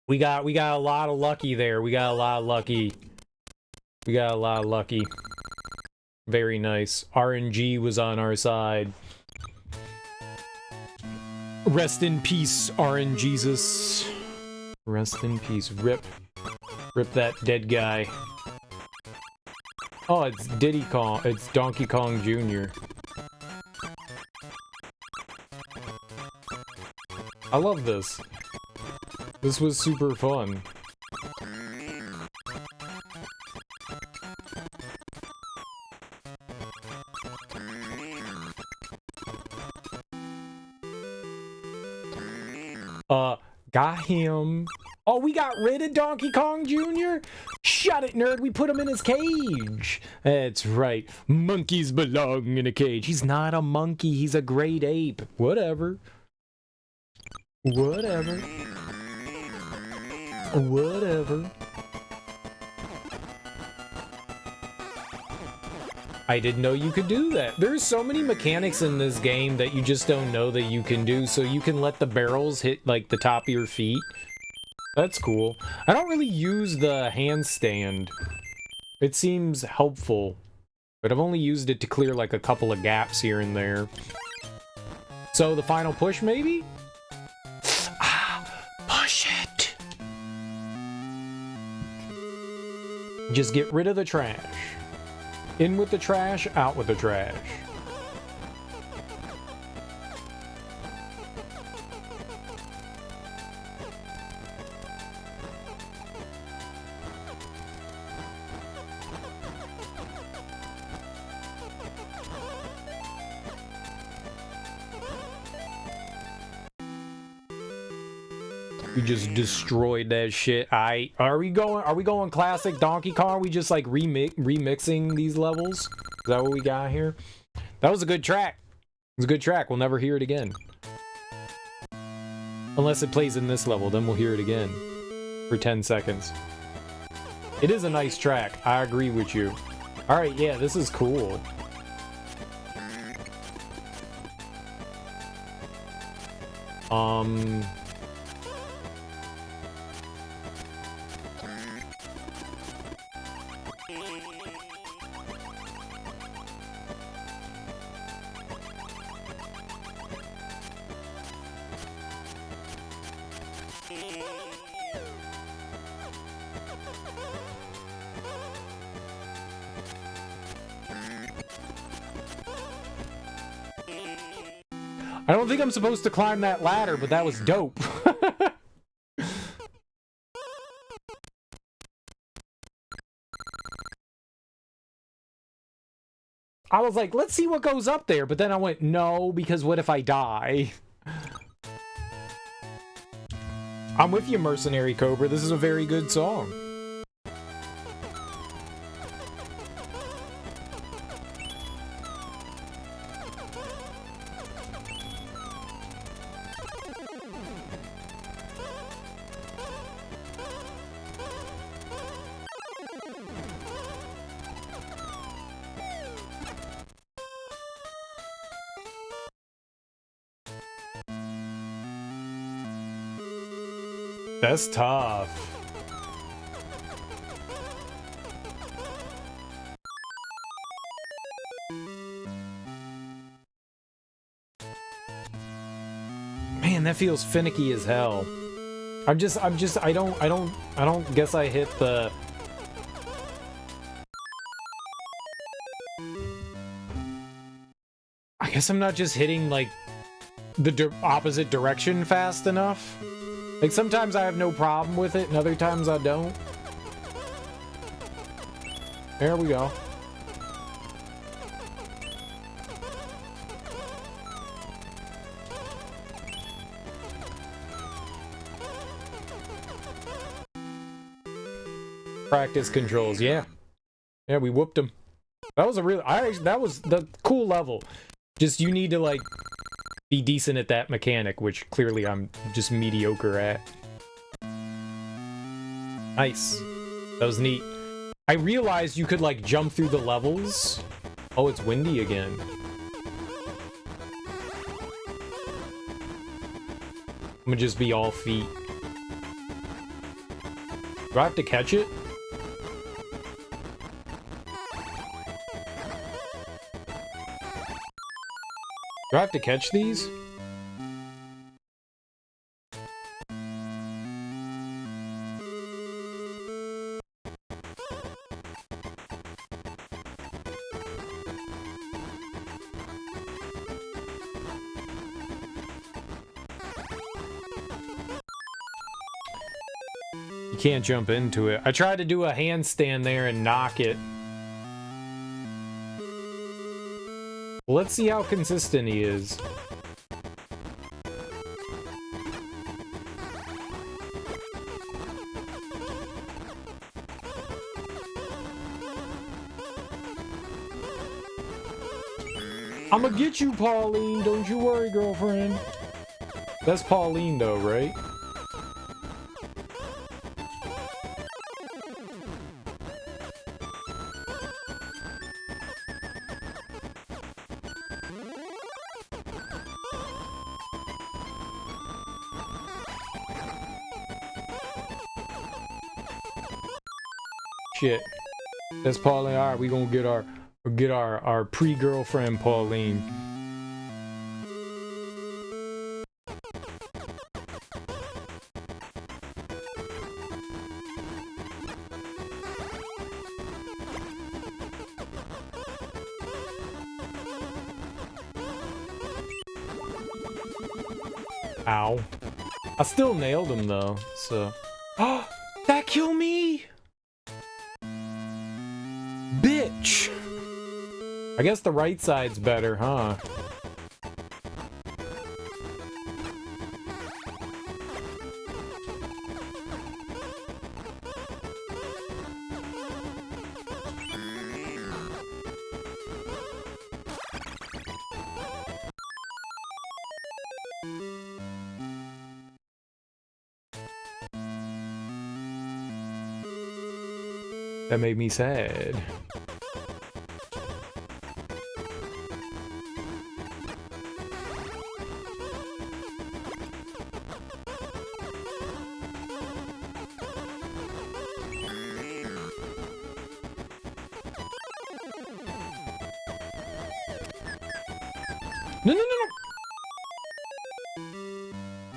A: We got a lot of lucky there. We got a lot of lucky. We got a lot of lucky. Very nice. RNG was on our side. Rest in peace, RNGesus. Rest in peace. Rip. Rip that dead guy. Oh, it's Diddy Kong. It's Donkey Kong Jr. I love this. This was super fun. Got him. Oh, we got rid of Donkey Kong Jr.? Shut it, nerd. We put him in his cage. That's right. Monkeys belong in a cage. He's not a monkey. He's a great ape. Whatever. Whatever. Whatever. I didn't know you could do that. There's so many mechanics in this game that you just don't know that you can do. So you can let the barrels hit like the top of your feet. That's cool. I don't really use the handstand. It seems helpful, but I've only used it to clear like a couple of gaps here and there. So the final push, maybe? Push it! Just get rid of the trash. In with the trash, out with the trash. We just destroyed that shit. Are we going classic Donkey Kong? Are we just like remixing these levels? Is that what we got here? That was a good track. It was a good track. We'll never hear it again. Unless it plays in this level, then we'll hear it again for 10 seconds. It is a nice track. I agree with you. All right, yeah, this is cool. I don't think I'm supposed to climb that ladder, but that was dope. I was like, let's see what goes up there, but then I went, no, because what if I die? I'm with you, Mercenary Cobra. This is a very good song. That's tough. Man, that feels finicky as hell. I don't guess I hit the... I guess I'm not just hitting, like, the opposite direction fast enough. Like, sometimes I have no problem with it, and other times I don't. There we go. Practice controls, yeah. Yeah, we whooped him. That was a real... that was the cool level. Just, you need to, like... be decent at that mechanic, which clearly I'm just mediocre at. Nice. That was neat. I realized you could, like, jump through the levels. Oh, it's windy again. I'm gonna just be all feet. Do I have to catch it? Do I have to catch these? You can't jump into it. I tried to do a handstand there and knock it. Let's see how consistent he is. I'ma get you, Pauline. Don't you worry, girlfriend. That's Pauline, though, right? Shit. That's Pauline. All right, we gonna get our pre-girlfriend Pauline. Ow. I still nailed him though, so. Oh, that killed me! Bitch! I guess the right side's better, huh? That made me sad. No, no, no, no!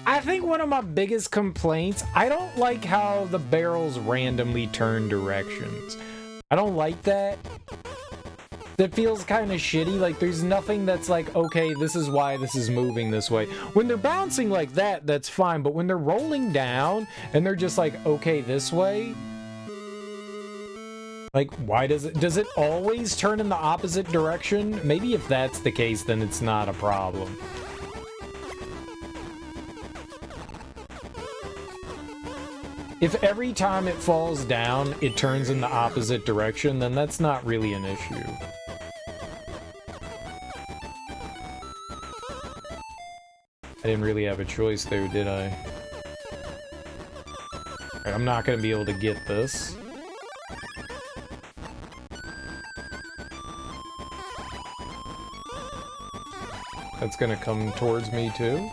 A: I think one of my biggest complaints, I don't like how the barrels randomly turn directions. I don't like that. That feels kind of shitty. Like, there's nothing that's like, okay, this is why this is moving this way. When they're bouncing like that, that's fine. But when they're rolling down and they're just like, okay, this way. Like, why does it always turn in the opposite direction? Maybe if that's the case, then it's not a problem. If every time it falls down, it turns in the opposite direction, then that's not really an issue. I didn't really have a choice there, did I? Alright, I'm not gonna be able to get this. That's gonna come towards me too.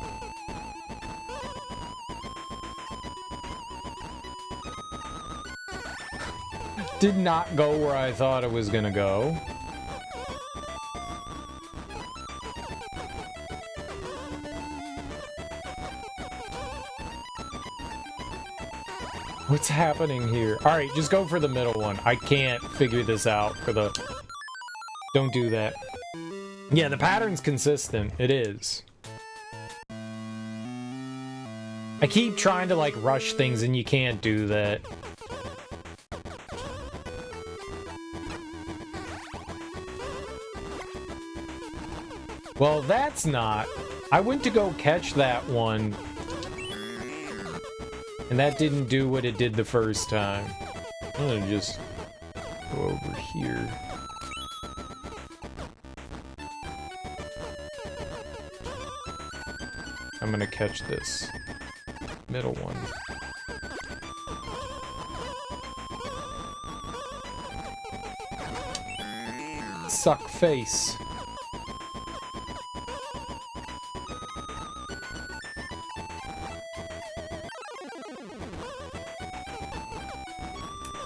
A: Did not go where I thought it was gonna go. What's happening here? Alright, just go for the middle one. I can't figure this out for the... Don't do that. Yeah, the pattern's consistent. It is. I keep trying to, like, rush things and you can't do that. Well, that's not. I went to go catch that one, and that didn't do what it did the first time. I'm gonna just go over here. I'm gonna catch this middle one. Suck face.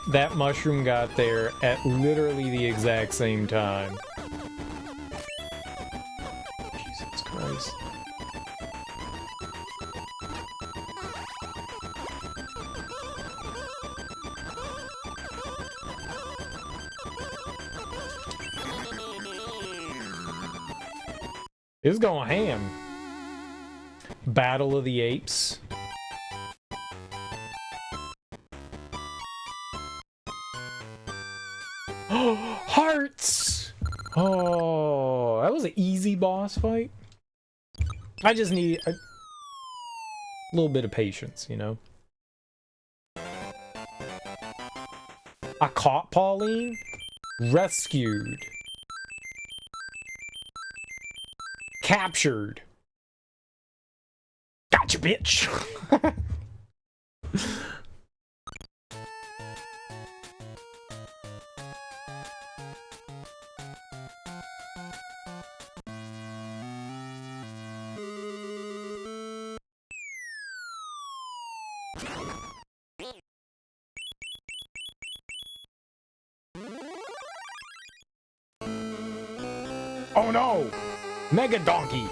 A: That mushroom got there at literally the exact same time. Jesus Christ. It's going ham. Battle of the Apes. Hearts! Oh, that was an easy boss fight. I just need a little bit of patience, you know? I caught Pauline. Rescued. Captured. Gotcha, bitch! Oh no! Mega Donkey!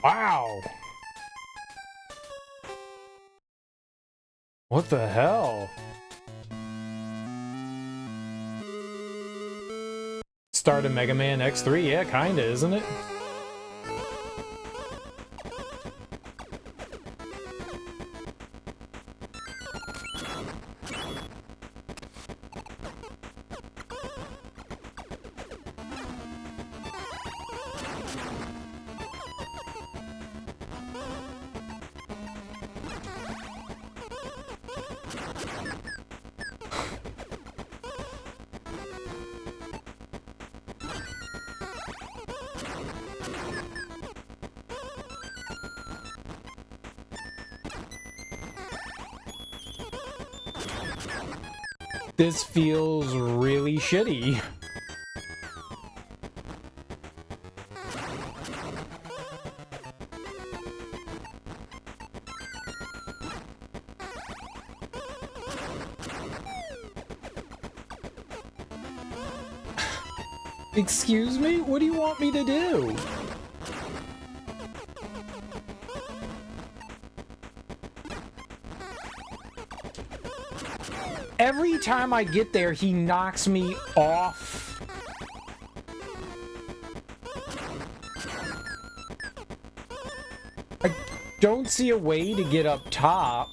A: Wow! What the hell? Start of Mega Man X3? Yeah, kinda, isn't it? This feels really shitty. Excuse me? What do you want me to do? Every time I get there, he knocks me off. I don't see a way to get up top.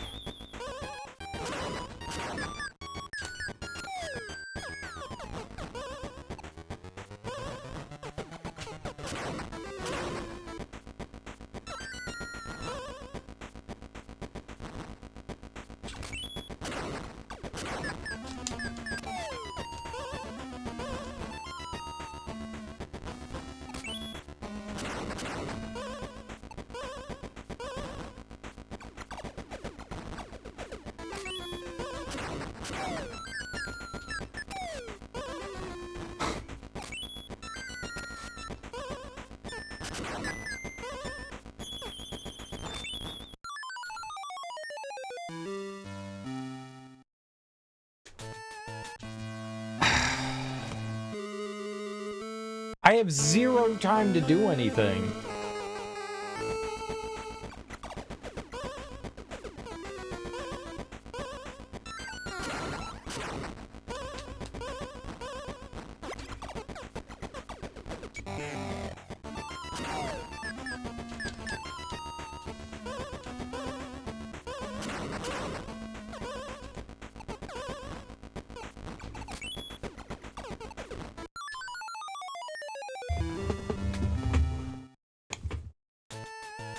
A: I have zero time to do anything.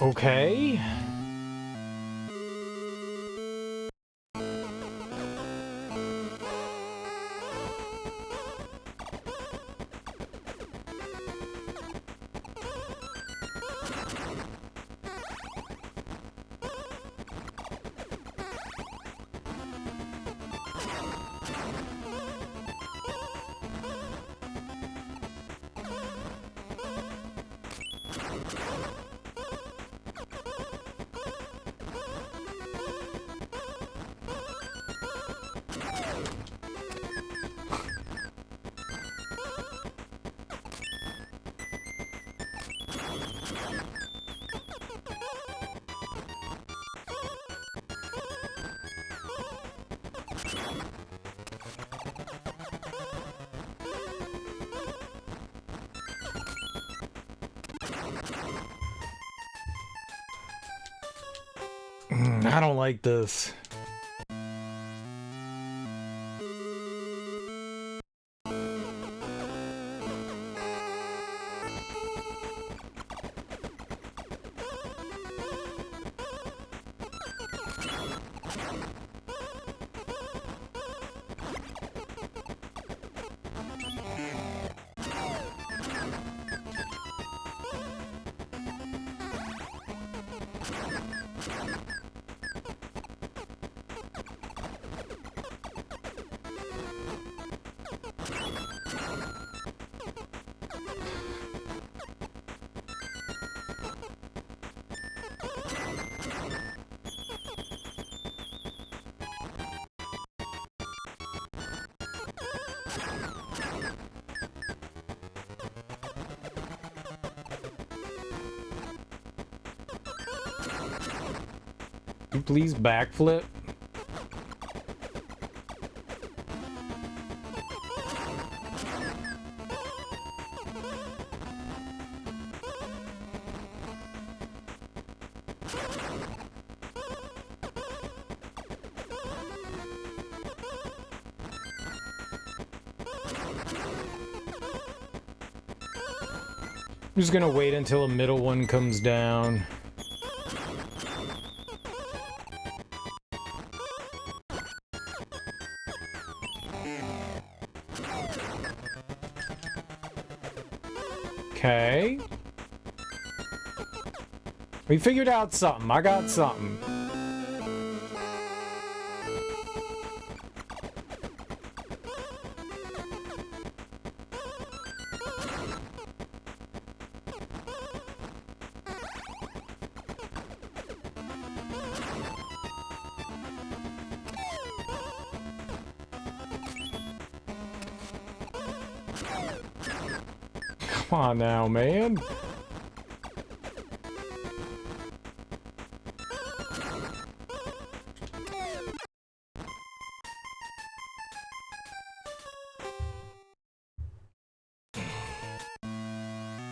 A: Okay. I don't like this. You please backflip? I'm just gonna wait until a middle one comes down. Okay. We figured out something. I got something. Come on now, man.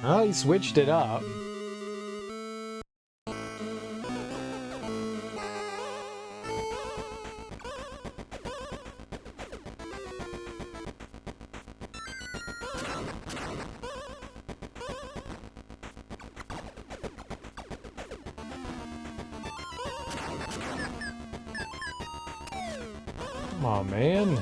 A: Oh, he switched it up. Come on, man.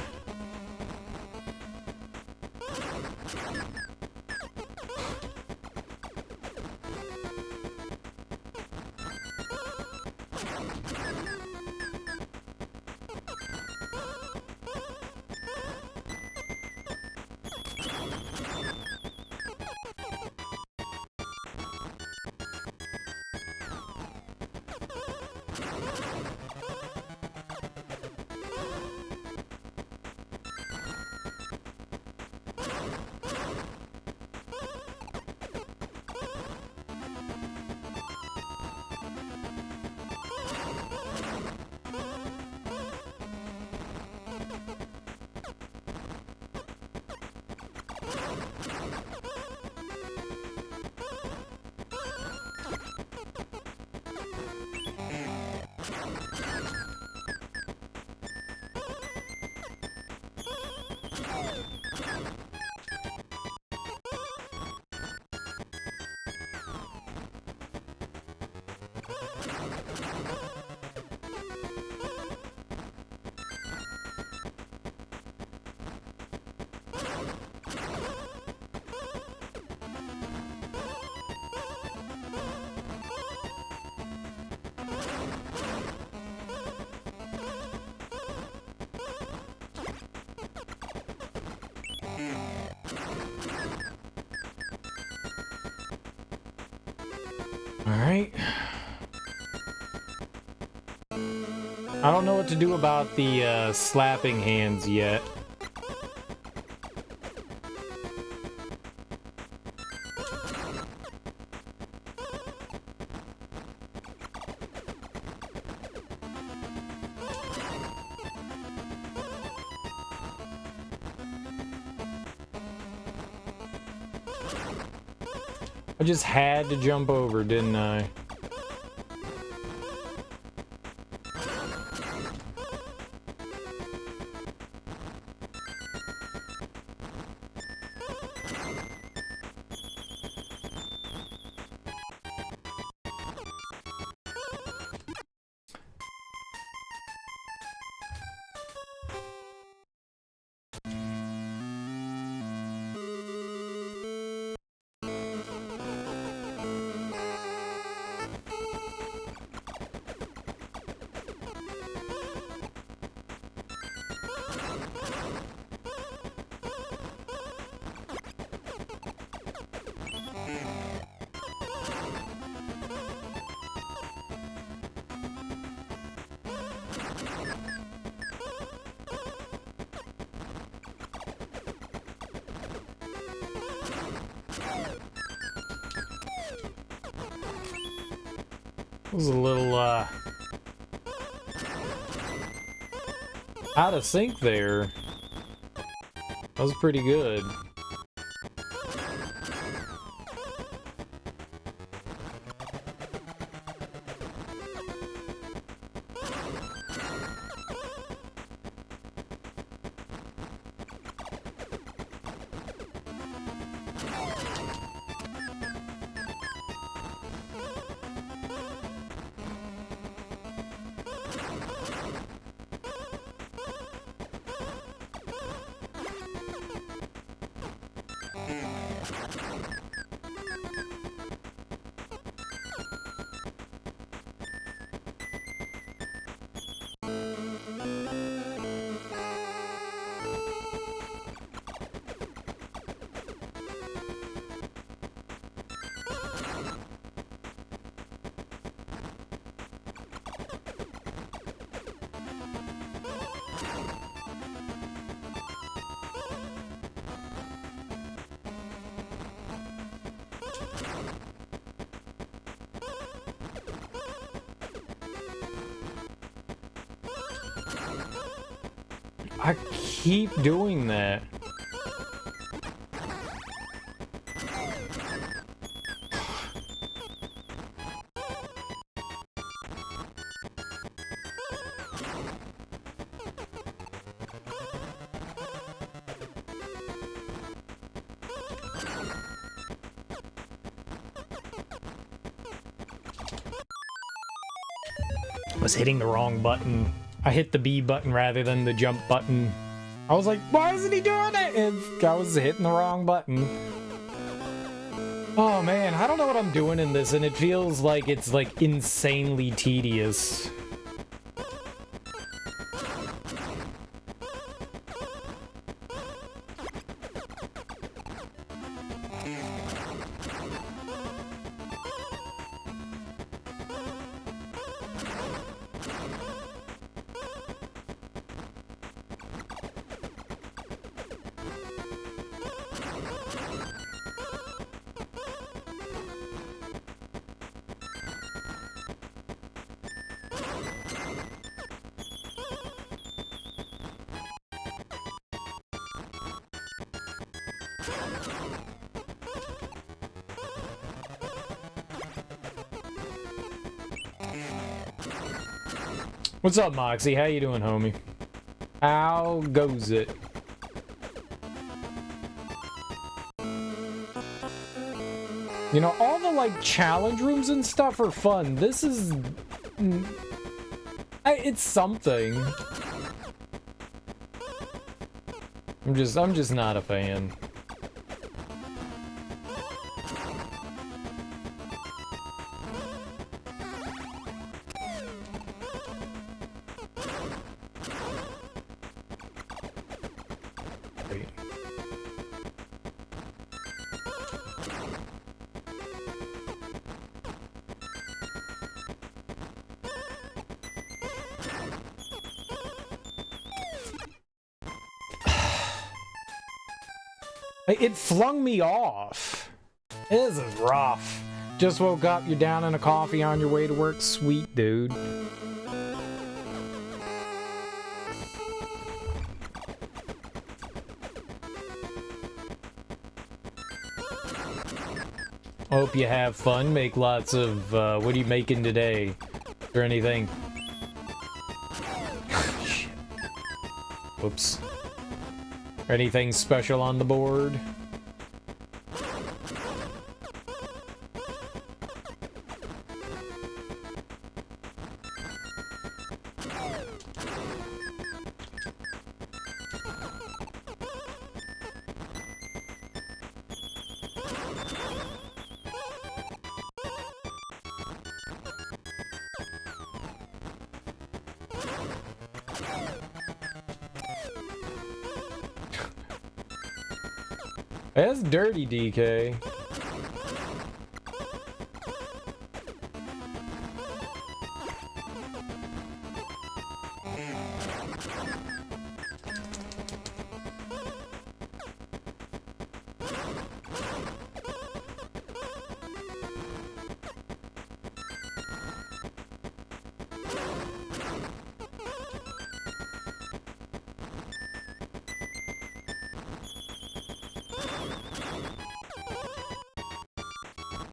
A: Alright. I don't know what to do about the slapping hands yet. I just had to jump over, didn't I? was a little, out of sync there. That was pretty good. I keep doing that. I was hitting the wrong button. I hit the B button rather than the jump button. I was like, why isn't he doing it? I was hitting the wrong button. Oh man, I don't know what I'm doing in this, and it feels like it's like insanely tedious. What's up, Moxie? How you doing, homie? How goes it? You know, all the, like, challenge rooms and stuff are fun. This is... it's something. I'm just not a fan. It flung me off. This is rough. Just woke up, you're down in a coffee on your way to work. Sweet, dude. Hope you have fun. Make lots of, what are you making today? Or anything? Shit. Whoops. Anything special on the board? That's dirty, DK.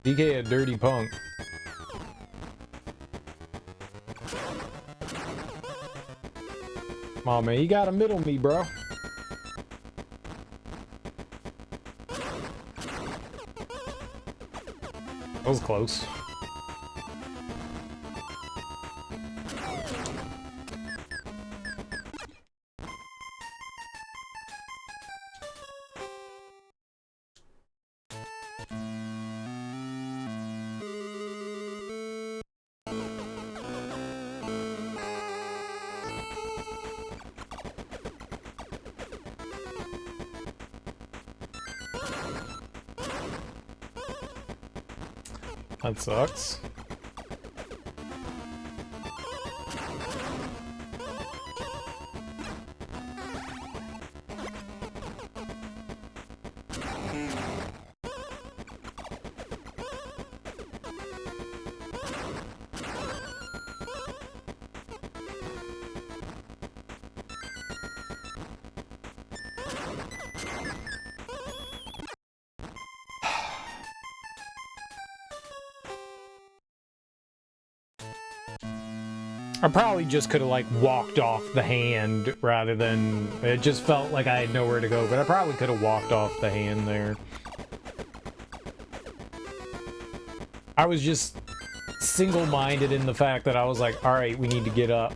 A: DK a dirty punk. Come on, man. You gotta middle me, bro. That was close. That sucks. I probably just could have, like, walked off the hand rather than... It just felt like I had nowhere to go, but I probably could have walked off the hand there. I was just single-minded in the fact that I was like, alright, we need to get up.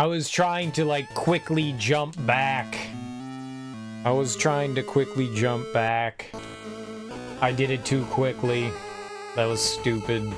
A: I was trying to, like, quickly jump back. I did it too quickly. That was stupid.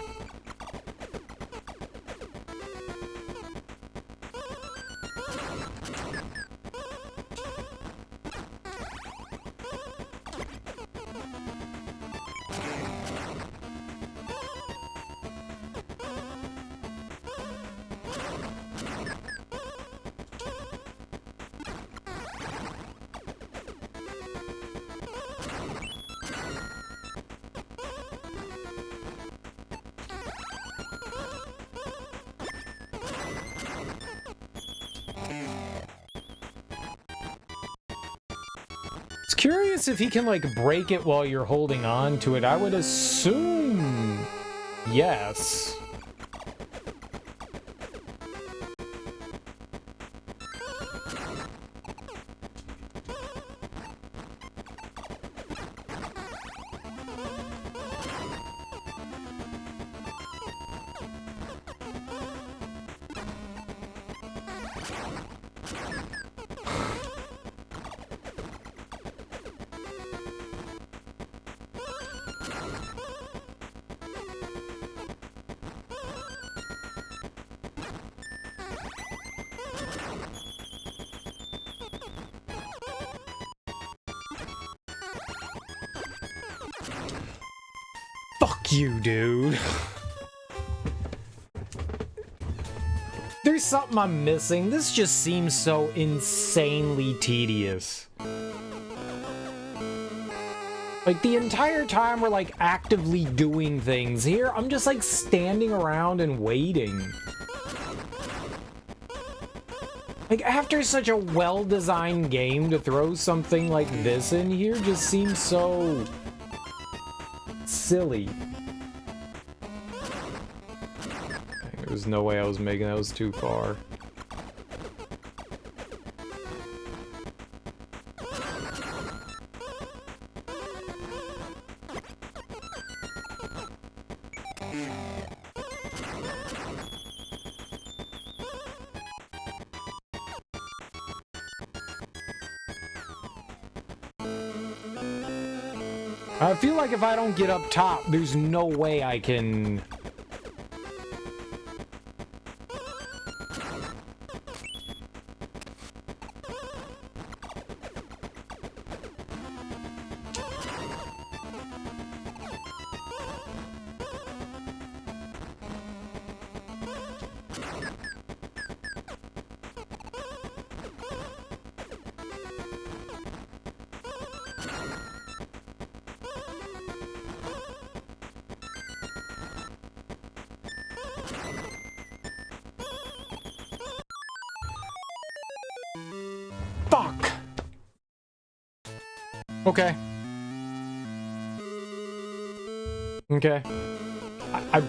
A: Curious if he can, like, break it while you're holding on to it. I would assume yes. Fuck you, dude. There's something I'm missing. This just seems so insanely tedious. Like, the entire time we're, like, actively doing things. Here, I'm just, like, standing around and waiting. Like, after such a well-designed game, to throw something like this in here just seems so... silly. There was no way I was making that. Was too far. I feel like if I don't get up top, there's no way I can Fuck! Okay. Okay. I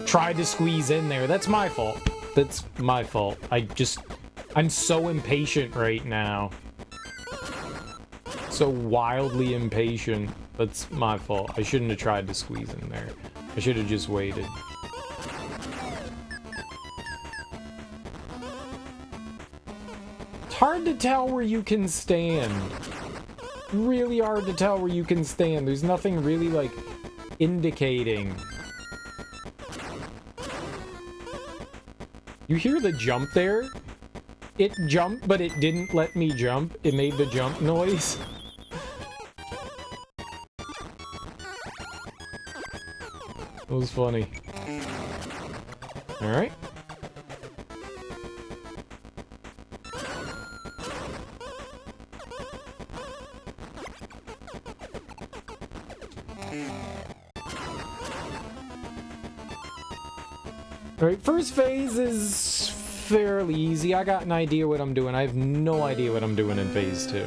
A: tried to squeeze in there. That's my fault. That's my fault. I'm so impatient right now. So wildly impatient. That's my fault. I shouldn't have tried to squeeze in there. I should have just waited. It's hard to tell where you can stand. Really hard to tell where you can stand. There's nothing really, like, indicating. You hear the jump there? It jumped, but it didn't let me jump. It made the jump noise. It was funny. Alright. Alright, first phase is fairly easy. I got an idea what I'm doing. I have no idea what I'm doing in phase 2.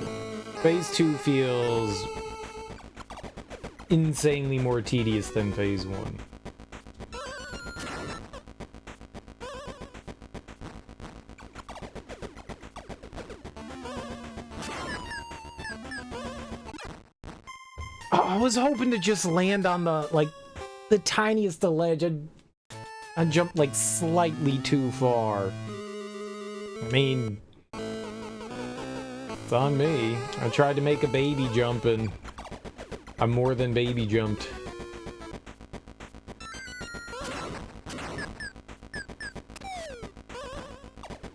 A: Phase 2 feels insanely more tedious than phase 1. I was hoping to just land on the, like, the tiniest of ledge. I jumped, like, slightly too far. I mean, it's on me. I tried to make a baby jump, and I more than baby jumped.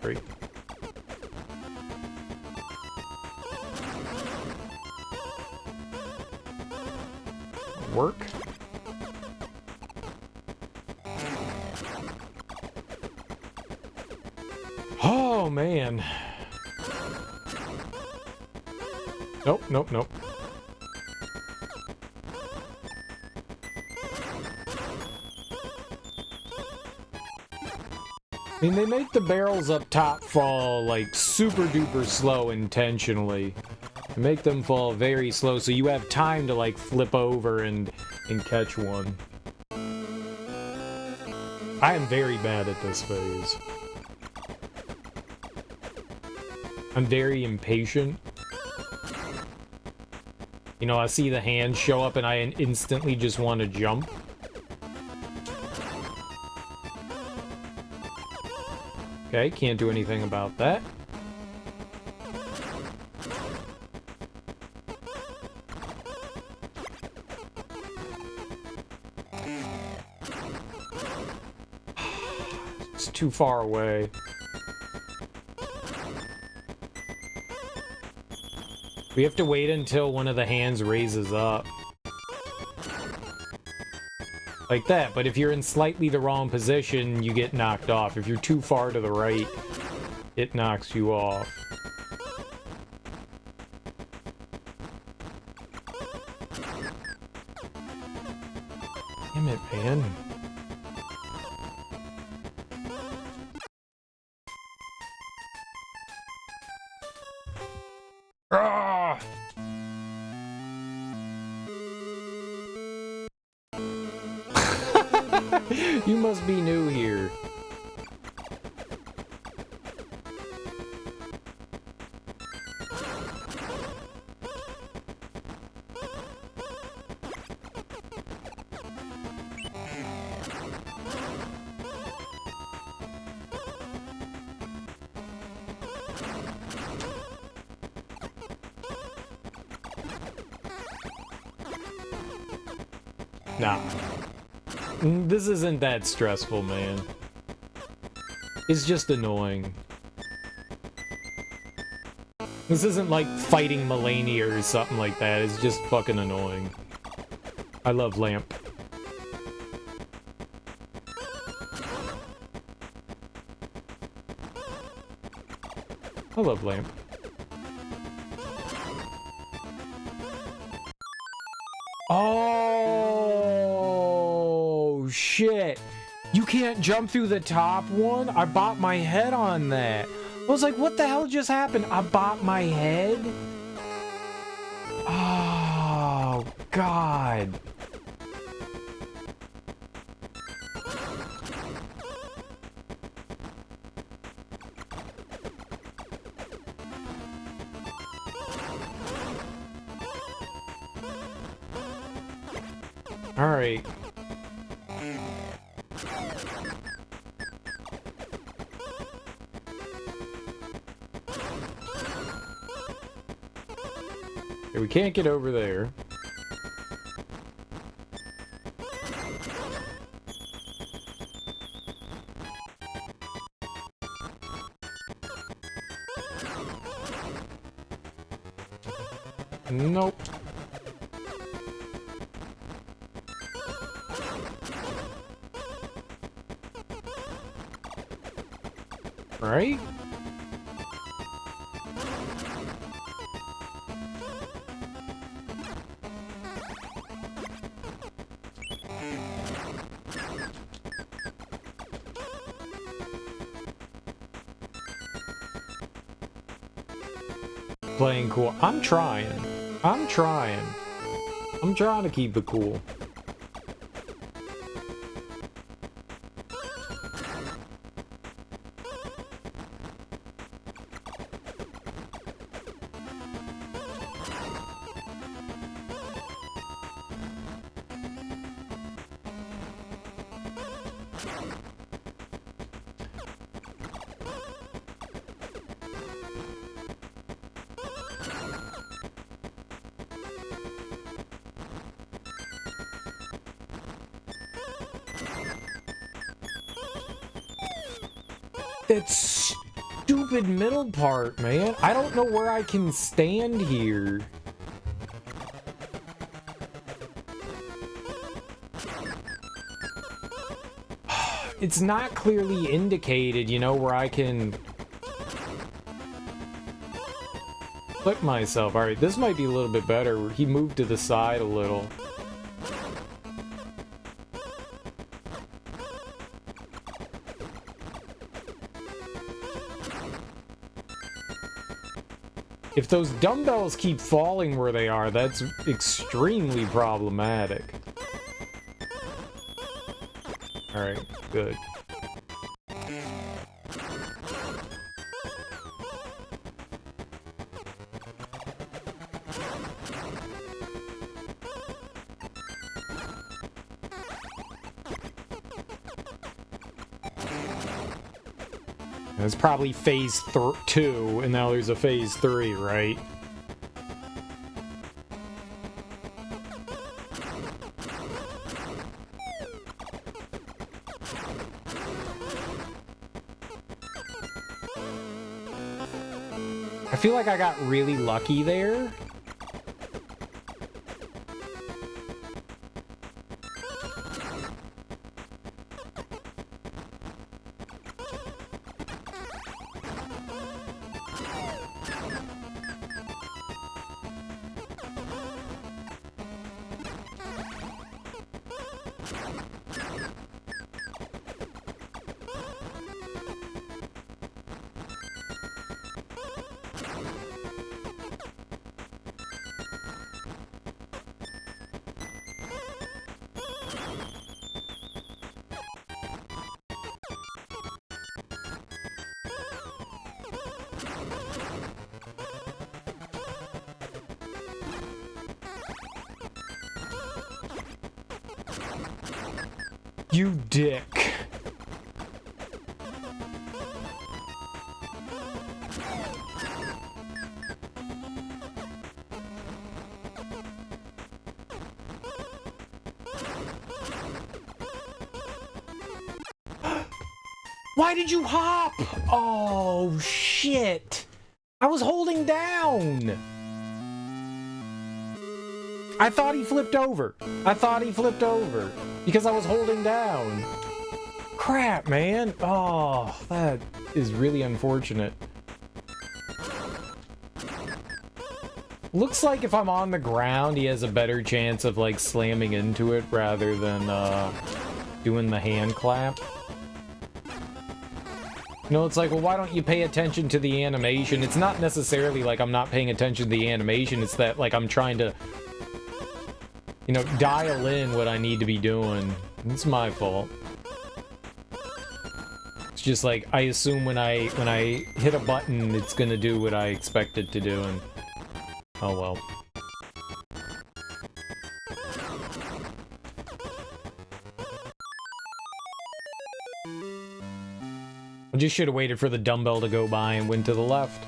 A: Great. Work. Oh, man. Nope, nope, nope. I mean, they make the barrels up top fall, like, super duper slow intentionally. They make them fall very slow, so you have time to, like, flip over and catch one. I am very bad at this phase. I'm very impatient. You know, I see the hand show up and I instantly just want to jump. Okay, can't do anything about that. It's too far away. We have to wait until one of the hands raises up. Like that, but if you're in slightly the wrong position, you get knocked off. If you're too far to the right, it knocks you off. Damn it, man. Ah! You must be new here. Nah. This isn't that stressful, man. It's just annoying. This isn't like fighting Melania or something like that. It's just fucking annoying. I love Lamp. I love Lamp. Oh, shit. You can't jump through the top one? I bought my head on that. I was like, what the hell just happened? I bopped my head? Oh, God. All right. Okay, we can't get over there. Nope. Right? Playing cool. I'm trying. I'm trying. I'm trying to keep it cool. That stupid middle part, man. I don't know where I can stand here. It's not clearly indicated, you know, where I can flip myself. All right, this might be a little bit better. He moved to the side a little. If those dumbbells keep falling where they are, that's extremely problematic. Alright, good. It's probably phase 2, and now there's a phase 3, right? I feel like I got really lucky there. You dick. Why did you hop? Oh, shit. I was holding down. I thought he flipped over. I thought he flipped over because I was holding down. Crap, man. Oh, that is really unfortunate. Looks like if I'm on the ground, he has a better chance of, like, slamming into it rather than, doing the hand clap. You know, it's like, well, why don't you pay attention to the animation? It's not necessarily like I'm not paying attention to the animation. It's that, like, I'm trying to, you know, dial in what I need to be doing. It's my fault. It's just like, I assume when I hit a button, it's gonna do what I expect it to do, and oh well. I just should have waited for the dumbbell to go by and went to the left.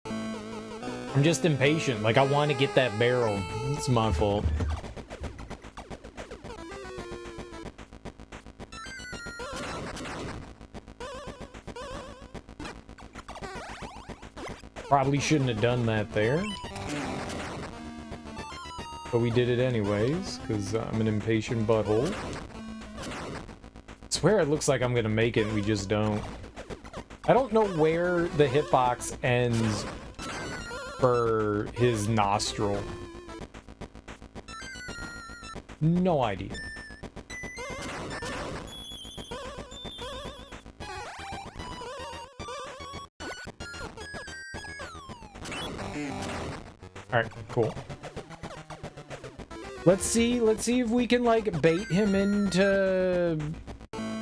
A: I'm just impatient. Like, I want to get that barrel. It's my fault. Probably shouldn't have done that there. But we did it anyways, because I'm an impatient butthole. I swear it looks like I'm gonna make it and we just don't. I don't know where the hitbox ends for his nostril. No idea. Alright, cool. Let's see if we can, like, bait him into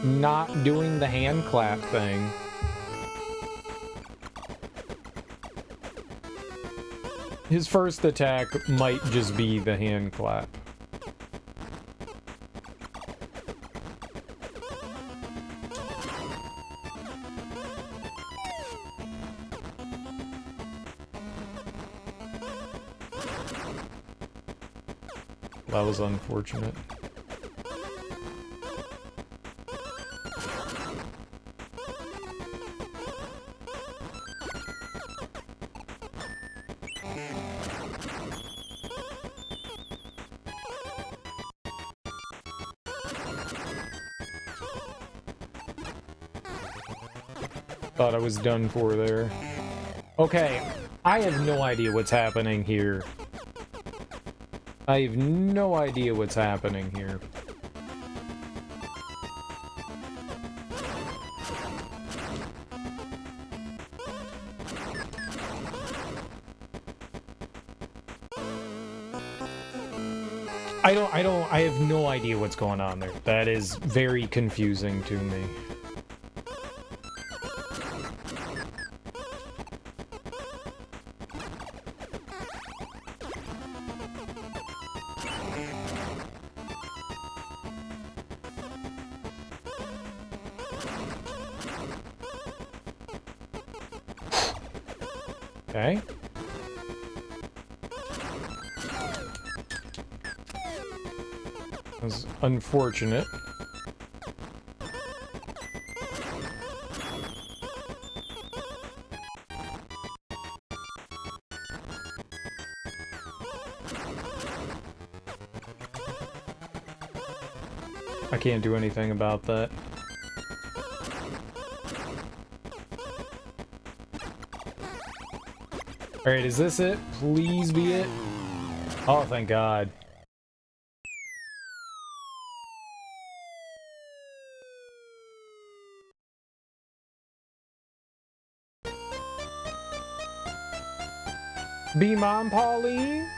A: not doing the hand clap thing. His first attack might just be the hand clap. That was unfortunate. Thought I was done for there. Okay, I have no idea what's happening here. I have no idea what's happening here. I have no idea what's going on there. That is very confusing to me. Okay. That was unfortunate. I can't do anything about that. Alright, is this it? Please be it. Oh, thank God. Be mom, Pauline?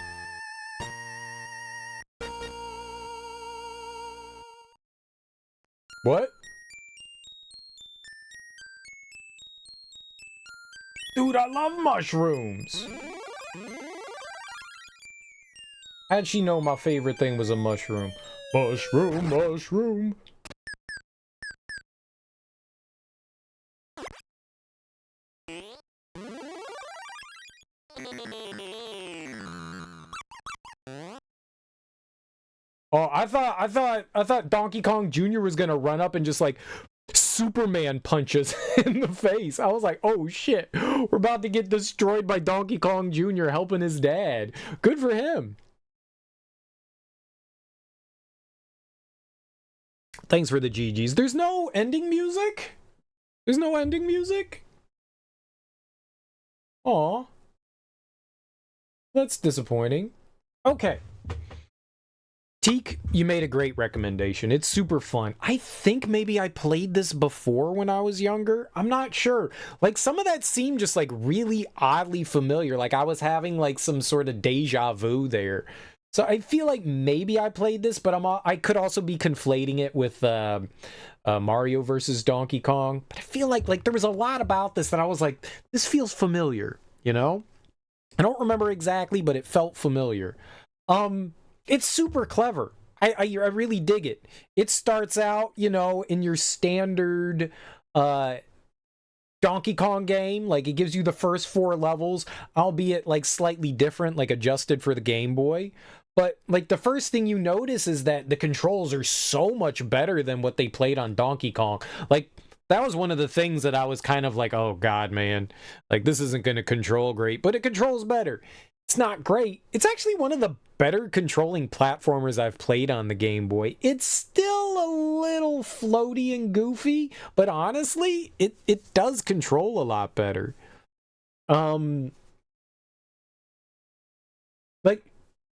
A: What? Dude, I love mushrooms! How'd she know my favorite thing was a mushroom? Mushroom, mushroom. Oh, I thought Donkey Kong Jr. was gonna run up and just like Superman punches in the face. I was like, oh shit, we're about to get destroyed by Donkey Kong Jr. helping his dad. Good for him. Thanks for the GGs. There's no ending music? There's no ending music? Aw. That's disappointing. Okay. Teak, you made a great recommendation. It's super fun. I think maybe I played this before when I was younger. I'm not sure. Like, some of that seemed just like really oddly familiar. Like I was having like some sort of deja vu there. So I feel like maybe I played this, but I could also be conflating it with Mario versus Donkey Kong. But I feel like there was a lot about this that I was like, this feels familiar, you know? I don't remember exactly, but it felt familiar. It's super clever. I really dig it. It starts out, you know, in your standard Donkey Kong game. Like, it gives you the first 4 levels, albeit like slightly different, like adjusted for the Game Boy. But like the first thing you notice is that the controls are so much better than what they played on Donkey Kong. Like, that was one of the things that I was kind of like, oh god, man, like this isn't going to control great, but it controls better. It's not great. It's actually one of the better controlling platformers I've played on the Game Boy. It's still a little floaty and goofy, but honestly, it does control a lot better. Like,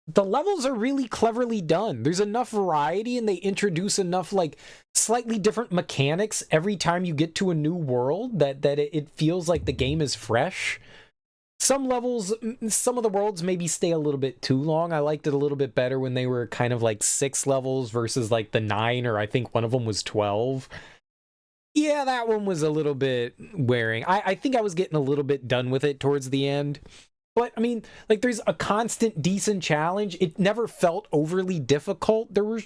A: the levels are really cleverly done. There's enough variety and they introduce enough like slightly different mechanics every time you get to a new world that it feels like the game is fresh. Some levels, some of the worlds maybe stay a little bit too long. I liked it a little bit better when they were kind of like 6 levels versus like the 9, or I think one of them was 12. Yeah, that one was a little bit wearing. I think I was getting a little bit done with it towards the end. But, I mean, like, there's a constant decent challenge. It never felt overly difficult. There were,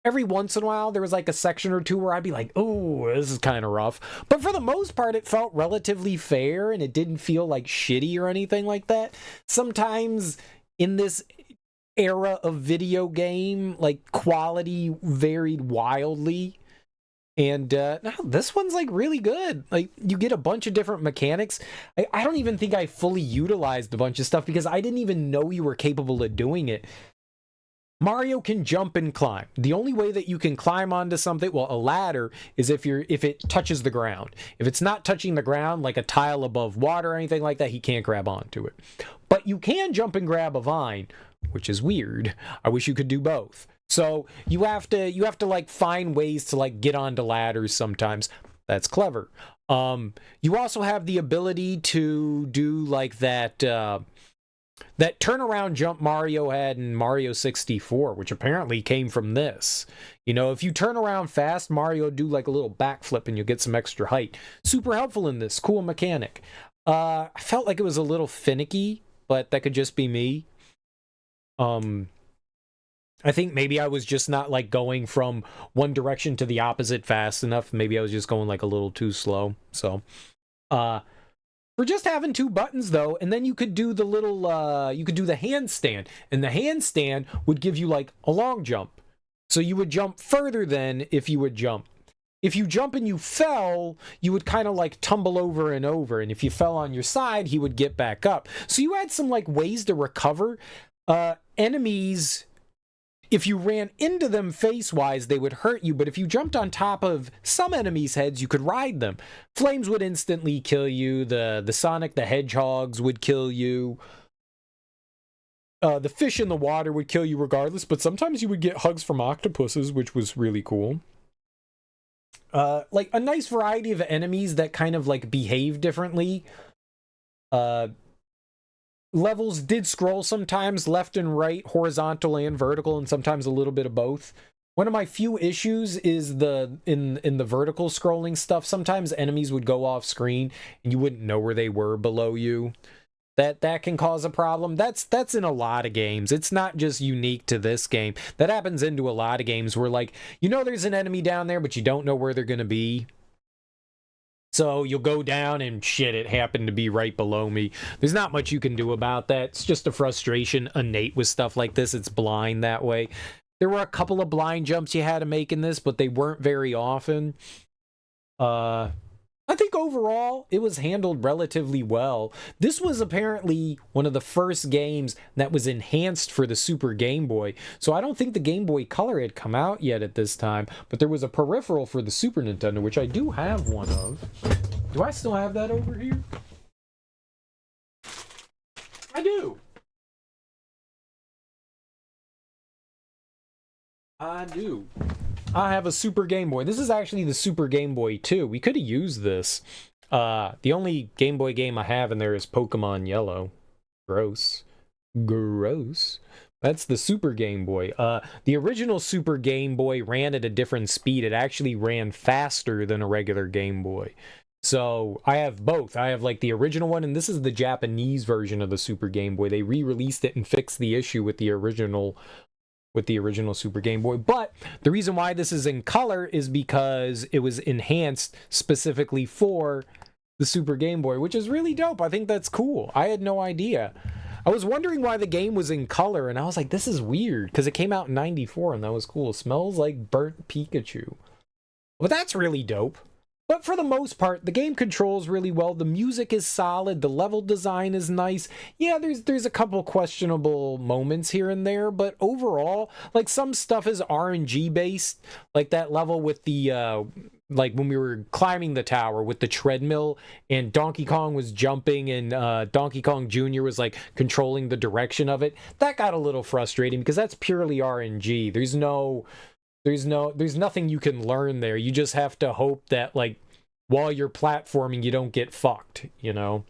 A: every once in a while, there was like a section or two where I'd be like, oh, this is kind of rough. But for the most part, it felt relatively fair, and it didn't feel like shitty or anything like that. Sometimes in this era of video game, like, quality varied wildly. And no, this one's like really good. Like, you get a bunch of different mechanics. I don't even think I fully utilized a bunch of stuff because I didn't even know you were capable of doing it. Mario can jump and climb. The only way that you can climb onto something, well, a ladder, is if it touches the ground. If it's not touching the ground, like a tile above water or anything like that, he can't grab onto it. But you can jump and grab a vine, which is weird. I wish you could do both. So you have to like find ways to like get onto ladders sometimes. That's clever. You also have the ability to do like that turnaround jump Mario had in Mario 64, which apparently came from this. You know, if you turn around fast, Mario do like a little backflip and you'll get some extra height. Super helpful in this. Cool mechanic. I felt like it was a little finicky, but that could just be me. I think maybe I was just not like going from one direction to the opposite fast enough. Maybe I was just going like a little too slow. So, for just having 2 buttons though, and then you could do the little, you could do the handstand, and the handstand would give you like a long jump. So you would jump further than if you would jump. If you jump and you fell, you would kind of like tumble over and over. And if you fell on your side, he would get back up. So you had some like ways to recover. Enemies, if you ran into them face-wise, they would hurt you, but if you jumped on top of some enemies' heads, you could ride them. Flames would instantly kill you, the Sonic the Hedgehogs would kill you, the fish in the water would kill you regardless, but sometimes you would get hugs from octopuses, which was really cool. Like, a nice variety of enemies that kind of, like, behave differently. Levels did scroll sometimes left and right, horizontal and vertical, and sometimes a little bit of both. One of my few issues is in the vertical scrolling stuff. Sometimes enemies would go off screen and you wouldn't know where they were below you. That can cause a problem. That's in a lot of games. It's not just unique to this game. That happens into a lot of games where, like, you know there's an enemy down there, but you don't know where they're going to be. So you'll go down and shit, it happened to be right below me. There's not much you can do about that. It's just a frustration innate with stuff like this. It's blind that way. There were a couple of blind jumps you had to make in this, but they weren't very often. I think overall, it was handled relatively well. This was apparently one of the first games that was enhanced for the Super Game Boy. So I don't think the Game Boy Color had come out yet at this time, but there was a peripheral for the Super Nintendo, which I do have one of. Do I still have that over here? I do. I do. I have a Super Game Boy. This is actually the Super Game Boy 2. We could have used this. The only Game Boy game I have in there is Pokemon Yellow. Gross. Gross. That's the Super Game Boy. The original Super Game Boy ran at a different speed. It actually ran faster than a regular Game Boy. So I have both. I have like the original one, and this is the Japanese version of the Super Game Boy. They re-released it and fixed the issue with the original Super Game Boy. But the reason why this is in color is because it was enhanced specifically for the Super Game Boy, which is really dope. I think that's cool. I had no idea. I was wondering why the game was in color, and I was like, this is weird, because it came out in 94, and that was cool. It smells like burnt Pikachu. But that's really dope. But for the most part, the game controls really well. The music is solid. The level design is nice. Yeah, there's a couple questionable moments here and there, but overall, like some stuff is RNG based, like that level with the like when we were climbing the tower with the treadmill and Donkey Kong was jumping and Donkey Kong Jr. was like controlling the direction of it. That got a little frustrating because that's purely RNG. There's nothing you can learn there. You just have to hope that, like, while you're platforming, you don't get fucked, you know?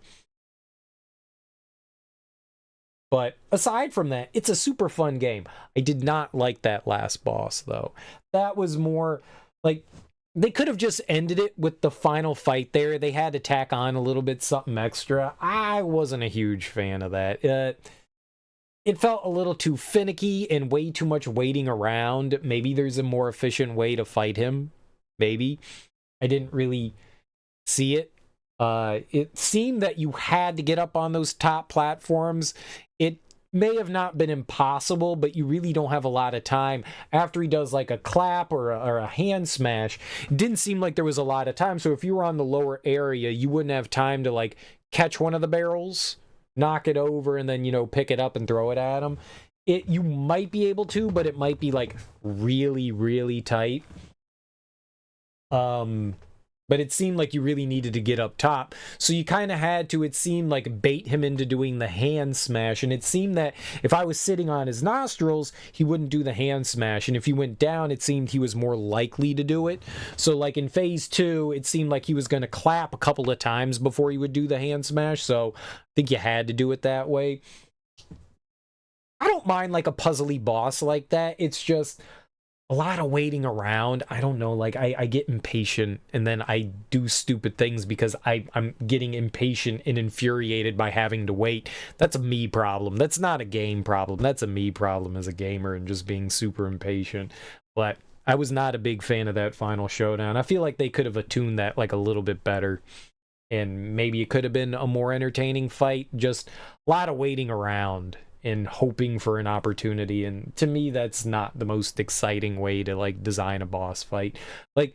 A: But aside from that, it's a super fun game. I did not like that last boss, though. That was more, like, they could have just ended it with the final fight there. They had to tack on a little bit something extra. I wasn't a huge fan of that. It felt a little too finicky and way too much waiting around. Maybe there's a more efficient way to fight him. Maybe. I didn't really see it. It seemed that you had to get up on those top platforms. It may have not been impossible, but you really don't have a lot of time. After he does like a clap or a hand smash, it didn't seem like there was a lot of time. So if you were on the lower area, you wouldn't have time to like catch one of the barrels, knock it over, and then, you know, pick it up and throw it at him. You might be able to, but it might be like really, really tight. But it seemed like you really needed to get up top. So you kind of had to, it seemed like, bait him into doing the hand smash. And it seemed that if I was sitting on his nostrils, he wouldn't do the hand smash. And if he went down, it seemed he was more likely to do it. So like in phase 2, it seemed like he was going to clap a couple of times before he would do the hand smash. So I think you had to do it that way. I don't mind like a puzzly boss like that. It's just a lot of waiting around. I don't know, like I get impatient and then I do stupid things because I'm getting impatient and infuriated by having to wait. That's a me problem. That's not a game problem. That's a me problem as a gamer and just being super impatient. But I was not a big fan of that final showdown. I feel like they could have attuned that like a little bit better. And maybe it could have been a more entertaining fight. Just a lot of waiting around and hoping for an opportunity, and to me that's not the most exciting way to like design a boss fight. Like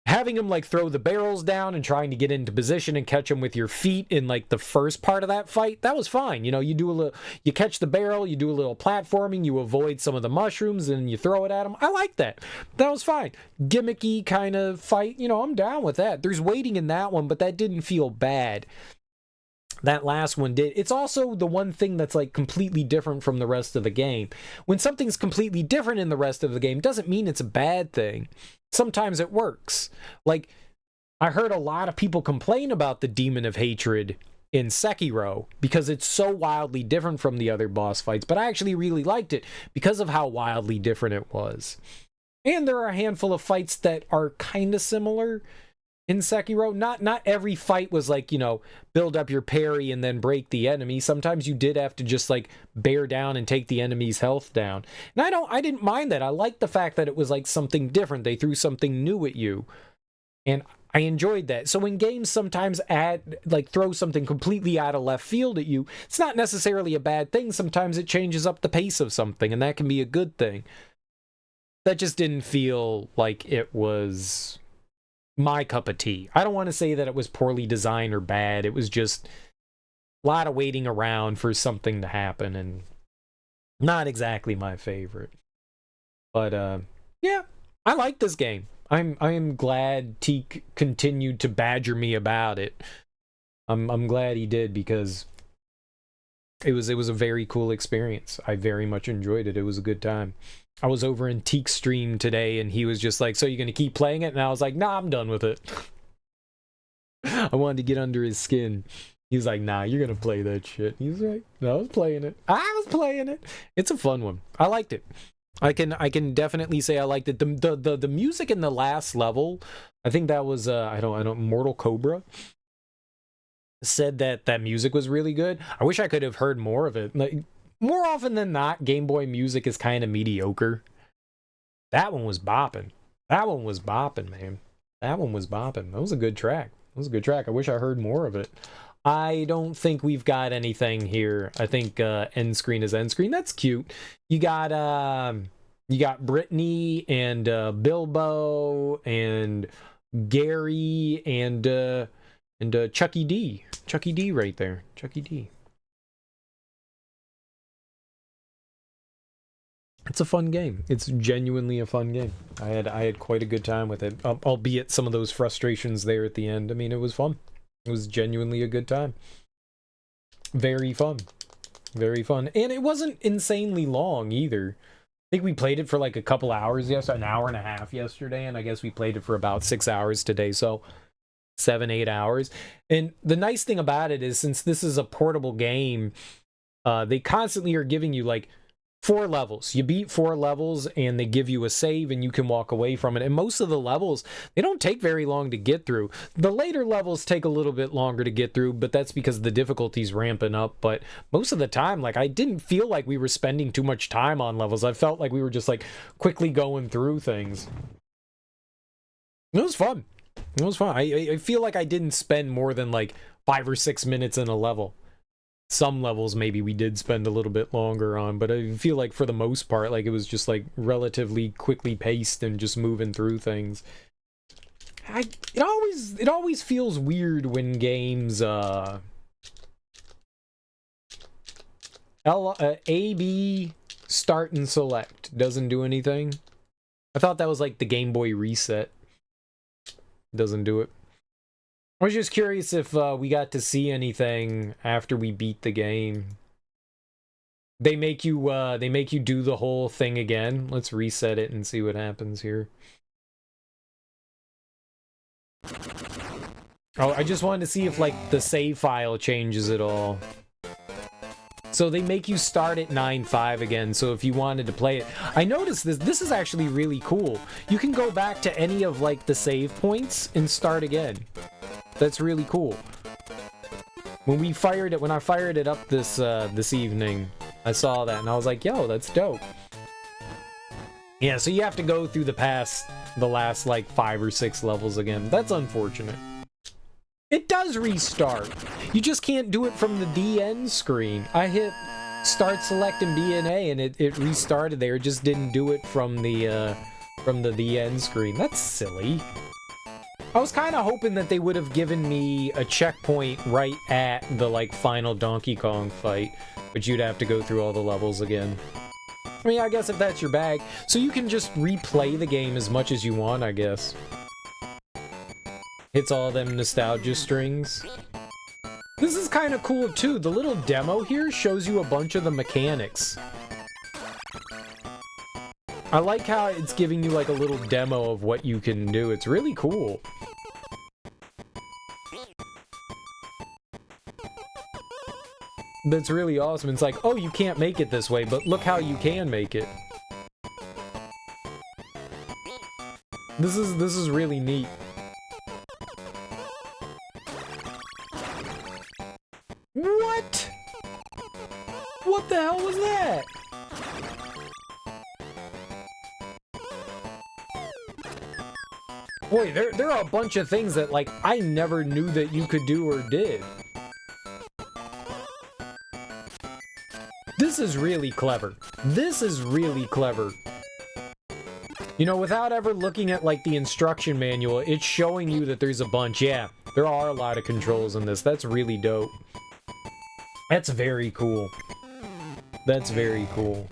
A: having him like throw the barrels down and trying to get into position and catch him with your feet in like the first part of that fight, that was fine. You know, you catch the barrel, you do a little platforming, you avoid some of the mushrooms and you throw it at him. I like that. That was fine. Gimmicky kind of fight, you know, I'm down with that. There's waiting in that one, but that didn't feel bad. That last one did. It's also the one thing that's like completely different from the rest of the game. When something's completely different in the rest of the game, doesn't mean it's a bad thing. Sometimes it works. Like, I heard a lot of people complain about the Demon of Hatred in Sekiro because it's so wildly different from the other boss fights, but I actually really liked it because of how wildly different it was. And there are a handful of fights that are kind of similar in Sekiro. Not every fight was like, you know, build up your parry and then break the enemy. Sometimes you did have to just like bear down and take the enemy's health down. And I didn't mind that. I liked the fact that it was like something different. They threw something new at you. And I enjoyed that. So when games sometimes throw something completely out of left field at you, it's not necessarily a bad thing. Sometimes it changes up the pace of something, and that can be a good thing. That just didn't feel like it was my cup of tea. I don't want to say that it was poorly designed or bad. It was just a lot of waiting around for something to happen, and not exactly my favorite. But yeah, I like this game. I'm glad Teak continued to badger me about it. I'm glad he did, because it was a very cool experience. I very much enjoyed it. It was a good time. I was over in Teak's stream today, and he was just like, so you're gonna keep playing it? And I was like, nah, I'm done with it. I wanted to get under his skin. He was like, nah, you're gonna play that shit. He was like, no, I was playing it. I was playing it. It's a fun one. I liked it. I can definitely say I liked it. The music in the last level, I think that was I don't Mortal Cobra said that music was really good. I wish I could have heard more of it. Like, more often than not, Game Boy music is kind of mediocre. That one was bopping. That one was bopping, man. That one was bopping. That was a good track. That was a good track. I wish I heard more of it. I don't think we've got anything here. I think end screen is end screen. That's cute. You got Brittany and Bilbo and Gary and Chucky D. Chucky D right there. Chucky D. It's a fun game. It's genuinely a fun game. I had quite a good time with it, albeit some of those frustrations there at the end. I mean, it was fun. It was genuinely a good time. Very fun. Very fun. And it wasn't insanely long either. I think we played it for like a couple hours yesterday, an hour and a half yesterday, and I guess we played it for about 6 hours today, so 7-8 hours. And the nice thing about it is, since this is a portable game, they constantly are giving you like 4 levels. You beat 4 levels and they give you a save and you can walk away from it. And most of the levels, they don't take very long to get through. The later levels take a little bit longer to get through, but that's because the difficulty's ramping up. But most of the time, like, I didn't feel like we were spending too much time on levels. I felt like we were just like quickly going through things. It was fun. It was fun. I feel like I didn't spend more than like 5 or 6 minutes in a level. Some levels maybe we did spend a little bit longer on, but I feel like for the most part, like, it was just like relatively quickly paced and just moving through things. It always feels weird when games A, B, start and select doesn't do anything. I thought that was like the Game Boy reset. Doesn't do it. I was just curious if we got to see anything after we beat the game. They make you do the whole thing again. Let's reset it and see what happens here. Oh, I just wanted to see if like the save file changes at all. So they make you start at 9.5 again, so if you wanted to play it. I noticed this is actually really cool. You can go back to any of like the save points and start again. That's really cool. When I fired it up this evening, I saw that and I was like, yo, that's dope. Yeah, so you have to go through the last like 5 or 6 levels again. That's unfortunate. It does restart. You just can't do it from the DN screen. I hit start, select, and B and A, and it restarted there. It just didn't do it from the DN screen. That's silly. I was kind of hoping that they would have given me a checkpoint right at the like final Donkey Kong fight, but you'd have to go through all the levels again. I mean, I guess if that's your bag, so you can just replay the game as much as you want, I guess. Hits all them nostalgia strings. This is kind of cool too. The little demo here shows you a bunch of the mechanics. I like how it's giving you like a little demo of what you can do. It's really cool. That's really awesome. It's like, oh, you can't make it this way, but look how you can make it. This is really neat. What? What the hell was that? Boy, there are a bunch of things that, like, I never knew that you could do or did. This is really clever. This is really clever. You know, without ever looking at, like, the instruction manual, it's showing you that there's a bunch. Yeah, there are a lot of controls in this. That's really dope. That's very cool. That's very cool.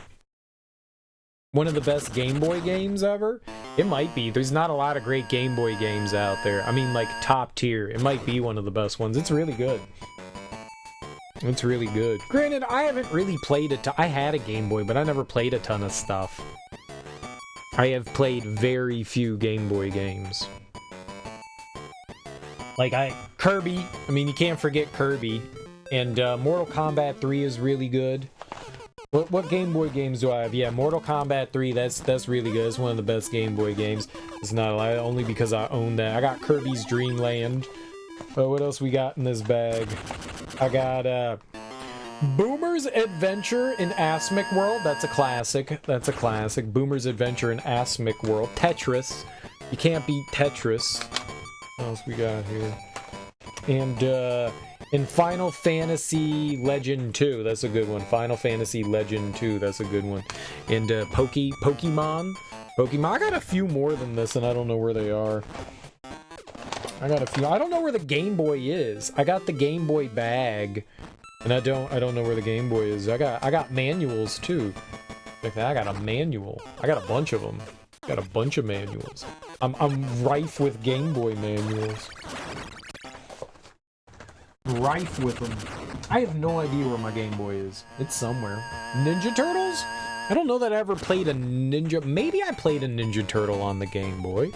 A: One of the best Game Boy games ever? It might be. There's not a lot of great Game Boy games out there. I mean, like, top tier. It might be one of the best ones. It's really good. It's really good. Granted, I haven't really played I had a Game Boy, but I never played a ton of stuff. I have played very few Game Boy games. Like, Kirby, I mean, you can't forget Kirby. And Mortal Kombat 3 is really good. What Game Boy games do I have? Yeah, Mortal Kombat 3, that's really good. It's one of the best Game Boy games. It's not a lie, only because I own that. I got Kirby's Dream Land. What else we got in this bag? I got Boomer's Adventure in Asmic World. That's a classic. That's a classic. Boomer's Adventure in Asmic World. Tetris. You can't beat Tetris. What else we got here? And in Final Fantasy Legend 2, that's a good one. Final Fantasy Legend 2, that's a good one. And Pokemon. I got a few more than this, and I don't know where they are. I got a few. I don't know where the Game Boy is. I got the Game Boy bag, and I don't know where the Game Boy is. I got manuals too. Like that, I got a manual. I got a bunch of them. Got a bunch of manuals. I'm rife with Game Boy manuals. Rife with them. I have no idea where my Game Boy is. It's somewhere. Ninja Turtles? I don't know that I ever played a Ninja... Maybe I played a Ninja Turtle on the Game Boy.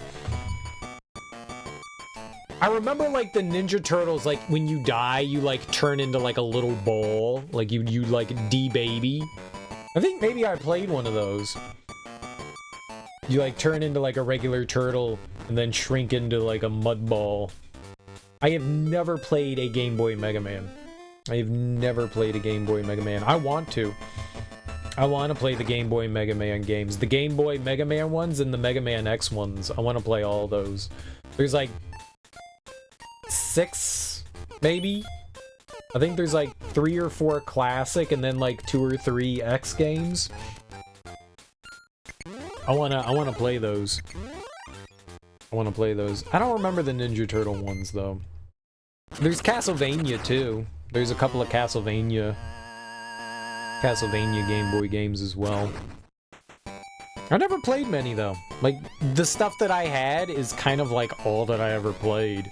A: I remember, like, the Ninja Turtles, like, when you die, you, like, turn into, like, a little ball. Like, you like, de-baby. I think maybe I played one of those. You, like, turn into, like, a regular turtle and then shrink into, like, a mud ball. I have never played a Game Boy Mega Man. I have never played a Game Boy Mega Man. I want to. I want to play the Game Boy Mega Man games. The Game Boy Mega Man ones and the Mega Man X ones. I want to play all those. There's like 6, maybe? I think there's like 3 or 4 classic and then like 2 or 3 X games. I wanna play those. I want to play those. I don't remember the Ninja Turtle ones, though. There's Castlevania, too. There's a couple of Castlevania Game Boy games as well. I never played many, though. Like, the stuff that I had is kind of like all that I ever played.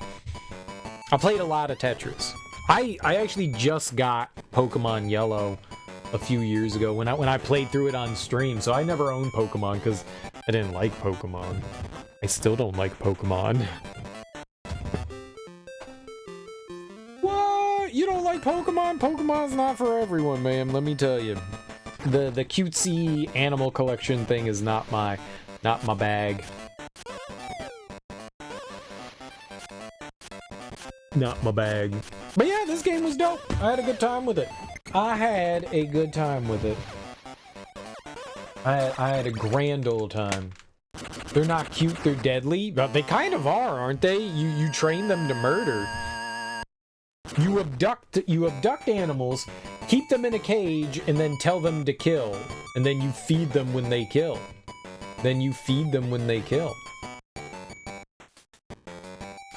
A: I played a lot of Tetris. I actually just got Pokemon Yellow a few years ago when I played through it on stream, so I never owned Pokemon because I didn't like Pokemon. I still don't like Pokemon. What? You don't like Pokemon? Pokemon's not for everyone, man. Let me tell you. The cutesy animal collection thing is not my bag. Not my bag. But yeah, this game was dope. I had a good time with it. I had a good time with it. I had a grand old time. They're not cute, they're deadly. But they kind of are, aren't they? You train them to murder. You abduct animals, keep them in a cage, and then tell them to kill. And then you feed them when they kill.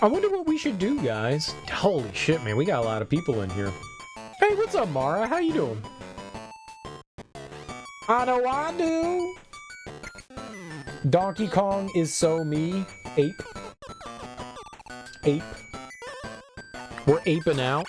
A: I wonder what we should do, guys. Holy shit, man, we got a lot of people in here. Hey, what's up, Mara? How you doing? I know I do. Donkey Kong is so me. Ape. We're aping out.